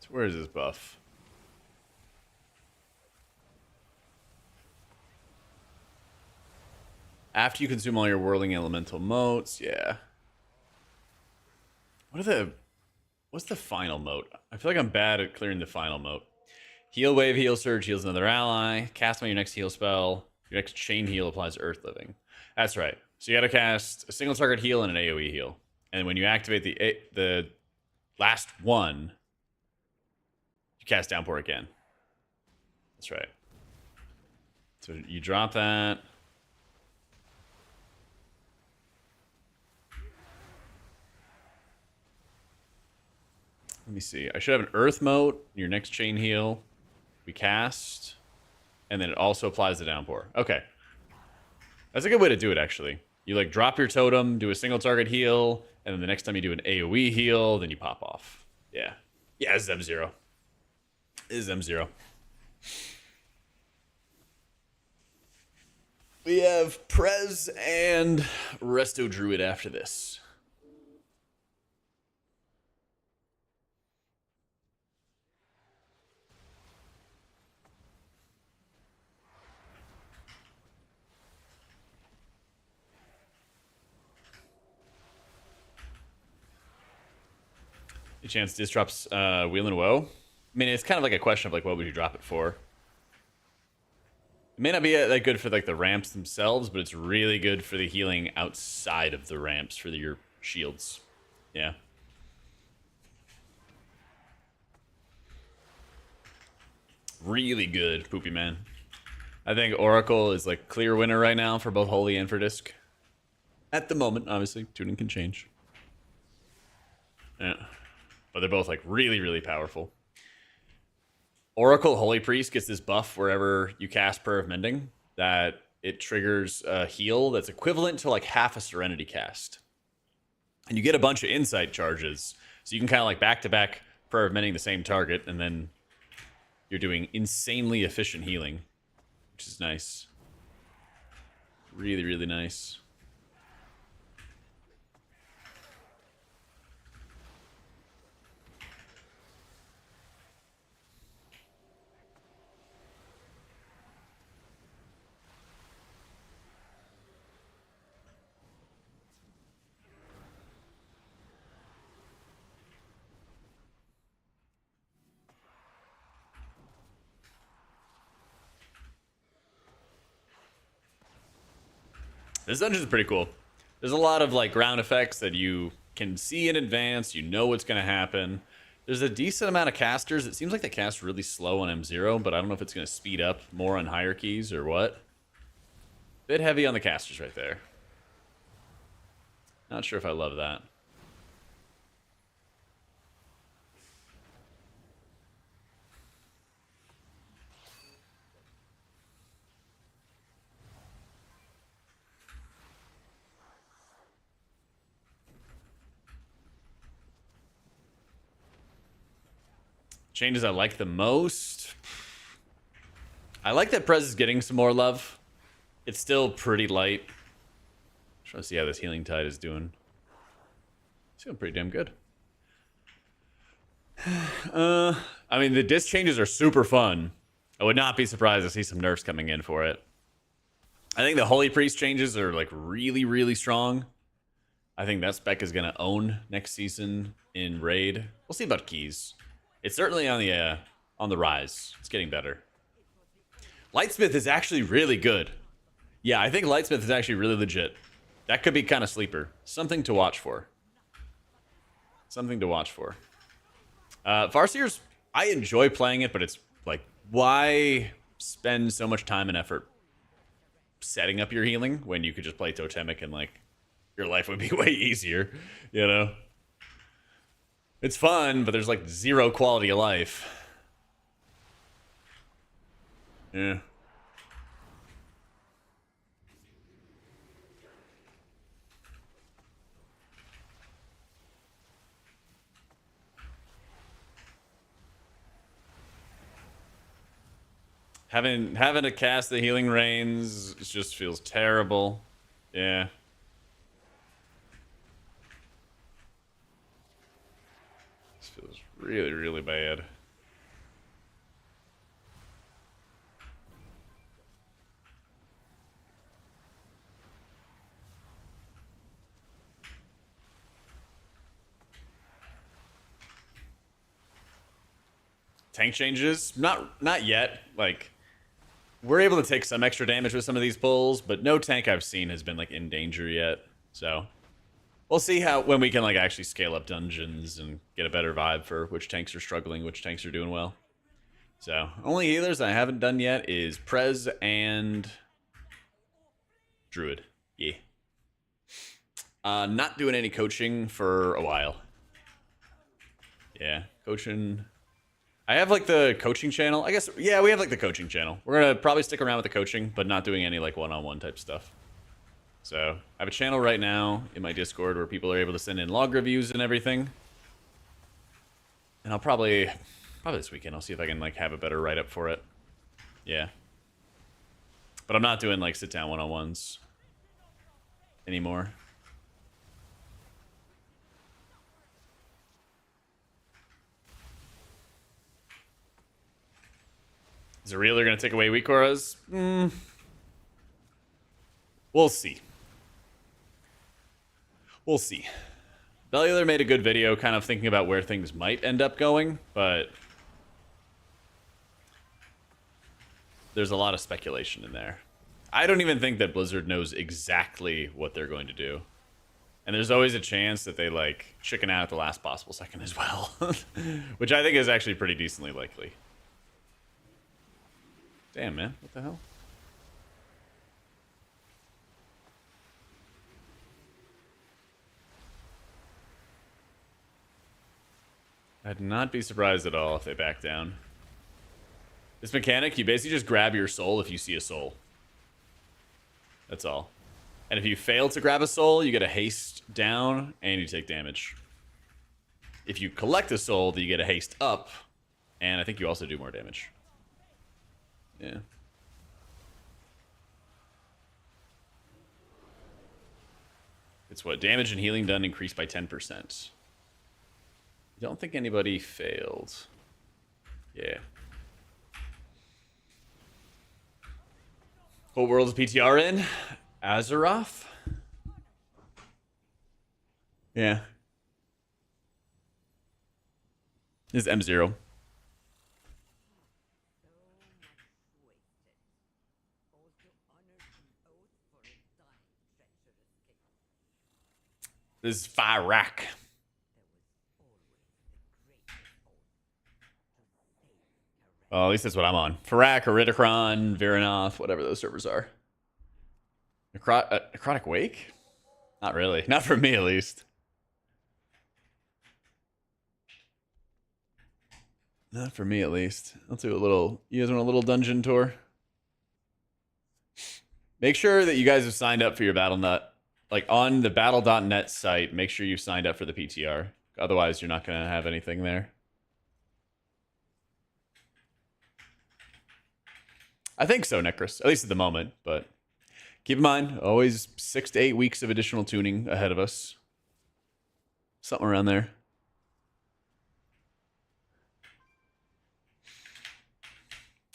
So where is this buff? After you consume all your whirling elemental motes, yeah. What's the final mote? I feel like I'm bad at clearing the final mote. Heal wave, heal surge, heals another ally. Cast on your next heal spell. Your next chain heal applies Earth Living. That's right. So you gotta cast a single target heal and an AoE heal. And when you activate the last one, you cast Downpour again. That's right. So you drop that. Let me see. I should have an Earth Mote, your next chain heal. We cast. And then it also applies the Downpour. Okay. That's a good way to do it, actually. You, like, drop your totem, do a single target heal, and then the next time you do an AoE heal, then you pop off. Yeah. Yeah, it's M0. It's M0. We have Prez and Resto Druid after this. A chance this drops Wheel and Woe. I mean, it's kind of like a question of like, what would you drop it for? It may not be that good for like the ramps themselves, but it's really good for the healing outside of the ramps for your shields. Yeah. Really good, Poopy Man. I think Oracle is like clear winner right now for both Holy and for Disc. At the moment, obviously, tuning can change. Yeah. But they're both like really, really powerful. Oracle Holy Priest gets this buff wherever you cast Prayer of Mending that it triggers a heal that's equivalent to like half a Serenity cast. And you get a bunch of insight charges. So you can kind of like back-to-back Prayer of Mending the same target, and then you're doing insanely efficient healing, which is nice. Really, really nice. This dungeon is pretty cool. There's a lot of like ground effects that you can see in advance. You know what's going to happen. There's a decent amount of casters. It seems like they cast really slow on M0, but I don't know if it's going to speed up more on higher keys or what. Bit heavy on the casters right there. Not sure if I love that. Changes I like the most. I like that Prez is getting some more love. It's still pretty light. Trying to see how this healing tide is doing. It's doing pretty damn good. I mean, the disc changes are super fun. I would not be surprised to see some nerfs coming in for it. I think the Holy Priest changes are like really, really strong. I think that spec is going to own next season in Raid. We'll see about keys. It's certainly on the rise. It's getting better. Lightsmith is actually really good. Yeah, I think Lightsmith is actually really legit. That could be kind of sleeper. Something to watch for. Something to watch for. Farseer's, I enjoy playing it, but it's like, why spend so much time and effort setting up your healing when you could just play Totemic and like your life would be way easier, you know? It's fun, but there's like zero quality of life. Yeah. Having to cast the healing rains just feels terrible. Yeah. This feels really, really bad. Tank changes? Not yet. Like, we're able to take some extra damage with some of these pulls, but no tank I've seen has been like in danger yet. So we'll see when we can like actually scale up dungeons and get a better vibe for which tanks are struggling, which tanks are doing well. So only healers I haven't done yet is Prez and Druid. Yeah. Not doing any coaching for a while. Yeah, coaching. I have like the coaching channel. I guess, yeah, we have like the coaching channel. We're going to probably stick around with the coaching, but not doing any like one-on-one type stuff. So I have a channel right now in my Discord where people are able to send in log reviews and everything. And I'll probably this weekend, I'll see if I can like have a better write-up for it. Yeah. But I'm not doing like sit-down one-on-ones anymore. Is it real they're going to take away weak auras? We'll see. We'll see. Bellular made a good video kind of thinking about where things might end up going, but there's a lot of speculation in there. I don't even think that Blizzard knows exactly what they're going to do. And there's always a chance that they like chicken out at the last possible second as well, which I think is actually pretty decently likely. Damn, man. What the hell? I'd not be surprised at all if they back down. This mechanic, you basically just grab your soul if you see a soul. That's all. And if you fail to grab a soul, you get a haste down and you take damage. If you collect a soul, then you get a haste up, and I think you also do more damage. Yeah. It's what? Damage and healing done increased by 10%. I don't think anybody failed. Yeah. What world is PTR in? Azeroth? Yeah. This is M0. This is Firak. Well, at least that's what I'm on. Firak, Eridicron, Viranoth, whatever those servers are. Necrotic Wake? Not really. Not for me, at least. Not for me, at least. I'll do a little... You guys want a little dungeon tour? Make sure that you guys have signed up for your BattleNet. Like, on the battle.net site, make sure you signed up for the PTR. Otherwise, you're not going to have anything there. I think so, Necros, at least at the moment. But keep in mind, always 6 to 8 weeks of additional tuning ahead of us. Something around there.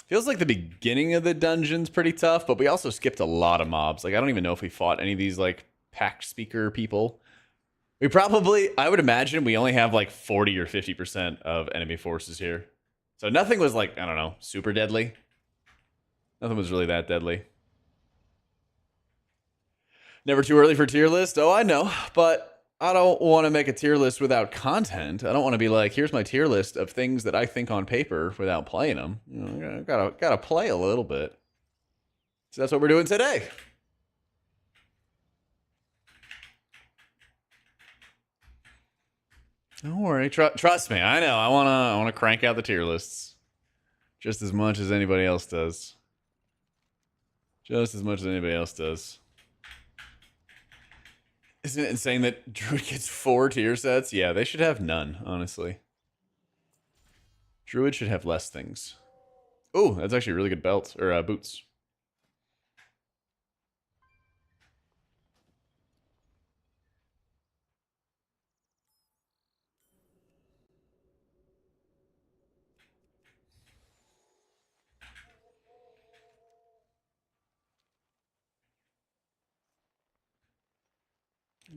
Feels like the beginning of the dungeon's pretty tough, but we also skipped a lot of mobs. Like, I don't even know if we fought any of these, like, packed speaker people. We probably, I would imagine we only have, like, 40 or 50% of enemy forces here. So nothing was, like, I don't know, super deadly. Nothing was really that deadly. Never too early for tier list? Oh, I know, but I don't want to make a tier list without content. I don't want to be like, here's my tier list of things that I think on paper without playing them. You know, gotta play a little bit. So that's what we're doing today. Don't worry, trust me. I know. I wanna crank out the tier lists just as much as anybody else does. Just as much as anybody else does. Isn't it insane that Druid gets 4 tier sets? Yeah, they should have none, honestly. Druid should have less things. Oh, that's actually really good belts, or boots.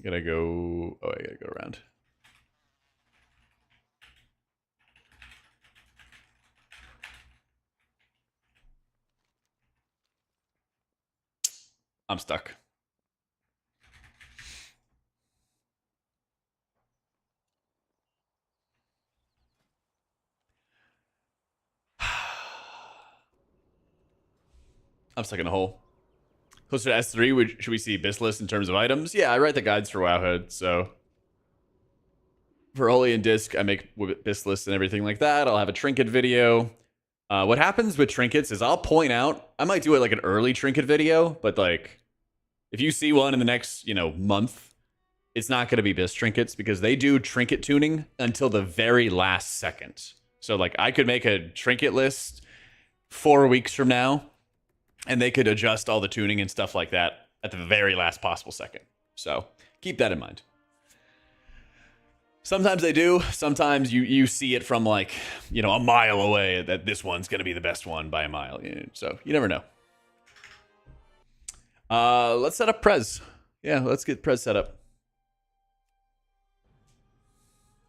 Gotta go. Oh, I gotta go around. I'm stuck. I'm stuck in a hole. Closer to S3, should we see Bistless in terms of items? Yeah, I write the guides for Wowhead, so for Holy and Disc, I make Bistless and everything like that. I'll have a trinket video. What happens with trinkets is I'll point out, I might do it like an early trinket video, but like if you see one in the next, month, it's not going to be Bis trinkets because they do trinket tuning until the very last second. So like I could make a trinket list 4 weeks from now and they could adjust all the tuning and stuff like that at the very last possible second. So keep that in mind. Sometimes they do. Sometimes you see it from like, a mile away that this one's going to be the best one by a mile. So you never know. Let's set up Prez. Yeah, let's get Prez set up.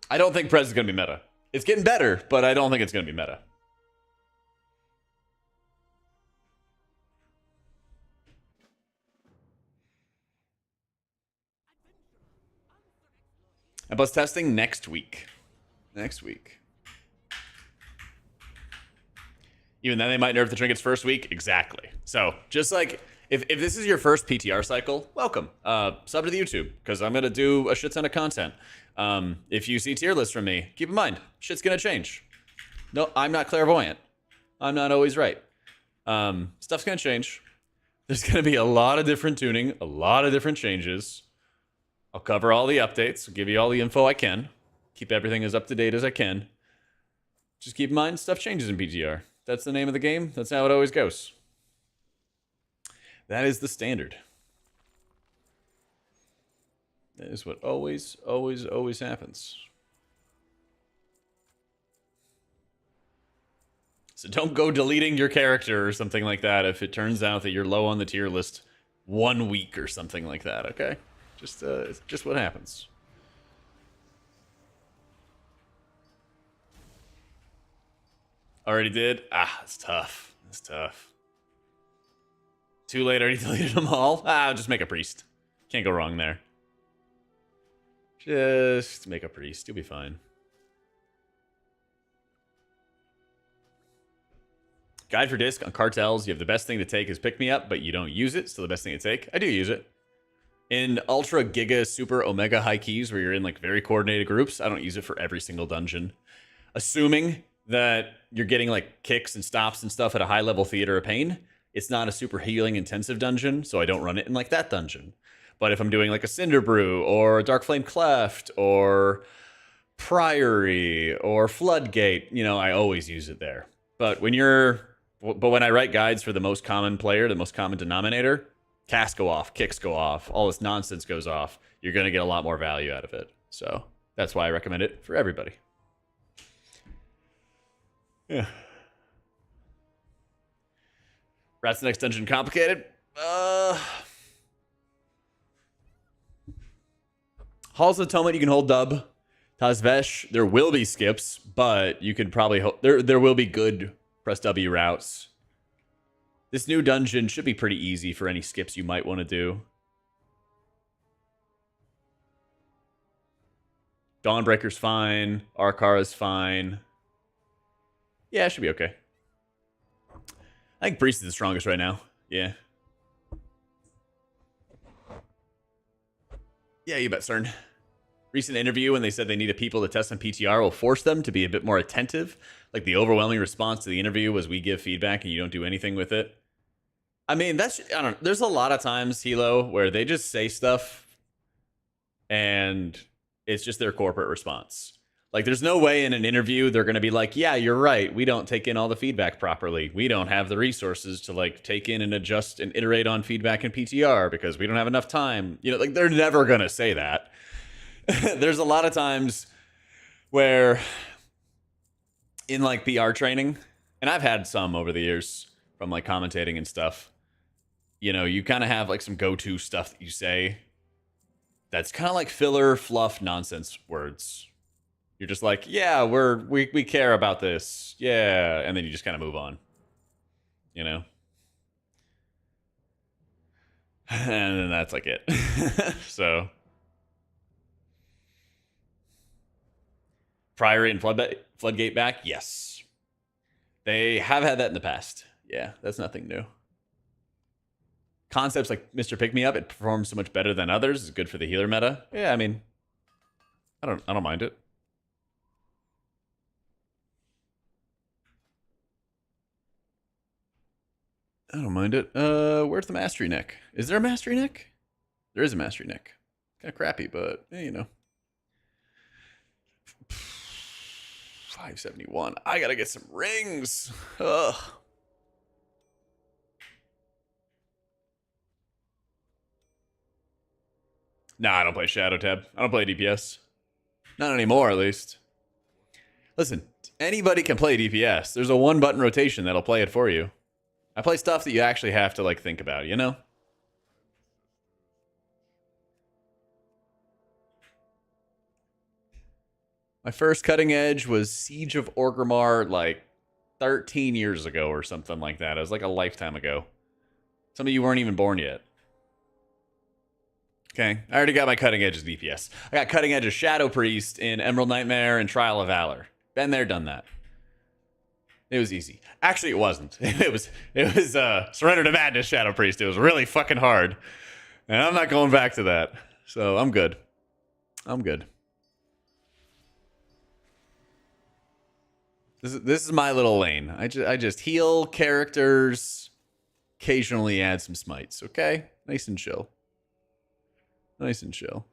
I don't think Prez is going to be meta. It's getting better, but I don't think it's going to be meta. And plus testing next week. Next week. Even then, they might nerf the trinkets first week. Exactly. So, just like, if this is your first PTR cycle, welcome. Sub to the YouTube, because I'm going to do a shit ton of content. If you see tier lists from me, keep in mind, shit's going to change. No, I'm not clairvoyant. I'm not always right. Stuff's going to change. There's going to be a lot of different tuning, a lot of different changes. I'll cover all the updates, give you all the info I can, keep everything as up to date as I can. Just keep in mind, stuff changes in PTR. That's the name of the game. That's how it always goes. That is the standard. That is what always, always, always happens. So don't go deleting your character or something like that if it turns out that you're low on the tier list 1 week or something like that, okay? It's just what happens. Already did? Ah, it's tough. It's tough. Too late, already deleted them all? Ah, just make a priest. Can't go wrong there. Just make a priest. You'll be fine. Guide for disc on cartels. You have the best thing to take is pick me up, but you don't use it. Still the best thing to take. I do use it. In ultra, giga, super, omega high keys where you're in like very coordinated groups, I don't use it for every single dungeon. Assuming that you're getting like kicks and stops and stuff at a high level theater of pain, it's not a super healing intensive dungeon, so I don't run it in like that dungeon. But if I'm doing like a Cinder Brew or Dark Flame Cleft or Priory or Floodgate, I always use it there. But when you're But when I write guides for the most common player, the most common denominator, casts go off, kicks go off, all this nonsense goes off. You're going to get a lot more value out of it. So that's why I recommend it for everybody. Yeah. Rats next dungeon complicated? Halls of Atonement, you can hold dub. Tazvesh, there will be skips, but you could probably there will be good press W routes. This new dungeon should be pretty easy for any skips you might want to do. Dawnbreaker's fine. Arkara's fine. Yeah, it should be okay. I think Priest is the strongest right now. Yeah. Yeah, you bet, CERN. Recent interview when they said they needed people to test on PTR will force them to be a bit more attentive. Like the overwhelming response to the interview was we give feedback and you don't do anything with it. I mean, I don't know. There's a lot of times, Hilo, where they just say stuff and it's just their corporate response. Like, there's no way in an interview they're going to be like, yeah, you're right. We don't take in all the feedback properly. We don't have the resources to, like, take in and adjust and iterate on feedback in PTR because we don't have enough time. You know, like, they're never going to say that. There's a lot of times where in, like, PR training, and I've had some over the years from, like, commentating and stuff, you know, you kind of have, like, some go-to stuff that you say that's kind of like filler, fluff, nonsense words. You're just like, yeah, we care about this. Yeah. And then you just kind of move on. You know? And then that's like it. So. Priory and Floodgate back? Yes. They have had that in the past. Yeah, that's nothing new. Concepts like Mr. Pick Me Up, it performs so much better than others. It's good for the healer meta. Yeah, I mean, I don't mind it. I don't mind it. Where's the mastery neck? Is there a mastery neck? There is a mastery neck. Kind of crappy, but you know. 571. I gotta get some rings. Ugh. Nah, I don't play Shadow Tab. I don't play DPS. Not anymore, at least. Listen, anybody can play DPS. There's a one-button rotation that'll play it for you. I play stuff that you actually have to, like, think about, you know? My first cutting edge was Siege of Orgrimmar, like, 13 years ago or something like that. It was like a lifetime ago. Some of you weren't even born yet. Okay, I already got my cutting edge as DPS. I got cutting edge as Shadow Priest in Emerald Nightmare and Trial of Valor. Been there, done that. It was easy. Actually, it wasn't. It was Surrender to Madness Shadow Priest. It was really fucking hard. And I'm not going back to that. So I'm good. I'm good. This is my little lane. I just heal characters, occasionally add some smites, okay? Nice and chill. Nice and chill.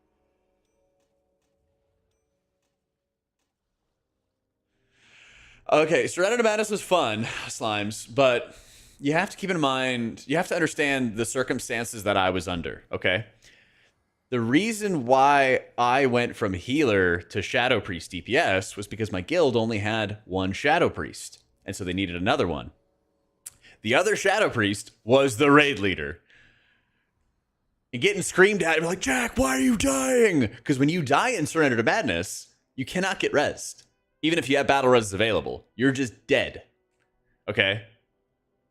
Okay, Surrender to Madness was fun, Slimes, but you have to keep in mind, you have to understand the circumstances that I was under, okay? The reason why I went from healer to Shadow Priest DPS was because my guild only had one Shadow Priest, and so they needed another one. The other Shadow Priest was the raid leader. And getting screamed at, like, Jack, why are you dying? Because when you die in Surrender to Madness, you cannot get rezzed. Even if you have battle res available, you're just dead. Okay?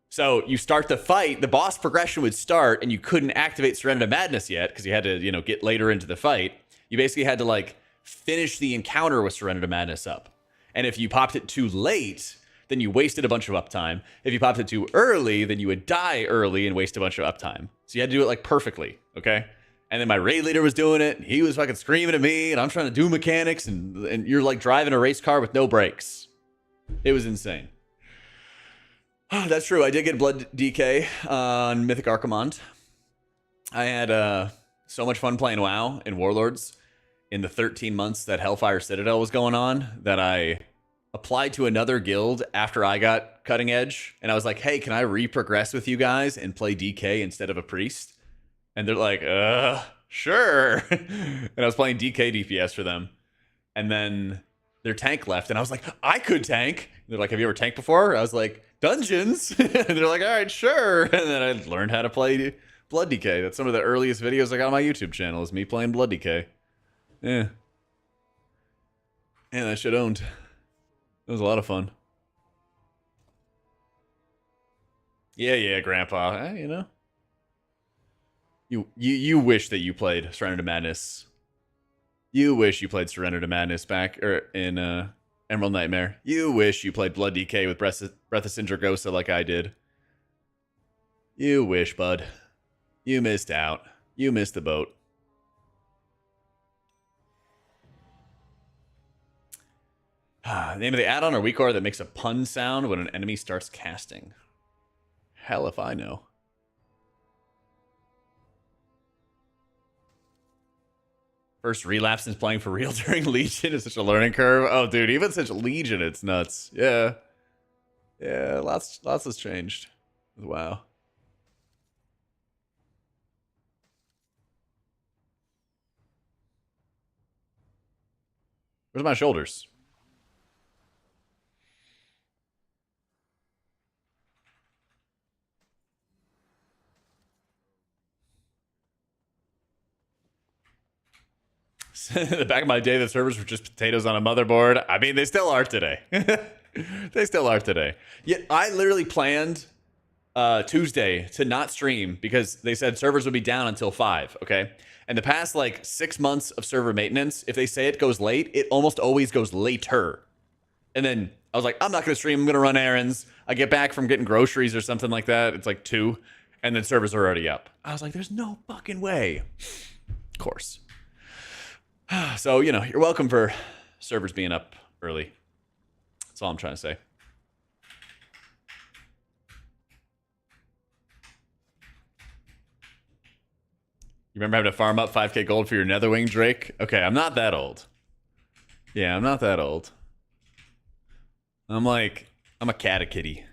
So you start the fight, the boss progression would start, and you couldn't activate Surrender to Madness yet because you had to, you know, get later into the fight. You basically had to, like, finish the encounter with Surrender to Madness up. And if you popped it too late, then you wasted a bunch of uptime. If you popped it too early, then you would die early and waste a bunch of uptime. So you had to do it, like, perfectly, okay? And then my raid leader was doing it, and he was fucking screaming at me, and I'm trying to do mechanics, and you're, like, driving a race car with no brakes. It was insane. That's true. I did get Blood DK on Mythic Archimond. I had so much fun playing WoW in Warlords in the 13 months that Hellfire Citadel was going on that I applied to another guild after I got cutting edge, and I was like, "Hey, can I re-progress with you guys and play DK instead of a priest?" And they're like, sure." And I was playing DK DPS for them, and then their tank left, and I was like, "I could tank." And they're like, "Have you ever tanked before?" I was like, "Dungeons." And they're like, "All right, sure." And then I learned how to play Blood DK. That's some of the earliest videos I got on my YouTube channel, is me playing Blood DK. Yeah. And that shit owned. It was a lot of fun. Yeah, Grandpa. You know, you wish that you played Surrender to Madness. You wish you played Surrender to Madness back in Emerald Nightmare. You wish you played Blood DK with Breath of Sindragosa like I did. You wish, bud. You missed out. You missed the boat. Name of the add-on or weak aura that makes a pun sound when an enemy starts casting. Hell if I know. First relapse since playing for real during Legion is such a learning curve. Oh, dude, even since Legion, it's nuts. Yeah. Yeah, lots has changed. Wow. Where's my shoulders? The back of my day, the servers were just potatoes on a motherboard. I mean, they still are today. They still are today. Yet I literally planned Tuesday to not stream because they said servers would be down until 5. Okay. And the past like 6 months of server maintenance, if they say it goes late, it almost always goes later. And then I was like, I'm not going to stream. I'm going to run errands. I get back from getting groceries or something like that. It's like 2. And then servers are already up. I was like, there's no fucking way. Of course. So, you know, you're welcome for servers being up early. That's all I'm trying to say. You remember having to farm up 5k gold for your Netherwing, Drake? Okay, I'm not that old. Yeah, I'm not that old. I'm a catechitty.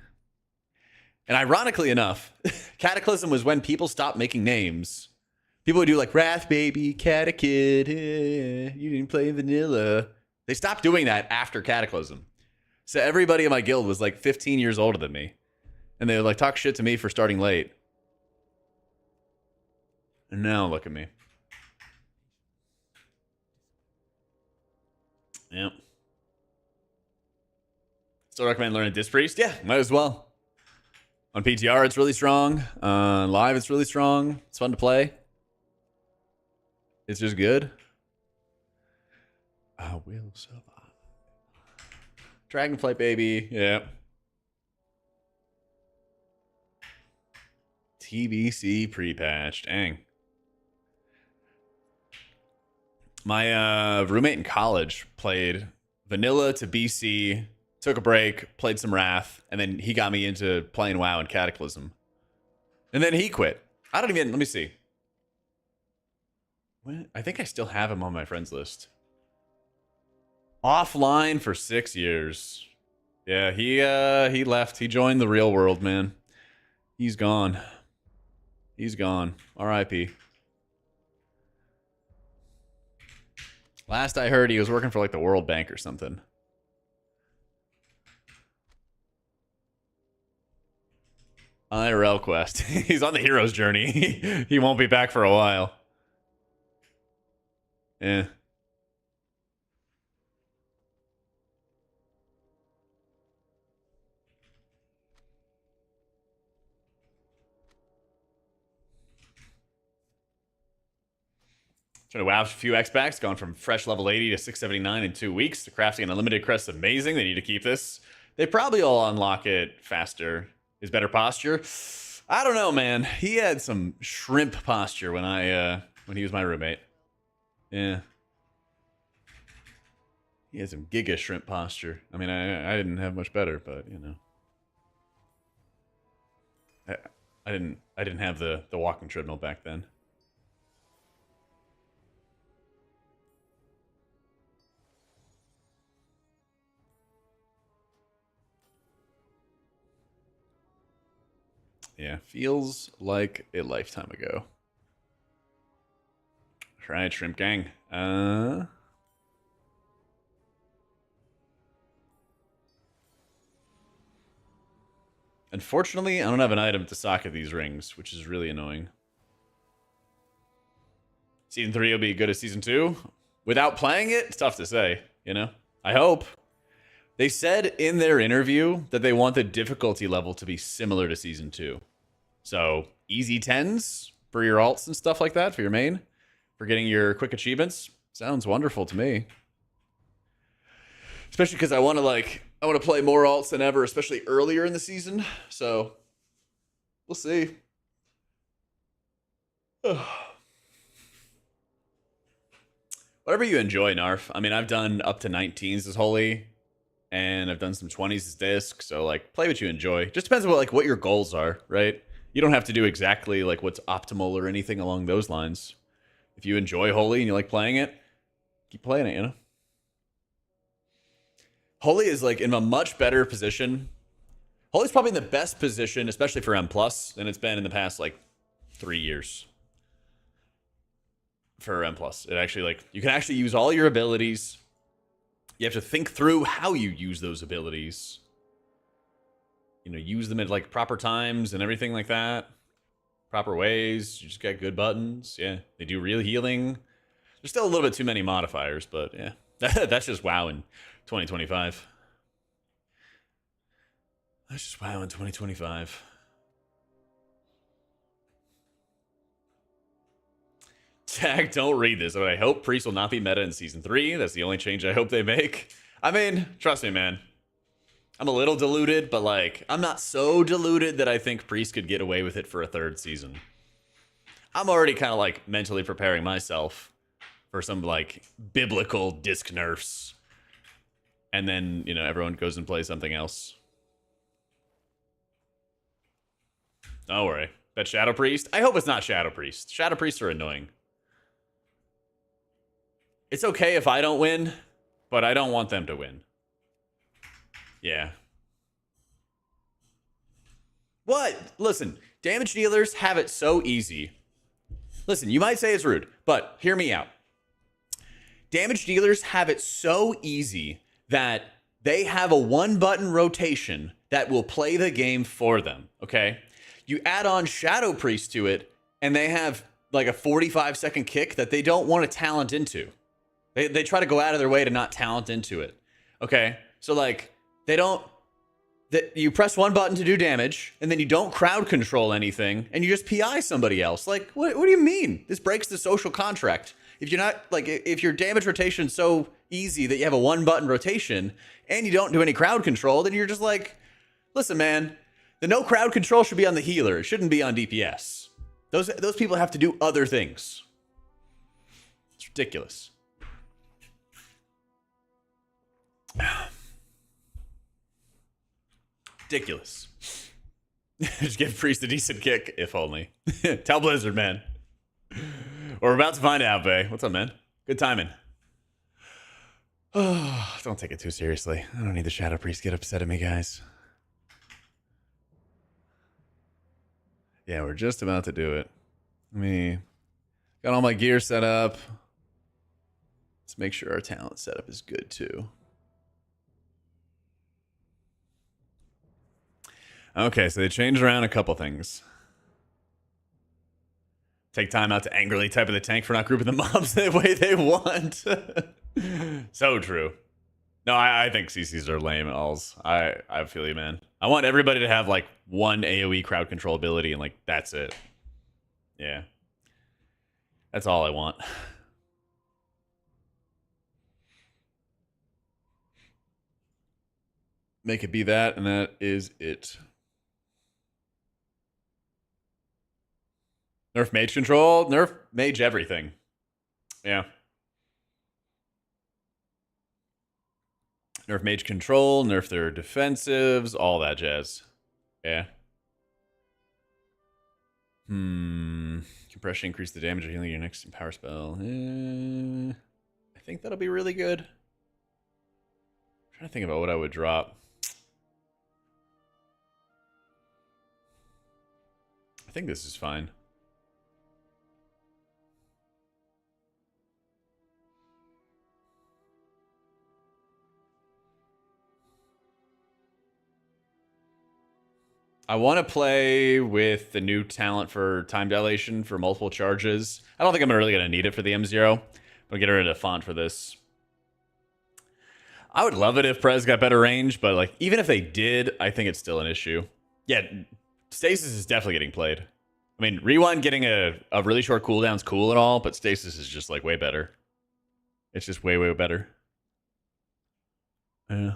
And ironically enough, Cataclysm was when people stopped making names. People would do like Wrath Baby, Catechid, you didn't play vanilla. They stopped doing that after Cataclysm. So everybody in my guild was like 15 years older than me. And they would like talk shit to me for starting late. And now look at me. Yep. Still recommend learning Disc Priest? Yeah, might as well. On PTR, it's really strong. Live, it's really strong. It's fun to play. It's just good. I will survive. Dragonflight, baby. Yeah. TBC pre-patch. Dang. My roommate in college played vanilla to BC, took a break, played some Wrath, and then he got me into playing WoW and Cataclysm. And then he quit. I don't even, let me see. I think I still have him on my friends list. Offline for 6 years. Yeah, he left. He joined the real world, man. He's gone. He's gone. R.I.P. Last I heard, he was working for like the World Bank or something. IRL quest. He's on the hero's journey. He won't be back for a while. Yeah. Trying to wow a few X-Backs, gone from fresh level 80 to 679 in 2 weeks. The crafting an unlimited crest is amazing. They need to keep this. They probably all unlock it faster. His better posture? I don't know, man. He had some shrimp posture when he was my roommate. Yeah. He had some giga shrimp posture. I mean, I didn't have much better, but you know. I didn't have the walking treadmill back then. Yeah, feels like a lifetime ago. All right, Shrimp Gang. Unfortunately, I don't have an item to socket these rings, which is really annoying. Season 3 will be good as Season 2. Without playing it, it's tough to say, you know? I hope. They said in their interview that they want the difficulty level to be similar to Season 2. So, easy 10s for your alts and stuff like that, for your main, for getting your quick achievements. Sounds wonderful to me. Especially because I want to play more alts than ever, especially earlier in the season. So, we'll see. Whatever you enjoy, Narf. I mean, I've done up to 19s as Holy, and I've done some 20s as Disc. So, like, play what you enjoy. Just depends on what your goals are, right? You don't have to do exactly like what's optimal or anything along those lines. If you enjoy Holy and you like playing it, keep playing it, you know? Holy is like in a much better position. Holy's probably in the best position, especially for M+, than it's been in the past like 3 years. For M+. It actually, like, you can actually use all your abilities. You have to think through how you use those abilities. You know, use them at like proper times and everything like that. Proper ways. You just got good buttons. Yeah. They do real healing. There's still a little bit too many modifiers, but yeah. That's just WoW in 2025. That's just WoW in 2025. Jack, don't read this, but I hope Priest will not be meta in Season 3. That's the only change I hope they make. I mean, trust me, man. I'm a little deluded, but like, I'm not so deluded that I think Priest could get away with it for a 3rd season. I'm already kind of like mentally preparing myself for some like biblical disc nerfs. And then, you know, everyone goes and plays something else. Don't worry. That Shadow Priest? I hope it's not Shadow Priest. Shadow Priests are annoying. It's okay if I don't win, but I don't want them to win. Yeah. What? Listen, damage dealers have it so easy. Listen, you might say it's rude, but hear me out. Damage dealers have it so easy that they have a 1-button rotation that will play the game for them, okay? You add on Shadow Priest to it, and they have like a 45-second kick that they don't want to talent into. They try to go out of their way to not talent into it, okay? So like, you press 1 button to do damage, and then you don't crowd control anything, and you just PI somebody else. Like, what do you mean? This breaks the social contract. If you're not, like, if your damage rotation is so easy that you have a 1-button rotation, and you don't do any crowd control, then you're just like, listen, man, the no crowd control should be on the healer. It shouldn't be on DPS. Those people have to do other things. It's ridiculous. Ridiculous. Just give Priest a decent kick, if only. Tell Blizzard, man. We're about to find out, Bay. What's up, man? Good timing. Oh, don't take it too seriously. I don't need the Shadow Priest to get upset at me, guys. Yeah, we're just about to do it. Got all my gear set up. Let's make sure our talent setup is good, too. Okay, so they changed around a couple things. Take time out to angrily type in the tank for not grouping the mobs the way they want. So true. No, I think CCs are lame alls. I feel you, man. I want everybody to have like 1 AoE crowd control ability and like that's it. Yeah. That's all I want. Make it be that, and that is it. Nerf mage control, nerf mage everything. Yeah. Nerf mage control, nerf their defensives, all that jazz. Yeah. Compression increase the damage of healing your next power spell. I think that'll be really good. I'm trying to think about what I would drop. think this is fine. I want to play with the new talent for time dilation for multiple charges. I don't think I'm really going to need it for the M0. I'm going to get rid of the font for this. I would love it if Prez got better range, but like even if they did, I think it's still an issue. Yeah, Stasis is definitely getting played. I mean, Rewind getting a really short cooldown is cool and all, but Stasis is just like way better. It's just way, way better. Yeah.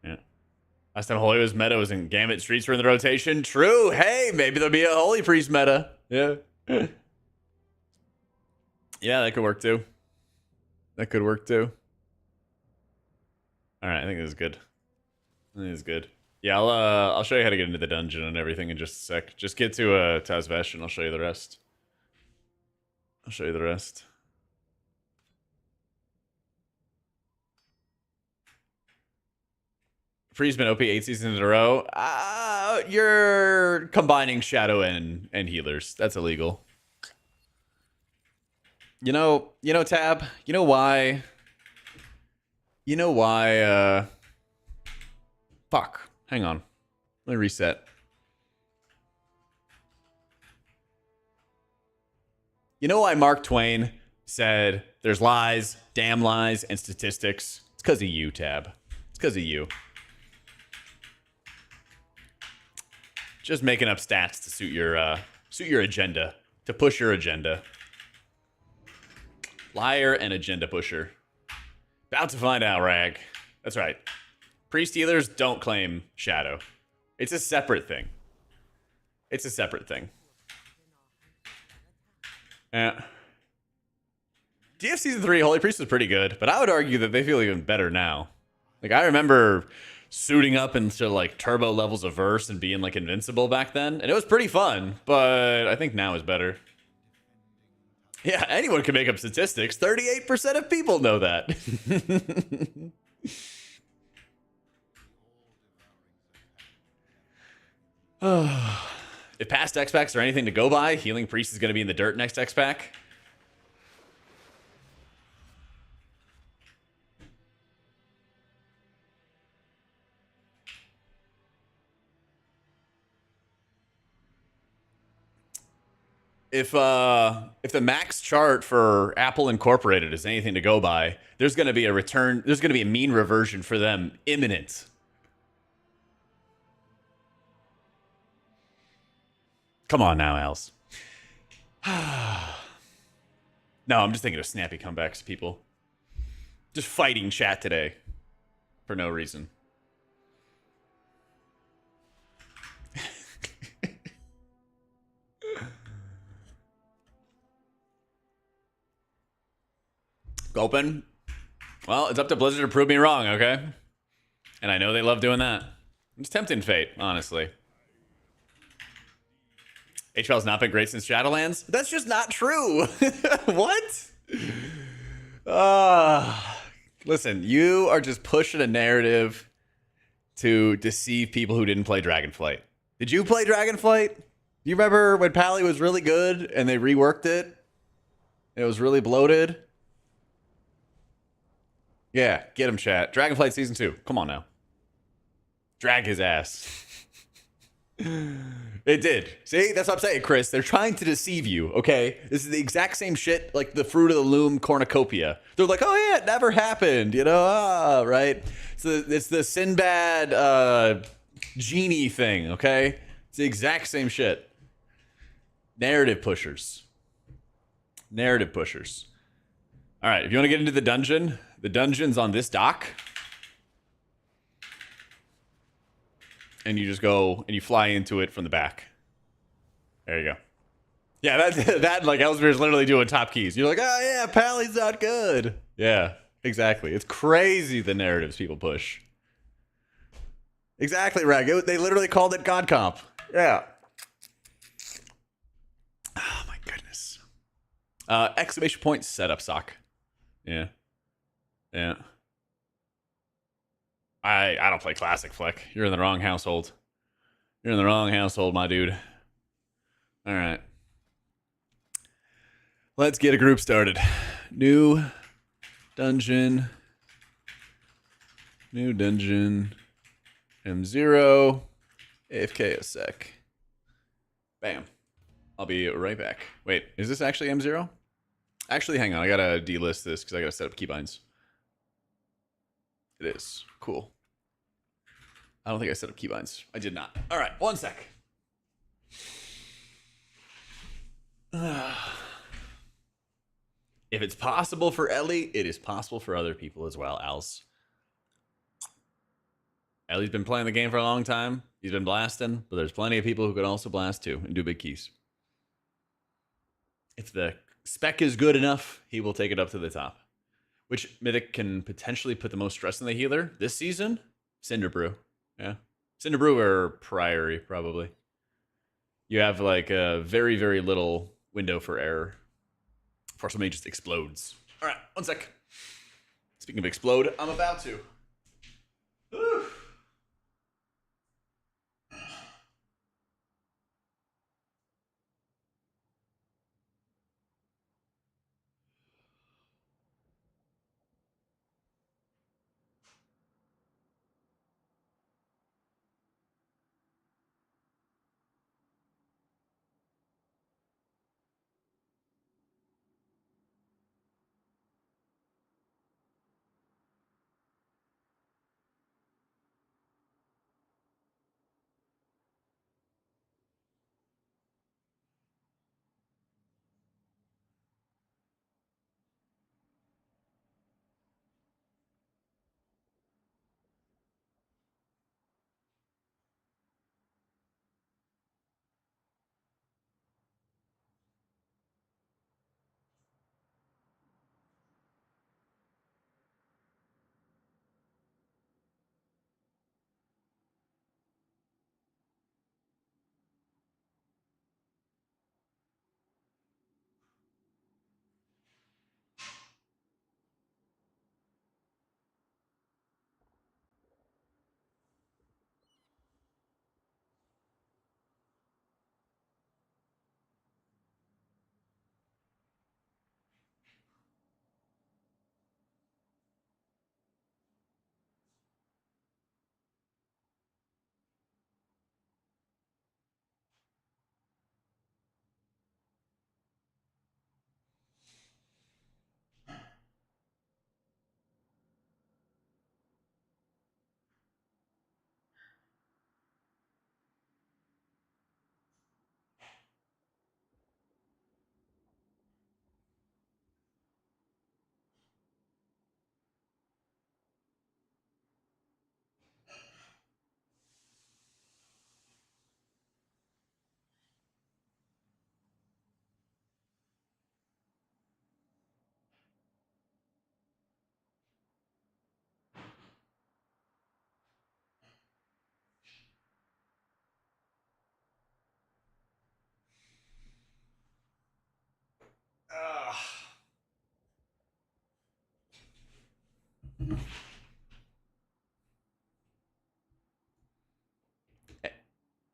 Yeah. Last time Holy was meta was in Gambit Streets were in the rotation. True. Hey, maybe there'll be a Holy Priest meta. Yeah. Yeah, that could work too. That could work too. All right, I think this is good. I think this is good. Yeah, I'll show you how to get into the dungeon and everything in just a sec. Just get to Tazvesh and I'll show you the rest. I'll show you the rest. Free's been OP 8 seasons in a row. You're combining Shadow and healers. That's illegal. You know, Tab. You know why? Fuck. Hang on. Let me reset. You know why Mark Twain said there's lies, damn lies, and statistics? It's because of you, Tab. It's because of you. Just making up stats to suit your agenda, to push your agenda. Liar and agenda pusher. About to find out, Rag. That's right. Priest healers don't claim Shadow. It's a separate thing. It's a separate thing. Yeah. DF Season 3, Holy Priest was pretty good, but I would argue that they feel even better now. Like, I remember suiting up into, like, turbo levels of verse and being, like, invincible back then, and it was pretty fun, but I think now is better. Yeah, anyone can make up statistics. 38% of people know that. If past X packs are anything to go by, Healing Priest is going to be in the dirt next X pack. If the max chart for Apple Incorporated is anything to go by, there's going to be a return. There's going to be a mean reversion for them imminent. Come on now, Als. No, I'm just thinking of snappy comebacks, people. Just fighting chat today for no reason. Gulpin. Well, it's up to Blizzard to prove me wrong, okay? And I know they love doing that. It's tempting fate, honestly. HL's not been great since Shadowlands? That's just not true. What? Listen, you are just pushing a narrative to deceive people who didn't play Dragonflight. Did you play Dragonflight? Do you remember when Pally was really good and they reworked it? It was really bloated. Yeah, get him, chat. Dragonflight Season 2. Come on now. Drag his ass. It did. See, that's what I'm saying, Chris. They're trying to deceive you, okay? This is the exact same shit like the Fruit of the Loom cornucopia. They're like, oh yeah, it never happened, you know, right? It's the Sinbad genie thing, okay? It's the exact same shit. Narrative pushers. Narrative pushers. All right, if you want to get into the dungeon's on this dock. And you just go and you fly into it from the back. There you go. Yeah, that like Ellesmere's literally doing top keys. You're like, oh yeah, Pally's not good. Yeah, exactly. It's crazy the narratives people push. Exactly, Rag. They literally called it God Comp. Yeah. Oh my goodness. Exclamation point setup sock. Yeah. Yeah. I don't play classic Flick. You're in the wrong household. You're in the wrong household, my dude. All right. Let's get a group started. New dungeon. New dungeon. M0. AFK a sec. Bam. I'll be right back. Wait, is this actually M0? Actually, hang on. I gotta delist this because I gotta set up keybinds. It is. Cool. I don't think I set up keybinds. I did not. All right, one sec. If it's possible for Ellie, it is possible for other people as well, Als. Ellie's been playing the game for a long time. He's been blasting, but there's plenty of people who can also blast too and do big keys. If the spec is good enough, he will take it up to the top. Which Mythic can potentially put the most stress on the healer this season? Cinderbrew. Yeah. Cinderbrew or Priory, probably. You have like a very, very little window for error before somebody just explodes. All right, one sec. Speaking of explode, I'm about to. Whew.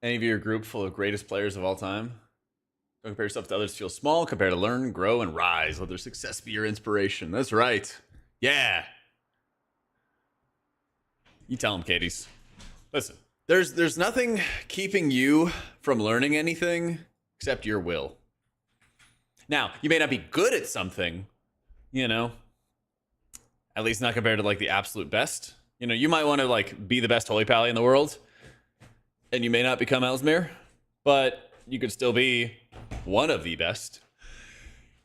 Any of your group full of greatest players of all time? Don't compare yourself to others. Feel small. Compare to learn, grow, and rise. Let their success be your inspiration. That's right. Yeah. You tell them, Katie's. Listen, there's nothing keeping you from learning anything except your will. Now, you may not be good at something, you know, at least not compared to like the absolute best. You know, you might want to like be the best Holy Pally in the world, and you may not become Ellesmere, but you could still be one of the best.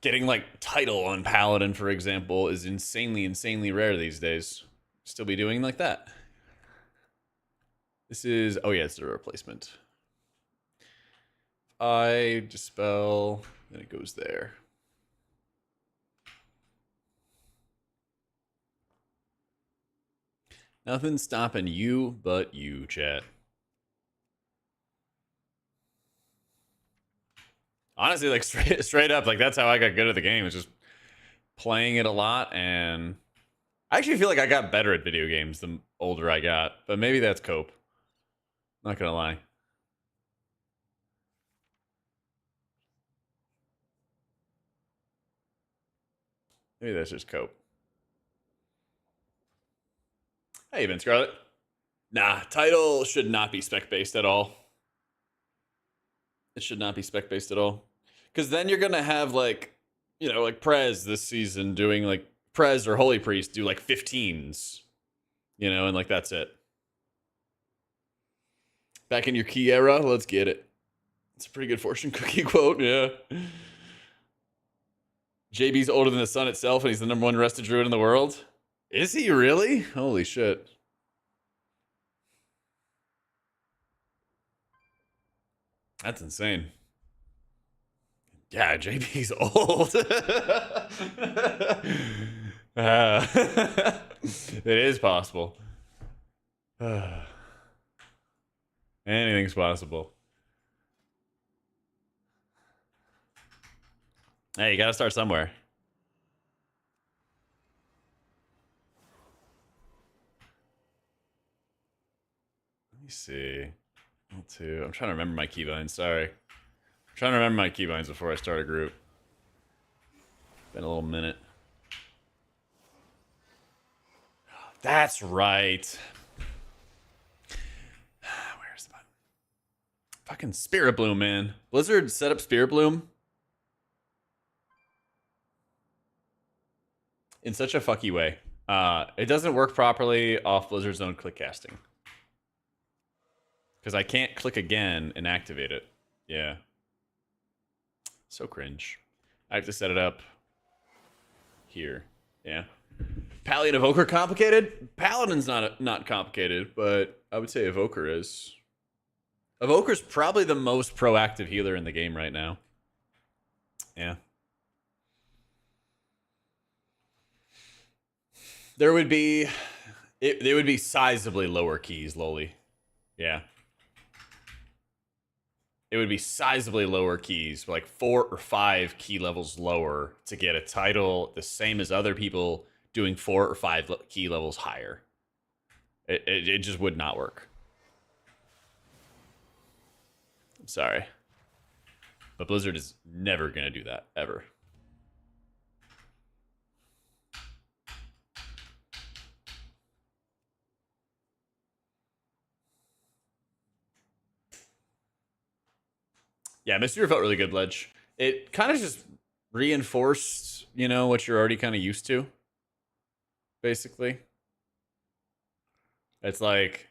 Getting like title on Paladin, for example, is insanely rare these days. Still be doing like that. This is, oh yeah, it's a replacement. I dispel, then it goes there. Nothing stopping you but you, chat. Honestly, like straight up, like that's how I got good at the game. Is just playing it a lot, and I actually feel like I got better at video games the older I got. But maybe that's cope. Not gonna lie. Maybe that's just cope. Hey, Ben Scarlet. Nah, title should not be spec based at all. It should not be spec based at all. Because then you're gonna have like, like Prez this season doing like Prez or Holy Priest do like 15s, and like that's it. Back in your key era, let's get it. It's a pretty good fortune cookie quote, yeah. JB's older than the sun itself, and he's the #1 rested druid in the world. Is he really? Holy shit. That's insane. Yeah, JB's old. It is possible. Anything's possible. Hey, you gotta start somewhere. Let me see. L2. I'm trying to remember my keybinds. Sorry. I'm trying to remember my keybinds before I start a group. Been a little minute. That's right. Where's the button? Fucking Spirit Bloom, man. Blizzard set up Spirit Bloom in such a fucky way. It doesn't work properly off Blizzard's own click casting. Because I can't click again and activate it. Yeah. So cringe. I have to set it up here. Yeah. Paladin Evoker complicated? Paladin's not complicated, but I would say Evoker is. Evoker's probably the most proactive healer in the game right now. Yeah. There would be... It would be sizably lower keys, Loli. Yeah. It would be sizably lower keys, like 4 or 5 key levels lower to get a title the same as other people doing 4 or 5 key levels higher. It just would not work. I'm sorry. But Blizzard is never going to do that, ever. Yeah, Mystery felt really good, Ledge. It kind of just reinforced, what you're already kind of used to, basically. It's like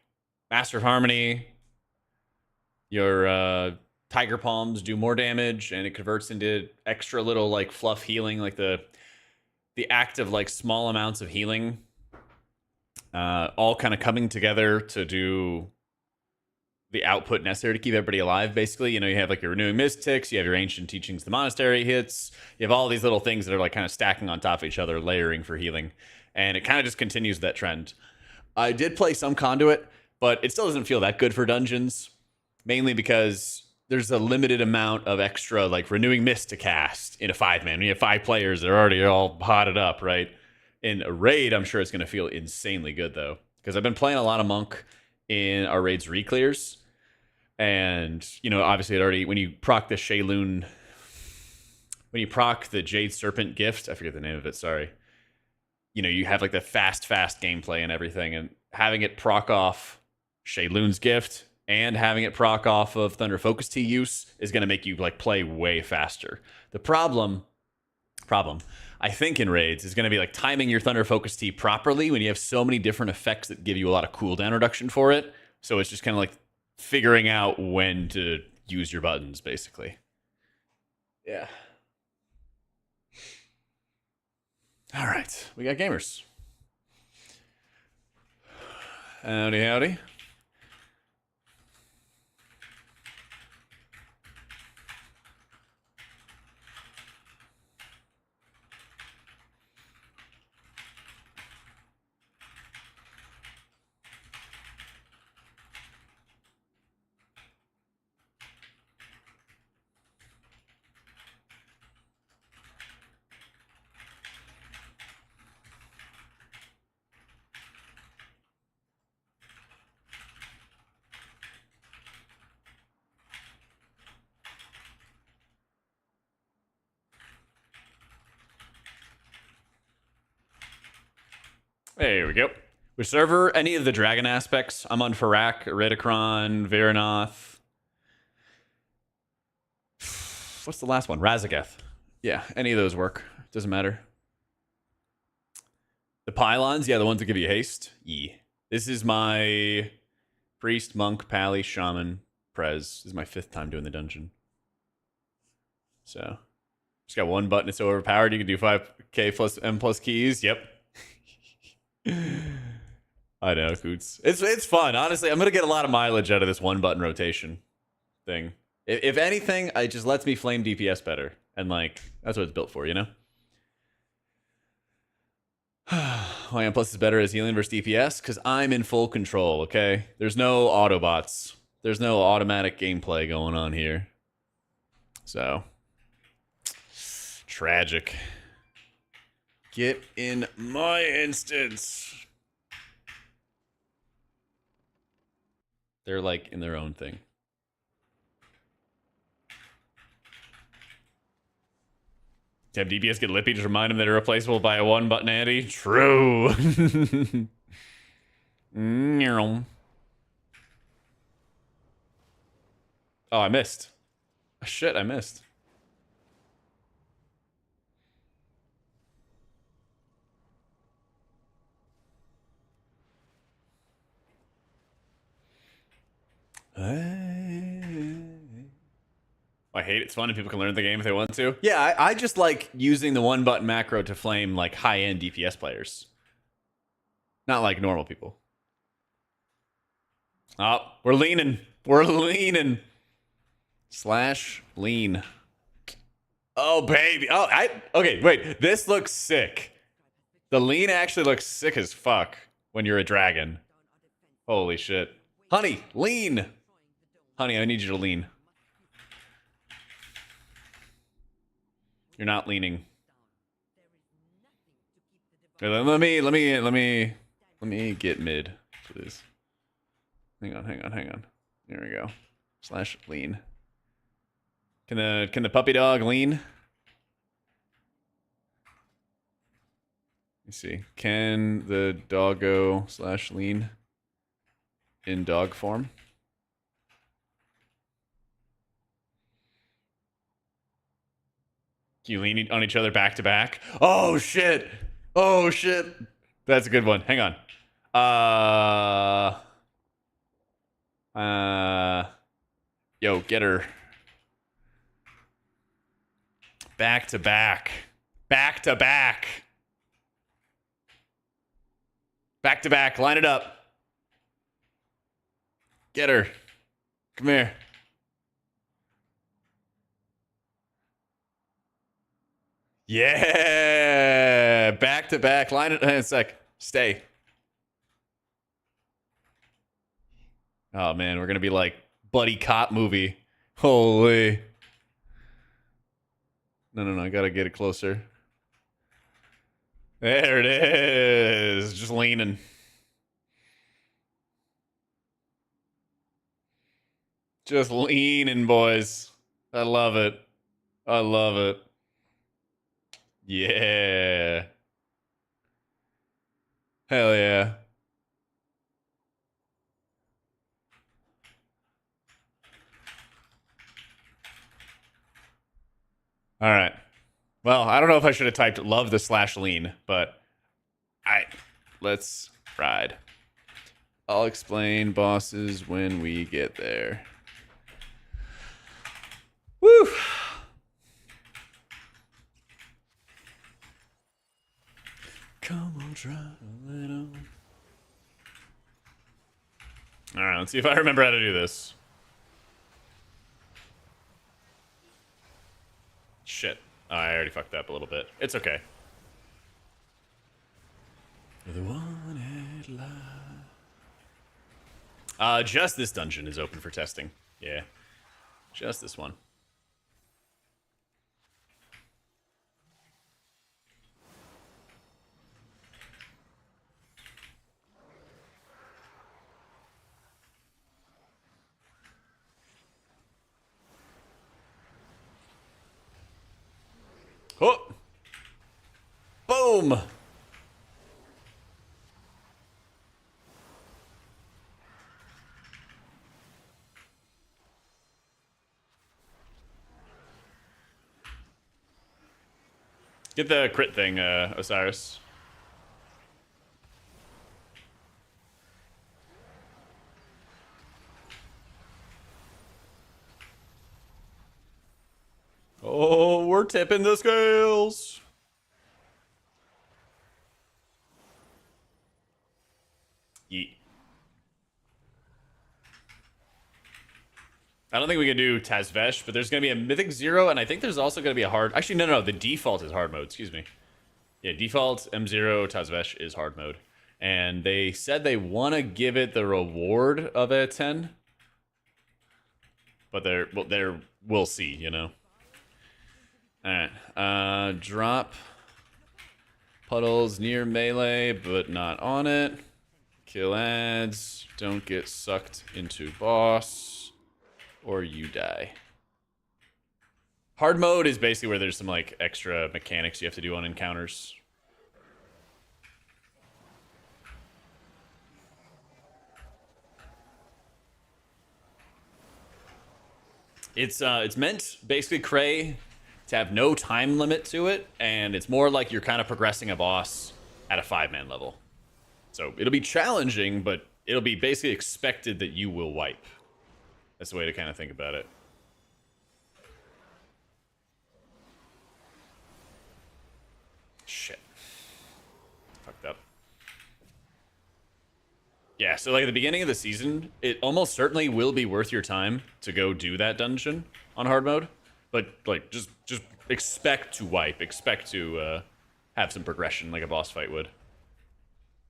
Master of Harmony, your Tiger Palms do more damage, and it converts into extra little like fluff healing, like the act of like small amounts of healing, all kind of coming together to do the output necessary to keep everybody alive, basically. You have like your Renewing Mystics, you have your Ancient Teachings, the Monastery hits, you have all these little things that are like kind of stacking on top of each other, layering for healing, and it kind of just continues that trend. I did play some Conduit, but it still doesn't feel that good for dungeons, mainly because there's a limited amount of extra like Renewing Mist to cast in a 5-man. When you have 5 players, they're already all hotted up, right? In a raid, I'm sure it's going to feel insanely good, though, because I've been playing a lot of Monk in our raids reclears. And, obviously it already, when you proc the Shaylun, when you proc the Jade Serpent gift, I forget the name of it, sorry. You have like the fast gameplay and everything, and having it proc off Shaylun's gift and having it proc off of Thunder Focus Tea use is going to make you like play way faster. The problem, I think in raids is going to be like timing your Thunder Focus Tea properly when you have so many different effects that give you a lot of cooldown reduction for it. So it's just kind of like figuring out when to use your buttons, basically. Yeah. All right, we got gamers. Howdy. There we go. With server, any of the dragon aspects, I'm on Farak, Eridikron, Varanoth. What's the last one? Razageth. Yeah, any of those work. Doesn't matter. The pylons, yeah, the ones that give you haste. Yeah. This is my priest, monk, pally, shaman, prez. This is my 5th time doing the dungeon. So, just got one button. It's overpowered. You can do 5k plus M plus keys. Yep. I know, Coots. It's fun. Honestly, I'm gonna get a lot of mileage out of this one button rotation thing. If anything, it just lets me flame DPS better, and like that's what it's built for, you know. Why M plus is better as healing versus DPS? Because I'm in full control. Okay, there's no Autobots. There's no automatic gameplay going on here. So tragic. Get in my instance. They're like in their own thing. Have DPS get lippy to remind them that they're replaceable by a one button anti? True. Oh, I missed. Shit, I missed. I hate it. It's fun and people can learn the game if they want to. Yeah, I just like using the one button macro to flame like high end DPS players. Not like normal people. Oh, we're leaning. We're leaning. Slash lean. Oh, baby. Oh, okay, wait. This looks sick. The lean actually looks sick as fuck when you're a dragon. Holy shit. Honey, lean. Honey, I need you to lean. You're not leaning. Let me get mid, please. Hang on. There we go. Slash lean. Can the puppy dog lean? Let's see. Can the doggo slash lean in dog form? Can you lean on each other back to back? Oh shit! Oh shit! That's a good one. Hang on. Yo, get her. Back to back. Back to back. Back to back. Line it up. Get her. Come here. Yeah. Back to back. Line it. Hang on a sec. Stay. Oh, man. We're going to be like buddy cop movie. Holy. No. I got to get it closer. There it is. Just leaning. Just leaning, boys. I love it. I love it. Yeah. Hell yeah. All right. Well, I don't know if I should have typed love the slash lean, but let's ride. I'll explain bosses when we get there. Woo! Come on, try a little. All right, let's see if I remember how to do this. Shit. Oh, I already fucked up a little bit. It's okay. The wanted life. Just this dungeon is open for testing. Yeah. Just this one. Oh! Boom! Get the crit thing, Osiris. Oh, we're tipping the scales. Yeet. I don't think we can do Tazvesh, but there's going to be a Mythic 0, and I think there's also going to be a hard... Actually, no. The default is hard mode. Excuse me. Yeah, default M0 Tazvesh is hard mode. And they said they want to give it the reward of a 10. But we'll see, you know. Alright. Drop puddles near melee, but not on it. Kill ads. Don't get sucked into boss. Or you die. Hard mode is basically where there's some like extra mechanics you have to do on encounters. It's meant basically Cray to have no time limit to it, and it's more like you're kind of progressing a boss at a 5-man level. So it'll be challenging, but it'll be basically expected that you will wipe. That's the way to kind of think about it. Shit. Fucked up. Yeah, so like at the beginning of the season, it almost certainly will be worth your time to go do that dungeon on hard mode. But like just expect to wipe, expect to have some progression like a boss fight would.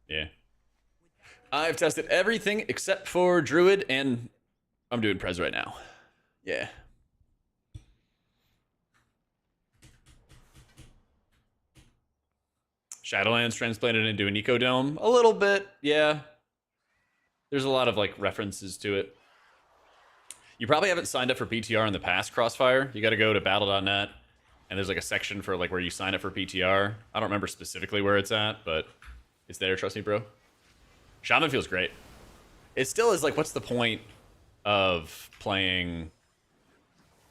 Yeah. I've tested everything except for Druid, and I'm doing Prez right now. Yeah. Shadowlands transplanted into an Ecodome. A little bit, yeah. There's a lot of like references to it. You probably haven't signed up for PTR in the past, Crossfire. You got to go to battle.net, and there's like a section for like where you sign up for PTR. I don't remember specifically where it's at, but it's there. Trust me, bro. Shaman feels great. It still is like, what's the point of playing?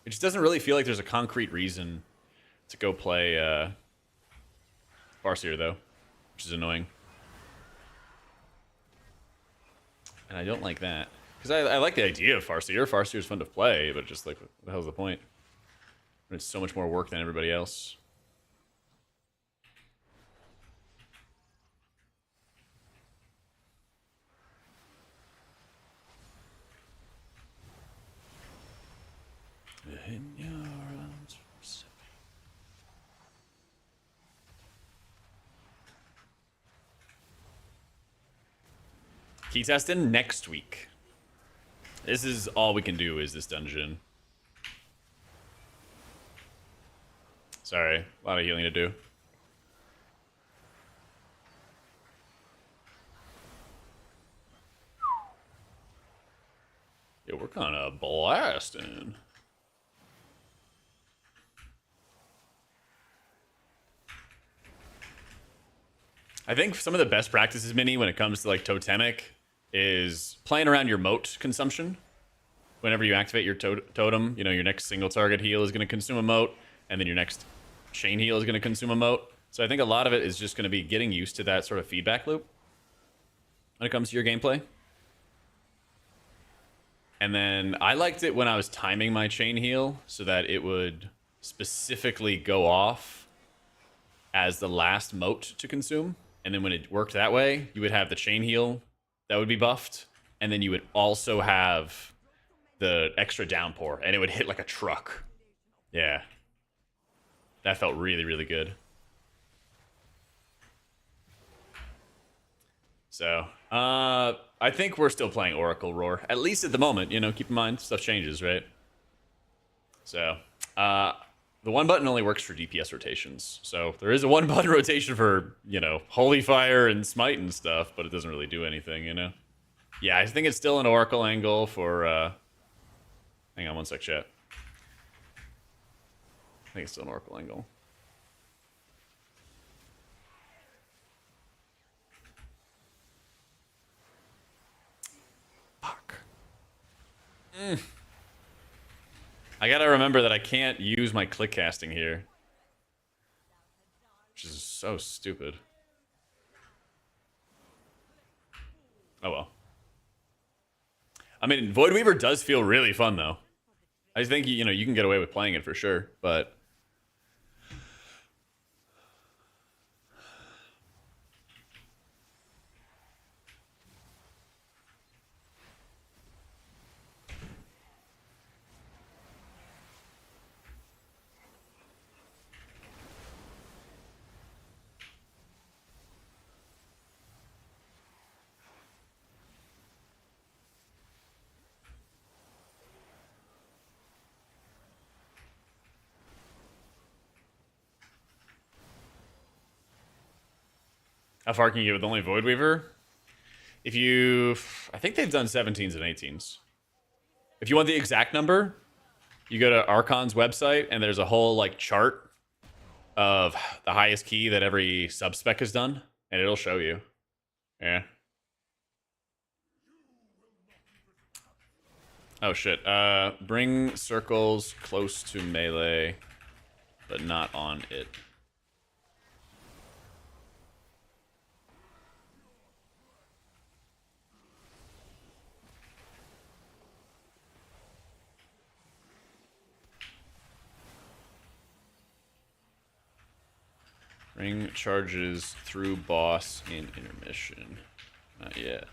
It just doesn't really feel like there's a concrete reason to go play Farseer, though, which is annoying. And I don't like that. Because I like the idea of Farseer. Farseer is fun to play, but just like, what the hell's the point? When it's so much more work than everybody else. In your arms. Key testing next week. This is all we can do is this dungeon. Sorry, a lot of healing to do. Yeah, we're kind of blasting. I think some of the best practices, Mini, when it comes to like totemic, is playing around your moat consumption. Whenever you activate your totem, you know, your next single target heal is going to consume a moat, and then your next chain heal is going to consume a moat. So I think a lot of it is just going to be getting used to that sort of feedback loop when it comes to your gameplay. And then I liked it when I was timing my chain heal so that it would specifically go off as the last moat to consume. And then when it worked that way, you would have the chain heal that would be buffed, and then you would also have the extra downpour, and it would hit like a truck. Yeah. That felt really, really good. So, I think we're still playing Oracle Roar, at least at the moment. You know, keep in mind, stuff changes, right? So, the one button only works for DPS rotations. So there is a one button rotation for, you know, Holy Fire and Smite and stuff, but it doesn't really do anything, you know? Yeah, I think it's still an Oracle angle for, hang on one sec, chat. I think it's still an Oracle angle. Fuck. I gotta remember that I can't use my click casting here. so stupid. Oh well. I mean, Void Weaver does feel really fun though. I think you know you can get away with playing it for sure, but how far can you get with only Void Weaver? If you, I think they've done 17s and 18s. If you want the exact number, you go to Archon's website and there's a whole like chart of the highest key that every subspec has done, and it'll show you. Yeah. Oh shit. Bring circles close to melee, but not on it. Bring charges through boss in intermission. Not yet.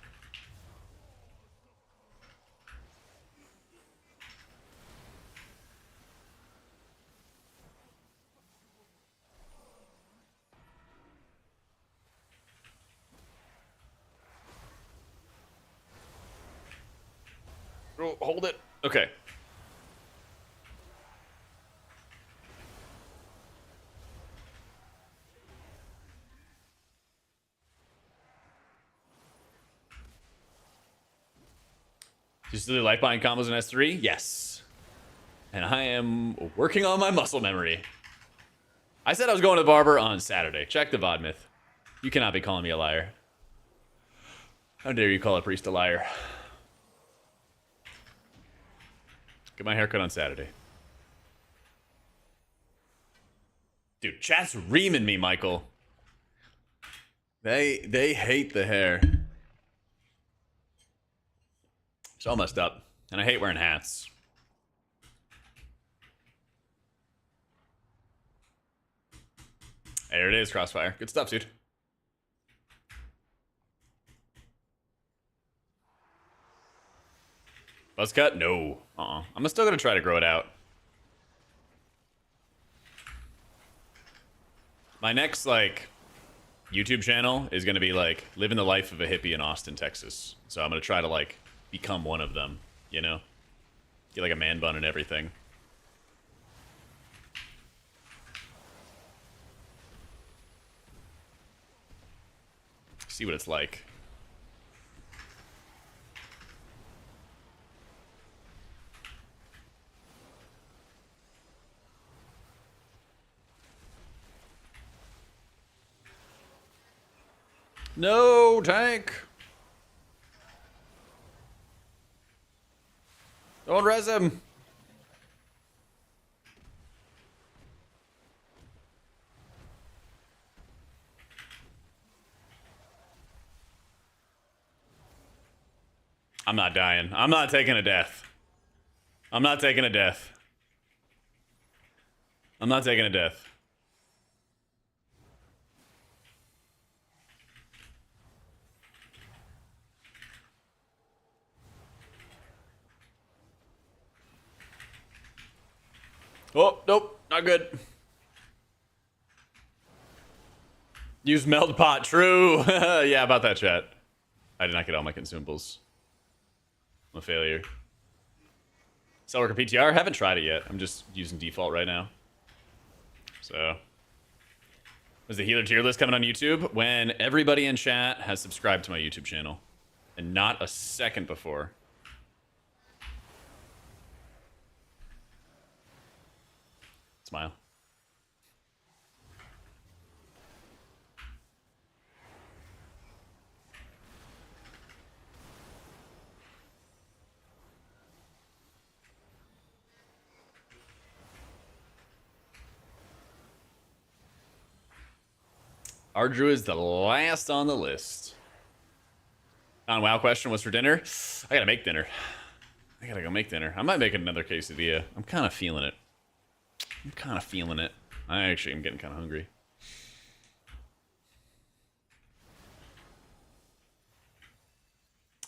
Oh, hold it. Okay. You still do life bind combos in S3? Yes. And I am working on my muscle memory. I said I was going to the barber on Saturday. Check the VOD myth. You cannot be calling me a liar. How dare you call a priest a liar? Get my haircut on Saturday. Dude, chat's reaming me, Michael. They hate the hair. It's all messed up. And I hate wearing hats. There it is, Crossfire. Good stuff, dude. Buzz cut? No. I'm still gonna try to grow it out. My next, like, YouTube channel is gonna be, like, living the life of a hippie in Austin, Texas. So I'm gonna try to, like, become one of them, you know? Get, like, a man bun and everything. See what it's like. No, tank. Don't res him. I'm not dying. I'm not taking a death. I'm not taking a death. I'm not taking a death. Oh, nope. Not good. Use meld pot. True. Yeah, about that, chat. I did not get all my consumables. I'm a failure. Cell worker PTR? Haven't tried it yet. I'm just using default right now. So, is the healer tier list coming on YouTube? When everybody in chat has subscribed to my YouTube channel. And not a second before. Smile. Our Drew is the last on the list. On WoW question, what's for dinner? I gotta make dinner. I gotta go make dinner. I might make another quesadilla. I'm kind of feeling it. I actually am getting kind of hungry.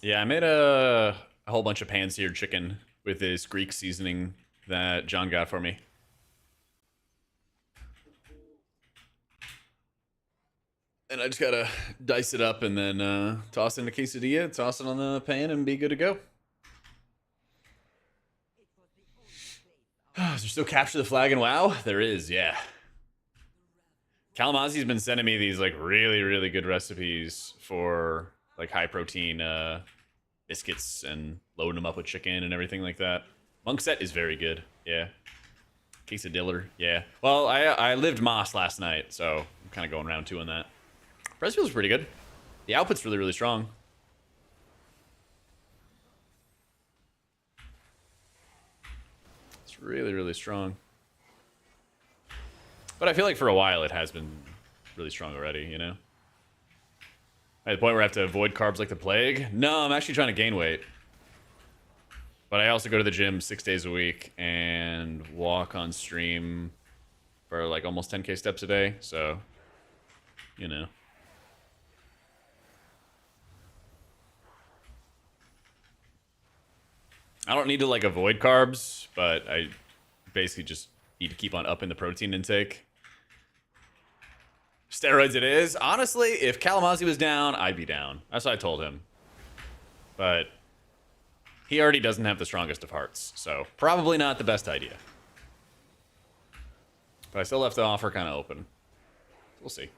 Yeah, I made a whole bunch of pan-seared chicken with this Greek seasoning that John got for me. And I just gotta dice it up and then toss it in a quesadilla, toss it on the pan, and be good to go. Is there still capture the flag in WoW? There is, yeah. Kalamazi's been sending me these like really, really good recipes for like high protein biscuits and loading them up with chicken and everything like that. Monk set is very good, yeah. Quesadilla, yeah. Well, I lived Moss last night, so I'm kind of going round two on that. Press feels pretty good. The output's really, really strong. It's really, really strong. But I feel like for a while it has been really strong already, you know? At the point where I have to avoid carbs like the plague? No, I'm actually trying to gain weight. But I also go to the gym 6 days a week and walk on stream for like almost 10K steps a day, so, you know. I don't need to like avoid carbs, but I basically just need to keep on upping the protein intake. Steroids it is. Honestly, if Kalamazi was down, I'd be down. That's what I told him. But he already doesn't have the strongest of hearts, so probably not the best idea. But I still left the offer kind of open. We'll see.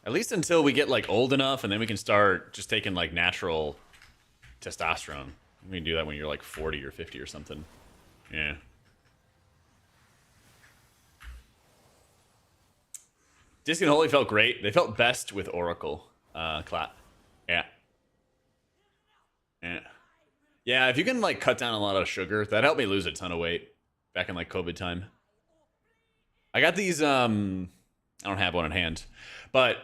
At least until we get like old enough, and then we can start just taking like natural testosterone. We can do that when you're like 40 or 50 or something. Yeah. Disc and Holy felt great. They felt best with Oracle. Clap. Yeah. Yeah. Yeah, if you can like cut down a lot of sugar, that helped me lose a ton of weight back in like COVID time. I got these I don't have one in hand, but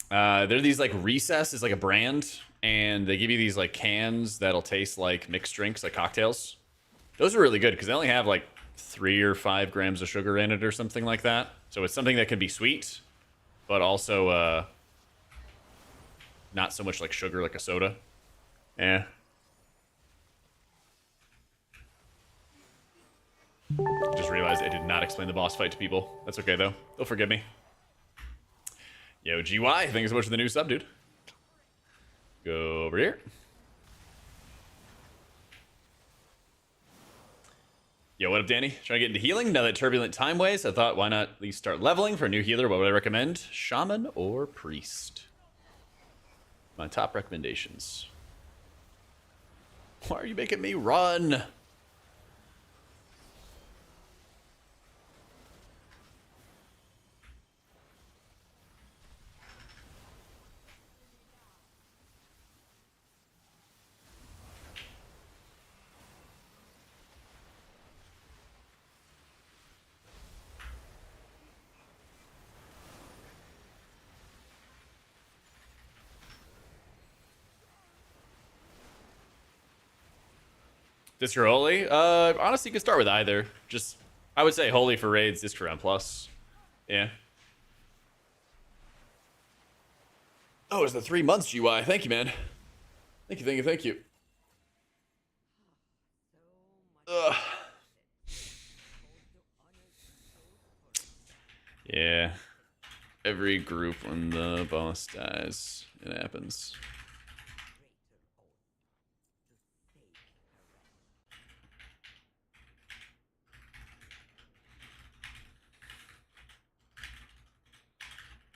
they're these like Recess is like a brand, and they give you these like cans that'll taste like mixed drinks, like cocktails. Those are really good because they only have like 3 or 5 grams of sugar in it or something like that. So it's something that can be sweet, but also not so much like sugar like a soda. Yeah. Just realized I did not explain the boss fight to people. That's okay though. They'll forgive me. Yo, GY, thanks so much for the new sub, dude. Go over here. Yo, what up, Danny? Trying to get into healing now that turbulent time ways. I thought, why not at least start leveling for a new healer? What would I recommend? Shaman or priest? My top recommendations. Why are you making me run? Disc or Holy? Honestly, you could start with either. Just, I would say Holy for raids, Disc for M+. Yeah. Oh, it's the 3 months GY. Thank you, man. Thank you, thank you, thank you. Ugh. Yeah. Every group when the boss dies, it happens.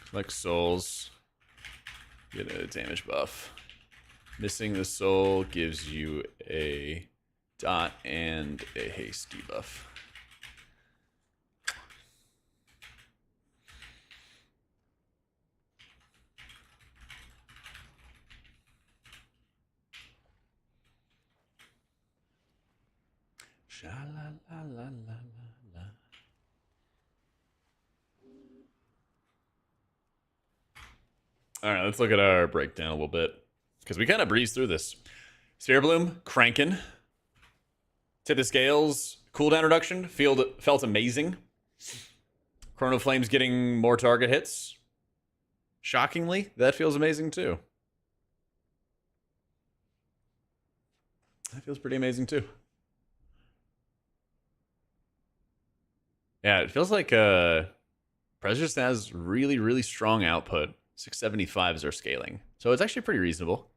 Collect souls. Get a damage buff. Missing the soul gives you a dot and a haste debuff. Sha la la la la la la. All right, let's look at our breakdown a little bit because we kind of breezed through this. Sphere Bloom, cranking. Tip the scales, cooldown reduction, felt amazing. Chrono Flames getting more target hits. Shockingly, that feels amazing too. That feels pretty amazing too. Yeah, it feels like Prejudice has really, really strong output. 675 is our scaling. So it's actually pretty reasonable.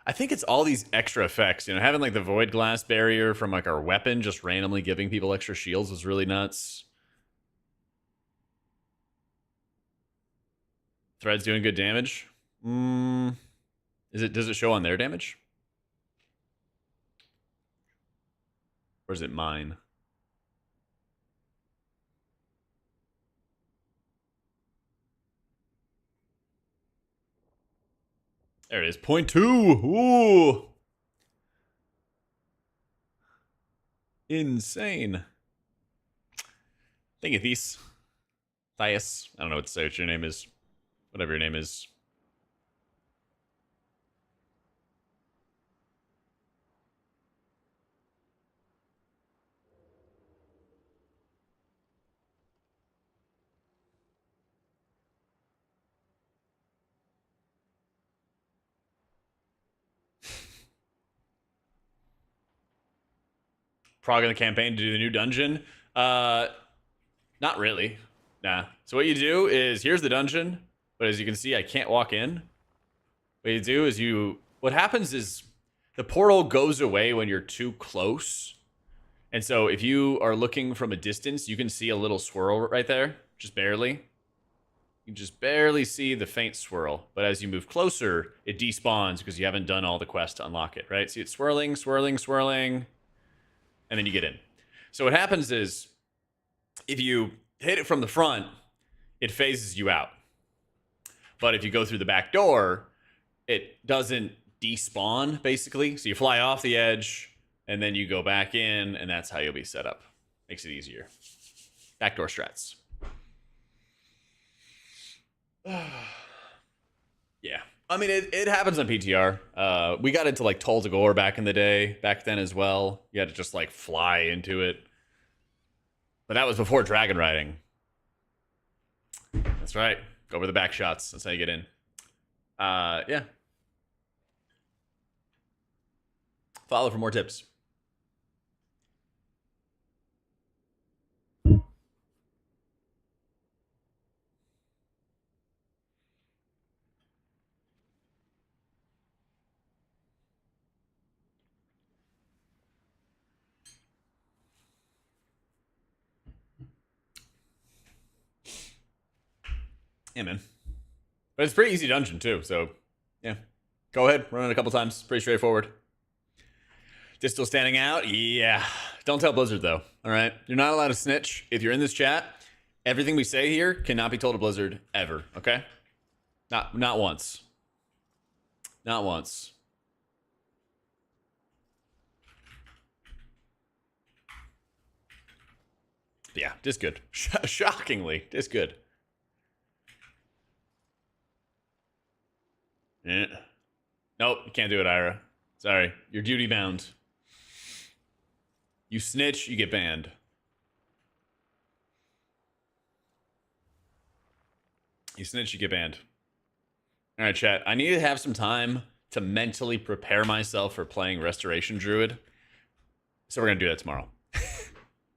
I think it's all these extra effects. You know, having like the Void Glass barrier from like our weapon just randomly giving people extra shields was really nuts. Thread's doing good damage. Does it show on their damage? Or is it mine? There it is. 0.2. Ooh. Insane. Thank you, Thies. Thias. I don't know what to say what your name is. Whatever your name is. Prog in the campaign to do the new dungeon? Not really. Nah. So what you do is, here's the dungeon, but as you can see, I can't walk in. What you do is what happens is the portal goes away when you're too close. And so if you are looking from a distance, you can see a little swirl right there, just barely. You can just barely see the faint swirl. But as you move closer, it despawns because you haven't done all the quests to unlock it, right? See it swirling, swirling, swirling, and then you get in. So what happens is, if you hit it from the front, it phases you out. But if you go through the back door, it doesn't despawn, basically. So you fly off the edge, and then you go back in, and that's how you'll be set up. Makes it easier. Backdoor strats. Yeah. I mean, it happens on PTR. We got into, like, Toll to Gore back in the day, back then as well. You had to just, like, fly into it. But that was before dragon riding. That's right. Go over the back shots. That's how you get in. Yeah. Follow for more tips. Yeah, man. But it's a pretty easy dungeon, too, so, yeah. Go ahead, run it a couple times. Pretty straightforward. Distal standing out? Yeah. Don't tell Blizzard, though, all right? You're not allowed to snitch. If you're in this chat, everything we say here cannot be told to Blizzard ever, okay? Not once. Not once. Yeah, just good. Shockingly, just good. Yeah. Nope, you can't do it, Ira. Sorry, you're duty bound. You snitch, you get banned. You snitch, you get banned. All right, chat. I need to have some time to mentally prepare myself for playing Restoration Druid. So we're going to do that tomorrow.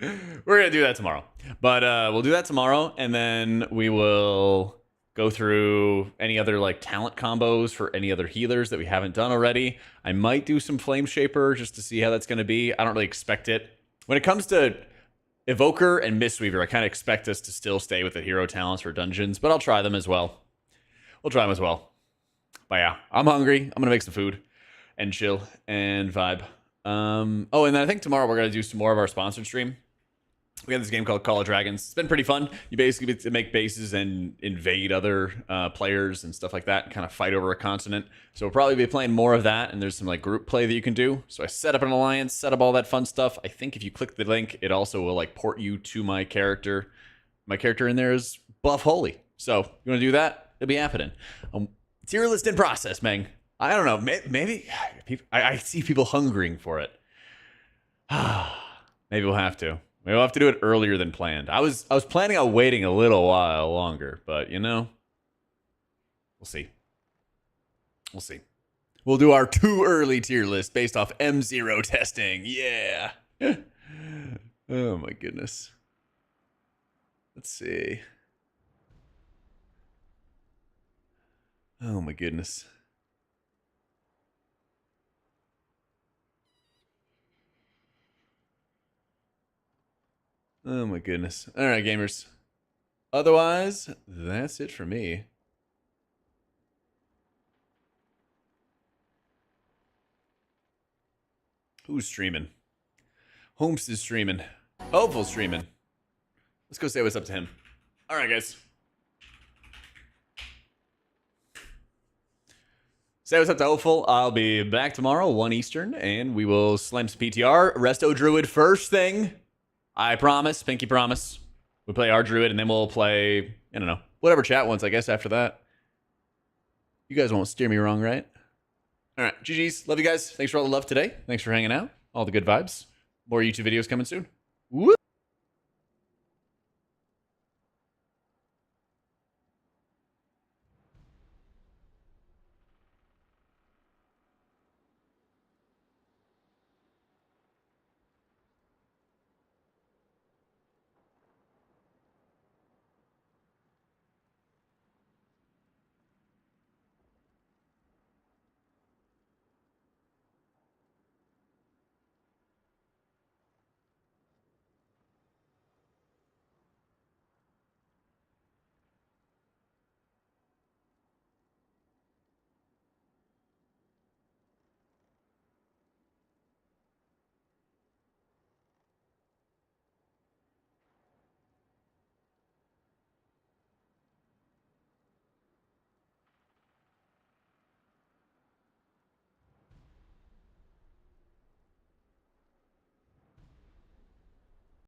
We're going to do that tomorrow. But we'll do that tomorrow, and then we will go through any other like talent combos for any other healers that we haven't done already. I might do some Flame Shaper just to see how that's going to be. I don't really expect it. When it comes to Evoker and Mistweaver, I kind of expect us to still stay with the hero talents for dungeons, but I'll try them as well. We'll try them as well. But yeah, I'm hungry. I'm going to make some food and chill and vibe. Oh, and then I think tomorrow we're going to do some more of our sponsored stream. We got this game called Call of Dragons. It's been pretty fun. You basically get to make bases and invade other players and stuff like that, and kind of fight over a continent. So we'll probably be playing more of that, and there's some like group play that you can do. So I set up an alliance, set up all that fun stuff. I think if you click the link, it also will like port you to my character. My character in there is Buff Holy. So you want to do that? It'll be happening. Tier list in process, Meng. I don't know. Maybe I see people hungering for it. Maybe we'll have to. Maybe we'll have to do it earlier than planned. I was planning on waiting a little while longer, but you know, we'll see. We'll see. We'll do our too early tier list based off M0 testing. Yeah. Oh my goodness. Let's see. Oh my goodness. Oh my goodness. All right, gamers. Otherwise, that's it for me. Who's streaming? Holmes is streaming. Hopeful streaming. Let's go say what's up to him. All right, guys. Say what's up to Hopeful. I'll be back tomorrow, 1 Eastern, and we will slam some PTR. Resto Druid first thing. I promise. Pinky promise. We play our Druid, and then we'll play, I don't know, whatever chat wants, I guess, after that. You guys won't steer me wrong, right? All right. GG's. Love you guys. Thanks for all the love today. Thanks for hanging out. All the good vibes. More YouTube videos coming soon. Woo!